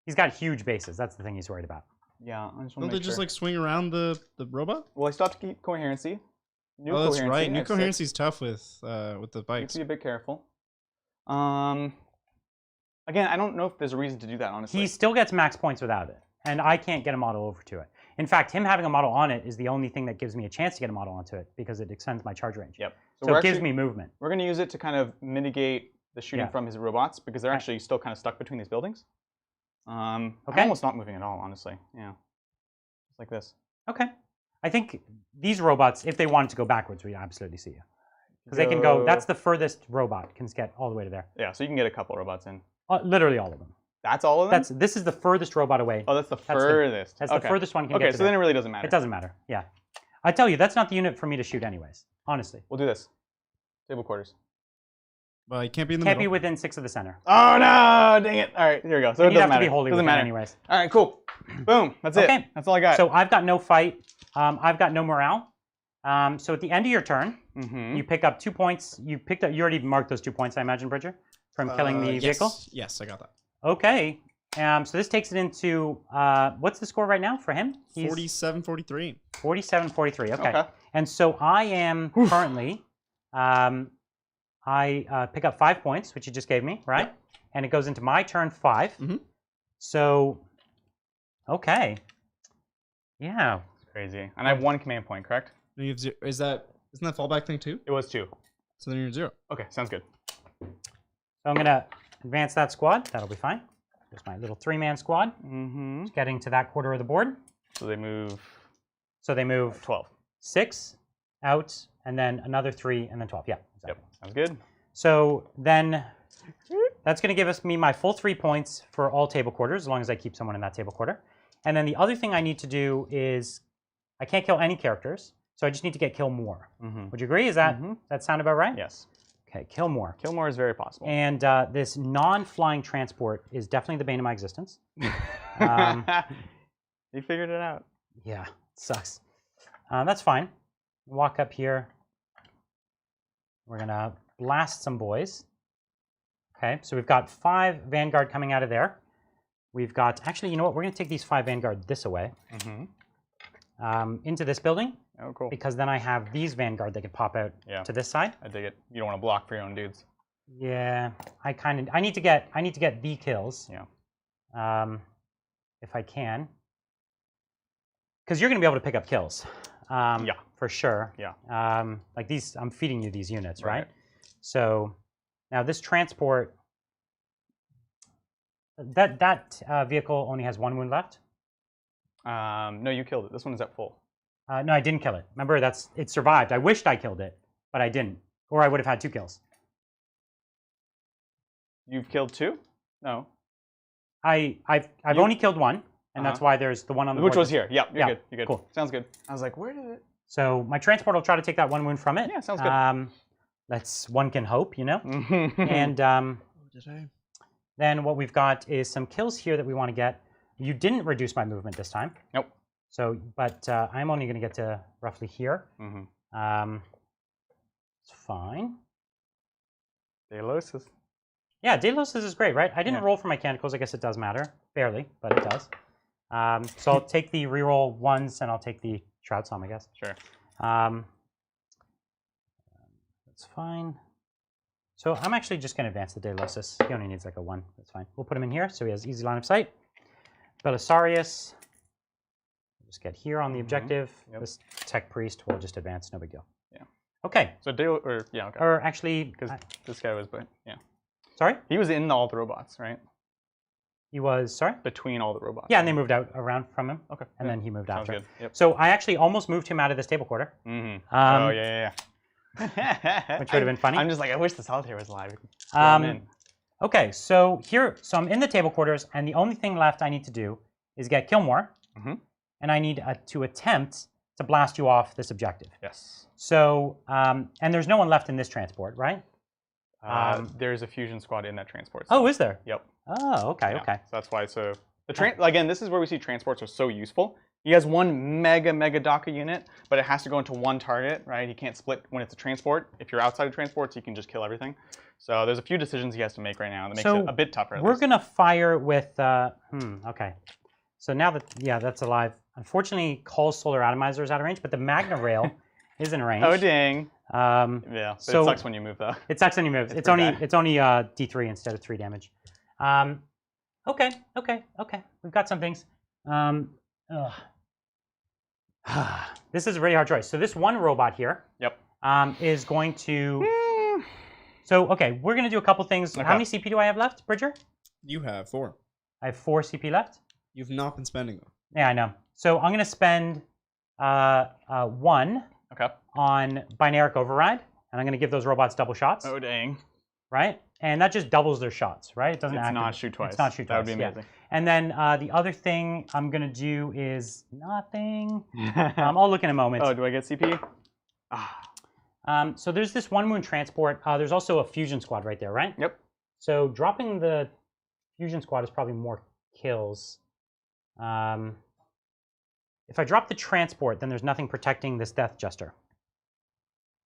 Speaker 1: He's got huge bases. That's the thing he's worried about.
Speaker 2: Yeah, I just want to
Speaker 3: Don't
Speaker 2: make
Speaker 3: they just like swing around the robot?
Speaker 2: Well, I still have to keep coherency. New
Speaker 3: oh, that's
Speaker 2: coherency,
Speaker 3: right. New
Speaker 2: at
Speaker 3: coherency
Speaker 2: 6.
Speaker 3: is tough with the
Speaker 2: You
Speaker 3: bikes.
Speaker 2: have to be a bit careful. Again, I don't know if there's a reason to do that, honestly.
Speaker 1: He still gets max points without it, and I can't get a model over to it. In fact, him having a model on it is the only thing that gives me a chance to get a model onto it, because it extends my charge range.
Speaker 2: Yep.
Speaker 1: So it gives me movement.
Speaker 2: We're going to use it to kind of mitigate the shooting
Speaker 1: Yeah.
Speaker 2: from his robots, because they're actually still kind of stuck between these buildings. I'm
Speaker 1: Okay.
Speaker 2: almost not moving at all, honestly. Yeah. Just like this.
Speaker 1: Okay. I think these robots, if they wanted to go backwards, we'd absolutely see you. Because they can go, that's the furthest robot can get all the way to there.
Speaker 2: Yeah, so you can get a couple robots in.
Speaker 1: Literally all of them.
Speaker 2: That's all of them?
Speaker 1: This is the furthest robot away.
Speaker 2: Oh, that's the furthest.
Speaker 1: That's the furthest one can get
Speaker 2: Okay,
Speaker 1: to
Speaker 2: so then it really doesn't matter.
Speaker 1: It doesn't matter, yeah. I tell you, that's not the unit for me to shoot anyways, honestly.
Speaker 2: We'll do this. Table quarters.
Speaker 3: Well, he can't be in the
Speaker 1: Can't
Speaker 3: middle.
Speaker 1: be within 6 of the center.
Speaker 2: Oh, no! Dang it. All right, here we go. So it
Speaker 1: You'd
Speaker 2: doesn't
Speaker 1: have
Speaker 2: matter.
Speaker 1: to be wholly
Speaker 2: doesn't
Speaker 1: within
Speaker 2: matter.
Speaker 1: anyways.
Speaker 2: All right, cool. Boom. That's it. That's all I got.
Speaker 1: So I've got no fight. I've got no morale. So at the end of your turn, you pick up 2 points. You already marked those 2 points, I imagine, Bridger, from killing the vehicle?
Speaker 3: Yes, I got that.
Speaker 1: Okay. So this takes it into, what's the score right now for him?
Speaker 3: 47-43.
Speaker 1: 47-43, okay. And so I am currently, I pick up 5 points, which you just gave me, right? Yep. And it goes into my turn 5. So, okay. Yeah.
Speaker 2: It's crazy. And I have 1 command point, correct?
Speaker 3: No, you have isn't that fallback thing too?
Speaker 2: It was 2.
Speaker 3: So then you're 0.
Speaker 2: Okay, sounds good.
Speaker 1: So I'm going to advance that squad. That'll be fine. There's my little 3-man squad. Just getting to that quarter of the board.
Speaker 2: So they move...
Speaker 1: So they move
Speaker 2: 12.
Speaker 1: 6 out, and then another 3, and then 12. Yeah, exactly.
Speaker 2: Yep, sounds good.
Speaker 1: So then that's going to give me my full 3 points for all table quarters, as long as I keep someone in that table quarter. And then the other thing I need to do is I can't kill any characters, so I just need to get kill more. Would you agree? Is that that sound about right?
Speaker 2: Yes.
Speaker 1: Okay, kill more.
Speaker 2: Kill more is very possible.
Speaker 1: And this non-flying transport is definitely the bane of my existence.
Speaker 2: You figured it out.
Speaker 1: Yeah, it sucks. That's fine. Walk up here. We're going to blast some boys. Okay, so we've got 5 Vanguard coming out of there. We've got, actually, you know what? We're going to take these 5 Vanguard this way. Into this building.
Speaker 2: Oh, cool.
Speaker 1: Because then I have these Vanguard that can pop out to this side.
Speaker 2: I dig it. You don't want to block for your own dudes.
Speaker 1: Yeah, I need to get the kills.
Speaker 2: Yeah.
Speaker 1: If I can. Because you're going to be able to pick up kills.
Speaker 2: Yeah.
Speaker 1: For sure.
Speaker 2: Yeah.
Speaker 1: Like these, I'm feeding you these units, right? So now this transport, that vehicle only has 1 wound left.
Speaker 2: No, you killed it. This one is at full.
Speaker 1: No, I didn't kill it. Remember, it survived. I wished I killed it, but I didn't, or I would have had 2 kills.
Speaker 2: You've killed 2? No.
Speaker 1: I've only killed 1, and that's why there's the one on the board.
Speaker 2: Which was here. Yep, you're good. You're good.
Speaker 1: Cool.
Speaker 2: Sounds good. I was like, where did it?
Speaker 1: So my transport will try to take that 1 wound from it.
Speaker 2: Yeah, sounds good.
Speaker 1: That's one can hope, you know. And then what we've got is some kills here that we want to get. You didn't reduce my movement this time.
Speaker 2: Nope.
Speaker 1: So, but I'm only going to get to roughly here. It's fine.
Speaker 2: Delos is...
Speaker 1: Yeah, Delos is great, right? I didn't roll for mechanicals. I guess it does matter. Barely, but it does. So I'll take the reroll 1s, and I'll take the Shroud Psalm, I guess.
Speaker 2: Sure.
Speaker 1: That's fine. So I'm actually just going to advance the Delosis. He only needs like a 1. That's fine. We'll put him in here so he has easy line of sight. Belisarius. Just get here on the objective. Yep. This Tech Priest will just advance. No big deal.
Speaker 2: Yeah.
Speaker 1: Okay.
Speaker 2: So okay.
Speaker 1: Or actually,
Speaker 2: because this guy was, yeah.
Speaker 1: Sorry.
Speaker 2: He was in all the robots, right?
Speaker 1: He was sorry.
Speaker 2: Between all the robots.
Speaker 1: Yeah, and they moved out around from him.
Speaker 2: Okay.
Speaker 1: And then he moved after.
Speaker 2: Good. Yep.
Speaker 1: So I actually almost moved him out of this table quarter.
Speaker 2: Mm-hmm. Oh yeah.
Speaker 1: Which would have been funny.
Speaker 2: I'm just like, I wish the solitaire was live.
Speaker 1: Okay, so I'm in the table quarters, and the only thing left I need to do is get Killmore, and I need to attempt to blast you off this objective.
Speaker 2: Yes.
Speaker 1: So, and there's no one left in this transport, right?
Speaker 2: There's a fusion squad in that transport.
Speaker 1: Oh, is there?
Speaker 2: Yep.
Speaker 1: Oh, okay, okay.
Speaker 2: So that's why. So again, this is where we see transports are so useful. He has one mega DACA unit, but it has to go into one target, right? He can't split when it's a transport. If you're outside of transports, he can just kill everything. So there's a few decisions he has to make right now that makes it a bit tougher.
Speaker 1: We're gonna fire with. Okay. So now that that's alive. Unfortunately, Call's Solar Atomizer is out of range, but the Magna Rail is in range.
Speaker 2: Oh dang.
Speaker 1: Yeah.
Speaker 2: But so it sucks when you move though.
Speaker 1: It sucks when you move. It's only D3 instead of 3 damage. Okay. We've got some things. This is a really hard choice. So this one robot here.
Speaker 2: Yep.
Speaker 1: Is going to. So okay, we're gonna do a couple things. Okay. How many CP do I have left, Bridger?
Speaker 3: You have 4.
Speaker 1: I have 4 CP left.
Speaker 3: You've not been spending them.
Speaker 1: Yeah, I know. So I'm gonna spend 1 on Binaric Override, and I'm gonna give those robots double shots.
Speaker 2: Oh dang.
Speaker 1: Right? And that just doubles their shots, right? It doesn't
Speaker 2: It's not shoot twice.
Speaker 1: It's not shoot twice.
Speaker 2: That would be amazing.
Speaker 1: Yeah. And then the other thing I'm gonna do is nothing. I'll look in a moment.
Speaker 2: Oh, do I get CP?
Speaker 1: So there's this one moon transport. There's also a fusion squad right there, right?
Speaker 2: Yep.
Speaker 1: So dropping the fusion squad is probably more kills. If I drop the transport, then there's nothing protecting this Death Jester.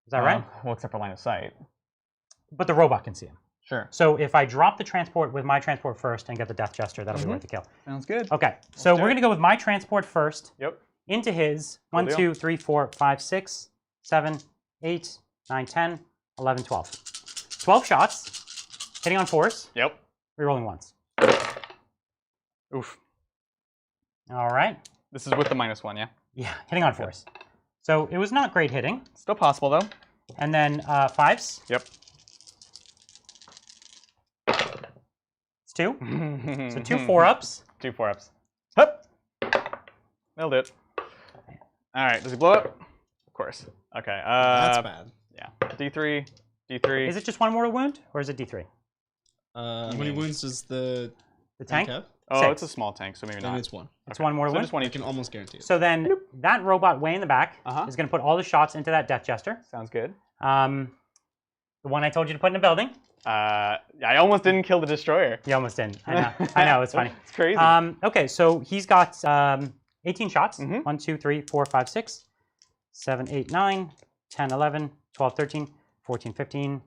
Speaker 1: Is that right?
Speaker 2: Well, except for line of sight.
Speaker 1: But the robot can see him.
Speaker 2: Sure.
Speaker 1: So if I drop the transport with my transport first and get the Death Jester, that'll be worth the kill.
Speaker 2: Sounds good.
Speaker 1: Okay, so we're going to go with my transport first.
Speaker 2: Yep.
Speaker 1: Into his 1, 2, 3, 4, 5, 6, 7, 8, 9, 10, 11, 12. 12 shots, hitting on 4s.
Speaker 2: Yep.
Speaker 1: Rerolling 1s.
Speaker 2: Oof.
Speaker 1: All right.
Speaker 2: This is with the -1, yeah?
Speaker 1: Yeah, hitting on 4s. So it was not great hitting.
Speaker 2: Still possible, though.
Speaker 1: And then 5s.
Speaker 2: Yep.
Speaker 1: It's 2. So 2 4-ups.
Speaker 2: 2 4-ups. Hup! Nailed it. All right, does he blow it? Of course. Okay.
Speaker 3: That's bad.
Speaker 2: Yeah. D3, D3.
Speaker 1: Is it just 1 mortal wound, or is it D3?
Speaker 3: How many wounds does the
Speaker 1: tank
Speaker 3: have?
Speaker 2: Oh,
Speaker 1: 6.
Speaker 2: it's a small tank, so maybe
Speaker 3: Then
Speaker 2: not.
Speaker 3: it's 1.
Speaker 1: It's 1 mortal wound?
Speaker 2: Just 1
Speaker 3: I
Speaker 2: each.
Speaker 3: can almost guarantee it.
Speaker 1: So then that robot way in the back is going to put all the shots into that Death Jester.
Speaker 2: Sounds good.
Speaker 1: The one I told you to put in a building.
Speaker 2: I almost didn't kill the destroyer.
Speaker 1: You almost didn't. I know. I know. It's funny.
Speaker 2: It's crazy.
Speaker 1: Okay, so he's got 18 shots. 1, 2, 3, 4, 5, 6, 7, 8, 9, 10, 11, 12, 13, 14, 15,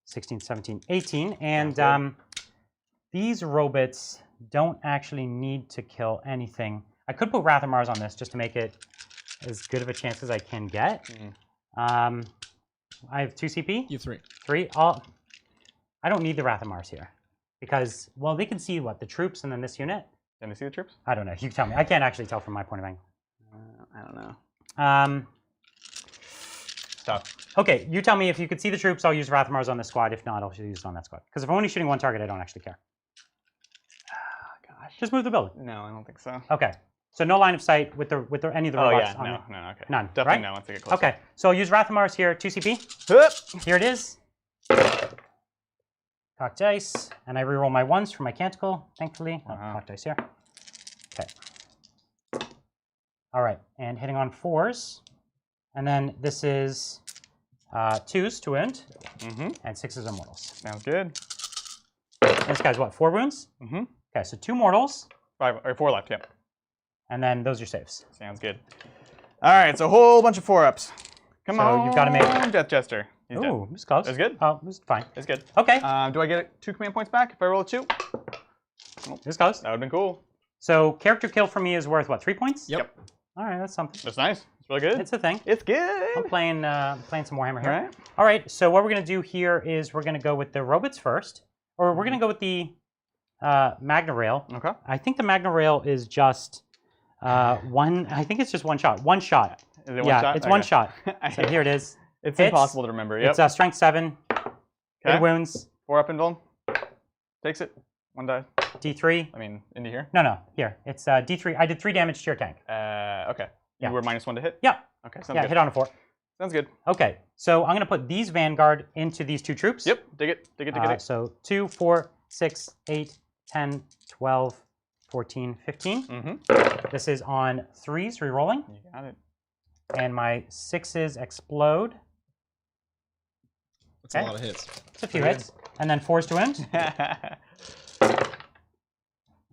Speaker 1: 16, 17, 18. And these robots don't actually need to kill anything. I could put Wrath of Mars on this just to make it as good of a chance as I can get. I have 2 CP.
Speaker 3: You have 3.
Speaker 1: 3. I don't need the Wrath of Mars here because, well, they can see what? The troops and then this unit?
Speaker 2: Can they see the troops?
Speaker 1: I don't know. You tell me. I can't actually tell from my point of view.
Speaker 2: I don't know.
Speaker 1: Stop. Okay, you tell me if you could see the troops, I'll use Wrath of Mars on this squad. If not, I'll use it on that squad. Because if I'm only shooting 1 target, I don't actually care.
Speaker 2: Gosh.
Speaker 1: Just move the building.
Speaker 2: No, I don't think so.
Speaker 1: Okay. So no line of sight with any of the robots on it?
Speaker 2: No, okay.
Speaker 1: None,
Speaker 2: Definitely
Speaker 1: right?
Speaker 2: no once they get closer.
Speaker 1: Okay, so I'll use Wrath of Mars here, 2 CP. Here it is. Cock dice, and I reroll my 1s for my Canticle, thankfully. Cock dice here. Okay. All right, and hitting on 4s. And then this is 2s to wound, and 6s are mortals.
Speaker 2: Sounds good.
Speaker 1: And this guy's what, 4 wounds? Okay, so 2 mortals.
Speaker 2: 4 left, yep.
Speaker 1: And then those are saves.
Speaker 2: Sounds good. All right, so a whole bunch of 4-ups. Come on.
Speaker 1: So you've got to make
Speaker 2: Death Jester. He's
Speaker 1: Ooh,
Speaker 2: dead.
Speaker 1: it's close.
Speaker 2: It's good?
Speaker 1: Oh, it's fine.
Speaker 2: It's good.
Speaker 1: Okay.
Speaker 2: Do I get 2 command points back if I roll a 2?
Speaker 1: It's close.
Speaker 2: That would have been cool.
Speaker 1: So character kill for me is worth what, 3 points?
Speaker 3: Yep.
Speaker 1: All right, that's something.
Speaker 2: That's nice. Really good?
Speaker 1: It's a thing.
Speaker 2: It's good.
Speaker 1: I'm playing some Warhammer here.
Speaker 2: All right.
Speaker 1: All right, so what we're going to do here is we're going to go with the robots first. Or we're going to go with the Magna Rail.
Speaker 2: Okay.
Speaker 1: I think the Magna Rail is just one. I think it's just one shot. One shot.
Speaker 2: Is it one shot?
Speaker 1: It's one shot. So here it is.
Speaker 2: It's impossible to remember. Yep.
Speaker 1: It's strength 7.
Speaker 2: Okay.
Speaker 1: 8 wounds.
Speaker 2: 4 up invuln. Takes it. 1 die.
Speaker 1: D3.
Speaker 2: I mean, into here?
Speaker 1: No. Here. It's D3. I did 3 damage to your tank.
Speaker 2: Okay. You were -1 to hit?
Speaker 1: Yeah.
Speaker 2: Okay, sounds
Speaker 1: good. Hit on a 4.
Speaker 2: Sounds good.
Speaker 1: Okay, so I'm going to put these Vanguard into these 2 troops.
Speaker 2: Yep, dig it.
Speaker 1: So 2, 4, 6, 8, 10, 12, 14, 15. This is on 3s, re-rolling.
Speaker 2: You got it.
Speaker 1: And my 6s explode.
Speaker 3: That's a lot of hits.
Speaker 1: It's a few hits. And then 4s to wound.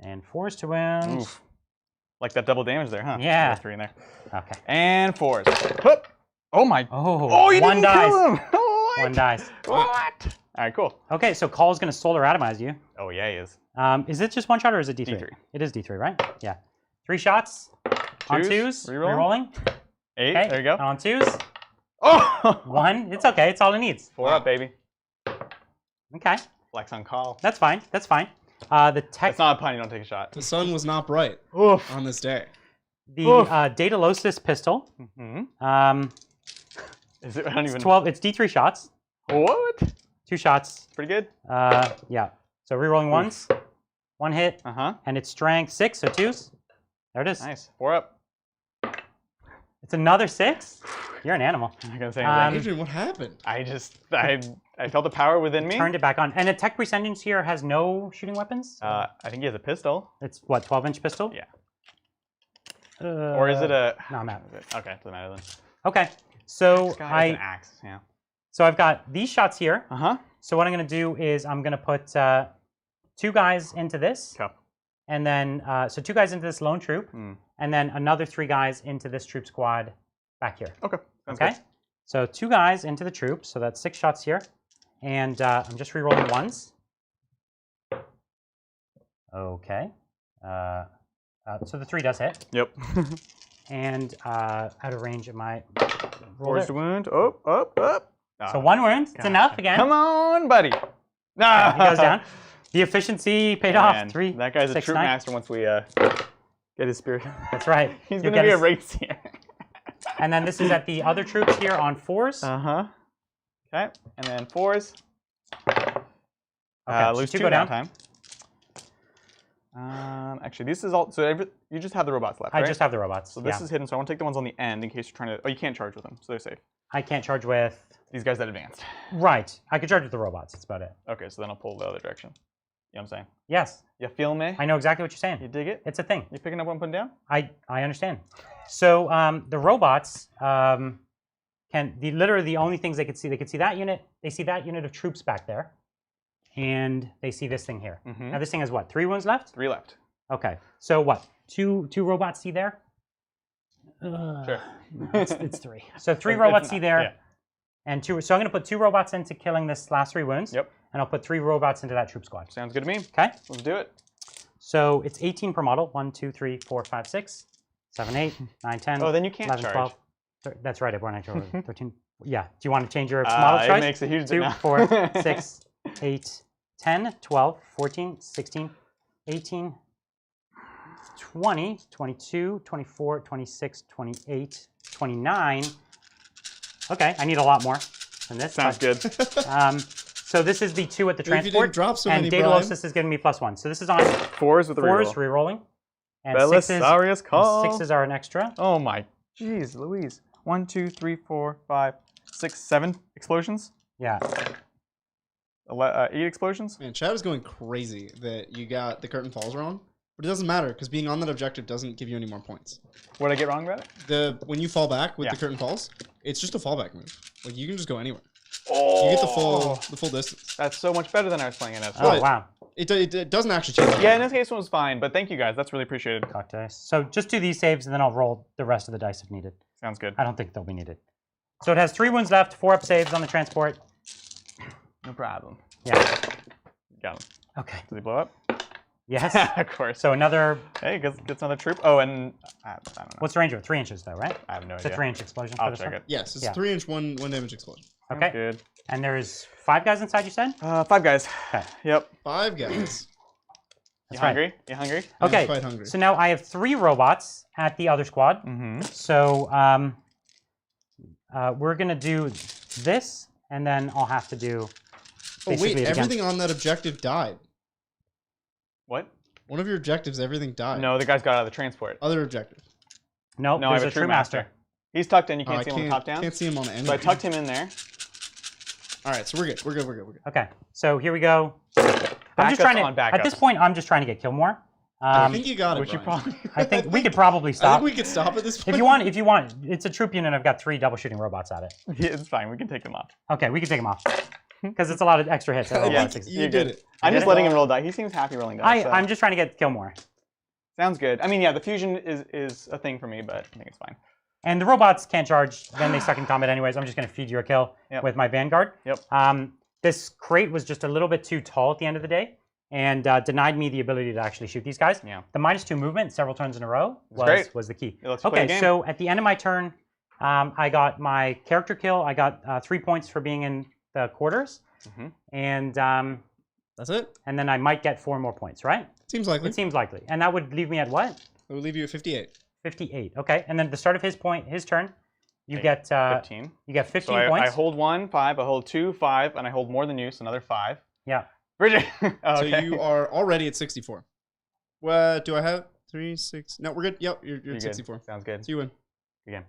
Speaker 1: And 4s to wound.
Speaker 2: Oof. Like that double damage there, huh?
Speaker 1: Yeah.
Speaker 2: 3 in there.
Speaker 1: Okay.
Speaker 2: And 4s. Whoop. Oh my.
Speaker 1: Oh,
Speaker 2: you
Speaker 1: one
Speaker 2: didn't
Speaker 1: dies.
Speaker 2: kill him. What?
Speaker 1: 1 dies.
Speaker 2: What? All right, cool.
Speaker 1: Okay, so Call's going to solar atomize you.
Speaker 2: Oh, yeah, he is.
Speaker 1: Is it just 1 shot or is it D3?
Speaker 2: D3.
Speaker 1: It is D3, right? Yeah. 3 shots. On 2s.
Speaker 2: Re-rolling. 8.
Speaker 1: Okay.
Speaker 2: There you go.
Speaker 1: And on 2s.
Speaker 2: Oh!
Speaker 1: 1. It's okay. It's all it needs.
Speaker 2: 4 up, baby.
Speaker 1: Okay.
Speaker 2: Flex on Call.
Speaker 1: That's fine. That's fine.
Speaker 2: It's not a pun. You don't take a shot.
Speaker 3: The sun was not bright on this day.
Speaker 1: The Daedalosis pistol.
Speaker 2: Is it? I don't even.
Speaker 1: 12. It's D3 shots.
Speaker 2: What?
Speaker 1: 2 shots.
Speaker 2: Pretty good.
Speaker 1: Yeah. So re-rolling 1s. 1 hit. And it's strength 6, so 2s. There it is.
Speaker 2: Nice. 4 up.
Speaker 1: It's another 6. You're an animal.
Speaker 2: I'm not gonna say anything.
Speaker 3: Adrian, what happened?
Speaker 2: I felt the power within me.
Speaker 1: Turned it back on. And Attack Prescience here has no shooting weapons.
Speaker 2: I think he has a pistol.
Speaker 1: It's what, 12-inch pistol?
Speaker 2: Yeah. Or is it a?
Speaker 1: No, I'm out.
Speaker 2: Okay, doesn't matter then.
Speaker 1: Okay. So
Speaker 2: This guy has an axe. Yeah.
Speaker 1: So I've got these shots here.
Speaker 2: Uh-huh.
Speaker 1: So what I'm going to do is I'm going to put 2 guys into this.
Speaker 2: Okay.
Speaker 1: And then, so 2 guys into this lone troop. And then another 3 guys into this troop squad back here.
Speaker 2: Okay. Sounds
Speaker 1: okay.
Speaker 2: good.
Speaker 1: So 2 guys into the troop. So that's 6 shots here. And I'm just re-rolling 1s. Okay. So the 3 does hit.
Speaker 2: Yep.
Speaker 1: And out of range of my
Speaker 2: roller. 4s to wound. Up.
Speaker 1: So 1 wound. It's enough again.
Speaker 2: Come on, buddy.
Speaker 1: No. He goes down. The efficiency paid off. 3.
Speaker 2: That guy's
Speaker 1: 6,
Speaker 2: a troop
Speaker 1: 9.
Speaker 2: master once we get his spirit.
Speaker 1: That's right.
Speaker 2: He's going to be a race here.
Speaker 1: And then this is at the other troops here on 4s.
Speaker 2: Okay. And then 4s.
Speaker 1: Okay,
Speaker 2: lose 2
Speaker 1: go down.
Speaker 2: time. Actually, this is all. So you just have the robots left, right?
Speaker 1: I just have the robots.
Speaker 2: So this is hidden. So I want to take the ones on the end in case you're trying to. Oh, you can't charge with them, so they're safe.
Speaker 1: I can't charge with
Speaker 2: these guys that advanced.
Speaker 1: Right. I could charge with the robots. That's about it.
Speaker 2: Okay, so then I'll pull the other direction. You know what I'm saying?
Speaker 1: Yes.
Speaker 2: You feel me?
Speaker 1: I know exactly what you're saying.
Speaker 2: You dig it?
Speaker 1: It's a thing.
Speaker 2: You picking up what I'm putting down?
Speaker 1: I understand. So the robots literally the only things they could see that unit. They see that unit of troops back there, and they see this thing here. Now this thing has what? 3 wounds left?
Speaker 2: 3 left.
Speaker 1: Okay. So what? Two robots see there?
Speaker 2: Sure.
Speaker 1: No, it's 3. So 3 robots see there, and 2. So I'm going to put 2 robots into killing this last 3 wounds.
Speaker 2: Yep.
Speaker 1: And I'll put 3 robots into that troop squad.
Speaker 2: Sounds good to me.
Speaker 1: Okay.
Speaker 2: Let's do it.
Speaker 1: So it's 18 per model. 1, 2, 3, 4, 5, 6, 7, 8, 9, 10.
Speaker 2: Oh, then you can't
Speaker 1: 11,
Speaker 2: charge.
Speaker 1: 12. That's right. I born 13. Yeah. Do you want to change your model choice?
Speaker 2: It makes a huge
Speaker 1: 2,
Speaker 2: difference.
Speaker 1: 4, 6, 8, 10, 12, 14, 16, 18, 20, 22, 24, 26, 28, 29. Okay, I need a lot more than this.
Speaker 2: Sounds good.
Speaker 1: So this is the 2 at the transport.
Speaker 3: If you didn't drop so
Speaker 1: and
Speaker 3: many,
Speaker 1: Daedalosis is giving me +1. So this is on
Speaker 2: 4s with the
Speaker 1: 4s re-rolling. And
Speaker 2: Belisarius Call.
Speaker 1: 6s are an extra.
Speaker 2: Oh my, jeez, Louise. 1, 2, 3, 4, 5, 6, 7 explosions.
Speaker 1: Yeah.
Speaker 2: 8 explosions.
Speaker 3: Man, Chad is going crazy that you got the curtain falls wrong. But it doesn't matter, because being on that objective doesn't give you any more points.
Speaker 2: What did I get wrong about it?
Speaker 3: When you fall back with the curtain falls, it's just a fallback move. Like, you can just go anywhere.
Speaker 2: Oh!
Speaker 3: You get the full distance.
Speaker 2: That's so much better than I was playing it as.
Speaker 1: Oh, wow.
Speaker 3: It doesn't actually change.
Speaker 2: Yeah, in this case, one was fine, but thank you guys. That's really appreciated.
Speaker 1: Cock dice. So just do these saves, and then I'll roll the rest of the dice if needed.
Speaker 2: Sounds good.
Speaker 1: I don't think they'll be needed. So it has 3 wounds left, 4 up saves on the transport.
Speaker 2: No problem.
Speaker 1: Yeah.
Speaker 2: Got him.
Speaker 1: Okay.
Speaker 2: Does he blow up?
Speaker 1: Yes.
Speaker 2: Of course.
Speaker 1: So another...
Speaker 2: Hey, gets another troop. Oh, and I don't know.
Speaker 1: What's the range of it? 3 inches, though, right?
Speaker 2: I have no
Speaker 1: It's
Speaker 2: idea.
Speaker 1: a 3-inch explosion for
Speaker 2: I'll
Speaker 1: this
Speaker 2: check
Speaker 1: one?
Speaker 2: it.
Speaker 3: Yes, it's 3-inch, one damage explosion.
Speaker 1: Okay.
Speaker 2: Good.
Speaker 1: And there's 5 guys inside, you said?
Speaker 2: 5 guys.
Speaker 1: Okay.
Speaker 2: Yep.
Speaker 3: 5 guys.
Speaker 2: You hungry? You hungry?
Speaker 1: Okay.
Speaker 3: I'm quite hungry.
Speaker 1: So now I have 3 robots at the other squad.
Speaker 2: Mm-hmm.
Speaker 1: So we're going to do this, and then I'll have to do...
Speaker 3: Oh, wait, everything on that objective died.
Speaker 2: What?
Speaker 3: One of your objectives, everything died.
Speaker 2: No, the guy's got out of the transport.
Speaker 3: Other objective.
Speaker 1: Nope,
Speaker 2: No, I
Speaker 1: there's
Speaker 2: have
Speaker 1: a true master.
Speaker 2: He's tucked in. You can't see him on top down.
Speaker 3: Can't see him on any.
Speaker 2: So I tucked him in there.
Speaker 3: All right, so we're good. We're good.
Speaker 1: Okay, so here we go. I'm just trying to. At this point, I'm just trying to get kill more.
Speaker 3: I think you got it.
Speaker 2: Which you probably.
Speaker 1: I think we could probably stop.
Speaker 3: I think we could stop at this point.
Speaker 1: If you want, it's a troop unit. I've got 3 double shooting robots at it.
Speaker 2: Yeah, it's fine. We can take them off.
Speaker 1: Okay, we can take them off because it's a lot of extra hits.
Speaker 3: Yeah, you did it.
Speaker 2: I'm just letting him roll die. He seems happy rolling dice.
Speaker 1: I'm just trying to get kill more.
Speaker 2: Sounds good. I mean, yeah, the fusion is a thing for me, but I think it's fine.
Speaker 1: And the robots can't charge. Then they suck in combat anyways. I'm just going to feed you a kill with my Vanguard.
Speaker 2: Yep.
Speaker 1: This crate was just a little bit too tall at the end of the day and denied me the ability to actually shoot these guys.
Speaker 2: Yeah.
Speaker 1: The -2 movement several turns in a row was the key.
Speaker 2: Okay,
Speaker 1: so at the end of my turn, I got my character kill. I got 3 points for being in the quarters.
Speaker 2: Mm-hmm.
Speaker 1: And
Speaker 3: that's it?
Speaker 1: And then I might get 4 more points, right?
Speaker 3: Seems likely.
Speaker 1: It seems likely. And that would leave me at what?
Speaker 3: It would leave you at 58.
Speaker 1: 58, okay. And then at the start of his turn, you get
Speaker 2: 15.
Speaker 1: You get 15
Speaker 2: so
Speaker 1: points.
Speaker 2: I hold 1, 5, I hold 2, 5, and I hold more than you, so another 5.
Speaker 1: Yeah.
Speaker 2: Bridget!
Speaker 3: So you are already at 64. What do I have? 3, 6. No, we're good. Yep, you're at 64.
Speaker 2: Good. Sounds good.
Speaker 3: So you win.
Speaker 2: Again.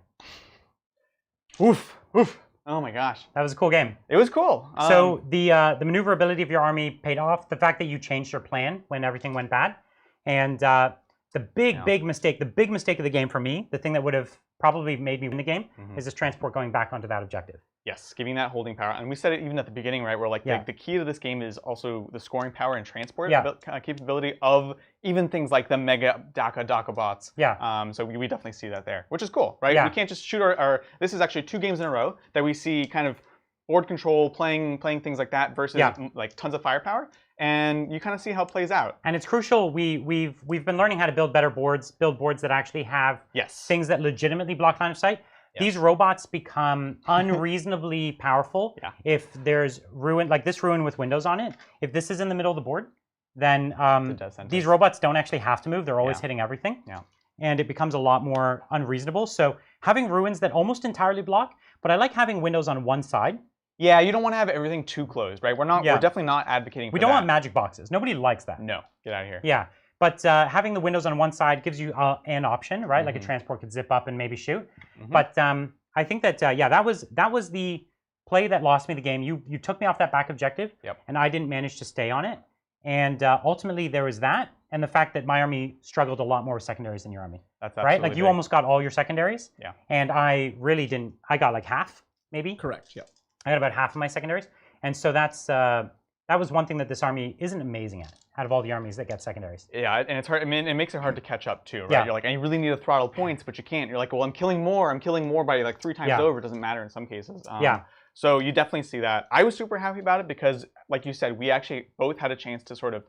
Speaker 2: Oof. Oof. Oh my gosh.
Speaker 1: That was a cool game.
Speaker 2: It was cool.
Speaker 1: So the maneuverability of your army paid off. The fact that you changed your plan when everything went bad. And the big mistake of the game for me, the thing that would have probably made me win the game, is this transport going back onto that objective.
Speaker 2: Yes, giving that holding power. And we said it even at the beginning, right, where like the key to this game is also the scoring power and transport capability of even things like the mega DACA bots.
Speaker 1: Yeah.
Speaker 2: So we definitely see that there, which is cool, right?
Speaker 1: Yeah.
Speaker 2: We can't just shoot our this is actually 2 games in a row that we see kind of board control, playing things like that versus like tons of firepower. And you kind of see how it plays out.
Speaker 1: And it's crucial. We've been learning how to build better boards, build boards that actually have things that legitimately block line of sight. These robots become unreasonably powerful if there's ruin, like this ruin with windows on it. If this is in the middle of the board, then these robots don't actually have to move. They're always hitting everything. Yeah. And it becomes a lot more unreasonable. So having ruins that almost entirely block, but I like having windows on one side.
Speaker 2: Yeah, you don't want to have everything too closed, right? We're definitely not advocating for that.
Speaker 1: We don't want magic boxes. Nobody likes that.
Speaker 2: No, get out of here.
Speaker 1: Yeah, but having the windows on one side gives you an option, right? Like a transport could zip up and maybe shoot. But I think that that was the play that lost me the game. You took me off that back objective, and I didn't manage to stay on it. And ultimately there was that, and the fact that my army struggled a lot more with secondaries than your army.
Speaker 2: That's
Speaker 1: right. Like you almost got all your secondaries.
Speaker 2: Yeah.
Speaker 1: And I really didn't. I got like half, maybe.
Speaker 3: Correct. Yeah.
Speaker 1: I got about half of my secondaries, and so that was one thing that this army isn't amazing at, out of all the armies that get secondaries.
Speaker 2: Yeah, and it's hard. I mean, it makes it hard to catch up too, right?
Speaker 1: Yeah.
Speaker 2: You're like, I really need to throttle points, but you can't. You're like, well, I'm killing more by like 3 times over. It doesn't matter in some cases. So you definitely see that. I was super happy about it because, like you said, we actually both had a chance to sort of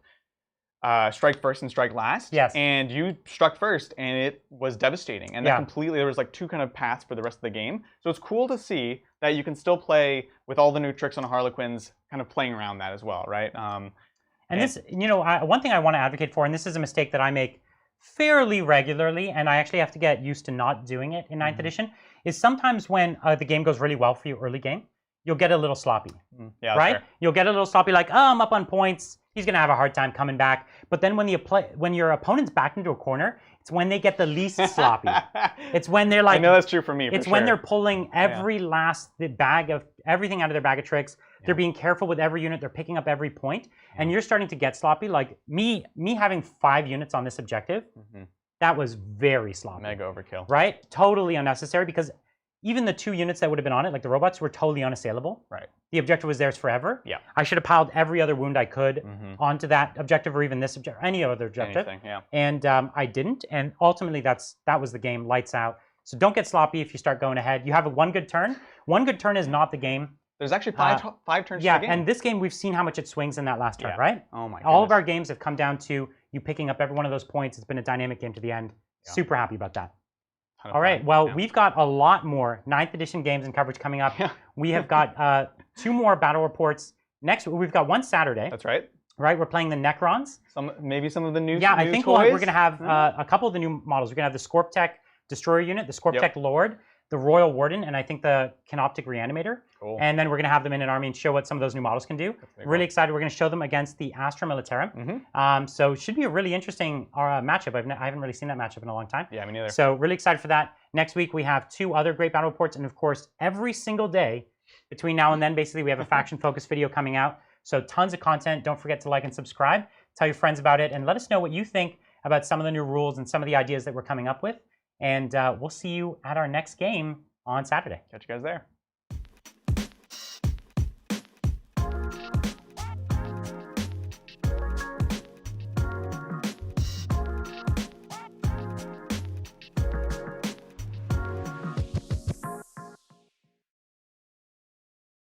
Speaker 2: strike first and strike last.
Speaker 1: Yes.
Speaker 2: And you struck first, and it was devastating. And that there was like 2 kind of paths for the rest of the game. So it's cool to see that you can still play with all the new tricks on Harlequins, kind of playing around that as well, right?
Speaker 1: And this, one thing I want to advocate for, and this is a mistake that I make fairly regularly, and I actually have to get used to not doing it in 9th edition, is sometimes when the game goes really well for you early game, you'll get a little sloppy, right?
Speaker 2: Fair.
Speaker 1: You'll get a little sloppy, like, oh, I'm up on points. He's going to have a hard time coming back. But then when your opponent's backed into a corner, it's when they get the least sloppy. It's when they're like...
Speaker 2: I know that's true for me,
Speaker 1: It's when they're pulling every last bag of... everything out of their bag of tricks. They're being careful with every unit. They're picking up every point. And you're starting to get sloppy. Like, me having 5 units on this objective, that was very sloppy.
Speaker 2: Mega overkill.
Speaker 1: Right? Totally unnecessary, because even the 2 units that would have been on it, like the robots, were totally unassailable.
Speaker 2: Right.
Speaker 1: The objective was theirs forever.
Speaker 2: Yeah.
Speaker 1: I should have piled every other wound I could onto that objective, or even this objective, any other objective.
Speaker 2: Anything, yeah.
Speaker 1: And I didn't. And ultimately, that was the game. Lights out. So don't get sloppy if you start going ahead. You have one good turn. One good turn is not the game.
Speaker 2: There's actually five turns
Speaker 1: yeah,
Speaker 2: to the game.
Speaker 1: and this game, we've seen how much it swings in that last turn,
Speaker 2: Yeah.
Speaker 1: right?
Speaker 2: Oh my
Speaker 1: All of
Speaker 2: goodness.
Speaker 1: our games have come down to you picking up every one of those points. It's been a dynamic game to the end.
Speaker 2: Yeah.
Speaker 1: Super happy about that.
Speaker 2: Ton of
Speaker 1: All right,
Speaker 2: fun.
Speaker 1: well,
Speaker 2: Yeah.
Speaker 1: we've got a lot more 9th edition games and coverage coming up.
Speaker 2: Yeah.
Speaker 1: We have got 2 more battle reports. Next, we've got one Saturday.
Speaker 2: That's right.
Speaker 1: Right, we're playing the Necrons.
Speaker 2: Maybe some of the new
Speaker 1: Yeah, I
Speaker 2: new
Speaker 1: think
Speaker 2: toys.
Speaker 1: we're going to have a couple of the new models. We're going to have the Scorptech Destroyer unit, the Scorptech Lord, the Royal Warden, and I think the Canoptic Reanimator.
Speaker 2: Cool.
Speaker 1: And then we're going to have them in an army and show what some of those new models can do. Really excited. We're going to show them against the Astra Militarum. So should be a really interesting matchup. I haven't really seen that matchup in a long time.
Speaker 2: Yeah, me neither.
Speaker 1: So really excited for that. Next week we have 2 other great battle reports, and of course every single day between now and then, basically we have a faction focus video coming out. So tons of content. Don't forget to like and subscribe. Tell your friends about it, and let us know what you think about some of the new rules and some of the ideas that we're coming up with. And we'll see you at our next game on Saturday.
Speaker 2: Catch you guys there.